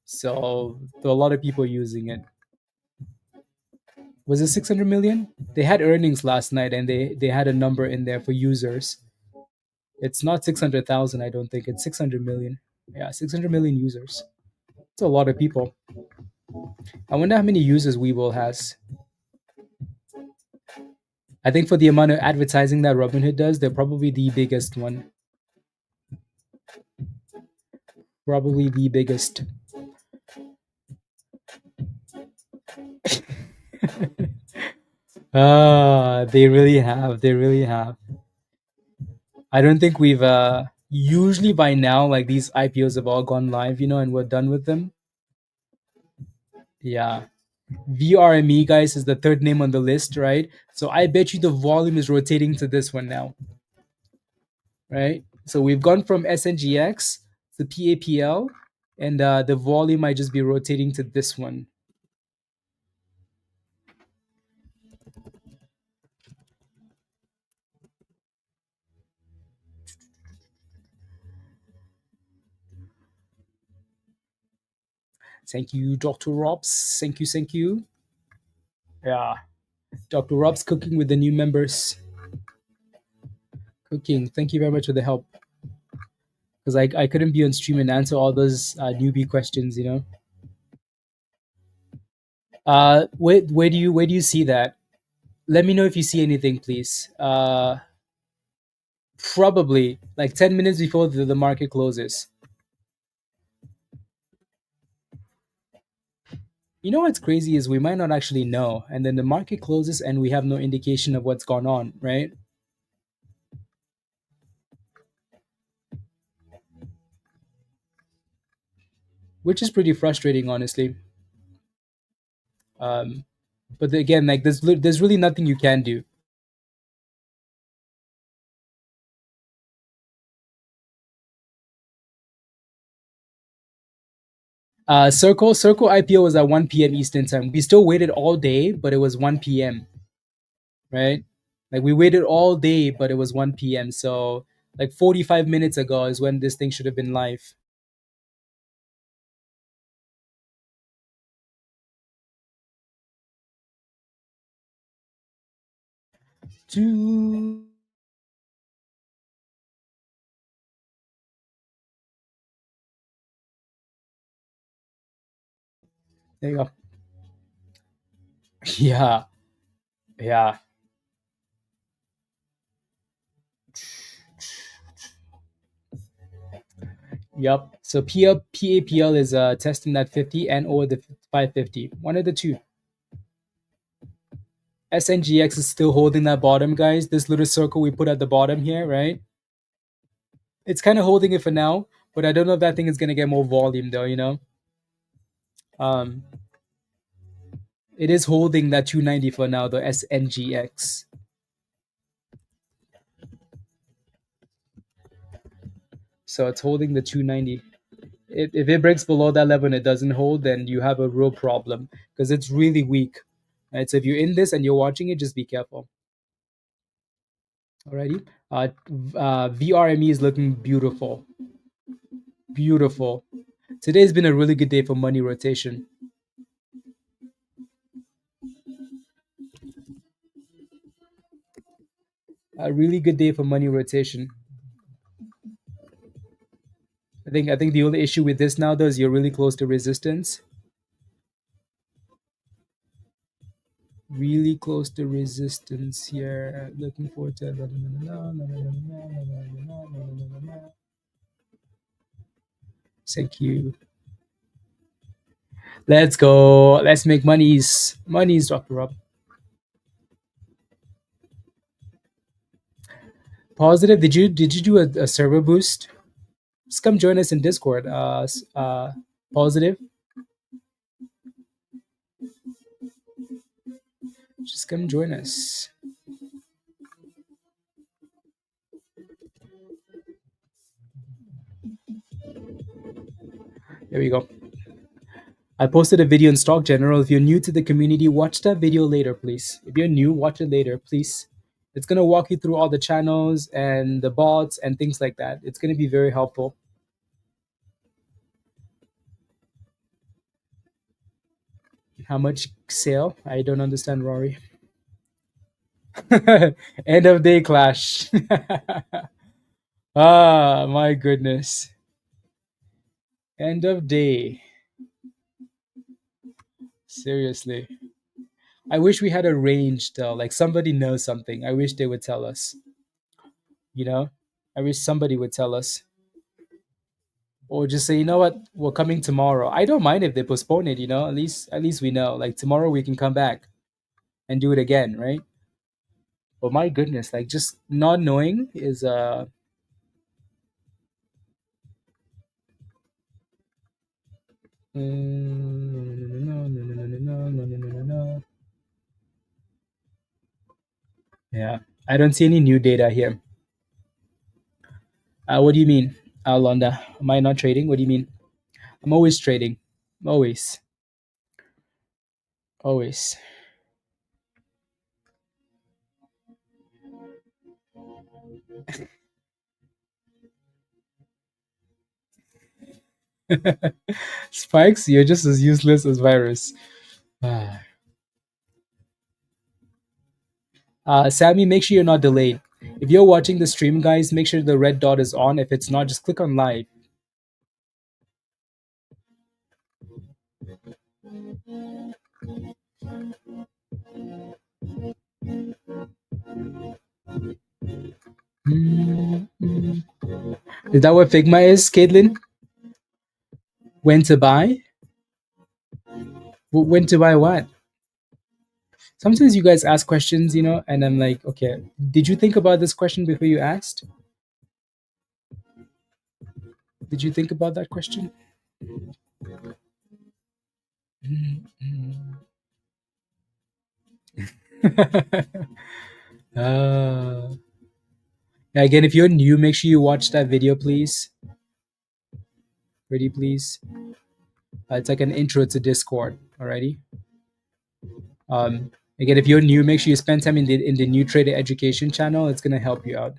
S1: so there are a lot of people using it. Was it 600 million? They had earnings last night, and they had a number in there for users. It's not 600,000, I don't think. It's 600 million. Yeah, 600 million users. It's a lot of people. I wonder how many users Webull has. I think for the amount of advertising that Robinhood does, they're probably the biggest one. Probably the biggest. They really have. They really have. I don't think we've usually by now, like, these IPOs have all gone live, and we're done with them. Yeah. VRME, guys, is the third name on the list, right? So I bet you the volume is rotating to this one now. Right? So we've gone from SNGX to PAPL, and the volume might just be rotating to this one. Thank you, Dr. Robs. Thank you. Yeah. Dr. Rob's cooking with the new members. Cooking. Thank you very much for the help. Because I couldn't be on stream and answer all those newbie questions, Where do you see that? Let me know if you see anything, please. Probably like 10 minutes before the market closes. You know what's crazy is we might not actually know, and then the market closes and we have no indication of what's gone on, right? Which is pretty frustrating, honestly. But again, like, there's really nothing you can do. Circle IPO was at 1 p.m. Eastern time. We still waited all day, but it was 1 p.m. Right? Like, we waited all day, but it was 1 p.m. So like 45 minutes ago is when this thing should have been live. There you go. Yeah, yeah. Yep. So PAPL is testing that 50 and or the 550. One of the two. SNGX is still holding that bottom, guys. This little circle we put at the bottom here, right? It's kind of holding it for now, but I don't know if that thing is gonna get more volume though. Um, it is holding that 290 for now, the SNGX. So it's holding the 290. If it breaks below that level and it doesn't hold, then you have a real problem because it's really weak. Right? So if you're in this and you're watching it, just be careful. Alrighty. VRME is looking beautiful. Beautiful. Today's been a really good day for money rotation. A really good day for money rotation. I think the only issue with this now though is you're really close to resistance. Really close to resistance here. Looking forward to thank you. Let's go. Let's make monies. Monies, Dr. Rob. Positive. Did you do a server boost? Just come join us in Discord. Positive. Just come join us. There we go. I posted a video in Stock General. If you're new to the community, watch that video later, please. If you're new, watch it later, please. It's going to walk you through all the channels and the bots and things like that. It's going to be very helpful. How much sale? I don't understand, Rory. End of day clash. Ah, my goodness. End of day. Seriously. I wish we had a range though. Like somebody knows something. I wish they would tell us. I wish somebody would tell us. Or just say, you know what, we're coming tomorrow. I don't mind if they postpone it, At least we know. Like tomorrow we can come back and do it again, right? But my goodness, like just not knowing is yeah. I don't see any new data here. What do you mean, Londa? Am I not trading? What do you mean? I'm always trading. Always. Always. Spikes, you're just as useless as virus. Sammy, make sure you're not delayed. If you're watching the stream, guys, make sure the red dot is on. If it's not, just click on live. Is that what Figma is, Caitlin? When to buy? When to buy what? Sometimes you guys ask questions, and I'm like, okay, did you think about this question before you asked? Did you think about that question? Again, if you're new, make sure you watch that video, please. Ready, please. It's like an intro to Discord. Alrighty. Again, if you're new, make sure you spend time in the new trader education channel. It's gonna help you out.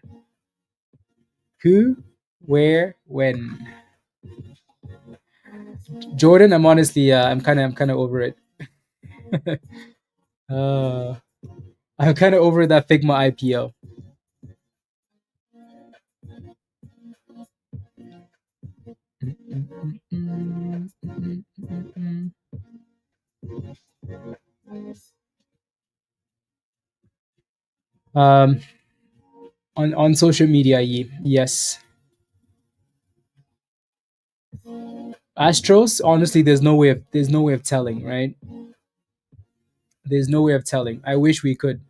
S1: Who, where, when? Jordan, I'm honestly, I'm kind of over it. I'm kind of over that Figma IPO. Um, on social media, yes. Astros, honestly, there's no way of telling, right? There's no way of telling. I wish we could.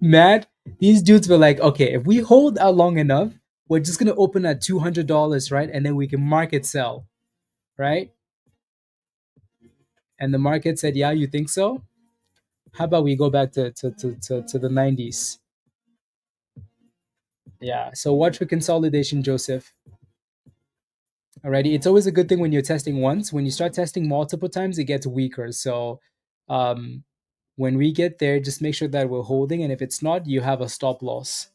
S1: Matt, these dudes were like, okay, if we hold out long enough, we're just gonna open at $200, right? And then we can market sell, right? And the market said, yeah, you think so? How about we go back to the 90s? Yeah. So watch for consolidation, Joseph. Alrighty. It's always a good thing when you're testing once. When you start testing multiple times, it gets weaker. So um, when we get there, just make sure that we're holding. And if it's not, you have a stop loss.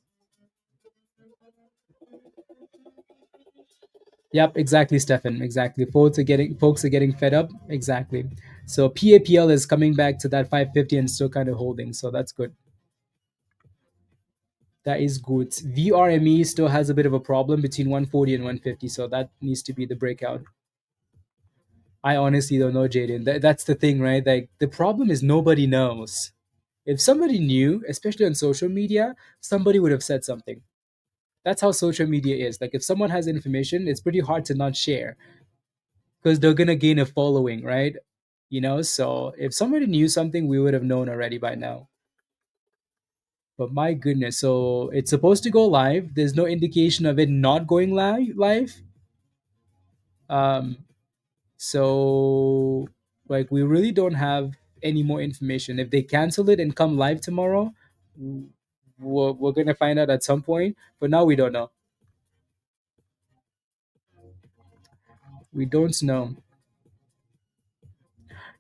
S1: Yep, exactly, Stefan. Exactly. Folks are getting fed up. Exactly. So PAPL is coming back to that 550 and still kind of holding. So that's good. That is good. VRME still has a bit of a problem between 140 and 150. So that needs to be the breakout. I honestly don't know, Jaden. That's the thing, right? Like the problem is nobody knows. If somebody knew, especially on social media, somebody would have said something. That's how social media is. Like if someone has information, it's pretty hard to not share because they're gonna gain a following, right? So if somebody knew something, we would have known already by now. But my goodness, so it's supposed to go live. There's no indication of it not going live. Um, so like we really don't have any more information. If they cancel it and come live tomorrow, we're gonna find out at some point. But now we don't know. We don't know.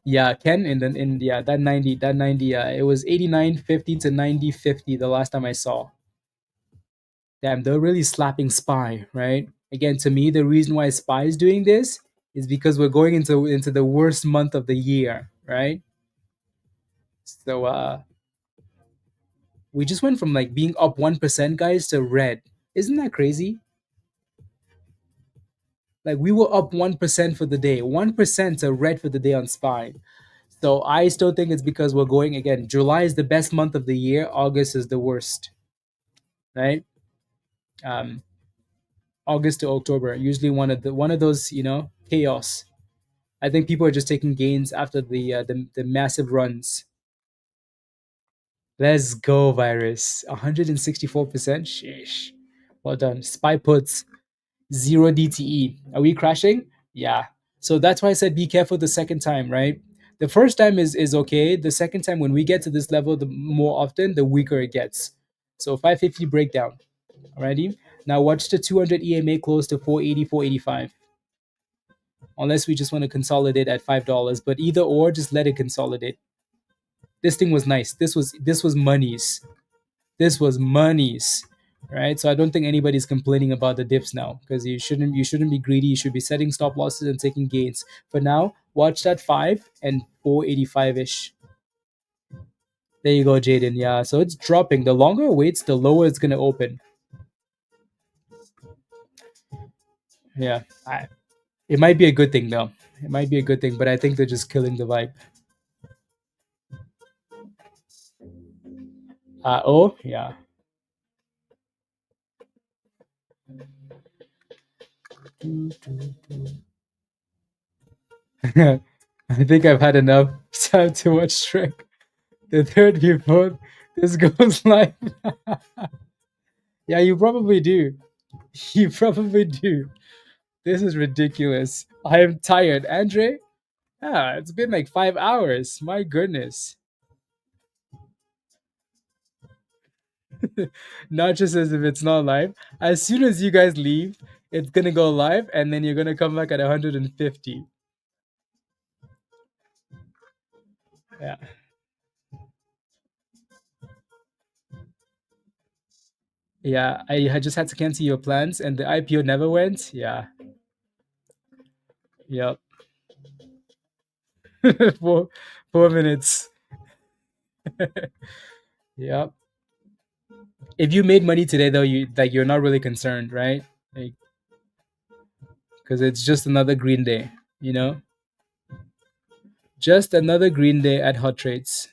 S1: Yeah, Ken in yeah that 90 it was 89.50 to 90.50 the last time I saw. Damn, they're really slapping SPY, right? Again, to me, the reason why SPY is doing this is because we're going into the worst month of the year, right? So we just went from like being up 1%, guys, to red. Isn't that crazy? Like we were up 1% for the day, 1% to red for the day on SPY. So I still think it's because we're going again. July is the best month of the year. August is the worst, right? Um, August to October, usually one of those, chaos. I think people are just taking gains after the massive runs. Let's go, virus. 164%. Sheesh. Well done. Spy puts 0 DTE. Are we crashing? Yeah. So that's why I said be careful the second time, right? The first time is okay. The second time, when we get to this level, the more often, the weaker it gets. So 550 breakdown. Alrighty. Now watch the 200 EMA close to 480, 485. Unless we just want to consolidate at $5. But either or, just let it consolidate. This thing was nice. This was monies. This was monies. Right? So I don't think anybody's complaining about the dips now, because you shouldn't be greedy. You should be setting stop losses and taking gains. For now, watch that 5 and 485-ish. There you go, Jaden. Yeah, so it's dropping. The longer it waits, the lower it's gonna open. Yeah. It might be a good thing though. It might be a good thing, but I think they're just killing the vibe. Oh, yeah. I think I've had enough time to watch Shrek. The third report. This goes live. Yeah, you probably do. You probably do. This is ridiculous. I am tired. Andre? Yeah, it's been like 5 hours. My goodness. Not just as if it's not live. As soon as you guys leave, it's gonna go live, and then you're gonna come back at 150. Yeah. Yeah, I just had to cancel your plans, and the IPO never went. Yeah. Yep. 4 minutes. Yep. If you made money today, though, you're not really concerned, right? like, because it's just another green day, you know, just another green day at Hot Trades.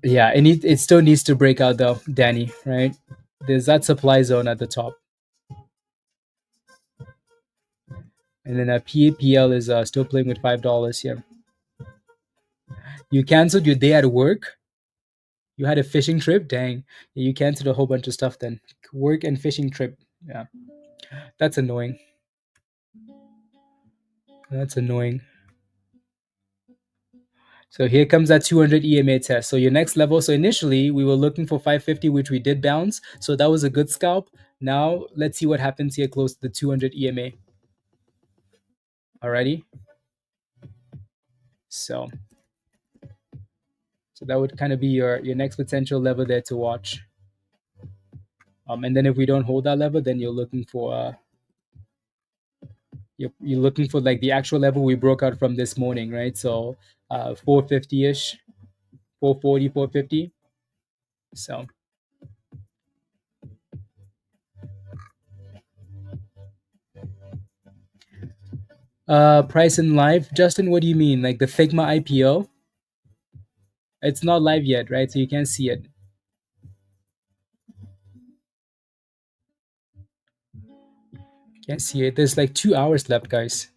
S1: Yeah, it still needs to break out though, Danny, right? There's that supply zone at the top. And then PAPL is still playing with $5 here. You canceled your day at work? You had a fishing trip? Dang. You canceled a whole bunch of stuff then. Work and fishing trip. Yeah. That's annoying. That's annoying. So here comes that 200 EMA test. So your next level. So initially we were looking for 550, which we did bounce. So that was a good scalp. Now let's see what happens here close to the 200 EMA. Alrighty. So that would kind of be your next potential level there to watch. And then if we don't hold that level, then you're looking for you're looking for like the actual level we broke out from this morning, right? So 450-ish, 440, 450. So price in live. Justin, what do you mean? Like the Figma IPO? It's not live yet, right? So you can't see it. Can't see it. There's like 2 hours left, guys.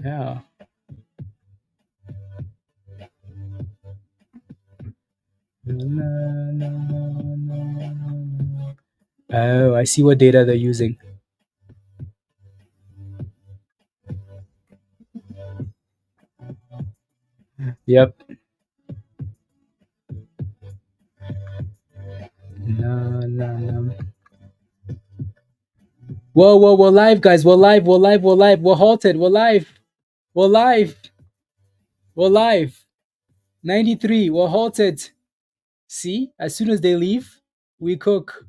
S1: Yeah. Oh, I see what data they're using. Yep. No. Whoa, we're live, guys. We're live. We're halted. We're live. 93. We're halted. See, as soon as they leave, we cook.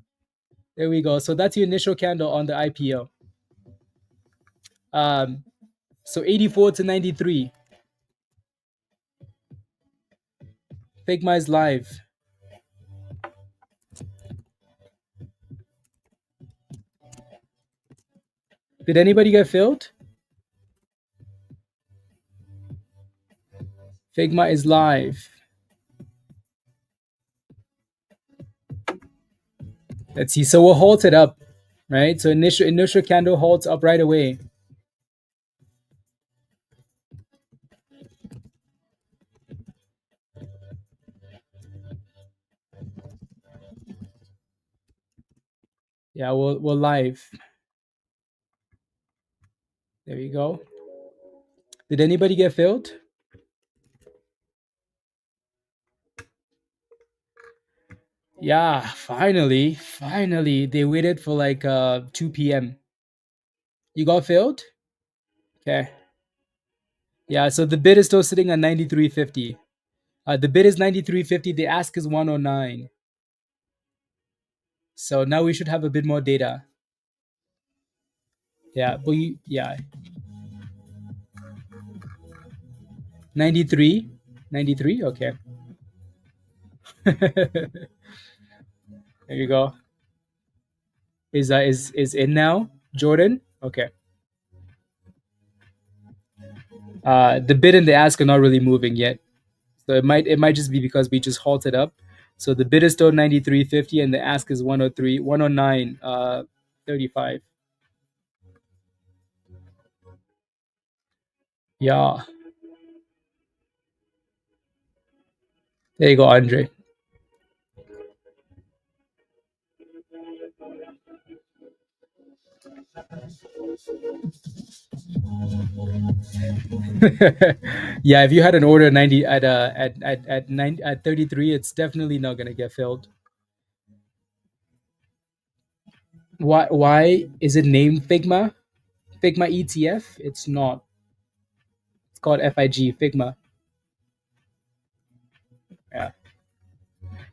S1: There we go. So that's your initial candle on the IPO. So 84 to 93. Figma is live. Did anybody get filled? Figma is live. Let's see. So we'll halt it up, right? So initial candle halts up right away. Yeah, we're live. There we go. Did anybody get filled? Yeah, finally. They waited for like 2 p.m. You got filled? Okay. Yeah, so the bid is still sitting at 93.50. The bid is 93.50. The ask is 109. So now we should have a bit more data. Yeah, but 93, okay. There you go. Is in now, Jordan? Okay. The bid and the ask are not really moving yet, so it might just be because we just halted up. So the bid is still 93.50 and the ask is 103, 109, 35. Yeah. There you go, Andre. Yeah, if you had an order 90 at 33, it's definitely not gonna get filled. Why is it named Figma? Figma ETF? It's not. It's called FIG, Figma. Yeah.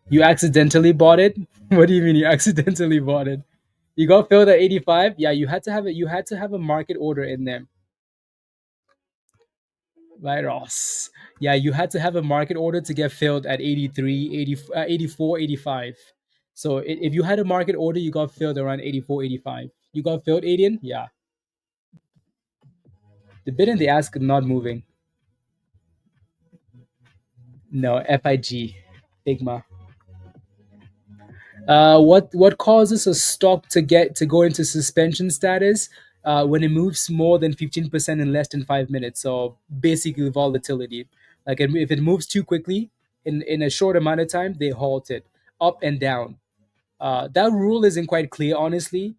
S1: You accidentally bought it? What do you mean you accidentally bought it? You got filled at 85. Yeah, you had to have it. You had to have a market order in there, right, Ross? Yeah, you had to have a market order to get filled at 83, 80, 84, 85. So if you had a market order, you got filled around 84, 85. You got filled, Adian? Yeah. The bid and the ask not moving. No, FIG, Figma. What causes a stock to go into suspension status when it moves more than 15% in less than 5 minutes? So basically volatility. Like if it moves too quickly in a short amount of time, they halt it up and down. That rule isn't quite clear, honestly,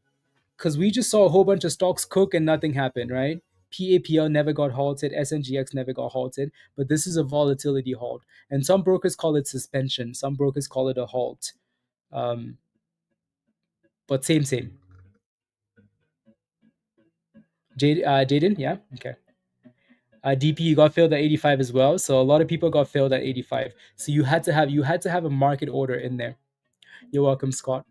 S1: because we just saw a whole bunch of stocks cook and nothing happened, right? PAPL never got halted, SNGX never got halted, but this is a volatility halt. And some brokers call it suspension, some brokers call it a halt. Um, but same. Jaden, yeah, okay. DP, you got filled at 85 as well, so a lot of people got filled at 85. So you had to have a market order in there. You're welcome, Scott.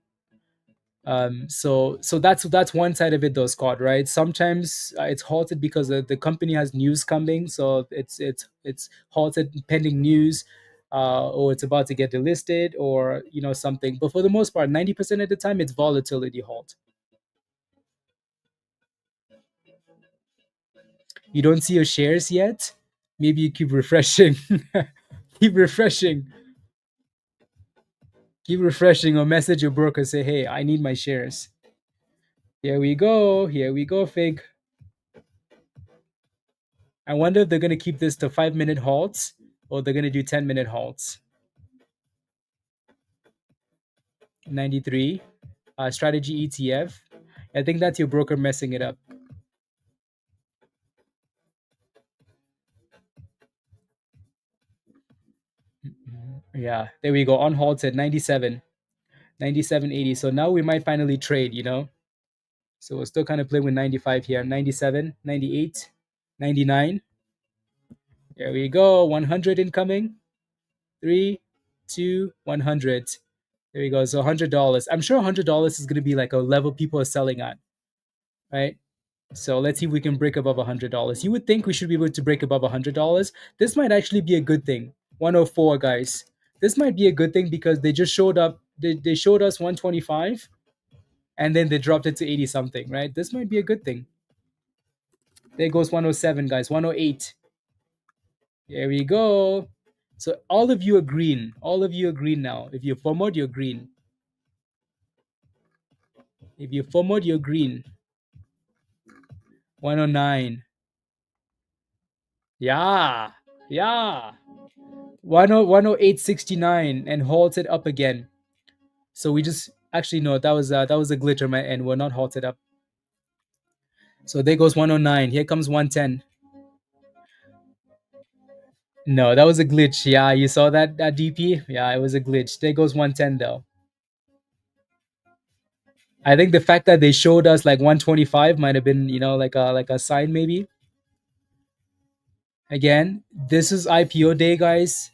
S1: So that's one side of it though, Scott, right? Sometimes it's halted because the company has news coming, so it's halted pending news, or it's about to get delisted, or something. But for the most part, 90% of the time, it's volatility halt. You don't see your shares yet? Maybe you keep refreshing. keep refreshing. Keep refreshing, or message your broker, say, hey, I need my shares. Here we go, Fig. I wonder if they're going to keep this to 5-minute halts, or they're going to do 10-minute halts. 93, strategy ETF. I think that's your broker messing it up. Yeah, there we go. On halted, 97, 97.80. So now we might finally trade, So we're still kind of playing with 95 here. 97, 98, 99. There we go. 100 incoming. 3, 2, 100. There we go. So $100. I'm sure $100 is going to be like a level people are selling at, right? So let's see if we can break above $100. You would think we should be able to break above $100. This might actually be a good thing. 104, guys. This might be a good thing because they just showed up. They showed us 125, and then they dropped it to 80 something, right? This might be a good thing. There goes 107, guys. 108. There we go. So all of you are green. All of you are green now. If you're FOMO'd, you're green. If you're FOMO'd, you're green. 109. Yeah. 108.69 and halted up again. So we just actually no, that was a glitch on my end. We're not halted up. So there goes 109. Here comes 110. No, that was a glitch. Yeah, you saw that DP? Yeah, it was a glitch. There goes 110 though. I think the fact that they showed us like 125 might have been, like a sign maybe. Again, this is IPO day, guys.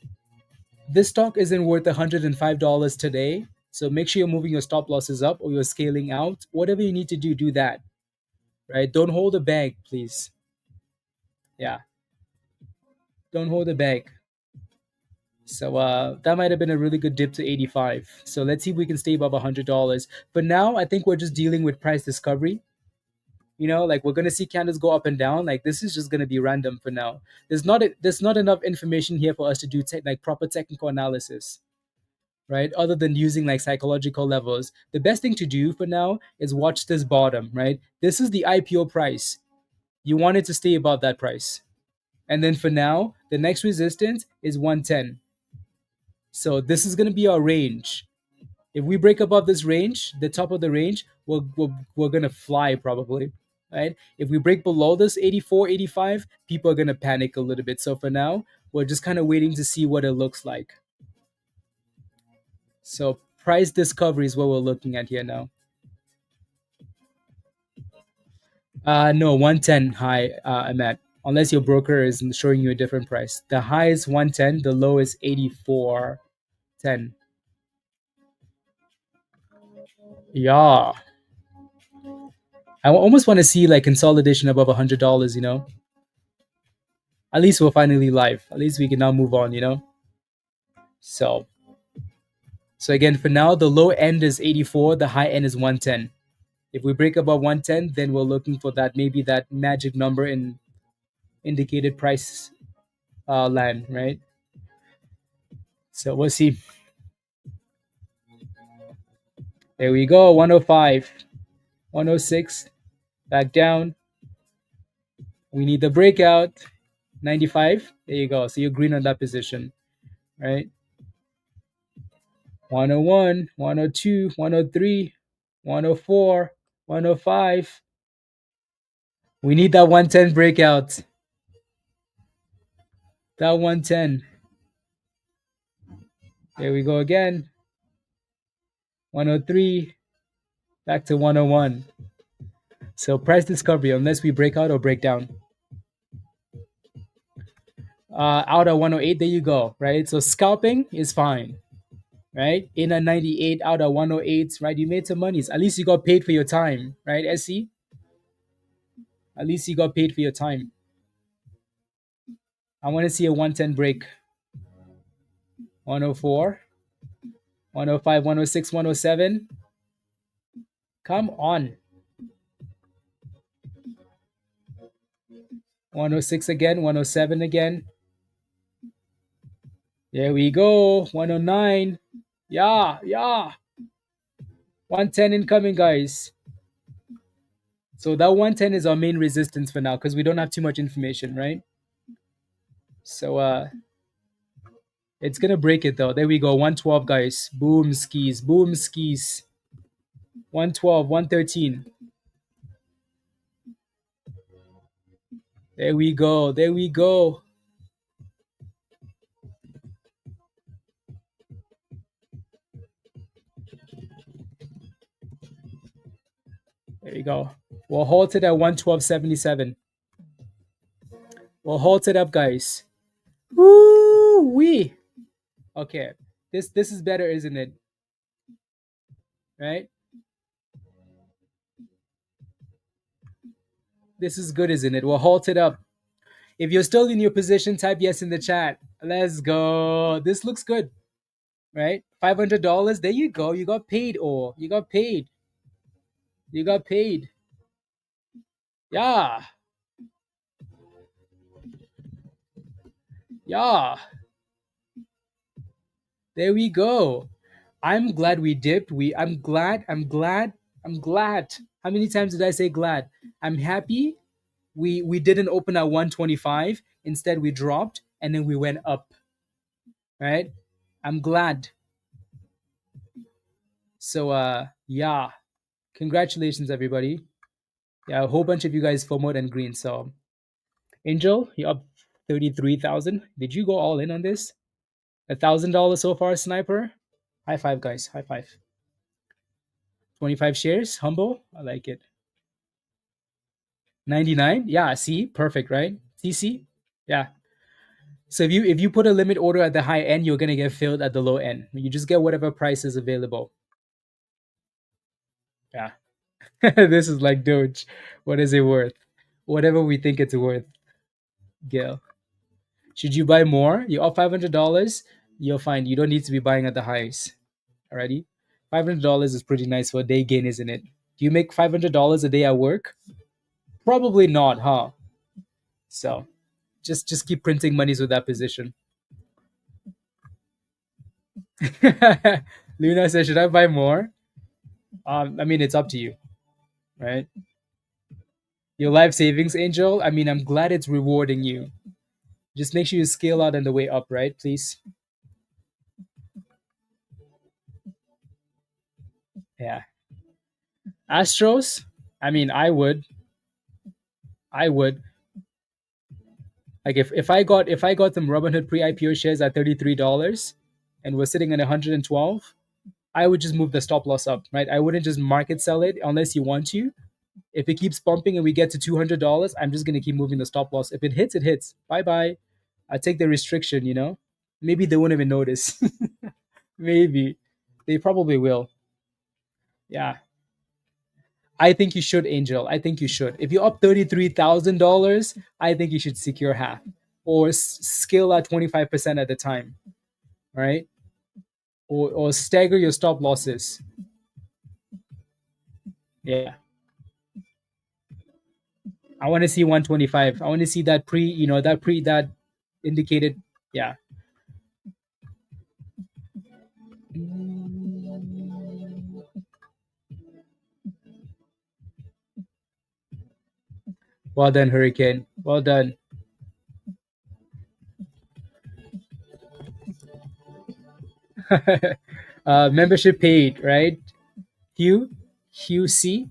S1: This stock isn't worth $105 today. So make sure you're moving your stop losses up or you're scaling out. Whatever you need to do that. Right? Don't hold a bag, please. Yeah. Don't hold a bag. So that might have been a really good dip to 85. So let's see if we can stay above $100. But now I think we're just dealing with price discovery. Like we're gonna see candles go up and down. Like this is just gonna be random for now. There's not enough information here for us to do proper technical analysis, right? Other than using like psychological levels. The best thing to do for now is watch this bottom, right? This is the IPO price. You want it to stay above that price. And then for now, the next resistance is 110. So this is going to be our range. If we break above this range, the top of the range, we're going to fly probably, right? If we break below this 84, 85, people are going to panic a little bit. So for now, we're just kind of waiting to see what it looks like. So price discovery is what we're looking at here now. No, 110 high, I'm at. Unless your broker is showing you a different price. The high is 110, the low is 84.10. Yeah. I almost want to see like consolidation above $100, you know. At least we're finally live. At least we can now move on, you know. So again, for now, the low end is 84, the high end is 110. If we break above 110, then we're looking for that, maybe that magic number in indicated price land, right? So we'll see. There we go, 105, 106, back down. We need the breakout, 95. There you go. So you're green on that position, right? 101, 102, 103, 104, 105. We need that 110 breakout. That 110. There we go again. 103, back to 101. So price discovery, unless we break out or break down. Out of 108, there you go, right? So scalping is fine, right? In a 98, out of 108, right? You made some monies. At least you got paid for your time, right, SC? At least you got paid for your time. I want to see a 110 break. 104, 105, 106, 107. Come on. 106 again, 107 again. There we go. 109. Yeah. 110 incoming, guys. So that 110 is our main resistance for now because we don't have too much information, right? So it's gonna break it though. There we go. 112, guys. Boom skis. 112, 113. There we go. There we go. We'll halt it at 112.77. We'll halt it up, guys. Woo wee. Okay. This is better, isn't it? Right? This is good, isn't it? We'll halt it up. If you're still in your position, type yes in the chat. Let's go. This looks good. Right? $500. There you go. You got paid, or you got paid. You got paid. Yeah. There we go. I'm glad we dipped. I'm glad. How many times did I say glad? I'm happy we didn't open at 125. Instead, we dropped and then we went up. Right? I'm glad. So yeah. Congratulations, everybody. Yeah, a whole bunch of you guys FOMO'd and green. So Angel, you're up 33,000. Did you go all in on this? $1,000 so far, Sniper. High five, guys. High five. 25 shares. Humble. I like it. 99. Yeah, see? Perfect, right? CC? Yeah. So if you put a limit order at the high end, you're gonna get filled at the low end. You just get whatever price is available. Yeah. This is like Doge. What is it worth? Whatever we think it's worth. Gil. Should you buy more? You're up $500. You'll find you don't need to be buying at the highs. Alrighty? $500 is pretty nice for a day gain, isn't it? Do you make $500 a day at work? Probably not, huh? So just keep printing monies with that position. Luna says, should I buy more? I mean, it's up to you, right? Your life savings, Angel. I mean, I'm glad it's rewarding you. Just make sure you scale out on the way up, right? Please. Yeah. Astros. I mean, I would. Like if I got some Robinhood pre-IPO shares at $33 and we're sitting at 112, I would just move the stop loss up, right? I wouldn't just market sell it unless you want to. If it keeps pumping and we get to $200, I'm just gonna keep moving the stop loss. If it hits, it hits. Bye bye. I take the restriction, you know. Maybe they won't even notice. Maybe they probably will. Yeah. I think you should, Angel. I think you should. If you're up $33,000, I think you should secure half or scale at 25% at a time, right? Or stagger your stop losses. Yeah. I want to see 125. I want to see that that indicated. Yeah. Well done, Hurricane. Well done. Membership paid, right? Hugh C.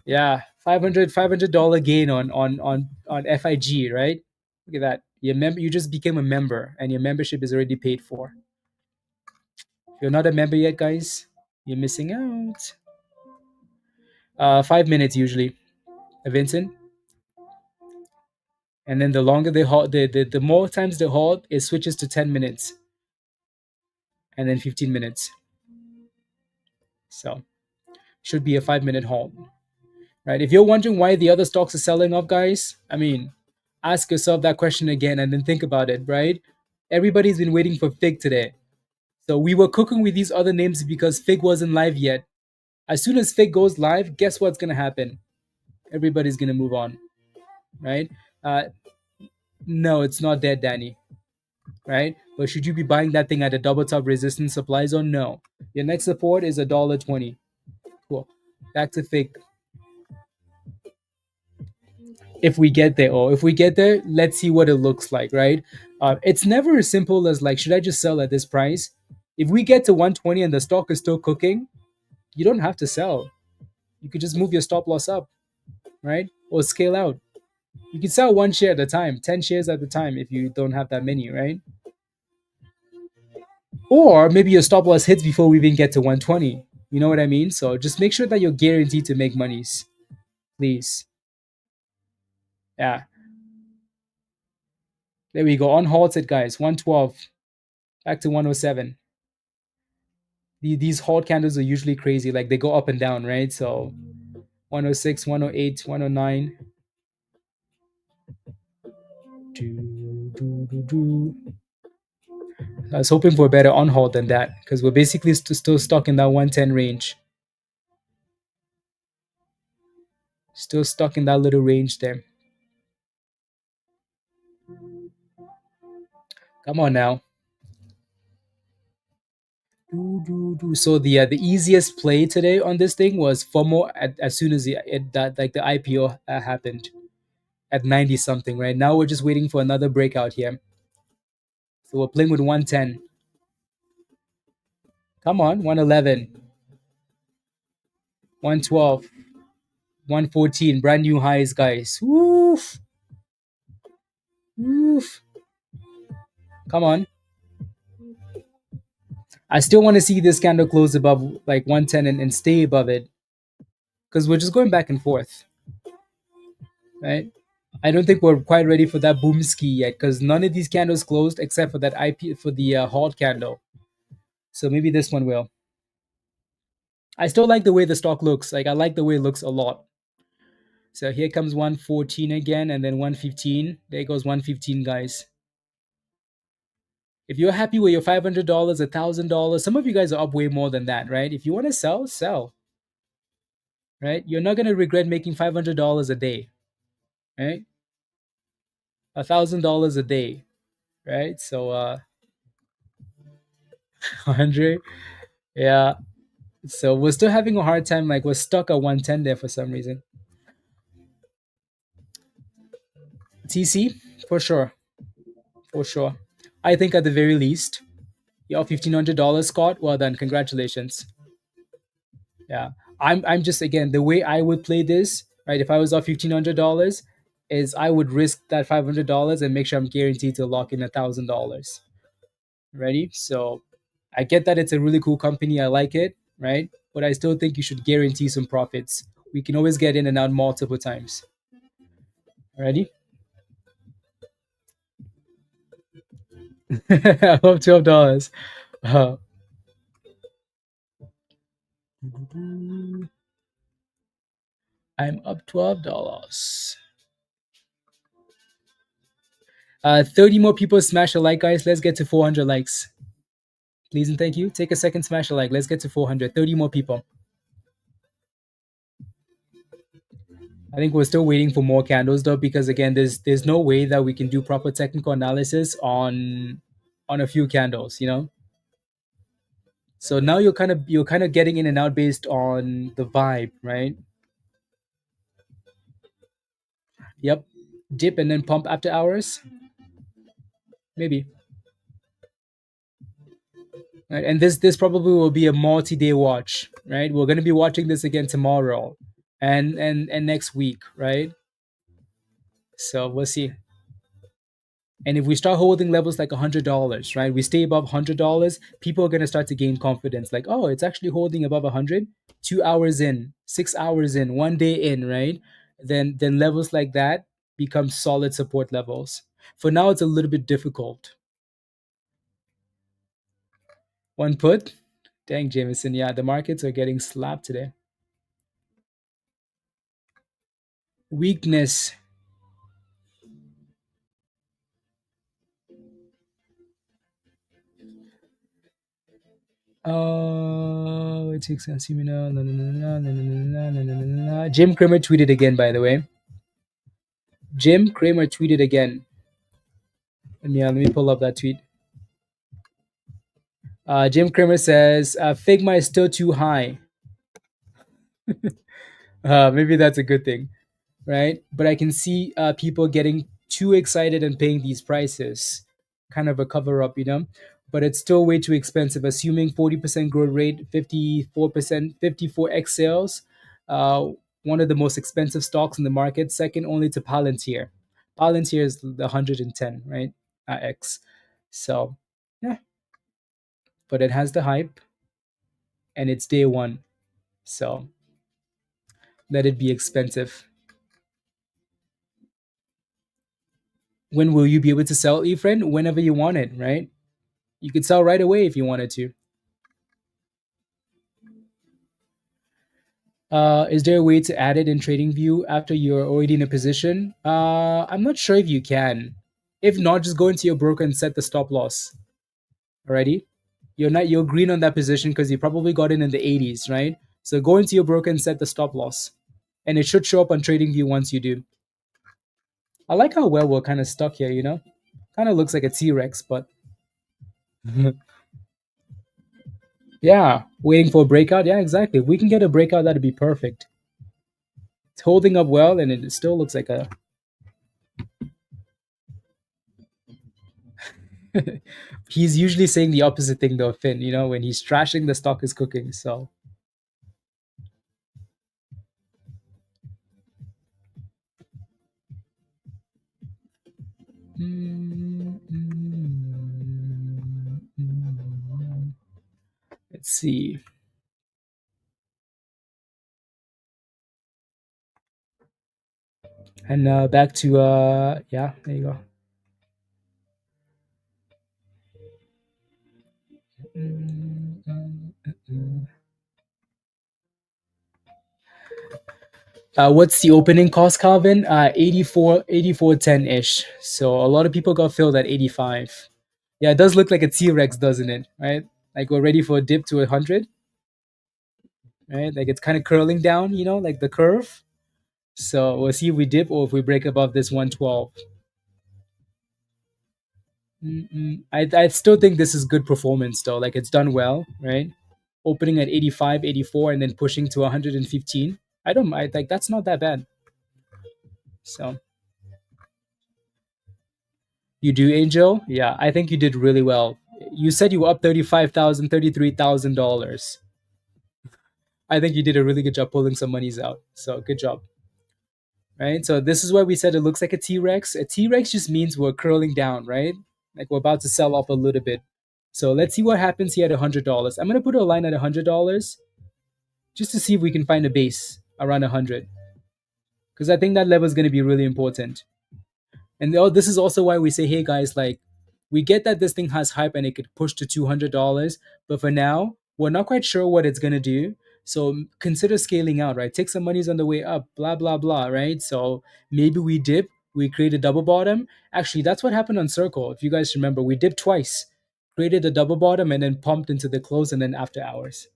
S1: Yeah, $500 gain on FIG, right? Look at that. You just became a member, and your membership is already paid for. If you're not a member yet, guys, you're missing out. 5 minutes usually, Vincent. And then the longer they hold, the more times they hold, it switches to 10 minutes, and then 15 minutes. So should be a 5-minute hold, right? If you're wondering why the other stocks are selling off, guys, I mean, ask yourself that question again and then think about it, right? Everybody's been waiting for FIG today. So we were cooking with these other names because FIG wasn't live yet. As soon as FIG goes live, guess what's going to happen? Everybody's going to move on, right? No, it's not dead, Danny, right? But should you be buying that thing at a double top resistance supply zone? No. Your next support is $1.20. Cool. Back to FIG. If we get there, let's see what it looks like, right? It's never as simple as like, should I just sell at this price? If we get to 120 and the stock is still cooking, you don't have to sell. You could just move your stop loss up, right? Or scale out. You can sell one share at a time, 10 shares at a time if you don't have that many, right? Or maybe your stop loss hits before we even get to 120. You know what I mean? So just make sure that you're guaranteed to make monies, please. Yeah. There we go. Unhalted, guys. 112. Back to 107. These halt candles are usually crazy. Like they go up and down, right? So 106, 108, 109. I was hoping for a better on hold than that because we're basically still stuck in that 110 range. Still stuck in that little range there. Come on now. So the easiest play today on this thing was FOMO as soon as the IPO happened at 90 something. Right now we're just waiting for another breakout here. So we're playing with 110. Come on, 111, 112, 114, brand new highs, guys. Woof. Woof. Come on. I still want to see this candle close above like 110 and stay above it because we're just going back and forth, right? I don't think we're quite ready for that boom ski yet because none of these candles closed except for that for the halt candle. So maybe this one will. I still like the way the stock looks. Like I like the way it looks a lot. So here comes 114 again and then 115. There goes 115, guys. If you're happy with your $500, $1,000, some of you guys are up way more than that, right? If you want to sell, sell. Right? You're not gonna regret making $500 a day, right? $1,000 a day, right? So 100, yeah. So we're still having a hard time. Like we're stuck at 110 there for some reason. TC for sure, for sure. I think at the very least, you're $1,500, Scott. Well done, congratulations. Yeah, I'm just again the way I would play this, right? If I was off $1,500, is I would risk that $500 and make sure I'm guaranteed to lock in $1,000. Ready? So I get that it's a really cool company. I like it, right? But I still think you should guarantee some profits. We can always get in and out multiple times. Ready? I love $12. I'm up $12. 30 more people smash a like, guys. Let's get to 400 likes. Please and thank you. Take a second, smash a like. Let's get to 400. 30 more people. I think we're still waiting for more candles though, because again, there's no way that we can do proper technical analysis on a few candles, you know. So now you're kind of getting in and out based on the vibe, right? Yep. Dip and then pump after hours, maybe. Right? And this probably will be a multi-day watch, right? We're going to be watching this again tomorrow, and next week, right? So we'll see. And if we start holding levels like $100, right? We stay above $100, people are going to start to gain confidence. Like, oh, it's actually holding above 100. 2 hours in, 6 hours in, 1 day in, right? Then levels like that become solid support levels. For now, it's a little bit difficult. One put. Dang, Jameson. Yeah, the markets are getting slapped today. Weakness. Oh, it takes us. Jim Cramer tweeted again, by the way. Jim Cramer tweeted again. Let me pull up that tweet. Jim Cramer says, Figma is still too high. Maybe that's a good thing, right? But I can see people getting too excited and paying these prices. Kind of a cover up, you know? But it's still way too expensive. Assuming 40% growth rate, 54%, 54x sales. One of the most expensive stocks in the market, second only to Palantir. Palantir is the 110, right? X. So, yeah. But it has the hype and it's day one. So, let it be expensive. When will you be able to sell, Efren? Whenever you want it, right? You could sell right away if you wanted to. Is there a way to add it in TradingView after you're already in a position? I'm not sure if you can. If not, just go into your broker and set the stop loss. Alrighty? You're green on that position because you probably got in the 80s, right? So go into your broker and set the stop loss. And it should show up on TradingView once you do. I like how well we're kind of stuck here, you know? Kind of looks like a T-Rex, but yeah, waiting for a breakout. Yeah, exactly. If we can get a breakout, that'd be perfect. It's holding up well, and it still looks like a. He's usually saying the opposite thing, though, Finn. You know, when he's trashing, the stock is cooking. So. Let's see. And back to yeah, there you go. What's the opening cost, Calvin? 84.10 ish. So a lot of people got filled at 85. Yeah, it does look like a T-Rex, doesn't it? Right? Like we're ready for a dip to 100. Right? Like it's kind of curling down, you know, like the curve. So we'll see if we dip or if we break above this 112. I still think this is good performance though. Like it's done well, right? Opening at 85, 84, and then pushing to 115. I like that's not that bad. So you do, Angel? Yeah, I think you did really well. You said you were up $35,000, $33,000. I think you did a really good job pulling some monies out. So good job. Right? So this is why we said it looks like a T-Rex. A T-Rex just means we're curling down, right? Like we're about to sell off a little bit. So let's see what happens here at $100. I'm gonna put a line at $100 just to see if we can find a base around 100. Because I think that level is gonna be really important. And this is also why we say, hey guys, like we get that this thing has hype and it could push to $200, but for now, we're not quite sure what it's gonna do. So consider scaling out, right? Take some monies on the way up, blah, blah, blah, right? So maybe we dip, we create a double bottom. Actually, that's what happened on Circle. If you guys remember, we dipped twice, created a double bottom, and then pumped into the close and then after hours.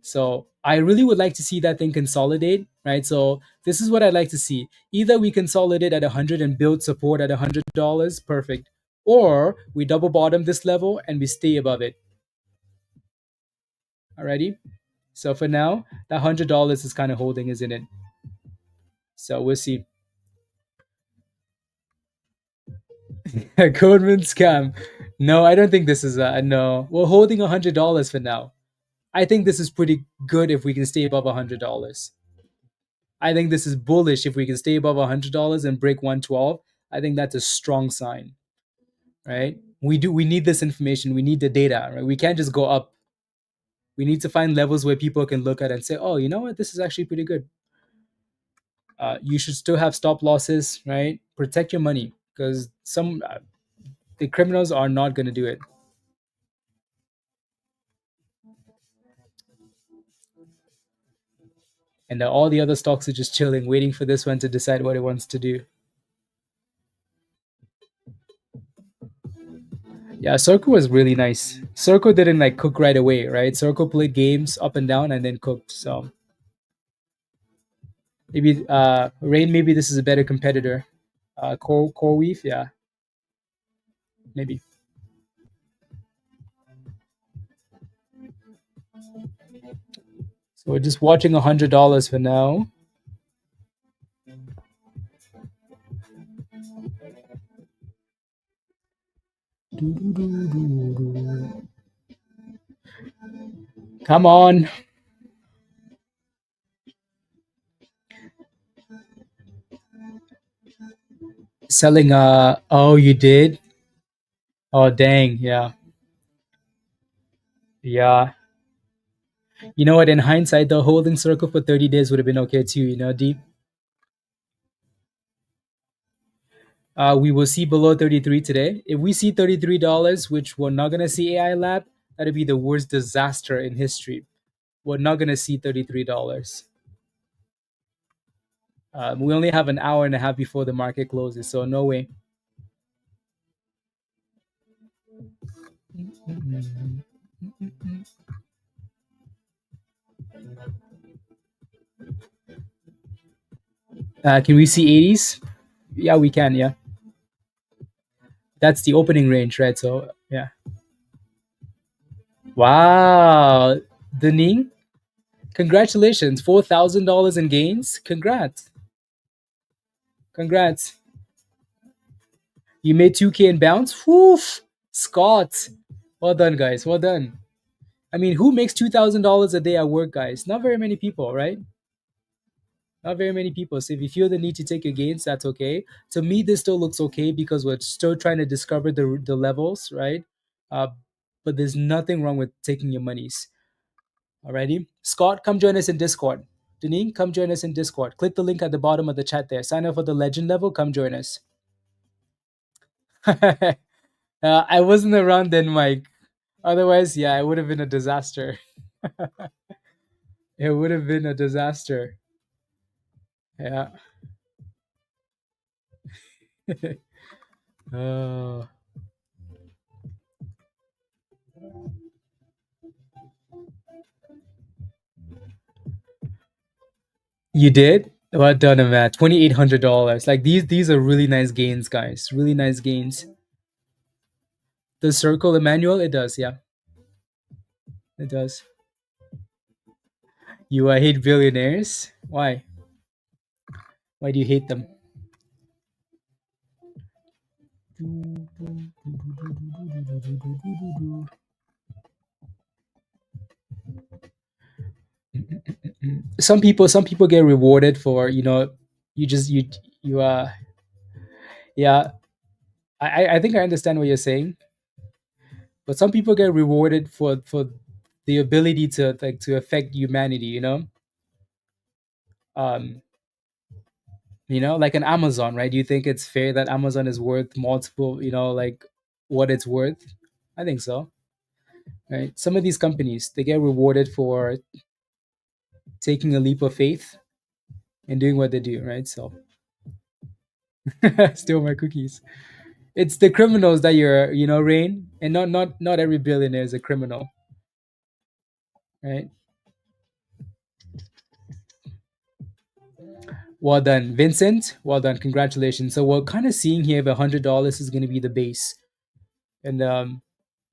S1: So I really would like to see that thing consolidate, right? So this is what I'd like to see. Either we consolidate at 100 and build support at $100, perfect. Or we double bottom this level and we stay above it. Alrighty. So for now, that $100 is kind of holding, isn't it? So we'll see. Codeman scam. No, I don't think this is a no. We're holding $100 for now. I think this is pretty good if we can stay above $100. I think this is bullish if we can stay above $100 and break 112. I think that's a strong sign, right? We need this information. We need the data, right? We can't just go up. We need to find levels where people can look at and say, oh, you know what? This is actually pretty good. You should still have stop losses, right? Protect your money because the criminals are not going to do it. And all the other stocks are just chilling, waiting for this one to decide what it wants to do. Yeah, Circle was really nice. Circle didn't like cook right away, right? Circle played games up and down and then cooked. So maybe Rain, maybe this is a better competitor. Core Weave, yeah, maybe. So we're just watching $100 for now. Come on. Selling oh, you did? Oh dang, yeah. Yeah. You know what, in hindsight, the holding Circle for 30 days would have been okay too, you know, Deep. We will see below 33 today. If we see $33, which we're not gonna see AI Lab, that'd be the worst disaster in history. We're not gonna see $33. We only have an hour and a half before the market closes, so no way. Can we see 80s? Yeah, we can. Yeah, that's the opening range, right? So yeah. Wow, Dening, congratulations, $4,000 in gains. Congrats. You made 2K in bounce. Woof, Scott. Well done, guys. Well done. I mean, who makes $2,000 a day at work, guys? Not very many people, right? Not very many people. So if you feel the need to take your gains, that's okay. To me, this still looks okay because we're still trying to discover the levels, right? Uh, but there's nothing wrong with taking your monies. Alrighty, Scott, come join us in Discord. Deneen, come join us in Discord. Click the link at the bottom of the chat there. Sign up for the legend level. Come join us. I wasn't around then, Mike. Otherwise, yeah, it would have been a disaster. It would have been a disaster. Yeah. Oh. You did? Well done, man. $2,800. Like these are really nice gains, guys. Really nice gains. The circle, Emmanuel, it does, yeah. It does. You hate billionaires? Why? Why do you hate them? Some people get rewarded for, you know, you yeah. I think I understand what you're saying. But some people get rewarded for the ability to like to affect humanity, um like an Amazon, right? Do you think it's fair that Amazon is worth multiple, like what it's worth? I think so. right? Some of these companies, they get rewarded for taking a leap of faith and doing what they do, right? So, steal my cookies. It's the criminals that you're, Rain, and not every billionaire is a criminal, right? Well done, Vincent. Well done, congratulations. So we're kind of seeing here the $100 is going to be the base, and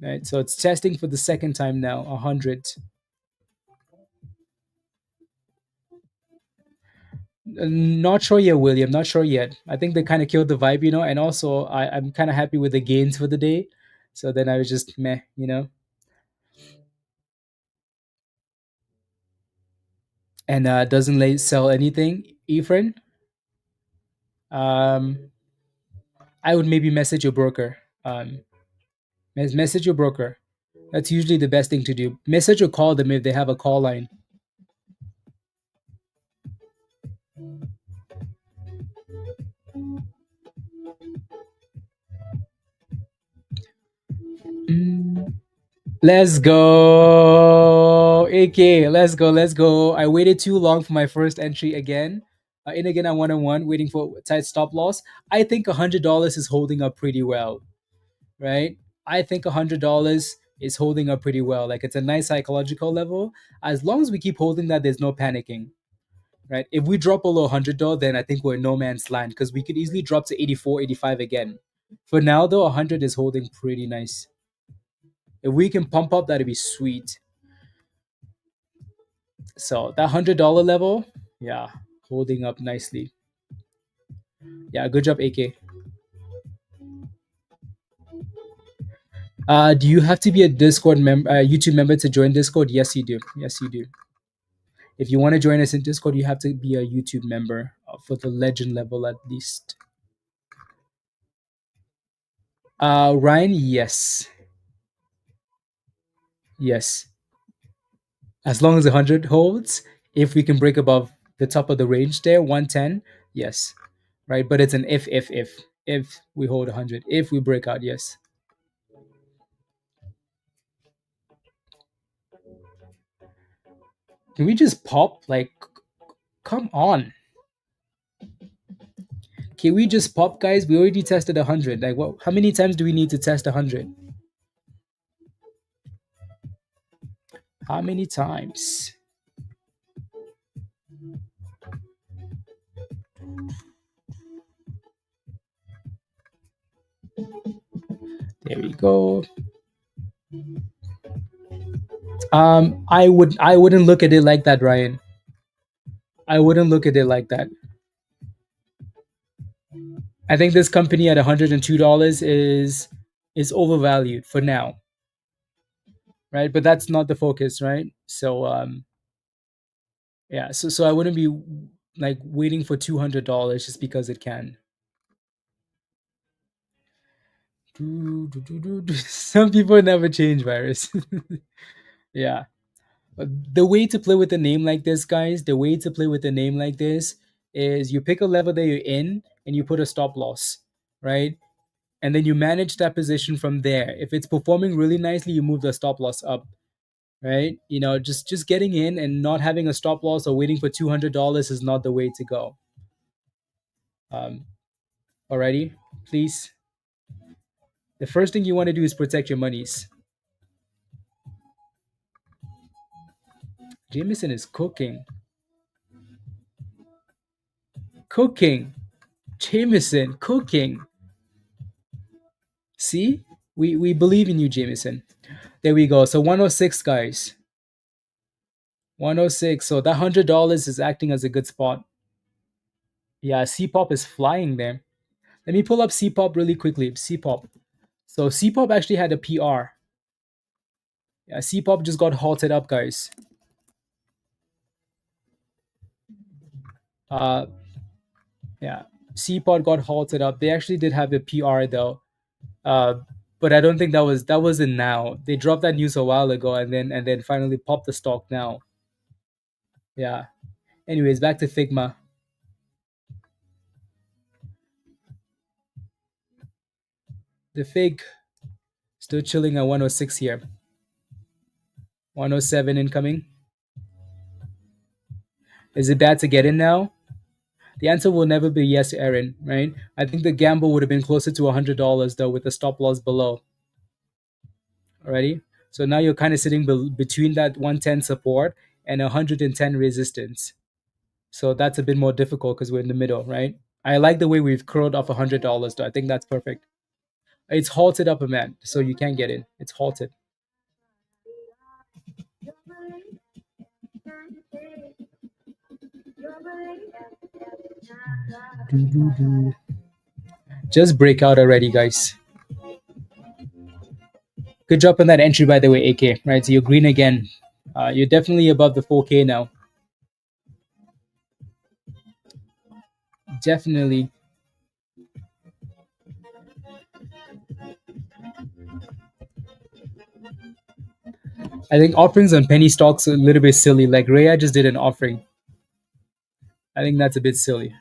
S1: right. So it's testing for the second time now. 100. Not sure yet, William. Not sure yet. I think they kind of killed the vibe, and also I'm kind of happy with the gains for the day. So then I was just meh. And doesn't sell anything. Ephraim, um, I would maybe message your broker. Message your broker. That's usually the best thing to do. Message or call them if they have a call line. Mm. Let's go. AK, let's go. Let's go. I waited too long for my first entry again. In again, I 1-on-1, waiting for tight stop loss. I think $100 is holding up pretty well, right? I think $100 is holding up pretty well. Like, it's a nice psychological level. As long as we keep holding that, there's no panicking, right? If we drop below $100, then I think we're in no man's land because we could easily drop to 84, 85 again. For now, though, 100 is holding pretty nice. If we can pump up, that'd be sweet. So that $100 level, yeah, holding up nicely. Yeah, good job, AK. Do you have to be a Discord member, YouTube member to join Discord? Yes, you do. Yes, you do. If you want to join us in Discord, you have to be a YouTube member for the legend level at least. Ryan, yes. Yes. As long as 100 holds, if we can break above the top of the range there, 110, yes. Right? But it's an if. If we hold 100, if we break out, yes. Can we just pop? Like, come on. Can we just pop, guys? We already tested 100. Like, what? How many times do we need to test 100? How many times? There we go. I wouldn't look at it like that, Ryan. I wouldn't look at it like that. I think this company at $102 is overvalued for now, right? But that's not the focus, right? So yeah, so I wouldn't be like waiting for $200 just because it can. Some people never change, virus. Yeah. The way to play with a name like this, guys, the way to play with a name like this is you pick a level that you're in and you put a stop loss, right? And then you manage that position from there. If it's performing really nicely, you move the stop loss up, right? Just getting in and not having a stop loss or waiting for $200 is not the way to go. Alrighty, please. The first thing you want to do is protect your monies. Jameson is cooking. Jameson cooking. See, we believe in you, Jameson. There we go. So 106, guys. 106. So that $100 is acting as a good spot. Yeah, CPOP is flying there. Let me pull up CPOP really quickly. CPOP. So CPOP actually had a PR. Yeah, CPOP just got halted up, guys. Yeah, CPOP got halted up. They actually did have a PR though. But I don't think that wasn't now. They dropped that news a while ago and then finally popped the stock now. Yeah. Anyways, back to Figma. The Fig still chilling at 106 here. 107 incoming. Is it bad to get in now? The answer will never be yes, Aaron, right? I think the gamble would have been closer to $100 though, with the stop loss below. Alrighty? So now you're kind of sitting between that 110 support and 110 resistance. So that's a bit more difficult because we're in the middle, right? I like the way we've curled off $100 though. I think that's perfect. It's halted up a man, so you can't get in. It's halted. Just break out already, guys. Good job on that entry, by the way, AK. Right, so you're green again. You're definitely above the 4K now. Definitely. I think offerings on penny stocks are a little bit silly. Like Rhea just did an offering. I think that's a bit silly.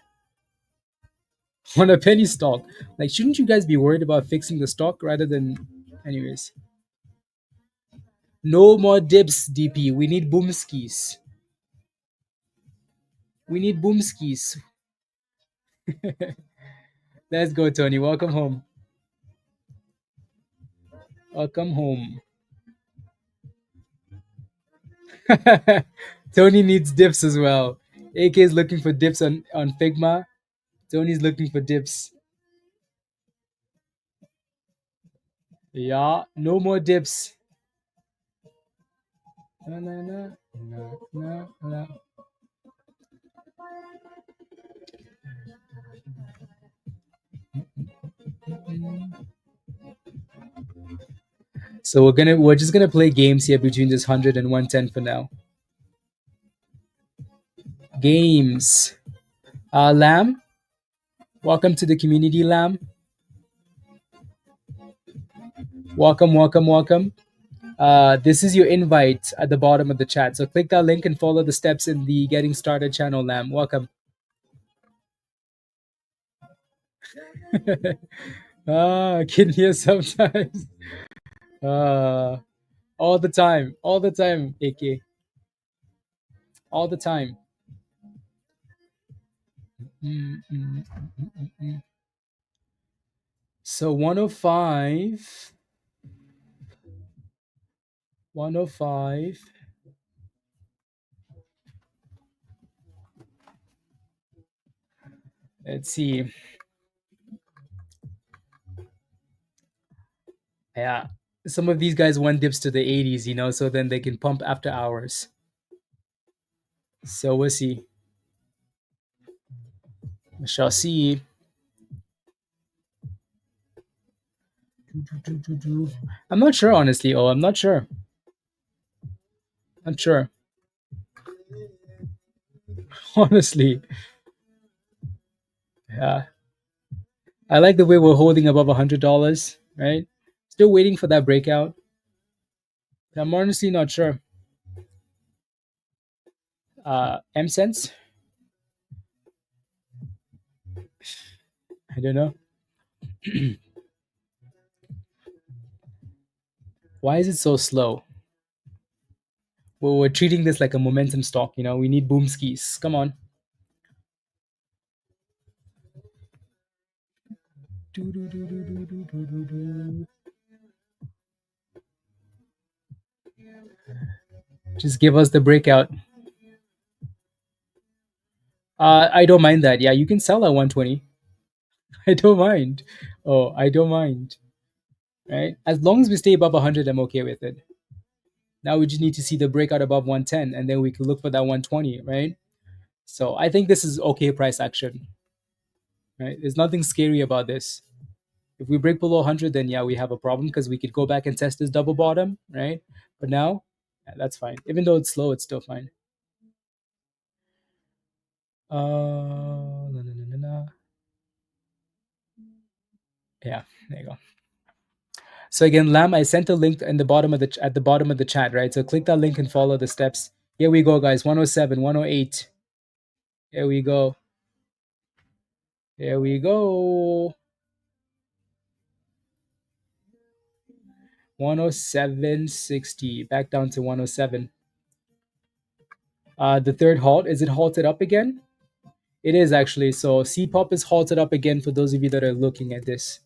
S1: On a penny stock, like, shouldn't you guys be worried about fixing the stock rather than, anyways? No more dips, DP. We need boomskis. We need boomskis. Let's go, Tony. Welcome home. Welcome home. Tony needs dips as well. AK is looking for dips on Figma. Tony's looking for dips. Yeah, no more dips. Na, na, na, na, na, na. So we're just gonna play games here between this 100 and 110 for now. Games. Lamb, welcome to the community, Lamb. Welcome, welcome, welcome. This is your invite at the bottom of the chat. So click that link and follow the steps in the Getting Started channel, Lamb. Welcome. I can hear sometimes. All the time, AK. All the time. So 105. 105. Let's see. Yeah. Some of these guys want dips to the 80s, so then they can pump after hours. So we'll see. We shall see. I'm not sure, honestly. I'm not sure. Not sure. Honestly. Yeah. I like the way we're holding above $100, right? Still waiting for that breakout. I'm honestly not sure. M-Sense? I don't know. Why is it so slow? Well, we're treating this like a momentum stock, We need boom skis. Come on. Just give us the breakout. I don't mind that. Yeah, you can sell at 120. I don't mind. I don't mind. Right? As long as we stay above 100, I'm okay with it. Now we just need to see the breakout above 110, and then we can look for that 120, right? So I think this is okay price action. Right? There's nothing scary about this. If we break below 100, then yeah, we have a problem because we could go back and test this double bottom, right? But now, yeah, that's fine. Even though it's slow, it's still fine. Yeah, there you go. So again, Lam, I sent a link in the bottom of at the bottom of the chat, right? So click that link and follow the steps. Here we go, guys. 107, 108. Here we go. Here we go. 107.60. Back down to 107. The third halt, is it halted up again? It is actually. So CPOP is halted up again for those of you that are looking at this.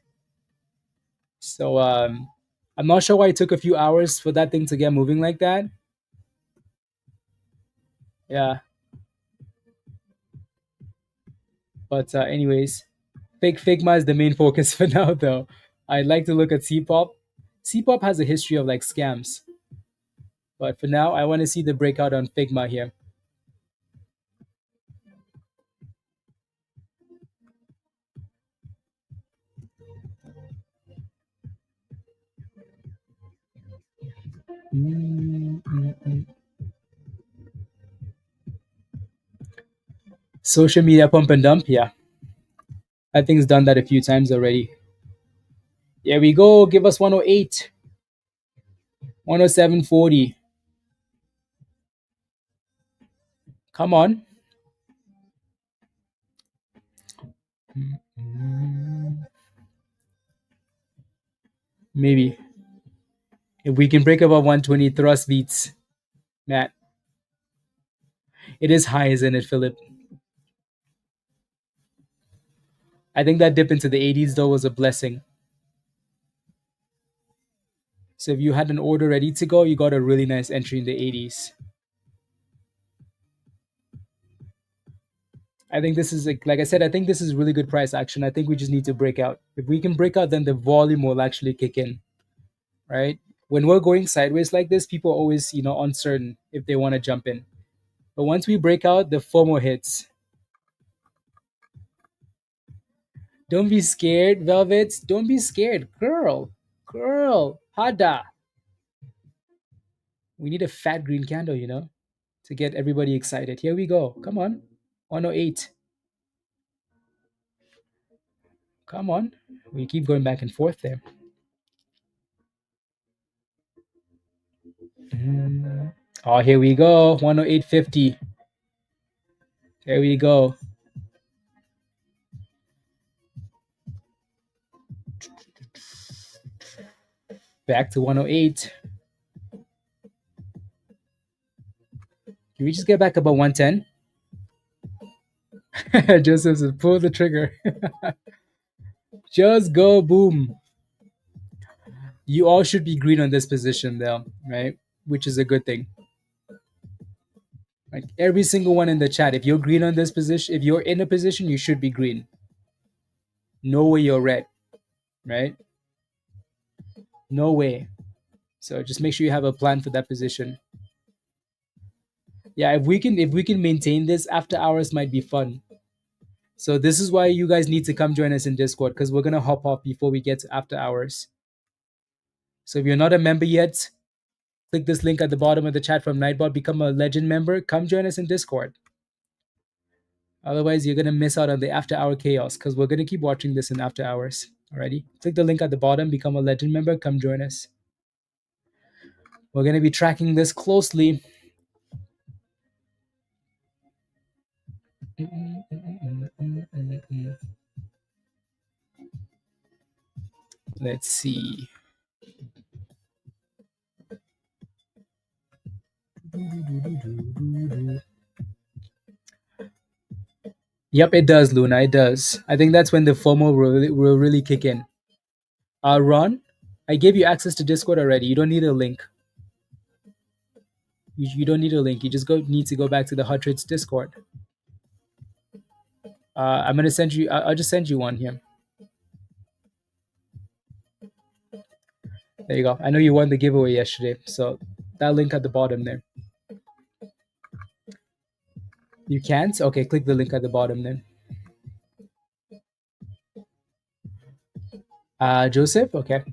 S1: So I'm not sure why it took a few hours for that thing to get moving like that. Yeah. But anyways, Fake Figma is the main focus for now, though. I'd like to look at CPOP. CPOP has a history of like scams. But for now, I want to see the breakout on Figma here. Social media pump and dump, yeah. I think it's done that a few times already. Here we go. Give us 108. 107.40. Come on. Maybe. If we can break above 120, thrust beats. Matt. It is high, isn't it, Philip? I think that dip into the 80s, though, was a blessing. So if you had an order ready to go, you got a really nice entry in the 80s. I think this is, like I said, I think this is really good price action. I think we just need to break out. If we can break out, then the volume will actually kick in, right? When we're going sideways like this, people are always, uncertain if they want to jump in. But once we break out, the FOMO hits. Don't be scared, Velvet. Don't be scared. Girl. Hada. We need a fat green candle, to get everybody excited. Here we go. Come on. 108. Come on. We keep going back and forth there. Oh, here we go. 108.50. There we go. Back to 108. Can we just get back above 110? Joseph says, pull the trigger. Just go boom. You all should be green on this position though, right? Which is a good thing. Like every single one in the chat, if you're green on this position, if you're in a position, you should be green. No way you're red, right? No way. So just make sure you have a plan for that position. Yeah, if we can maintain this, after hours might be fun. So this is why you guys need to come join us in Discord, because we're gonna hop off before we get to after hours. So if you're not a member yet, click this link at the bottom of the chat from Nightbot, become a legend member, come join us in Discord. Otherwise, you're gonna miss out on the after hour chaos, because we're gonna keep watching this in after hours. Alrighty, click the link at the bottom, become a legend member, come join us. We're gonna be tracking this closely. Let's see. Yep, it does, Luna. It does. I think that's when the FOMO will really kick in. Ron, I gave you access to Discord already. You don't need a link. You don't need a link. You just need to go back to the Hot Trades Discord. I'm gonna send you. I'll just send you one here. There you go. I know you won the giveaway yesterday, so that link at the bottom there. You can't? Okay, click the link at the bottom then. Joseph? Okay.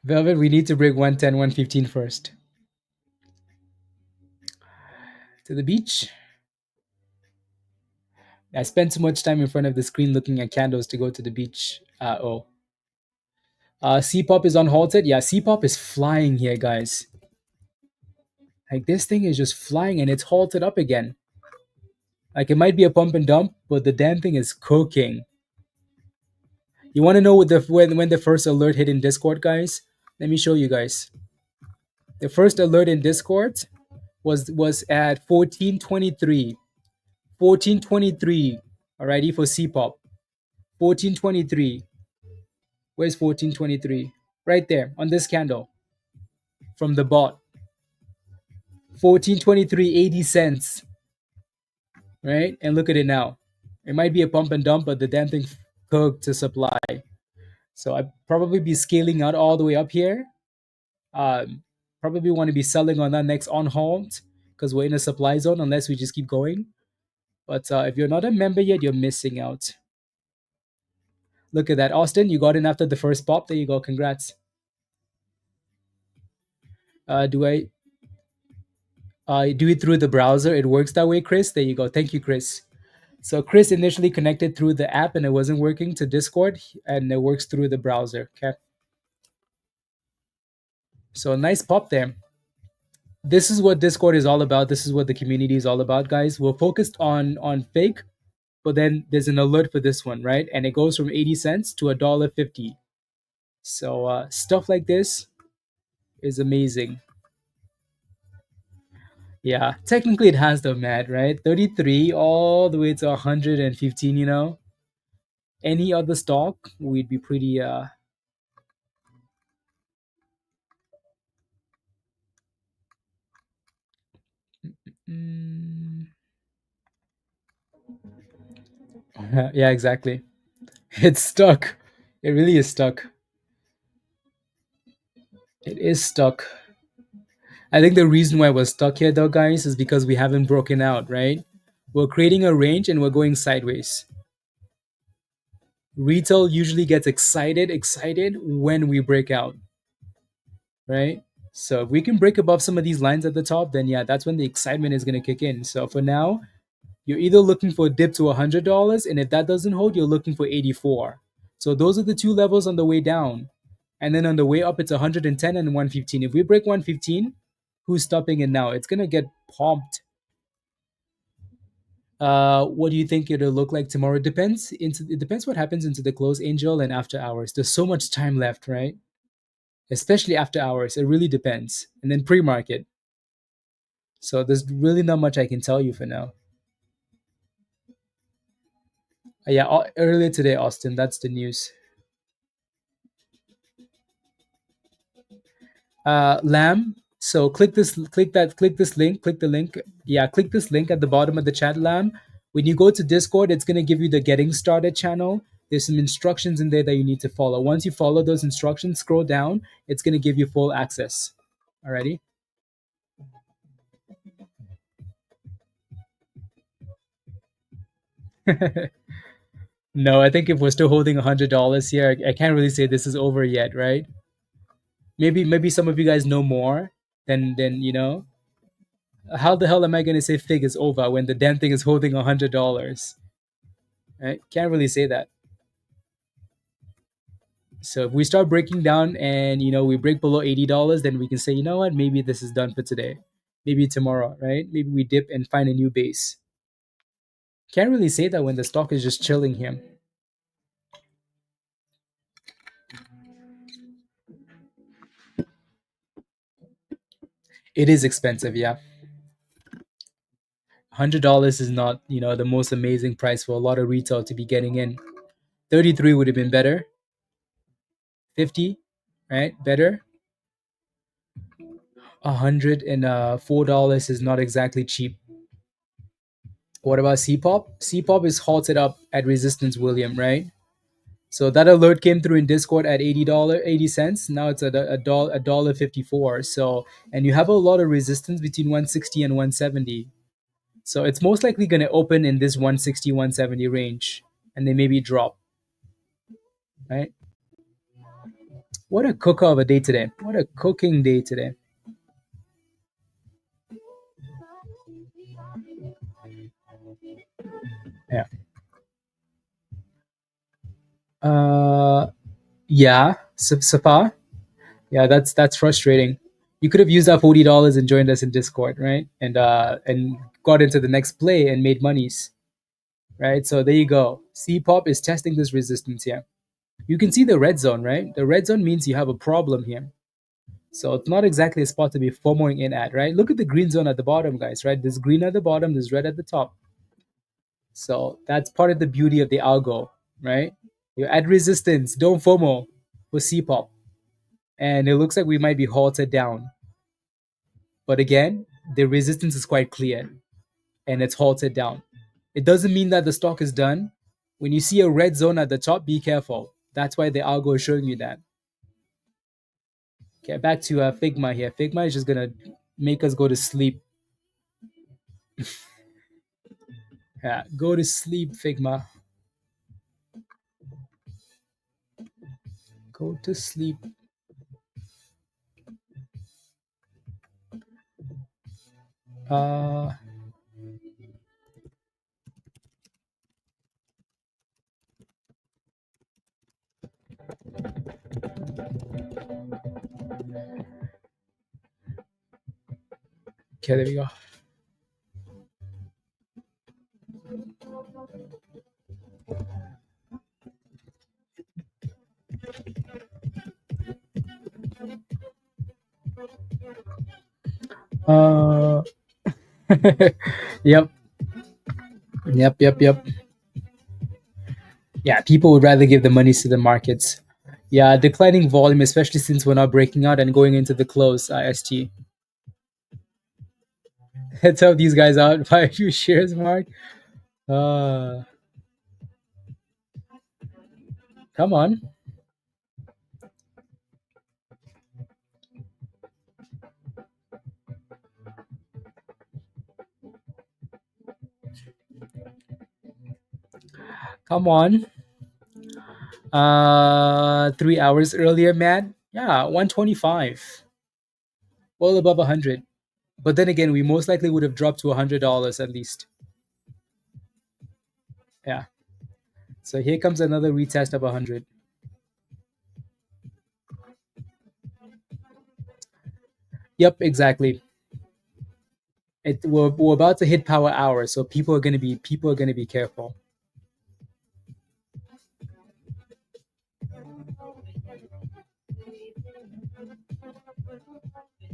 S1: Velvet, we need to break 110, 115 first. To the beach. I spent too much time in front of the screen looking at candles to go to the beach. CPOP is unhalted. Yeah, CPOP is flying here, guys. Like this thing is just flying and it's halted up again. Like it might be a pump and dump, but the damn thing is cooking. You want to know what when the first alert hit in Discord, guys? Let me show you guys. The first alert in Discord was at 1423. 1423. Alrighty, for CPOP. 1423. Where's 1423? Right there on this candle from the bot. 1423, 80 cents. Right? And look at it now. It might be a pump and dump, but the damn thing cooked to supply. So I'd probably be scaling out all the way up here. Probably want to be selling on that next on halt because we're in a supply zone unless we just keep going. But if you're not a member yet, you're missing out. Look at that. Austin, you got in after the first pop. There you go. Congrats. Do I do it through the browser? It works that way, Chris. There you go. Thank you, Chris. So Chris initially connected through the app and it wasn't working to Discord, and it works through the browser. Okay. So nice pop there. This is what Discord is all about. This is what the community is all about, guys. We're focused on fake, but then there's an alert for this one, right? And it goes from 80 cents to $1.50. So stuff like this is amazing. Yeah, technically it has the mat, right? 33 all the way to 115, you know. Any other stock, we'd be pretty yeah, exactly. It's stuck. It really is stuck. It is stuck. I think the reason why we're stuck here, though, guys, is because we haven't broken out, right? We're creating a range and we're going sideways. Retail usually gets excited when we break out, right? So if we can break above some of these lines at the top, then yeah, that's when the excitement is going to kick in. So for now, you're either looking for a dip to $100, and if that doesn't hold, you're looking for 84. So those are the two levels on the way down. And then on the way up, it's 110 and 115. If we break 115, who's stopping it now? It's going to get pumped. What do you think it'll look like tomorrow? It depends what happens into the close, Angel, and after hours. There's so much time left, right? Especially after hours. It really depends. And then pre-market. So there's really not much I can tell you for now. Yeah, earlier today, Austin. That's the news. Lamb. So click this link. Click the link. Yeah, click this link at the bottom of the chat, Lamb. When you go to Discord, it's gonna give you the getting started channel. There's some instructions in there that you need to follow. Once you follow those instructions, scroll down. It's gonna give you full access. Alrighty. No, I think if we're still holding $100 here, I can't really say this is over yet, right? Maybe some of you guys know more than you know. How the hell am I gonna say FIG is over when the damn thing is holding $100? Right? Can't really say that. So if we start breaking down and we break below $80, then we can say, you know what, maybe this is done for today. Maybe tomorrow, right? Maybe we dip and find a new base. Can't really say that when the stock is just chilling here. It is expensive, yeah. $100 is not, the most amazing price for a lot of retail to be getting in. 33 would have been better. 50, right? Better. $104 is not exactly cheap. What about CPOP? CPOP is halted up at resistance, William, right? So that alert came through in Discord at $80. Now it's at $1.54. So, and you have a lot of resistance between 160 and 170. So it's most likely going to open in this 160, 170 range, and then maybe drop. Right? What a cooker of a day today. What a cooking day today. Yeah. Yeah. Safa. Yeah, that's frustrating. You could have used that $40 and joined us in Discord, right? And got into the next play and made monies, right? So there you go. CPOP is testing this resistance here. You can see the red zone, right? The red zone means you have a problem here. So it's not exactly a spot to be FOMOing in at, right? Look at the green zone at the bottom, guys, right? There's green at the bottom, there's red at the top. So that's part of the beauty of the algo, right? You're at resistance, don't FOMO for CPOP. And it looks like we might be halted down. But again, the resistance is quite clear and it's halted down. It doesn't mean that the stock is done. When you see a red zone at the top, be careful. That's why the algo is showing you that. Okay, back to Figma here. Figma is just going to make us go to sleep. Yeah, go to sleep, Figma. Go to sleep. Okay, there we go. Yep. Yeah, people would rather give the monies to the markets. Yeah, declining volume, especially since we're not breaking out and going into the close IST. Let's help these guys out. Buy a few shares, Mark. Come on. Come on. 3 hours earlier, man. Yeah, 125. Well above 100. But then again, we most likely would have dropped to $100 at least. Yeah. So here comes another retest of 100. Yep, exactly. We're about to hit power hour, so people are gonna be careful.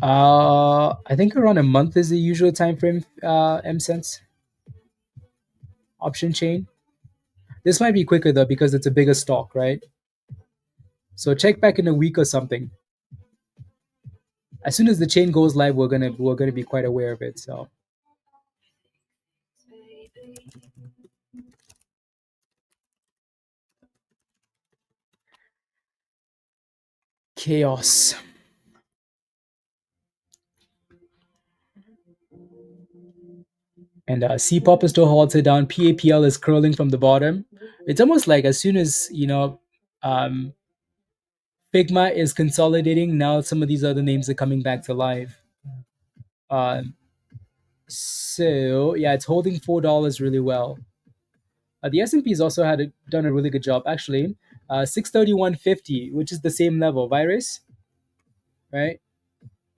S1: I think around a month is the usual time frame. MCents option chain. This might be quicker though because it's a bigger stock, right? So check back in a week or something. As soon as the chain goes live, we're gonna be quite aware of it. So chaos. And CPOP is still halted down. PAPL is curling from the bottom. It's almost like as soon as Figma is consolidating, now some of these other names are coming back to life. So yeah, it's holding $4 really well. The S&P's also done a really good job actually. 631.50, which is the same level. Virus, right?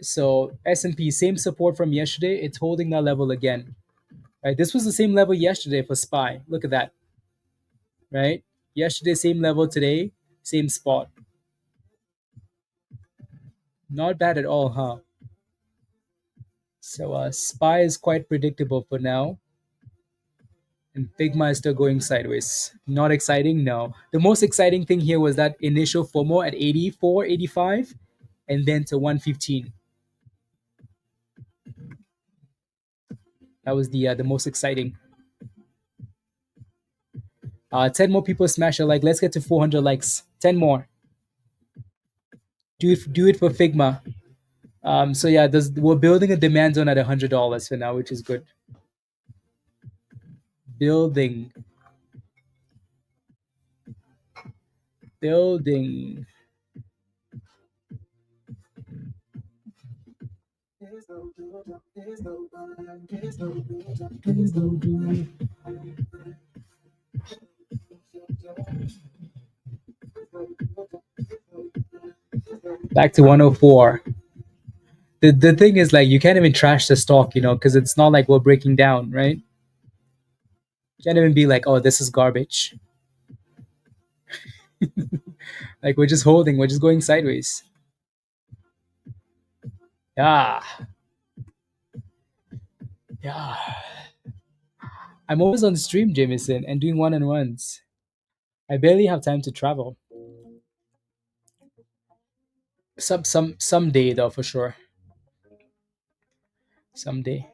S1: So S&P, same support from yesterday. It's holding that level again. Right? This was the same level yesterday for SPY. Look at that. Right? Yesterday, same level. Today, same spot. Not bad at all, huh? So SPY is quite predictable for now. And Figma is still going sideways. Not exciting? No. The most exciting thing here was that initial FOMO at 84, 85, and then to 115. That was the most exciting. 10 more people smash a like. Let's get to 400 likes. 10 more. Do it for Figma. So yeah, we're building a demand zone at $100 for now, which is good. Building. Back to 104. The thing is, like, you can't even trash the stock, because it's not like we're breaking down, right? You can't even be like, oh, this is garbage. Like we're just holding, we're just going sideways. Yeah. Yeah. I'm always on stream, Jameson, and doing one-on-ones. I barely have time to travel. Someday though, for sure. Someday.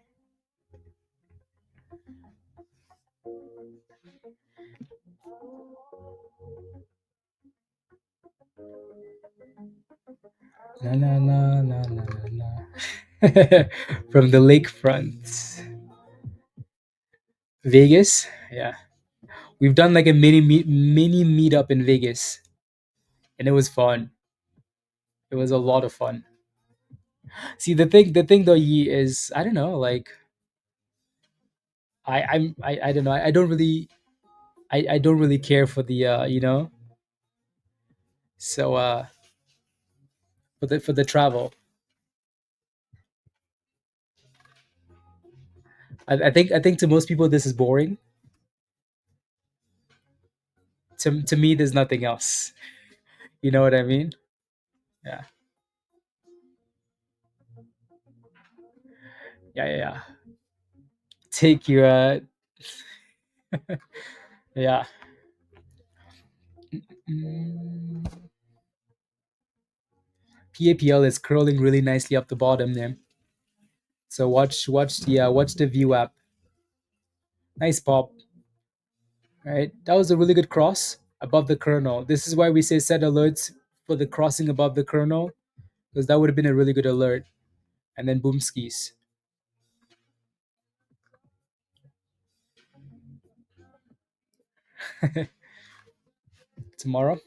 S1: La la la la la la. From the lakefront. Vegas? Yeah. We've done like a mini meetup in Vegas. And it was fun. It was a lot of fun. See the thing though, Yi, is I don't know, like I don't know. I don't really care for the so for the travel. I think to most people this is boring. To me there's nothing else. You know what I mean? Yeah. Yeah. Take your yeah. Mm. PAPL is curling really nicely up the bottom there. So watch the view app. Nice pop. Right? That was a really good cross above the kernel. This is why we say set alerts for the crossing above the kernel, because that would have been a really good alert. And then boom skis. Tomorrow.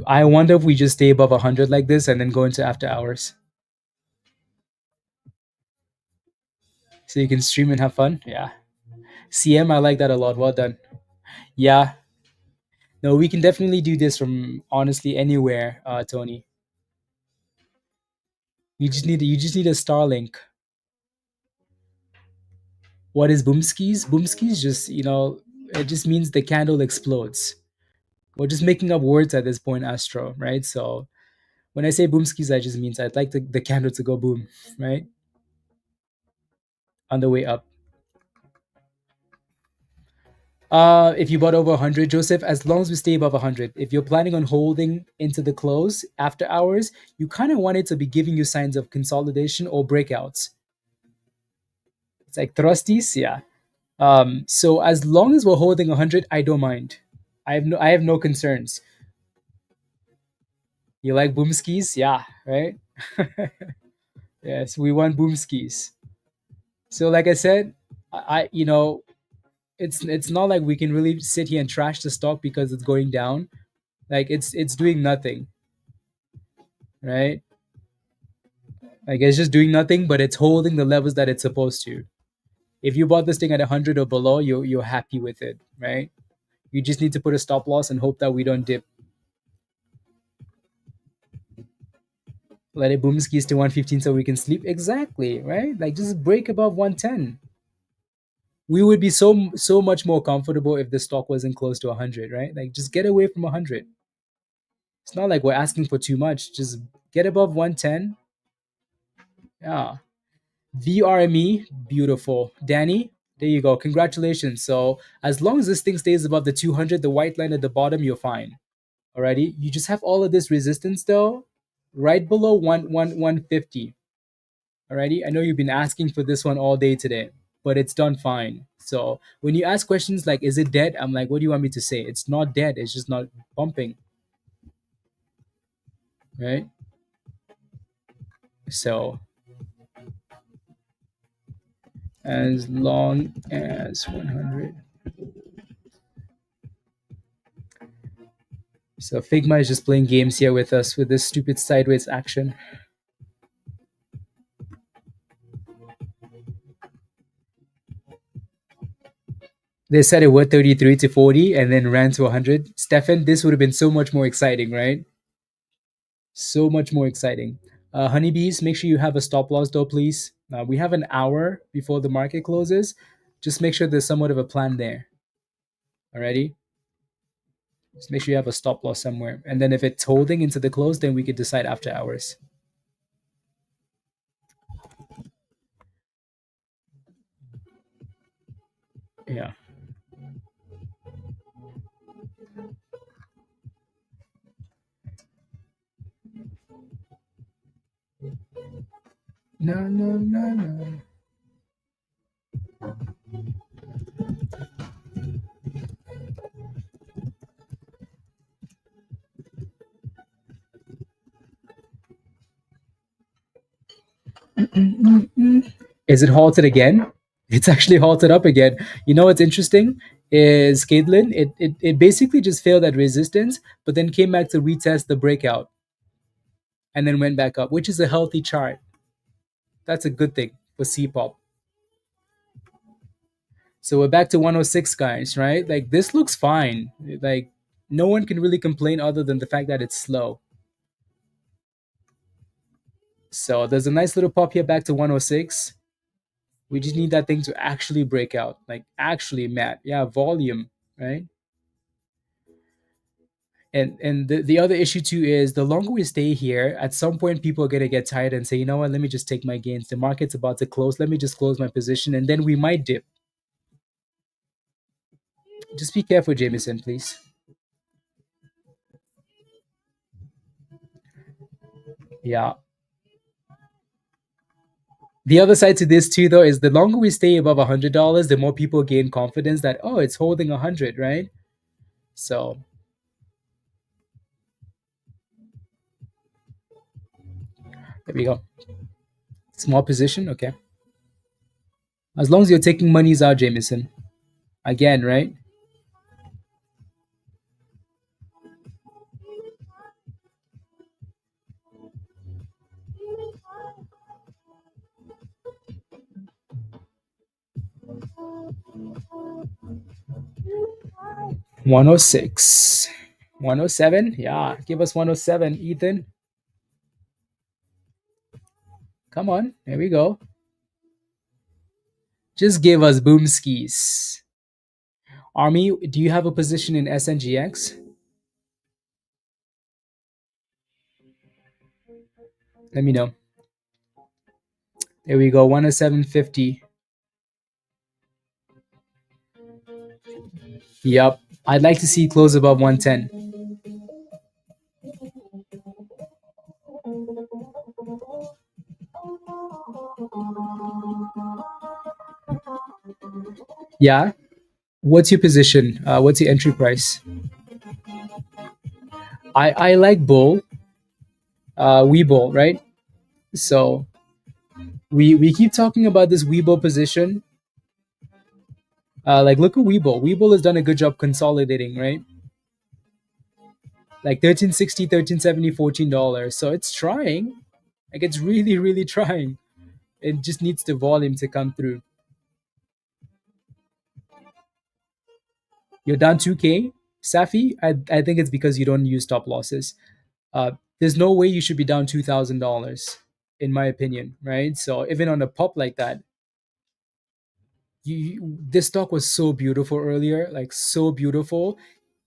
S1: I wonder if we just stay above 100 like this and then go into after hours. So you can stream and have fun. Yeah. CM, I like that a lot. Well done. Yeah. No, we can definitely do this from honestly anywhere, Tony. You just need a Starlink. What is boomskis? Boomskis just it just means the candle explodes. We're just making up words at this point, Astro, right? So when I say boomskis, that just means I'd like the candle to go boom, right? On the way up. If you bought over 100, Joseph, as long as we stay above 100, if you're planning on holding into the close after hours, you kind of want it to be giving you signs of consolidation or breakouts. It's like thrusties, yeah. So as long as we're holding 100, I don't mind. I have no concerns. You like boom skis? Yeah, right? Yes, we want boom skis. So like I said, it's not like we can really sit here and trash the stock because it's going down. Like it's doing nothing, right? Like it's just doing nothing, but it's holding the levels that it's supposed to. If you bought this thing at 100 or below, you're happy with it, right? You just need to put a stop loss and hope that we don't dip. Let it boom skis to 115 so we can sleep. Exactly, right? Like just break above 110. We would be so much more comfortable if the stock wasn't close to 100, right? Like just get away from 100. It's not like we're asking for too much. Just get above 110. Yeah. VRME, beautiful. Danny, there you go. Congratulations. So as long as this thing stays above the 200, the white line at the bottom, you're fine. Alrighty. You just have all of this resistance though, right below 150. Alrighty. I know you've been asking for this one all day today, but it's done fine. So when you ask questions like, is it dead? I'm like, what do you want me to say? It's not dead. It's just not pumping. Right? So as long as 100. So Figma is just playing games here with us with this stupid sideways action. They said it was 33 to 40 and then ran to 100. Stefan, this would have been so much more exciting, right? So much more exciting. Honeybees, make sure you have a stop loss though, please. We have an hour before the market closes. Just make sure there's somewhat of a plan there. Alrighty. Just make sure you have a stop loss somewhere. And then if it's holding into the close, then we could decide after hours. Yeah. No. Is it halted again? It's actually halted up again. You know what's interesting is Caitlin, it basically just failed at resistance, but then came back to retest the breakout and then went back up, which is a healthy chart. That's a good thing for CPOP. So we're back to 106, guys, right? Like this looks fine. Like no one can really complain other than the fact that it's slow. So there's a nice little pop here back to 106. We just need that thing to actually break out. Like actually, Matt. Yeah, volume, right? And the other issue too is the longer we stay here, at some point people are gonna get tired and say, you know what, let me just take my gains. The market's about to close. Let me just close my position, and then we might dip. Just be careful, Jameson, please. Yeah. The other side to this too, though, is the longer we stay above $100, the more people gain confidence that, oh, it's holding 100, right? So there we go. Small position, okay. As long as you're taking monies out, Jameson. Again, right? $106. 107? Yeah, give us 107, Ethan. Come on, there we go. Just give us boom skis. Army, do you have a position in SNGX? Let me know. There we go, 107.50. Yep, I'd like to see close above 110. Yeah. What's your position? What's your entry price? I like bull. We bull, right? So we keep talking about this Webull position. Like look at Webull. Webull has done a good job consolidating, right? Like 1360, 1370, $14. So it's trying. Like it's really, really trying. It just needs the volume to come through. You're down 2K, Safi. I think it's because you don't use stop losses. There's no way you should be down $2,000, in my opinion, right? So even on a pop like that, this stock was so beautiful earlier, like so beautiful.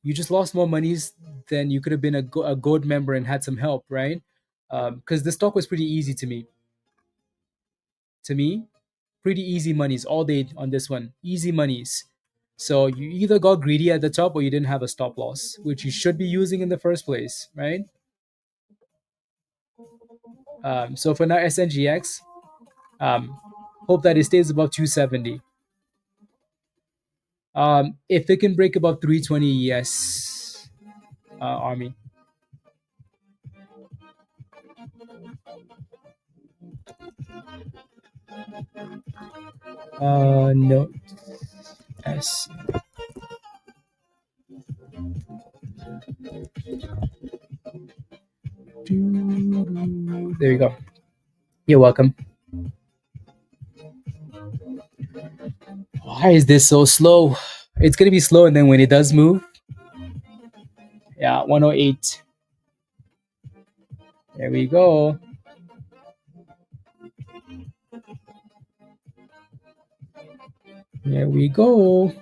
S1: You just lost more monies than you could have been a gold member and had some help, right? Because the stock was pretty easy to me. Pretty easy monies all day on this one. Easy monies. So you either got greedy at the top or you didn't have a stop loss, which you should be using in the first place, right? So for now, SNGX, hope that it stays above 270. If it can break above 320, yes, Army. No. S. There you go. You're welcome. Why is this so slow? It's gonna be slow, and then when it does move, yeah, 108. There we go. There we go.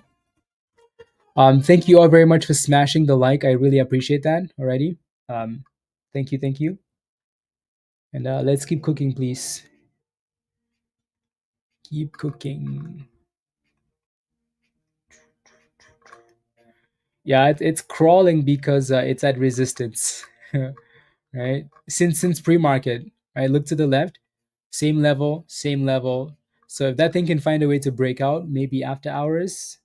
S1: Thank you all very much for smashing the like. I really appreciate that already. Thank you, thank you. And let's keep cooking, please. Keep cooking. Yeah, it's crawling because it's at resistance, right? Since pre-market, right? Look to the left, same level, same level. So if that thing can find a way to break out, maybe after hours,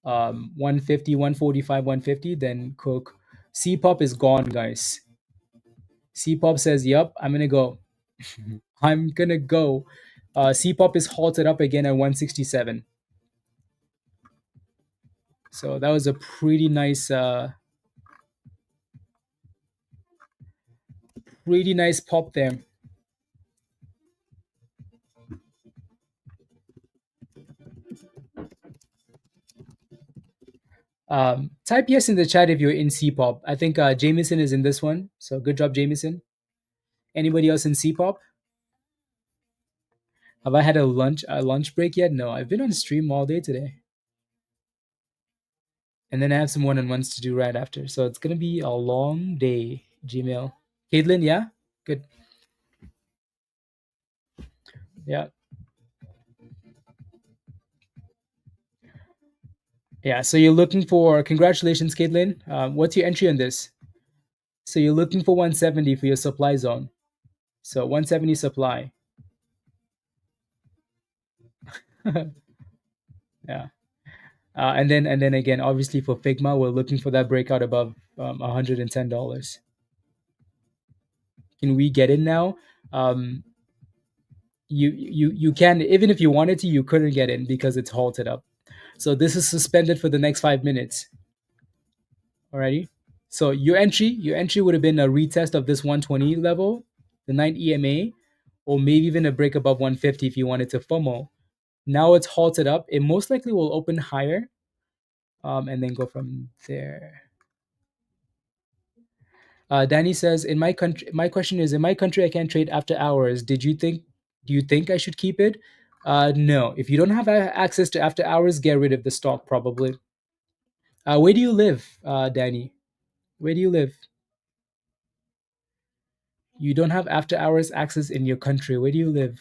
S1: 150, 145, 150, then cook. C-pop is gone, guys. C-pop says, "Yep, I'm gonna go. I'm gonna go." C-pop is halted up again at 167. So that was a pretty nice pop there. Type yes in the chat if you're in C-pop. I think Jameson is in this one. So good job, Jameson. Anybody else in C-pop? Have I had a lunch break yet? No, I've been on stream all day today. And then I have some one-on-ones to do right after. So it's gonna be a long day, Gmail. Caitlin, yeah? Good. Yeah. Yeah. So you're looking for congratulations, Caitlin. What's your entry on this? So you're looking for 170 for your supply zone. So 170 supply. Yeah. And then again, obviously for Figma, we're looking for that breakout above $110. Can we get in now? You can, even if you wanted to, you couldn't get in because it's halted up. So this is suspended for the next 5 minutes. Alrighty. So your entry would have been a retest of this 120 level, the 9 EMA, or maybe even a break above 150 if you wanted to FOMO. Now it's halted up. It most likely will open higher, and then go from there. Danny says, "In my country, my question is, in my country, I can't trade after hours. Do you think I should keep it? No. If you don't have access to after hours, get rid of the stock probably. Where do you live, Danny? Where do you live? You don't have after hours access in your country. Where do you live?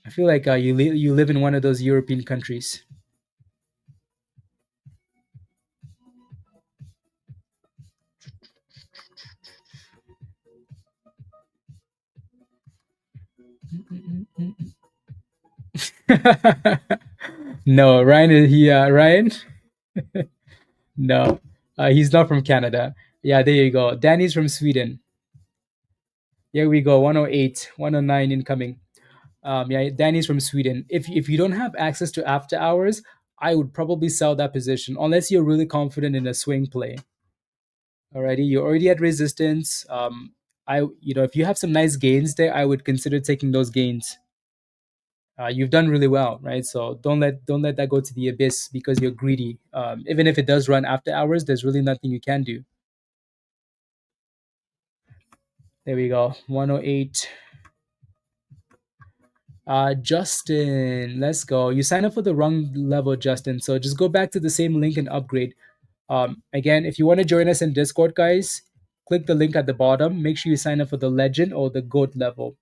S1: I feel like you live in one of those European countries." No, Ryan is he Ryan? No, he's not from Canada. Yeah, there you go. Danny's from Sweden. Here we go. 108, 109 incoming. Yeah, Danny's from Sweden. If you don't have access to after hours, I would probably sell that position unless you're really confident in a swing play. Alrighty, you're already at resistance. If you have some nice gains there, I would consider taking those gains. You've done really well, right? So don't let that go to the abyss because you're greedy. Even if it does run after hours, there's really nothing you can do. There we go. 108. Justin, let's go. You signed up for the wrong level, Justin. So just go back to the same link and upgrade. Again, if you want to join us in Discord, guys, click the link at the bottom. Make sure you sign up for the legend or the goat level.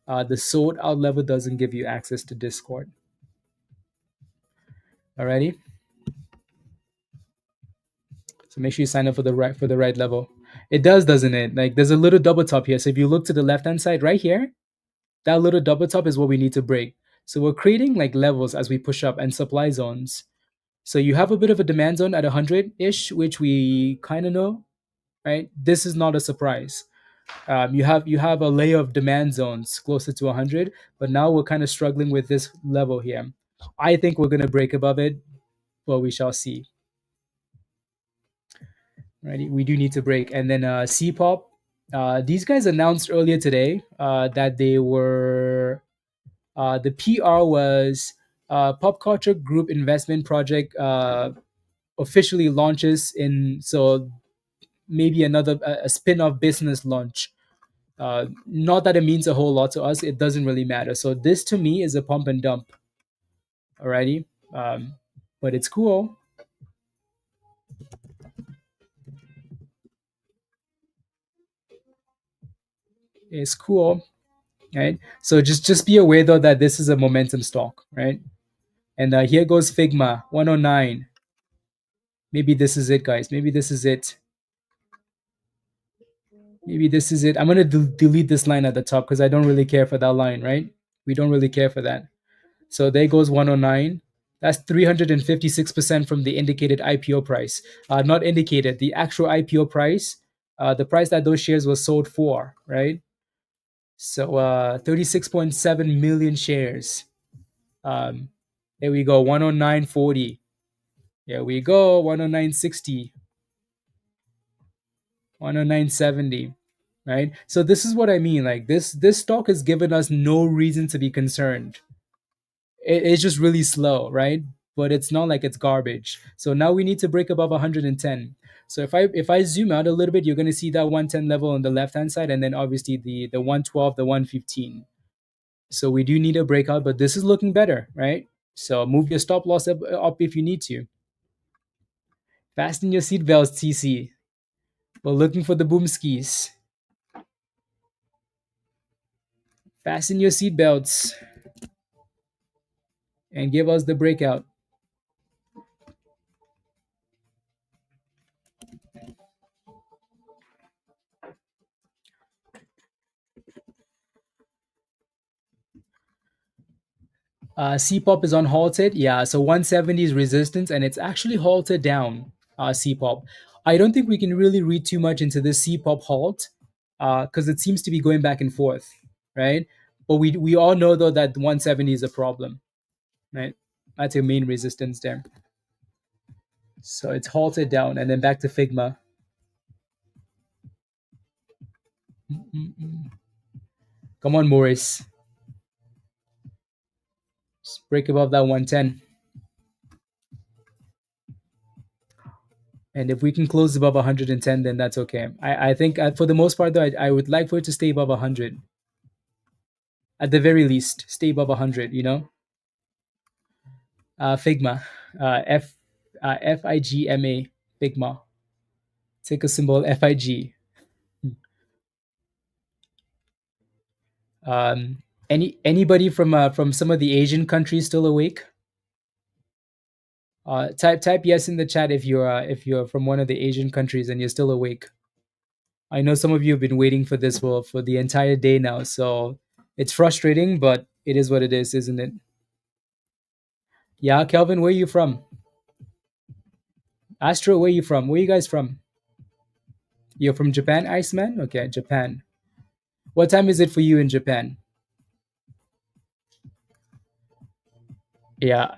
S1: The sold out level doesn't give you access to Discord. Alrighty. So make sure you sign up for the right level. It does, doesn't it? Like there's a little double top here. So if you look to the left hand side right here, that little double top is what we need to break. So we're creating like levels as we push up and supply zones. So you have a bit of a demand zone at 100-ish, which we kind of know, right? This is not a surprise. You have a layer of demand zones closer to 100, but now we're kind of struggling with this level here. I think we're going to break above it, but we shall see. Right, we do need to break. And then CPOP, these guys announced earlier today that they were the PR was Pop Culture Group Investment Project officially launches in, so maybe another a spin-off business launch. Not that it means a whole lot to us. It doesn't really matter. So this to me is a pump and dump. Alrighty. But it's cool. It's cool. Right. So just be aware though that this is a momentum stock, right? And here goes Figma 109. Maybe this is it, guys. Maybe this is it. Maybe this is it. I'm gonna delete this line at the top because I don't really care for that line, right? We don't really care for that. So there goes 109. That's 356% from the indicated IPO price. Not indicated, the actual IPO price, the price that those shares were sold for, right? So 36.7 million shares. There we go, 109.40. There we go, 109.60, 109.70. Right? So this is what I mean. Like this stock has given us no reason to be concerned. It's just really slow, right? But it's not like it's garbage. So now we need to break above 110. So if I zoom out a little bit, you're going to see that 110 level on the left hand side, and then obviously the 112, the 115. So we do need a breakout, but this is looking better, right? So move your stop loss up if you need to. Fasten your seatbelts, TC. We're looking for the boom skis. Fasten your seatbelts and give us the breakout. CPOP is on halted. Yeah, so 170 is resistance, and it's actually halted down. CPOP. I don't think we can really read too much into this CPOP halt because it seems to be going back and forth, right? But we all know though that 170 is a problem, right? That's your main resistance there. So it's halted down, and then back to Figma. Come on, Morris. Just break above that 110. And if we can close above 110, then that's okay. I think for the most part, though, I would like for it to stay above 100. At the very least, stay above 100, you know? Figma. FIGMA. Figma. Ticker symbol FIG. Anybody from some of the Asian countries still awake? Type yes in the chat if you're from one of the Asian countries and you're still awake. I know some of you have been waiting for this for the entire day now, so it's frustrating, but it is what it is, isn't it? Yeah, Kelvin, where are you from? Astro, where are you from? Where are you guys from? You're from Japan, Iceman? Okay, Japan. What time is it for you in Japan? Yeah,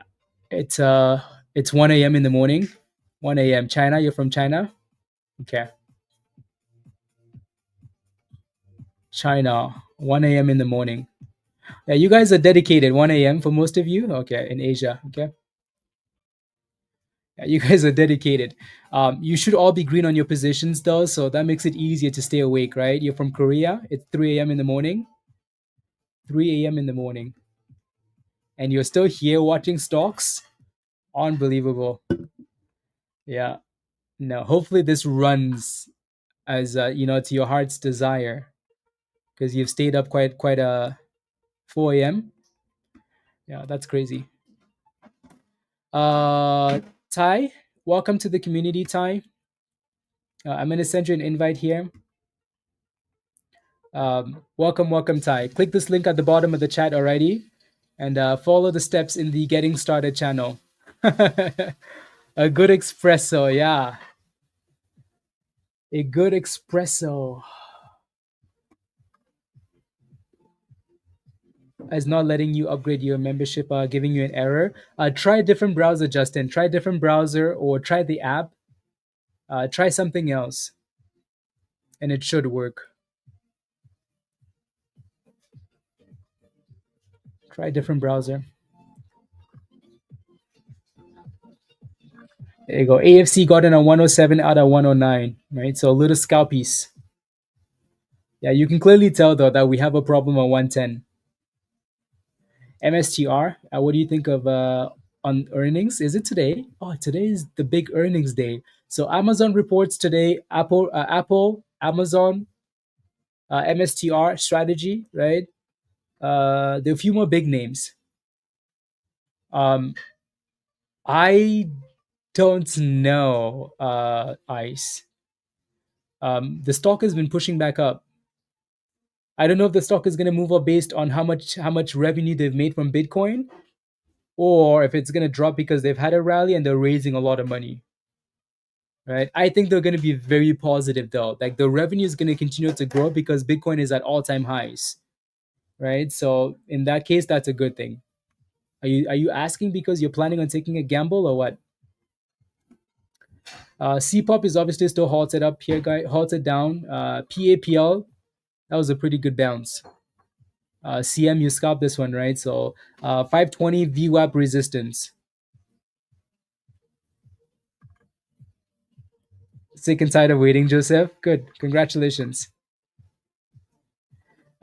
S1: it's 1 a.m. in the morning. 1 a.m. China, you're from China? Okay. China, 1 a.m. in the morning. Yeah, you guys are dedicated. 1 a.m. for most of you? Okay, in Asia. Okay. Yeah, you guys are dedicated. You should all be green on your positions though, so that makes it easier to stay awake, right? You're from Korea. It's 3 a.m. in the morning. 3 a.m. in the morning. And you're still here watching stocks? Unbelievable. Yeah. No, hopefully this runs as to your heart's desire, because you've stayed up quite 4 a.m. Yeah, that's crazy. Ty, welcome to the community, Ty. I'm gonna send you an invite here. Welcome, Ty. Click this link at the bottom of the chat already, and follow the steps in the Getting Started channel. A good espresso, yeah. A good espresso is not letting you upgrade your membership, giving you an error. Try a different browser, Justin. Try a different browser or try the app. Try something else, and it should work. Try a different browser. There you go. AFC got in a 107 out of 109, right? So a little scalp piece. Yeah, you can clearly tell though that we have a problem on 110. MSTR, what do you think of on earnings? Is it today? Oh, today is the big earnings day. So Amazon reports today. Apple, Amazon, MSTR strategy, right? There are a few more big names. I don't know. Ice. The stock has been pushing back up. I don't know if the stock is going to move up based on how much revenue they've made from Bitcoin, or if it's going to drop because they've had a rally and they're raising a lot of money. Right? I think they're going to be very positive though. Like the revenue is going to continue to grow because Bitcoin is at all-time highs. Right? So in that case, that's a good thing. Are you asking because you're planning on taking a gamble or what? CPOP is obviously still halted up here, guy. Halted down. PAPL, that was a pretty good bounce. CM, you scalped this one, right? So 520 VWAP resistance. Sick and tired of waiting, Joseph. Good, congratulations.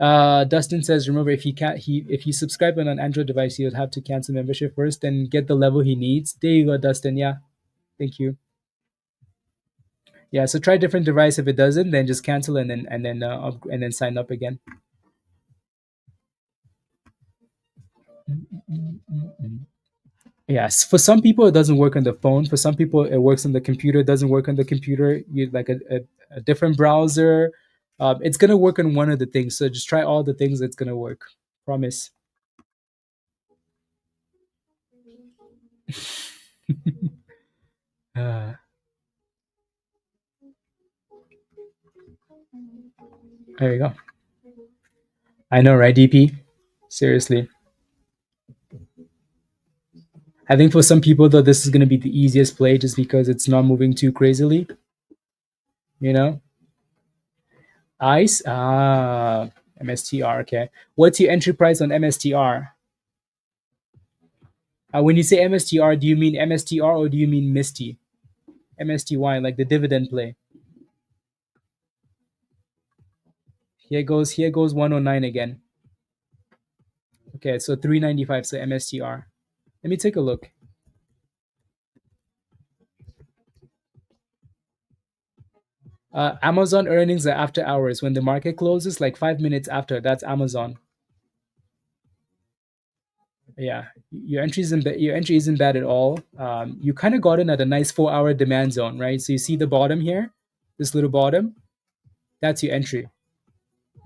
S1: Dustin says, remember, if he subscribed on an Android device, he would have to cancel membership first and get the level he needs. There you go, Dustin. Yeah, thank you. Yeah, so try a different device. If it doesn't, then just cancel and then sign up again. Yes, for some people it doesn't work on the phone. For some people it works on the computer. It doesn't work on the computer. You like a different browser. It's gonna work on one of the things. So just try all the things. It's gonna work. Promise. Uh, there you go. I know, right, DP? Seriously. I think for some people though, this is gonna be the easiest play just because it's not moving too crazily. You know, ICE. MSTR. Okay. What's your entry price on MSTR? When you say MSTR, do you mean MSTR or do you mean MISTY? MSTY, like the dividend play. Here goes 109 again. Okay, so 395, so MSTR. Let me take a look. Amazon earnings are after hours. When the market closes, like 5 minutes after, that's Amazon. Yeah, your entry isn't bad at all. You kind of got in at a nice 4-hour demand zone, right? So you see the bottom here, this little bottom, that's your entry,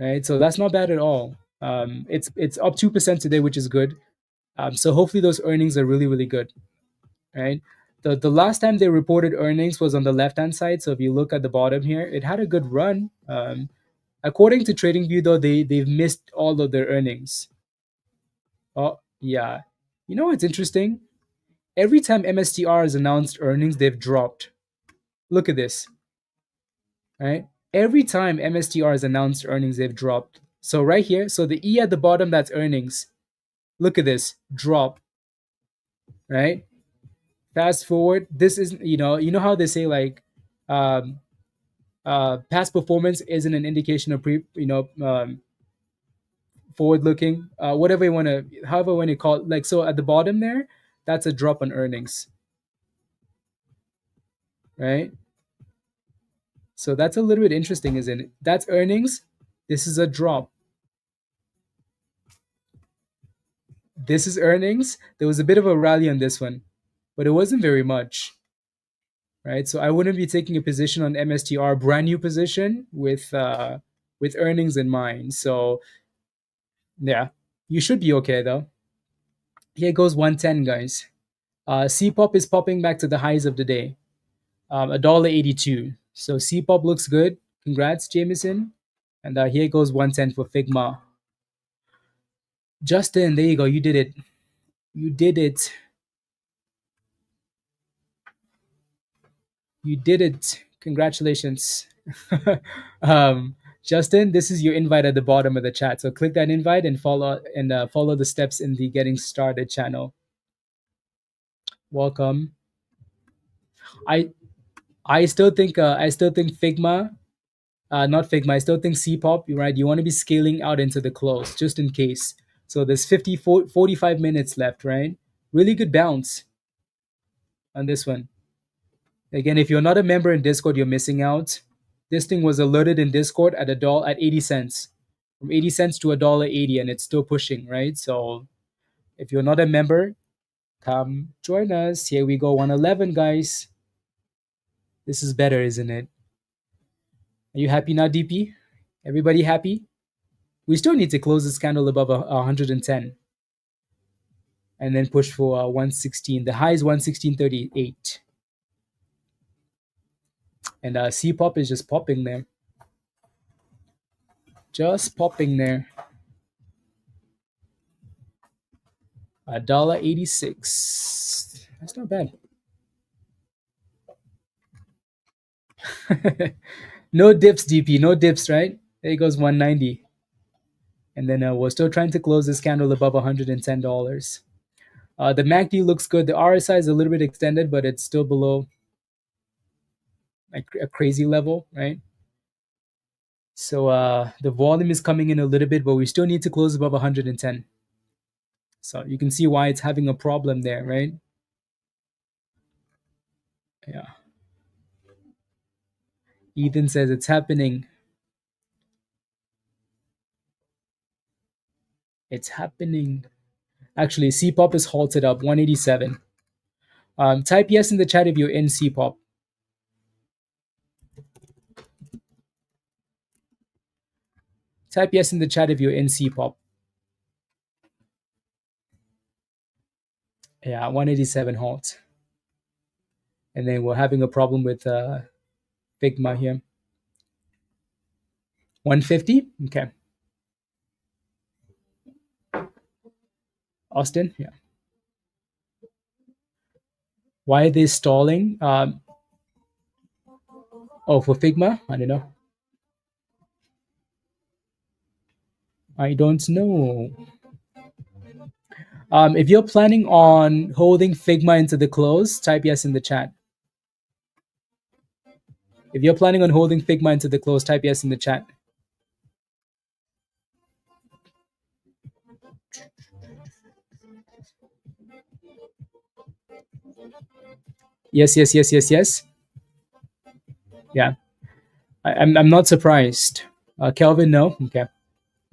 S1: right? So that's not bad at all. It's up 2% today, which is good. So hopefully those earnings are really, really good, right? The last time they reported earnings was on the left hand side. So if you look at the bottom here, it had a good run. According to TradingView, though, they've missed all of their earnings. Oh yeah, you know what's interesting? Every time MSTR has announced earnings, they've dropped. Look at this, right? Every time MSTR has announced earnings, they've dropped. So right here, so the E at the bottom, that's earnings. Look at this drop, right? Fast forward, this is you know how they say like um, past performance isn't an indication of forward looking, whatever you want to, however you want to call it. Like, so at the bottom there, that's a drop on earnings, right? So that's a little bit interesting, isn't it? That's earnings. This is a drop. This is earnings. There was a bit of a rally on this one, but it wasn't very much, right? So I wouldn't be taking a position on MSTR, brand new position with earnings in mind. So yeah, you should be okay though. Here goes 110, guys. CPOP is popping back to the highs of the day. $1.82. So CPOP looks good. Congrats, Jameson. And here goes 110 for Figma. Justin, there you go. You did it. You did it. You did it. Congratulations. Justin, this is your invite at the bottom of the chat. So click that invite and follow the steps in the Getting Started channel. Welcome. I still think Figma Not Figma. I still think CPOP. You're right. You want to be scaling out into the close just in case. So there's 45 minutes left, right? Really good bounce on this one. Again, if you're not a member in Discord, you're missing out. This thing was alerted in Discord at at 80 cents, from 80 cents to $1.80, and it's still pushing, right? So if you're not a member, come join us. Here we go, 111, guys. This is better, isn't it? Are you happy now, DP? Everybody happy? We still need to close this candle above 110 and then push for 116. The high is 116.38. And CPOP is just popping there. Just popping there. $1.86. That's not bad. No dips, DP. No dips, right? There goes 190. And then we're still trying to close this candle above $110. The MACD looks good. The RSI is a little bit extended, but it's still below a crazy level, right? So the volume is coming in a little bit, but we still need to close above 110. So you can see why it's having a problem there, right? Yeah. Ethan says it's happening. It's happening. Actually, CPOP is halted up, 187. Type yes in the chat if you're in CPOP. Type yes in the chat if you're in CPOP. Yeah, 187 halt. And then we're having a problem with Figma here. 150? Okay. Austin? Yeah. Why are they stalling? For Figma? I don't know. I don't know. If you're planning on holding Figma into the close, type yes in the chat. If you're planning on holding Figma into the close, type yes in the chat. Yes, yes, yes, yes, yes. Yeah. I'm not surprised. Kelvin, no? Okay.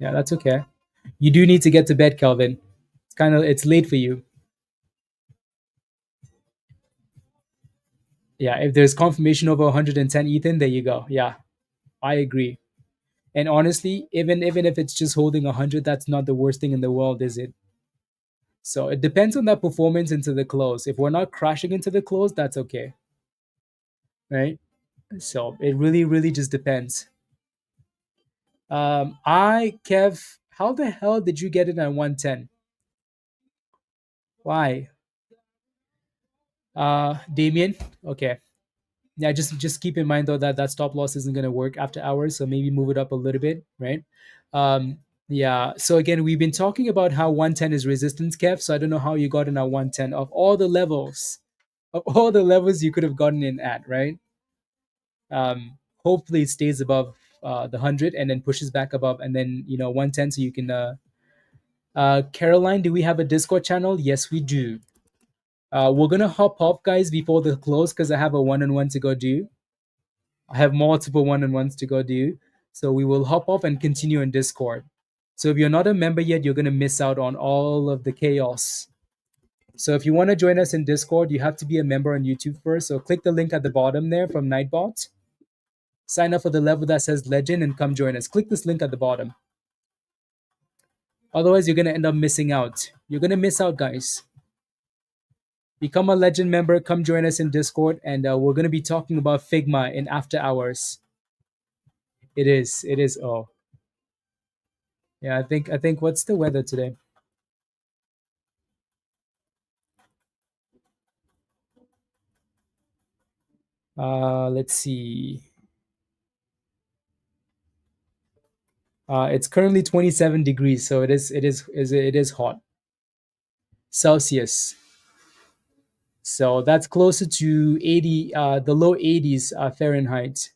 S1: Yeah, that's okay. You do need to get to bed, Kelvin. It's late for you. Yeah, if there's confirmation over 110 Ethan, there you go. Yeah, I agree. And honestly, even if it's just holding 100, that's not the worst thing in the world, is it? So it depends on that performance into the close. If we're not crashing into the close, that's okay. Right? So it really, really just depends. Kev, how the hell did you get it at 110? Why? Damien, okay. Yeah, just keep in mind though that stop loss isn't going to work after hours, so maybe move it up a little bit, right? Yeah, so again, we've been talking about how 110 is resistance, Kev, so I don't know how you got in at 110 of all the levels you could have gotten in at, right? Hopefully it stays above the 100 and then pushes back above, and then 110, so you can Caroline, do we have a Discord channel? Yes, we do. We're gonna hop off, guys, before the close because I have a one-on-one to go do. I have multiple one-on-ones to go do. So we will hop off and continue in Discord. So if you're not a member yet, you're gonna miss out on all of the chaos. So if you want to join us in Discord, you have to be a member on YouTube first. So click the link at the bottom there from Nightbot. Sign up for the level that says Legend and come join us. Click this link at the bottom. Otherwise, you're gonna end up missing out. You're gonna miss out, guys. Become a Legend member. Come join us in Discord, and we're going to be talking about Figma in after hours. It is. Oh, yeah. I think. What's the weather today? Let's see. It's currently 27 degrees, so it is hot. Celsius. So that's closer to 80, the low 80s Fahrenheit.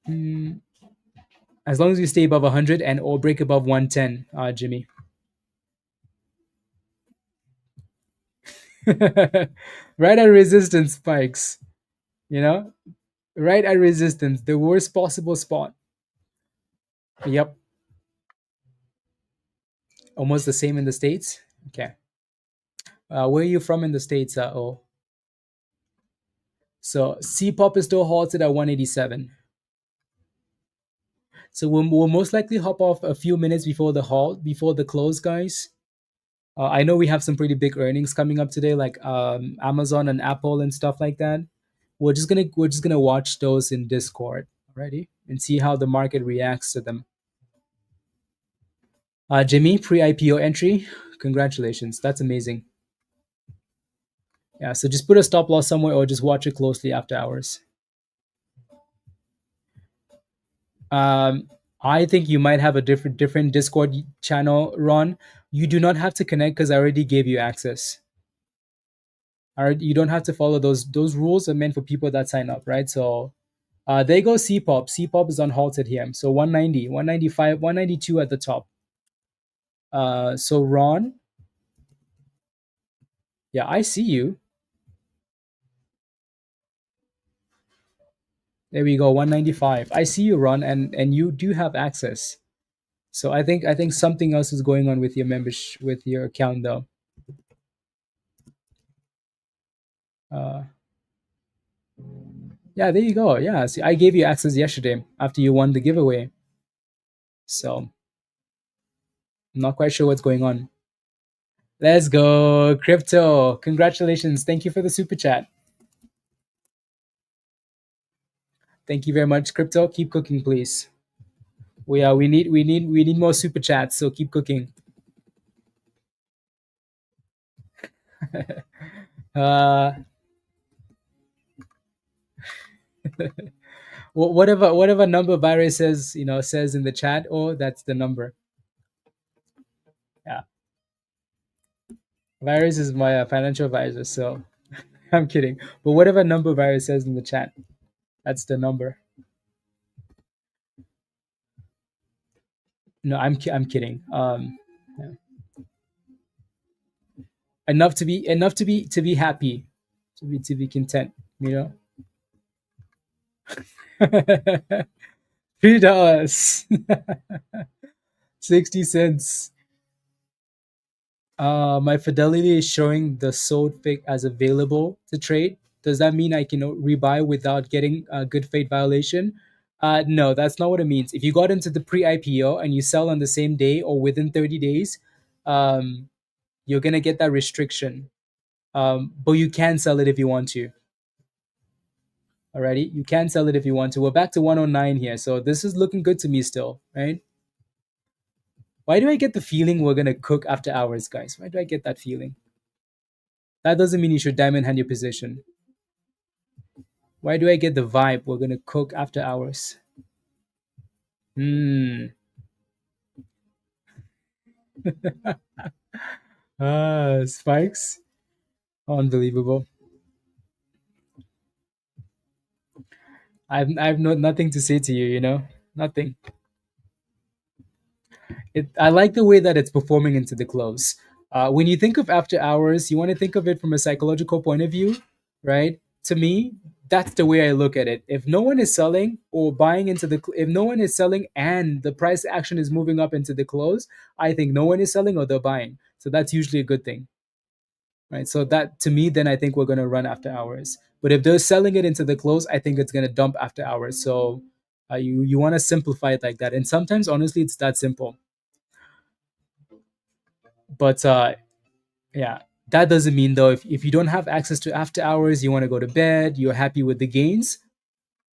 S1: As long as you stay above 100 and or break above 110, Jimmy. Right at resistance spikes, you know, right at resistance, the worst possible spot. Yep. Almost the same in the States. Okay. Where are you from in the States? So CPOP is still halted at 187. So we'll most likely hop off a few minutes before the halt, before the close, guys. I know we have some pretty big earnings coming up today, like Amazon and Apple and stuff like that. We're just gonna watch those in Discord, alrighty, and see how the market reacts to them. Jimmy, pre-IPO entry, congratulations, that's amazing. Yeah, so just put a stop loss somewhere or just watch it closely after hours. Um, I think you might have a different Discord channel, Ron. You do not have to connect because I already gave you access. All right, you don't have to follow those rules are meant for people that sign up, right? So there you go, CPOP. CPOP is unhalted here. So 190, 195, 192 at the top. So Ron, yeah, I see you. There we go, 195. I see you, Ron, and you do have access. So I think something else is going on with your membership, with your account, though. Uh, yeah, there you go. Yeah, see, I gave you access yesterday after you won the giveaway. So I'm not quite sure what's going on. Let's go, crypto! Congratulations! Thank you for the super chat. Thank you very much, crypto. Keep cooking, please. We need more super chats. So keep cooking. Uh, whatever number Virus says in the chat, oh, that's the number. Yeah, Virus is my financial advisor, so I'm kidding. But whatever number Virus says in the chat, that's the number. No, I'm kidding. Yeah. enough to be happy, to be content. $3, 60 cents. My Fidelity is showing the sold fig as available to trade. Does that mean I can rebuy without getting a good fate violation? No, that's not what it means. If you got into the pre-IPO and you sell on the same day or within 30 days, um, you're gonna get that restriction. But you can sell it if you want to. Alrighty, you can sell it if you want to. We're back to 109 here, so this is looking good to me still, right? Why do I get the feeling we're gonna cook after hours, guys? Why do I get that feeling? That doesn't mean you should diamond hand your position. Why do I get the vibe we're gonna cook after hours? Spikes. Unbelievable. I've nothing to say to you, nothing. I like the way that it's performing into the close. When you think of after hours, you want to think of it from a psychological point of view, right? To me, that's the way I look at it. If no one is selling or buying if no one is selling and the price action is moving up into the close, I think no one is selling or they're buying. So that's usually a good thing, right? So that to me, then I think we're going to run after hours. But if they're selling it into the close, I think it's going to dump after hours. So you want to simplify it like that. And sometimes, honestly, it's that simple. But yeah, that doesn't mean though if you don't have access to after hours, you want to go to bed, you're happy with the gains,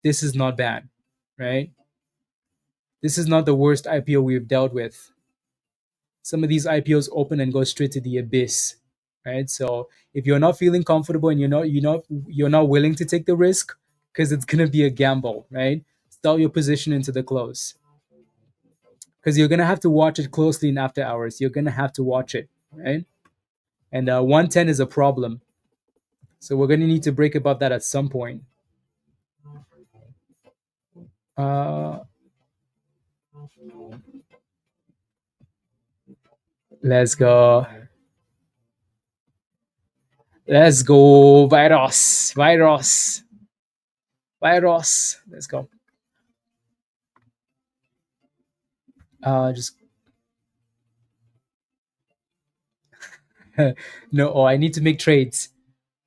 S1: this is not bad, right? This is not the worst IPO we've dealt with. Some of these IPOs open and go straight to the abyss, right? So if you're not feeling comfortable and you're not willing to take the risk because it's gonna be a gamble, right? Sell your position into the close because you're gonna have to watch it closely in after hours. You're gonna have to watch it, right? And 110 is a problem. So we're going to need to break above that at some point. Let's go. Let's go. Virus. Virus. Virus. Let's go. Just no. Oh, I need to make trades.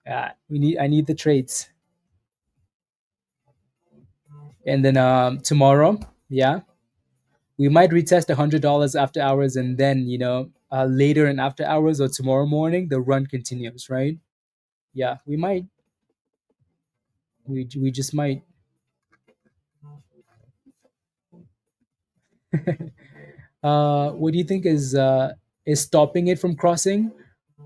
S1: I need the trades. And then tomorrow, yeah, we might retest $100 after hours, and then later in after hours or tomorrow morning, the run continues, right? Yeah, we might. We just might. What do you think is stopping it from crossing?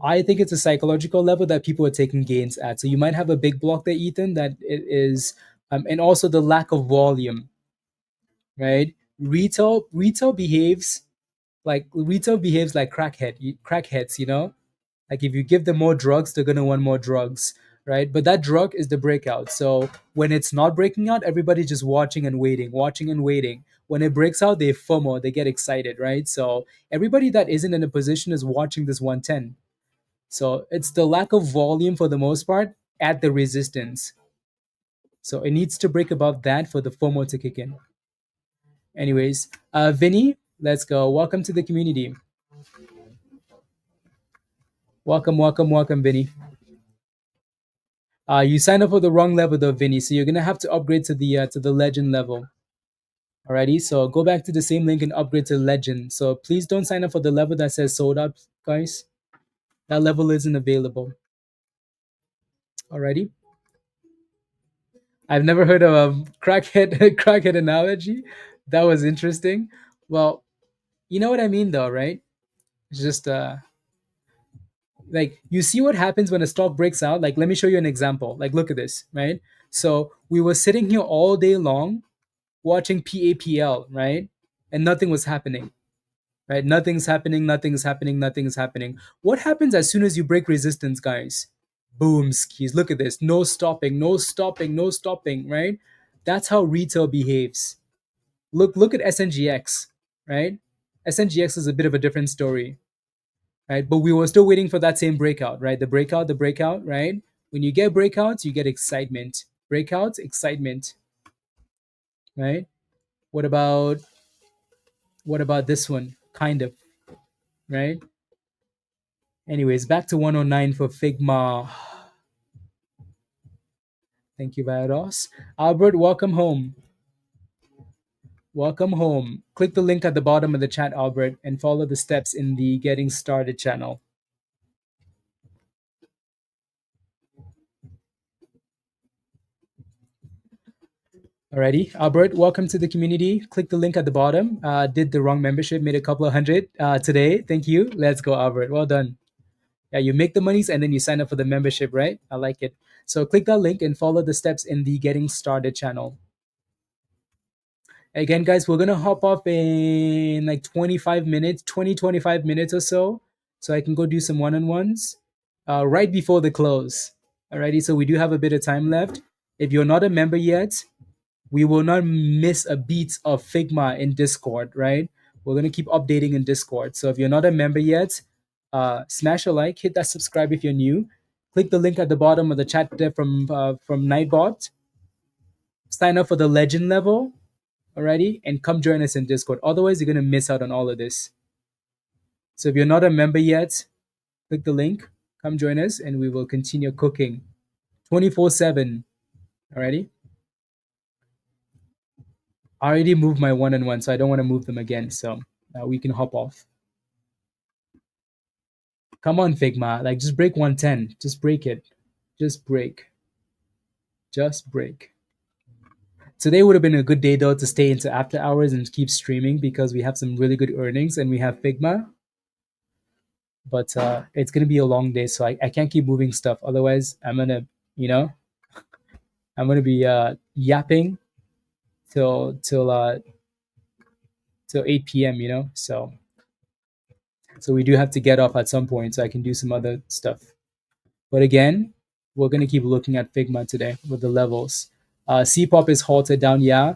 S1: I think it's a psychological level that people are taking gains at. So you might have a big block there, Ethan, that it is, and also the lack of volume, right? Retail behaves like crackheads, Like if you give them more drugs, they're gonna want more drugs, right? But that drug is the breakout. So when it's not breaking out, everybody's just watching and waiting, watching and waiting. When it breaks out, they FOMO, they get excited, right? So everybody that isn't in a position is watching this 110. So it's the lack of volume for the most part at the resistance. So it needs to break above that for the FOMO to kick in. Anyways, Vinny, let's go. Welcome to the community. Welcome, Vinny. You signed up for the wrong level though, Vinny. So you're gonna have to upgrade to the legend level. Alrighty, so go back to the same link and upgrade to legend. So please don't sign up for the level that says sold up, guys. That level isn't available. Alrighty. I've never heard of a crackhead analogy. That was interesting. Well, you know what I mean though, right? It's just like you see what happens when a stock breaks out. Like let me show you an example. Like look at this, right? So we were sitting here all day long watching PAPL, right? And nothing was happening, right? Nothing's happening. What happens as soon as you break resistance, guys? Boom, skis. Look at this. No stopping, right? That's how retail behaves. Look at SNGX, right? SNGX is a bit of a different story, right? But we were still waiting for that same breakout, right? The breakout, right? When you get breakouts, you get excitement. Breakouts, excitement, right? What about this one? Kind of, right? Anyways, back to 109 for Figma. Thank you, Vados. Albert, welcome home. Welcome home. Click the link at the bottom of the chat, Albert, and follow the steps in the Getting Started channel. Alrighty, Albert, welcome to the community. Click the link at the bottom. Did the wrong membership, made a couple of hundred today. Thank you. Let's go, Albert. Well done. Yeah, you make the monies and then you sign up for the membership, right? I like it. So click that link and follow the steps in the Getting Started channel. Again, guys, we're going to hop off in like 25 minutes or so I can go do some one-on-ones right before the close. Alrighty, so we do have a bit of time left. If you're not a member yet, we will not miss a beat of Figma in Discord, right? We're going to keep updating in Discord. So if you're not a member yet, smash a like, hit that subscribe if you're new. Click the link at the bottom of the chat there from Nightbot. Sign up for the legend level, alrighty, and come join us in Discord. Otherwise, you're going to miss out on all of this. So if you're not a member yet, click the link, come join us, and we will continue cooking 24/7. Alrighty. I already moved my one-on-one, so I don't want to move them again. So we can hop off. Come on, Figma. Like, just break 110. Just break it. Just break. Today would have been a good day, though, to stay into after hours and keep streaming because we have some really good earnings and we have Figma. But it's going to be a long day, so I can't keep moving stuff. Otherwise, I'm going to, I'm going to be yapping till 8 p.m., So we do have to get off at some point so I can do some other stuff. But again, we're going to keep looking at Figma today with the levels. CPOP is halted down, yeah.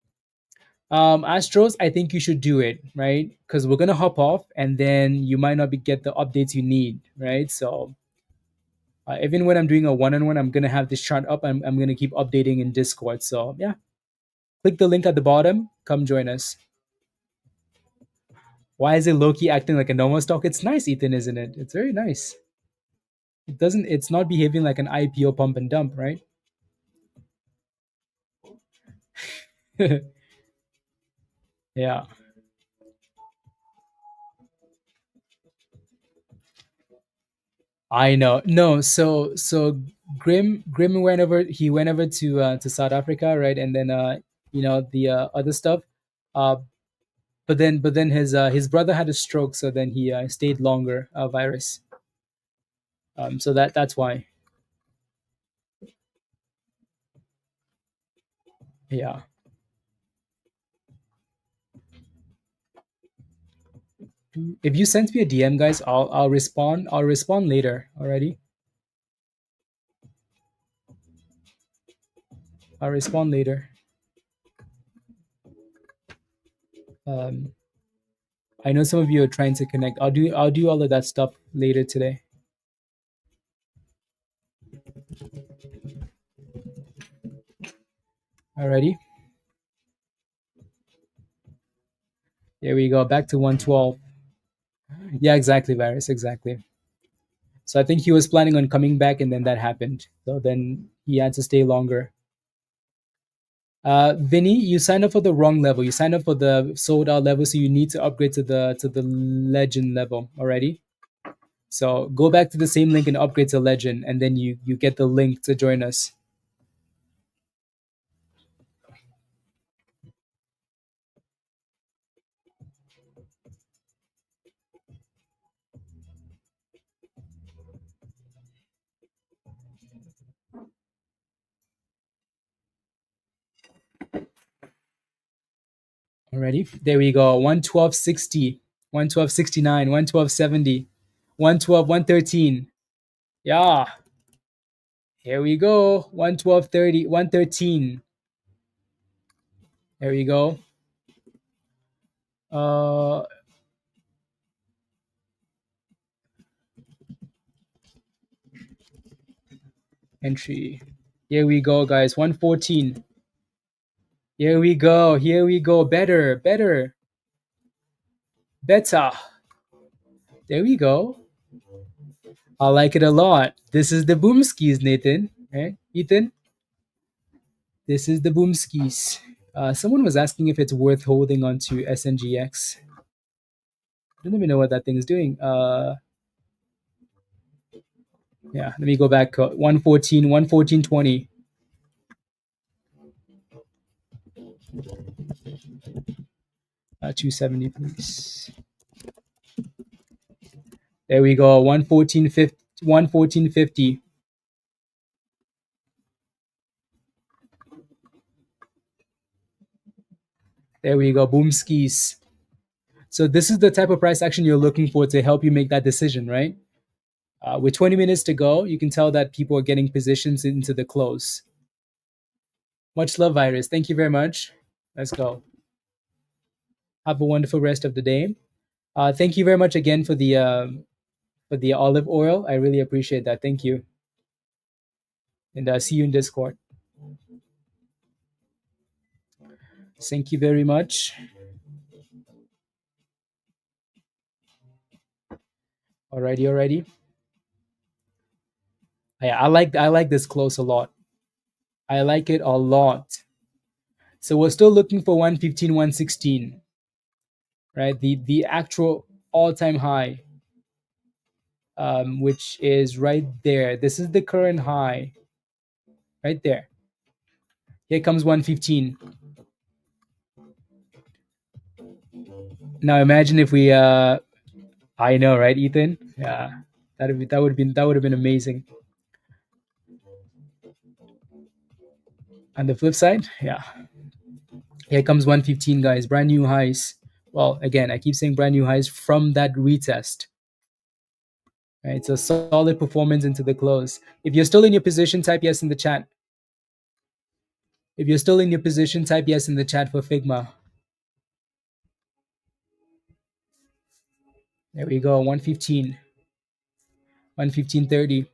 S1: Astros, I think you should do it, right? Because we're gonna hop off, and then you might not get the updates you need, right? So even when I'm doing a one-on-one, I'm gonna have this chart up. I'm gonna keep updating in Discord. So yeah, click the link at the bottom. Come join us. Why is it low-key acting like a normal stock? It's nice, Ethan, isn't it? It's very nice. It doesn't. It's not behaving like an IPO pump and dump, right? Yeah. I know. No, so Grim went over to South Africa, right? And then the other stuff. Uh but then his brother had a stroke, so then he stayed longer, virus. So that's why. Yeah. If you send me a DM, guys, I'll respond. I'll respond later. Already. I'll respond later. Um I know some of you are trying to connect. I'll do all of that stuff later today. Alrighty. There we go. Back to 112. Yeah, exactly, Varys. Exactly. So I think he was planning on coming back, and then that happened. So then he had to stay longer. Vinny, you signed up for the wrong level. You signed up for the sold out level, so you need to upgrade to the legend level already. So go back to the same link and upgrade to legend, and then you get the link to join us. Already. There we go. 112.60, 112.69, 112.70, 112, 113. Yeah. Here we go. 112.30, 113. There we go. Entry. Here we go, guys. 114. Here we go. Here we go. Better. Better. Better. There we go. I like it a lot. This is the boom skis, Nathan. Right? Ethan? This is the boom skis. Someone was asking if it's worth holding on to SNGX. I don't even know what that thing is doing. Yeah, let me go back. 114, 114.20. Uh, 270, please. There we go. 114.50. 114.50. There we go. Boom skis. So this is the type of price action you're looking for to help you make that decision, right? With 20 minutes to go, you can tell that people are getting positions into the close. Much love, Virus. Thank you very much. Let's go. Have a wonderful rest of the day. Thank you very much again for the olive oil. I really appreciate that. Thank you. And see you in Discord. Thank you very much. Alrighty. Yeah, I like this close a lot. I like it a lot. So we're still looking for 115, 116, right? The actual all-time high, which is right there. This is the current high, right there. Here comes 115. Now imagine if we, I know, right, Ethan? Yeah, that would have been amazing. On the flip side, yeah. Here comes 115, guys. Brand new highs. Well, again, I keep saying brand new highs from that retest. Right, it's a solid performance into the close. If you're still in your position, type yes in the chat. If you're still in your position, type yes in the chat for Figma. There we go. 115. 115.30.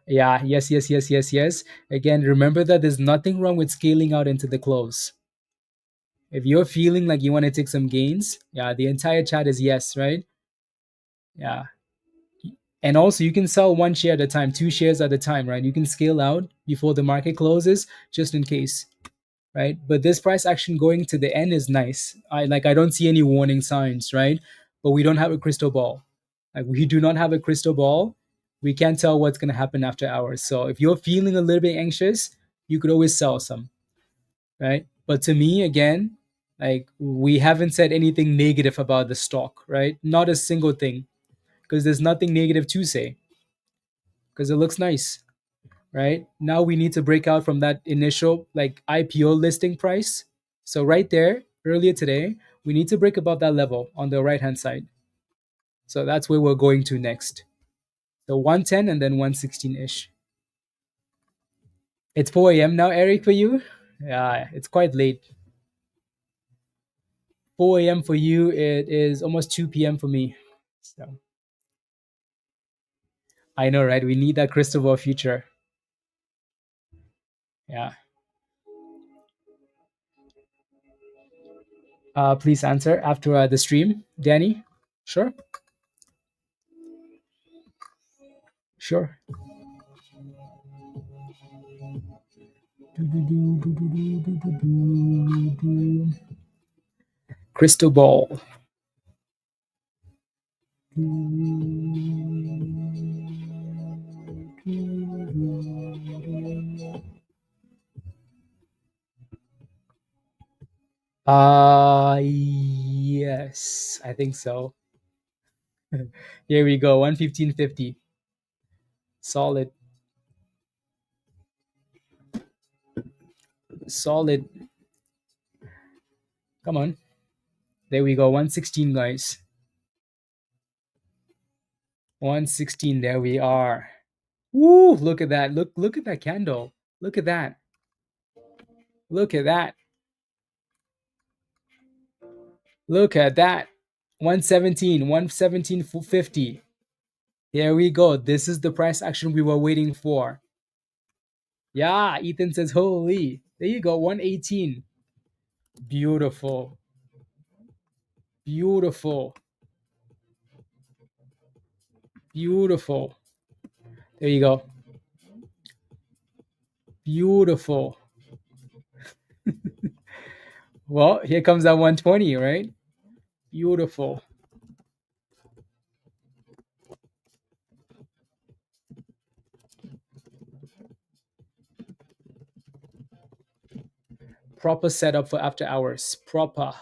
S1: Yeah, yes. Again, remember that there's nothing wrong with scaling out into the close. If you're feeling like you want to take some gains, yeah, the entire chat is yes, right? Yeah. And also, you can sell one share at a time, two shares at a time, right? You can scale out before the market closes just in case, right? But this price action going to the end is nice. I don't see any warning signs, right? But we don't have a crystal ball. Like we do not have a crystal ball. We can't tell what's going to happen after hours. So if you're feeling a little bit anxious, you could always sell some, right? But to me, again, like we haven't said anything negative about the stock, right? Not a single thing, because there's nothing negative to say, because it looks nice, right? Now we need to break out from that initial like IPO listing price. So right there, earlier today, we need to break above that level on the right hand side. So that's where we're going to next. So 110 and then 116 ish. It's 4 a.m. now, Eric, for you? Yeah, it's quite late. 4 a.m. for you, it is almost 2 p.m. for me. So I know, right? We need that crystal ball future. Yeah. Please answer after the stream, Danny. Sure. Sure. Crystal ball. Yes, I think so. Here we go. 115.50. Solid. Solid. Come on. There we go. 116, guys. 116. There we are. Woo! Look at that. Look at that candle. Look at that. Look at that. Look at that. 117. 117.50. There we go. This is the price action we were waiting for. Yeah, Ethan says, holy. There you go. 118. Beautiful. Beautiful. Beautiful. There you go. Beautiful. Well, here comes that 120, right? Beautiful. Proper setup for after hours. Proper.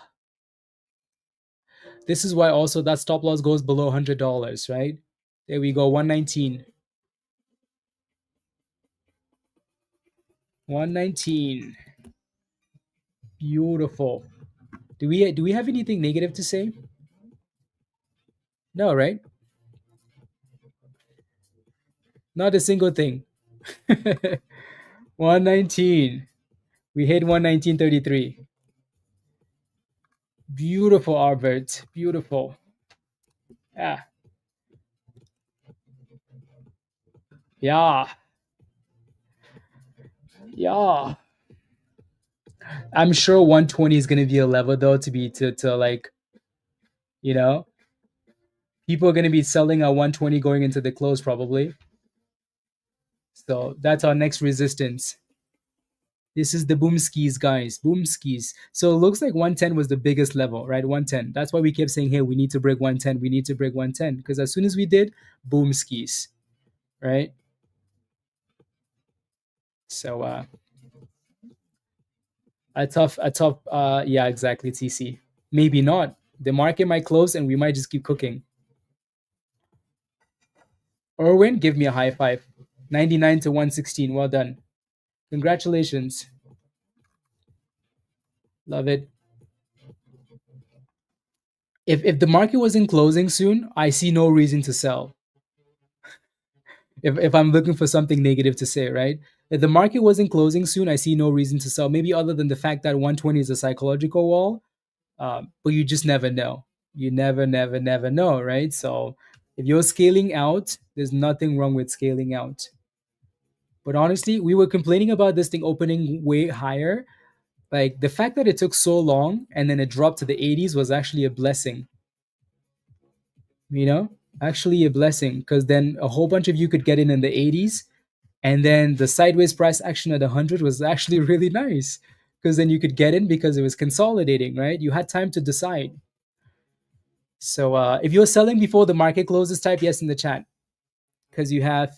S1: This is why also that stop loss goes below $100, right? There we go. 119. 119. Beautiful. Do we have anything negative to say? No, right? Not a single thing. 119. We hit 119.33. Beautiful, Albert. Beautiful. Yeah. Yeah. Yeah. I'm sure 120 is gonna be a level though to like, you know, people are gonna be selling at 120 going into the close probably. So that's our next resistance. This is the boom skis, guys. Boom skis. So it looks like 110 was the biggest level, right? 110. That's why we kept saying, hey, we need to break 110. We need to break 110. Because as soon as we did, boom skis, right? So a tough, yeah, exactly, TC. Maybe not. The market might close and we might just keep cooking. Erwin, give me a high five. 99 to 116. Well done. Congratulations. Love it. If the market wasn't closing soon, I see no reason to sell. If I'm looking for something negative to say, right? If the market wasn't closing soon, I see no reason to sell. Maybe other than the fact that 120 is a psychological wall, but you just never know. You never know, right? So if you're scaling out, there's nothing wrong with scaling out. But honestly, we were complaining about this thing opening way higher. Like the fact that it took so long and then it dropped to the 80s was actually a blessing. You know, actually a blessing, because then a whole bunch of you could get in the 80s, and then the sideways price action at 100 was actually really nice, because then you could get in because it was consolidating, right? You had time to decide. So if you're selling before the market closes, type yes in the chat, because you have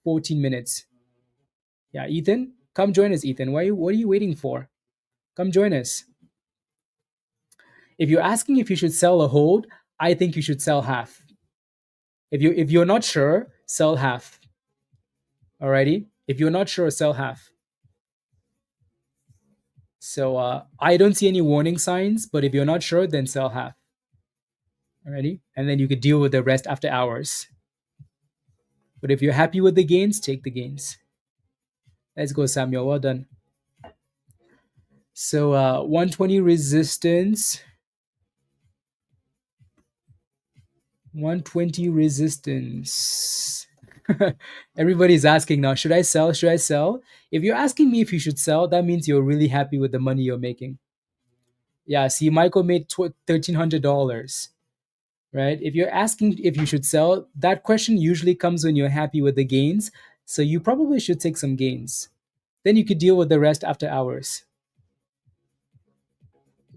S1: 14 minutes. Yeah, Ethan, come join us, Ethan. What are you waiting for? Come join us. If you're asking if you should sell or hold, I think you should sell half. If you're not sure, sell half. Alrighty? If you're not sure, sell half. So I don't see any warning signs, but if you're not sure, then sell half. Alrighty? And then you could deal with the rest after hours. But if you're happy with the gains, take the gains. Let's go, Samuel. Well done. So 120 resistance. 120 resistance. Everybody's asking now, should I sell? Should I sell? If you're asking me if you should sell, that means you're really happy with the money you're making. Yeah, see, Michael made $1,300, right? If you're asking if you should sell, that question usually comes when you're happy with the gains. So you probably should take some gains. Then you could deal with the rest after hours.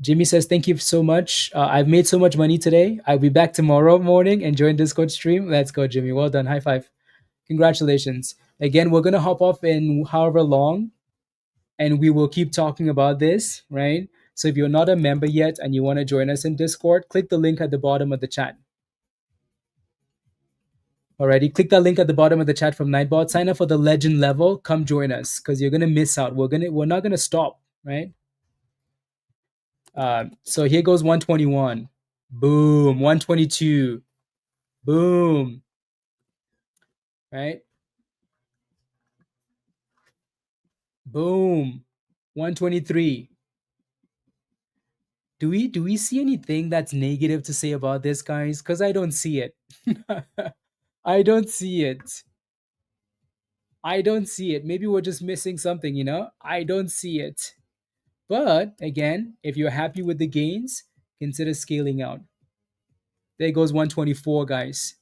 S1: Jimmy says, thank you so much. I've made so much money today. I'll be back tomorrow morning and join Discord stream. Let's go, Jimmy. Well done. High five. Congratulations. Again, we're going to hop off in however long, and we will keep talking about this, right? So if you're not a member yet and you want to join us in Discord, click the link at the bottom of the chat. Alrighty, click that link at the bottom of the chat from Nightbot. Sign up for the legend level. Come join us, because you're gonna miss out. We're not gonna stop, right? So here goes 121. Boom. 122. Boom. Right? Boom. 123. Do we see anything that's negative to say about this, guys? Because I don't see it. I don't see it. I don't see it. Maybe we're just missing something, you know? I don't see it. But again, if you're happy with the gains, consider scaling out. There goes 124, guys.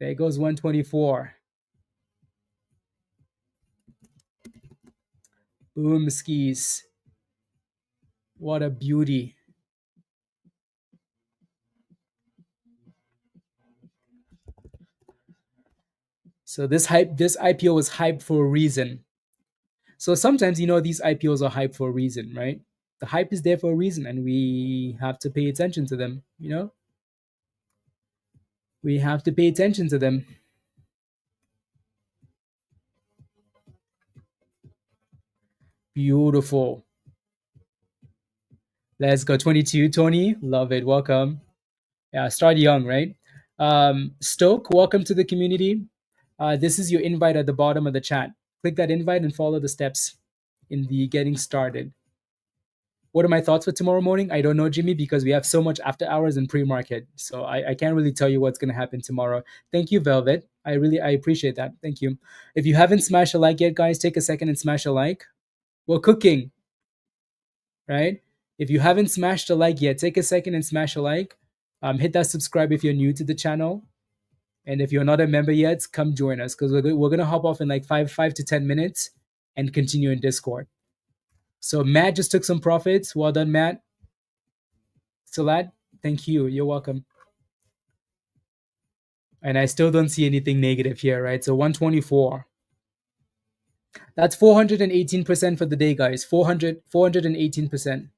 S1: There goes 124. Boom skis. What a beauty. So this IPO was hyped for a reason. So sometimes, you know, these IPOs are hyped for a reason, right? The hype is there for a reason, and we have to pay attention to them, you know? We have to pay attention to them. Beautiful. Let's go. 22, Tony. Love it. Welcome. Yeah, start young, right? Stoke, welcome to the community. This is your invite at the bottom of the chat. Click that invite and follow the steps in the getting started. What are my thoughts for tomorrow morning? I don't know, Jimmy, because we have so much after hours and pre-market. So I can't really tell you what's going to happen tomorrow. Thank you, Velvet. I appreciate that. Thank you. If you haven't smashed a like yet, guys, take a second and smash a like. We're cooking, right? If you haven't smashed a like yet, take a second and smash a like. Hit that subscribe if you're new to the channel. And if you're not a member yet, come join us, because we're going to hop off in like 5 to 10 minutes and continue in Discord. So Matt just took some profits. Well done, Matt. Salat, thank you. You're welcome. And I still don't see anything negative here, right? So 124. That's 418% for the day, guys. 418%.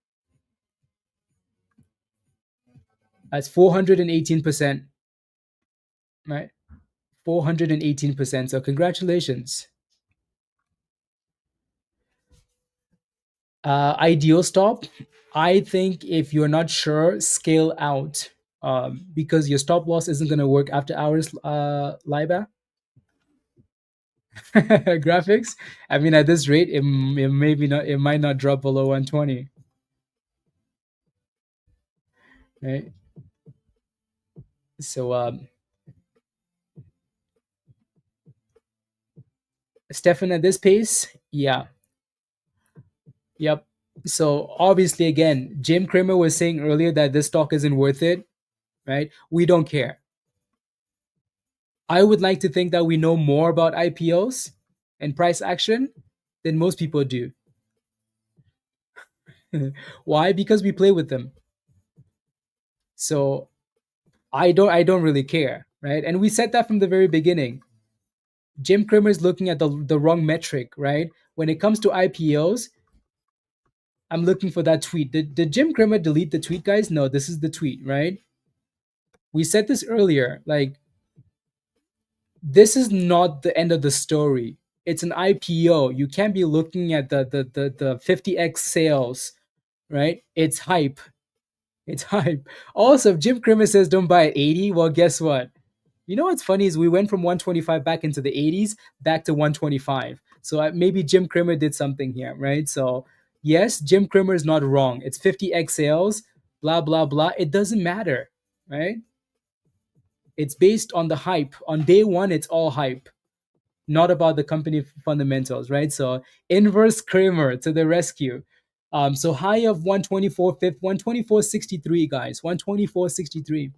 S1: That's 418%. Right? 418%. So congratulations. Ideal stop. I think if you're not sure, scale out, because your stop loss isn't going to work after hours, Liba. Graphics. I mean, at this rate, it maybe not. It might not drop below 120. Right. So, Stefan, at this pace, yeah, yep. So obviously, again, Jim Cramer was saying earlier that this stock isn't worth it. Right. We don't care. I would like to think that we know more about IPOs and price action than most people do. Why? Because we play with them. So I don't really care, right? And we said that from the very beginning. Jim Cramer is looking at the wrong metric, right? When it comes to IPOs, I'm looking for that tweet. Did Jim Cramer delete the tweet, guys? No, this is the tweet, right? We said this earlier. Like, this is not the end of the story. It's an IPO. You can't be looking at the 50x sales, right? It's hype. It's hype. Also, if Jim Cramer says don't buy at 80, well, guess what? You know what's funny is we went from 125 back into the 80s, back to 125. So maybe Jim Cramer did something here, right? So yes, Jim Cramer is not wrong. It's 50x sales, blah blah blah. It doesn't matter, right? It's based on the hype. On day one, it's all hype, not about the company fundamentals, right? So inverse Kramer to the rescue. So high of 124.5, 124.63, guys, 124.63.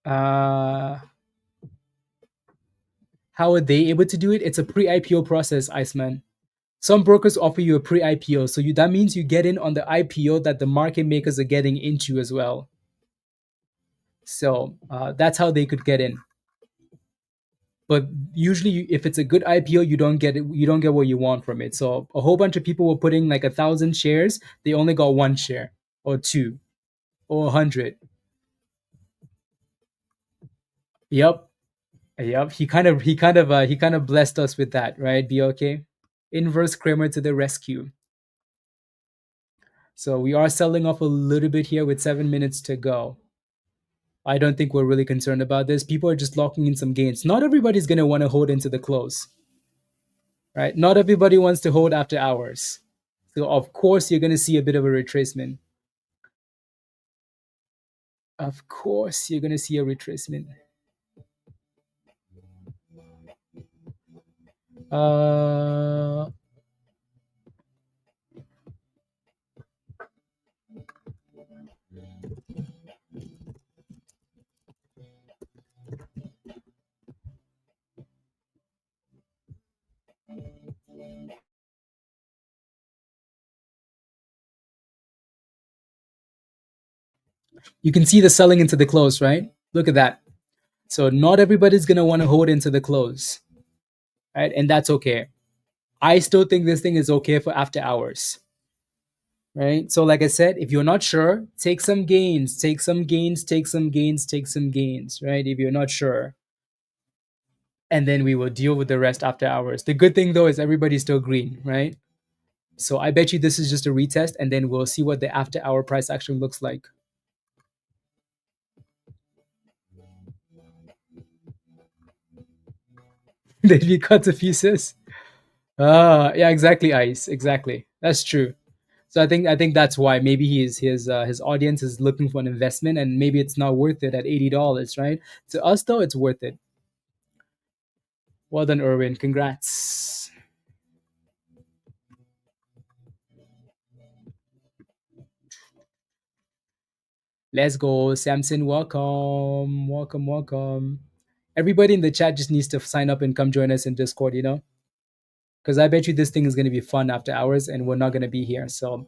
S1: Uh, how are they able to do it? It's a pre-IPO process, Iceman. Some brokers offer you a pre-IPO, so that means you get in on the IPO that the market makers are getting into as well. So that's how they could get in. But usually, if it's a good IPO, you don't get it. You don't get what you want from it. So a whole bunch of people were putting like 1,000 shares. They only got one share, or two, or 100. Yep, yep. He kind of blessed us with that, right? Be okay. Inverse Kramer to the rescue. So we are selling off a little bit here with 7 minutes to go. I don't think we're really concerned about this. People are just locking in some gains. Not everybody's going to want to hold into the close, right? Not everybody wants to hold after hours. So, of course, you're going to see a bit of a retracement. Of course, you're going to see a retracement. Uh, you can see the selling into the close, right? Look at that. So, not everybody's going to want to hold into the close, right? And that's okay. I still think this thing is okay for after hours, right? So, like I said, if you're not sure, take some gains, take some gains, take some gains, take some gains, right? If you're not sure. And then we will deal with the rest after hours. The good thing though is everybody's still green, right? So I bet you this is just a retest, and then we'll see what the after hour price action looks like. Then we cut to pieces. Yeah, exactly, Ice. Exactly. That's true. So I think that's why maybe his audience is looking for an investment, and maybe it's not worth it at $80, right? To us though, it's worth it. Well done, Erwin. Congrats. Let's go, Samson. Welcome, welcome, welcome. Everybody in the chat just needs to sign up and come join us in Discord. Because I bet you this thing is going to be fun after hours, and we're not going to be here. So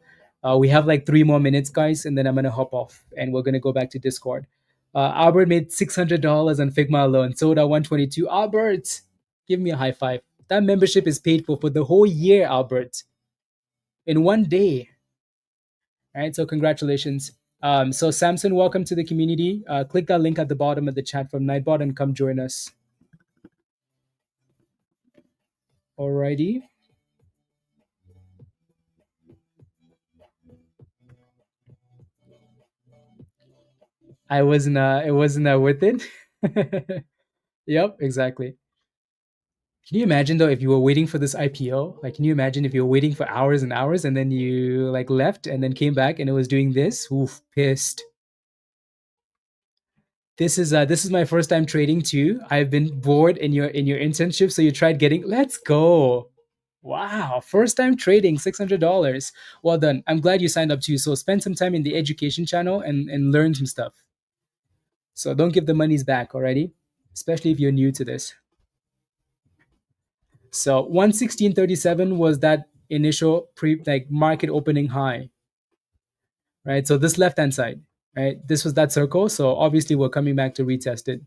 S1: we have like 3 more minutes, guys, and then I'm going to hop off, and we're going to go back to Discord. Albert made $600 on Figma alone, sold at 122. Albert, give me a high five. That membership is paid for the whole year, Albert, in one day. All right, so congratulations. So Samson, welcome to the community. Click that link at the bottom of the chat from Nightbot and come join us. Alrighty. It wasn't worth it. Yep, exactly. Can you imagine though if you were waiting for this IPO? Like, can you imagine if you were waiting for hours and hours and then you like left and then came back and it was doing this? Oof, pissed. This is my first time trading too. I've been bored in your internship, so you tried getting. Let's go. Wow, first time trading, $600. Well done. I'm glad you signed up too. So spend some time in the education channel and learn some stuff. So don't give the monies back already, especially if you're new to this. So 116.37 was that initial pre like market opening high, right? So this left hand side, right? This was that circle. So obviously we're coming back to retest it.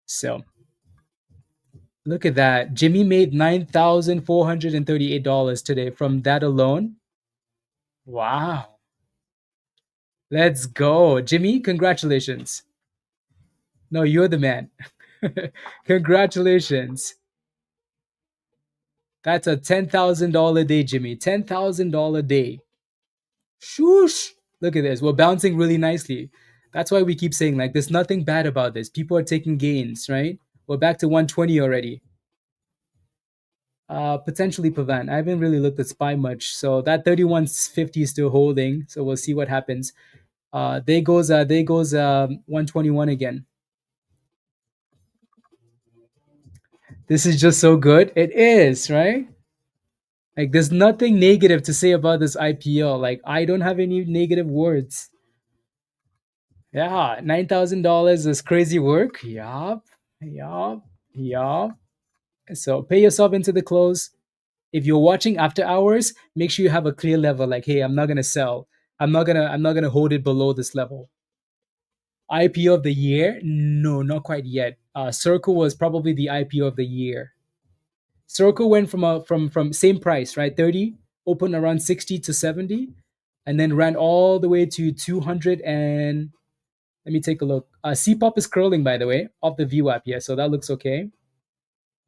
S1: So look at that. Jimmy made $9,438 today from that alone. Wow. Let's go. Jimmy, congratulations. No, you're the man. Congratulations. That's a $10,000 day, Jimmy. $10,000 day. Shoosh. Look at this. We're bouncing really nicely. That's why we keep saying, like, there's nothing bad about this. People are taking gains, right? We're back to 120 already. Potentially PAVAN. I haven't really looked at SPY much. So that 3150 is still holding. So we'll see what happens. There goes 121 again. This is just so good. It is, right? Like there's nothing negative to say about this IPO. Like I don't have any negative words. Yeah, $9,000 is crazy work. Yup, yup, yup. So pay yourself into the close. If you're watching after hours, make sure you have a clear level. Like, hey, I'm not gonna sell. I'm not gonna hold it below this level. IPO of the year? No, not quite yet. Circle was probably the IPO of the year. Circle went from same price, right? 30, opened around 60 to 70, and then ran all the way to 200 and let me take a look. CPOP is curling, by the way, off the view app. Yeah, so that looks okay.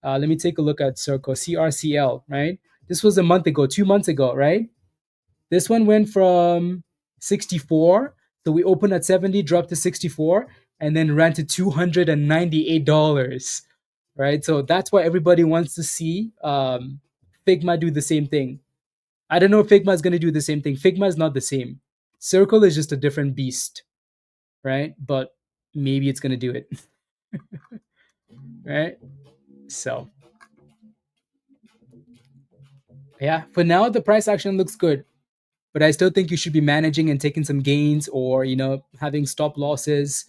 S1: Let me take a look at Circle, CRCL, right? This was a month ago, 2 months ago, right? This one went from 64. So we opened at 70, dropped to 64, and then ran to $298, right? So that's why everybody wants to see Figma do the same thing. I don't know if Figma is going to do the same thing. Figma is not the same. Circle is just a different beast, right? But maybe it's going to do it, right? So, yeah, for now, the price action looks good. But I still think you should be managing and taking some gains or, having stop losses,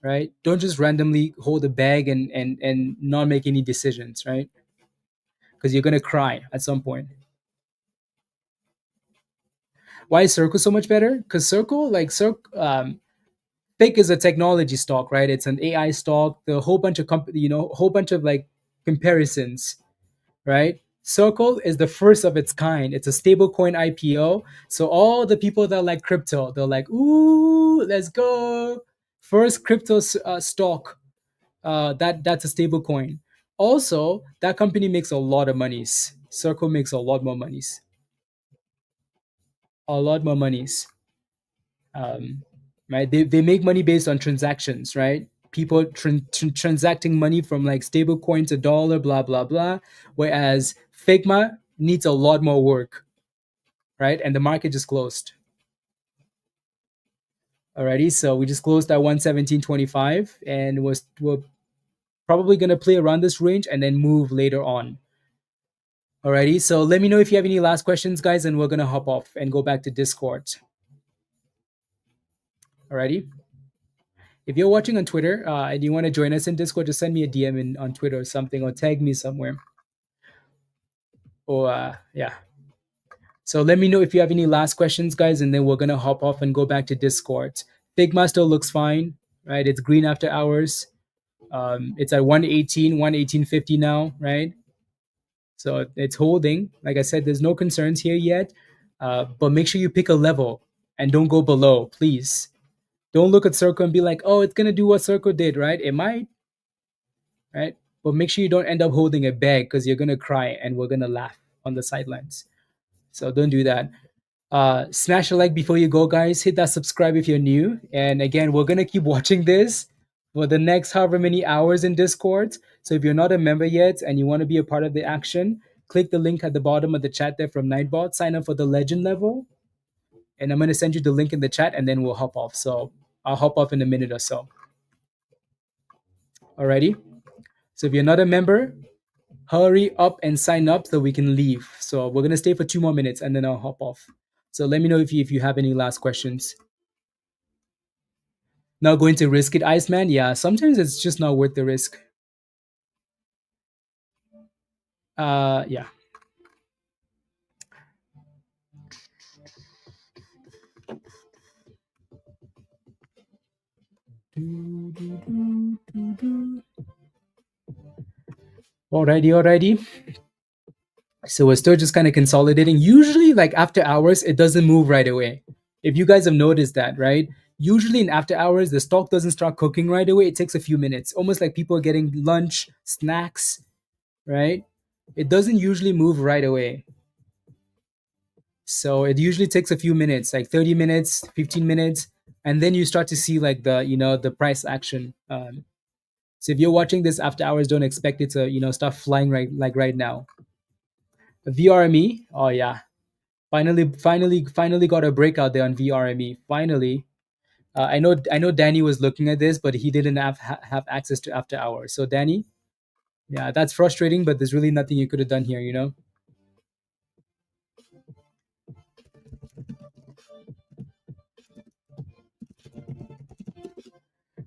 S1: right? Don't just randomly hold a bag and not make any decisions, right? Because you're going to cry at some point. Why is Circle so much better? Because Pick is a technology stock, right? It's an AI stock. The whole bunch of whole bunch of like comparisons, right? Circle is the first of its kind. It's a stablecoin IPO. So all the people that like crypto, they're like, "Ooh, let's go! First crypto stock. That's a stablecoin." Also, that company makes a lot of monies. Circle makes a lot more monies. A lot more monies. Right? They make money based on transactions, right? People transacting money from like stable coin to dollar, blah blah blah. Whereas Figma needs a lot more work, right? And the market just closed. Alrighty, so we just closed at 117.25, and we're probably gonna play around this range and then move later on. Alrighty, so let me know if you have any last questions, guys, and we're gonna hop off and go back to Discord. Alrighty. If you're watching on Twitter and you want to join us in Discord, just send me a DM on Twitter or something, or tag me somewhere. Or yeah. So let me know if you have any last questions, guys, and then we're gonna hop off and go back to Discord. Figma still looks fine, right? It's green after hours. It's at 118.50 now, right? So it's holding. Like I said, there's no concerns here yet, but make sure you pick a level and don't go below, please. Don't look at Circle and be like, oh, it's gonna do what Circle did, right? It might, right? But make sure you don't end up holding a bag because you're gonna cry and we're gonna laugh on the sidelines. So don't do that. Smash a like before you go, guys. Hit that subscribe if you're new. And again, we're gonna keep watching this for the next however many hours in Discord. So if you're not a member yet and you want to be a part of the action, click the link at the bottom of the chat there from Nightbot. Sign up for the legend level. And I'm going to send you the link in the chat and then we'll hop off. So I'll hop off in a minute or so. Alrighty. So if you're not a member, hurry up and sign up so we can leave. So we're going to stay for 2 more minutes and then I'll hop off. So let me know if you have any last questions. Not going to risk it, Iceman? Yeah, sometimes it's just not worth the risk. Yeah. Alrighty. So we're still just kind of consolidating. Usually, like after hours, it doesn't move right away. If you guys have noticed that, right? Usually in after hours, the stock doesn't start cooking right away. It takes a few minutes, almost like people are getting lunch, snacks, right? It doesn't usually move right away. So it usually takes a few minutes, like 30 minutes, 15 minutes, and then you start to see like the price action. So if you're watching this after hours, don't expect it to start flying right now. VRME, oh yeah, finally got a breakout there on VRME. Finally, I know Danny was looking at this, but he didn't have access to after hours. So Danny, yeah, that's frustrating, but there's really nothing you could have done here,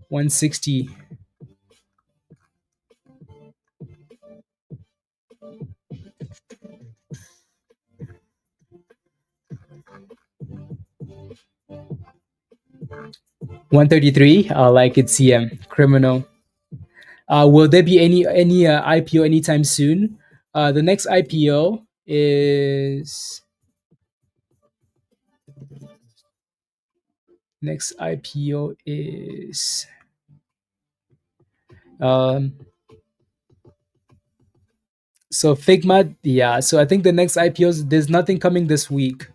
S1: 160. $133. I like it, CM. Criminal. Will there be any IPO anytime soon? The next IPO is so Figma. Yeah, so I think the next IPOs, there's nothing coming this week,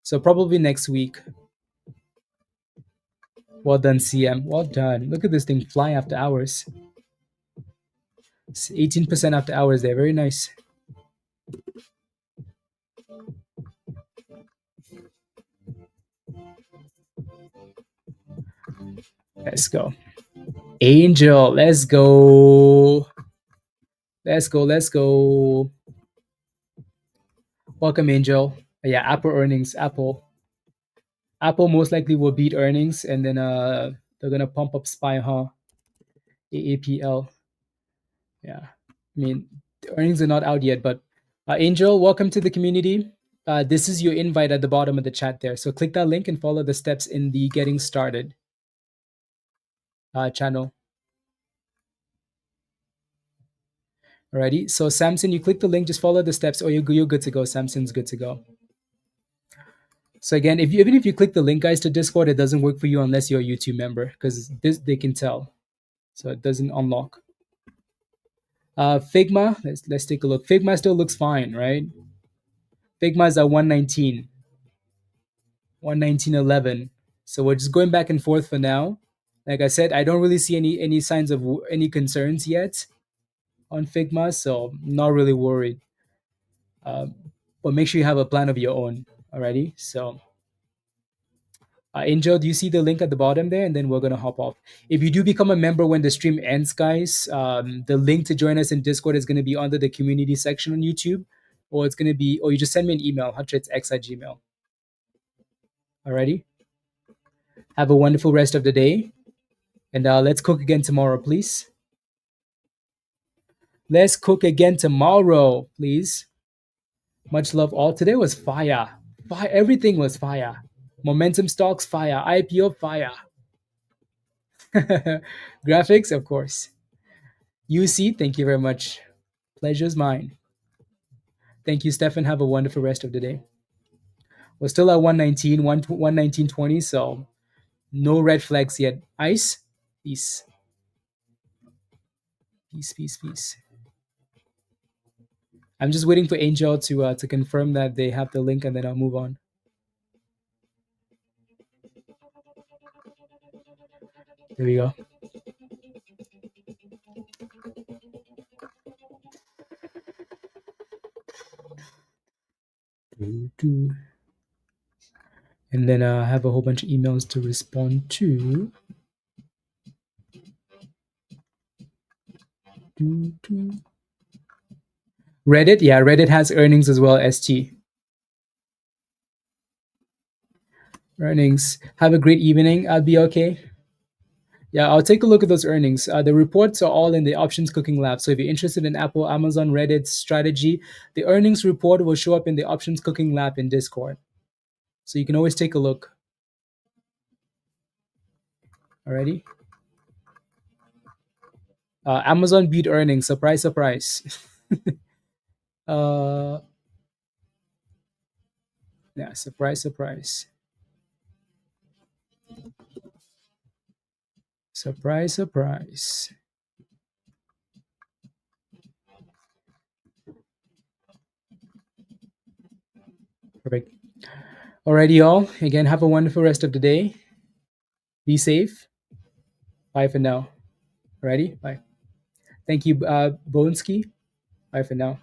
S1: so probably next week. Well done, CM. Well done. Look at this thing fly after hours. It's 18% after hours there. Very nice. Let's go. Angel, let's go. Let's go. Welcome, Angel. Yeah, Apple earnings. Apple most likely will beat earnings, and then they're gonna pump up SPY, huh? AAPL. Yeah, I mean the earnings are not out yet, but Angel, welcome to the community. This is your invite at the bottom of the chat there. So click that link and follow the steps in the getting started channel. Alrighty. So Samson, you click the link, just follow the steps, or you're good to go. Samson's good to go. So again, even if you click the link, guys, to Discord, it doesn't work for you unless you're a YouTube member, because this they can tell, so it doesn't unlock. Figma, let's take a look. Figma still looks fine, right? Figma is at 119, 119.11. So we're just going back and forth for now. Like I said, I don't really see any signs of any concerns yet on Figma, so I'm not really worried. But make sure you have a plan of your own. Alrighty, so. Angel, do you see the link at the bottom there? And then we're going to hop off. If you do become a member when the stream ends, guys, the link to join us in Discord is going to be under the community section on YouTube, or it's going to be, or you just send me an email, huntretsx@gmail. Alrighty. Have a wonderful rest of the day. And let's cook again tomorrow, please. Let's cook again tomorrow, please. Much love all. Today was fire. Everything was fire. Momentum stocks, fire. IPO, fire. Graphics, of course. UC, thank you very much. Pleasure's mine. Thank you, Stefan. Have a wonderful rest of the day. We're still at 119, 119.20, so no red flags yet. Ice, peace. Peace. I'm just waiting for Angel to confirm that they have the link, and then I'll move on. There we go. And then I have a whole bunch of emails to respond to. Reddit, yeah, Reddit has earnings as well, ST. Earnings. Have a great evening. I'll be okay. Yeah, I'll take a look at those earnings. The reports are all in the options cooking lab. So if you're interested in Apple, Amazon, Reddit strategy, the earnings report will show up in the options cooking lab in Discord. So you can always take a look. Alrighty. Amazon beat earnings. Surprise, surprise. Yeah, surprise, surprise. Surprise, surprise. Perfect. Alrighty, y'all. Again, have a wonderful rest of the day. Be safe. Bye for now. Alrighty? Bye. Thank you, Bonesky. Bye for now.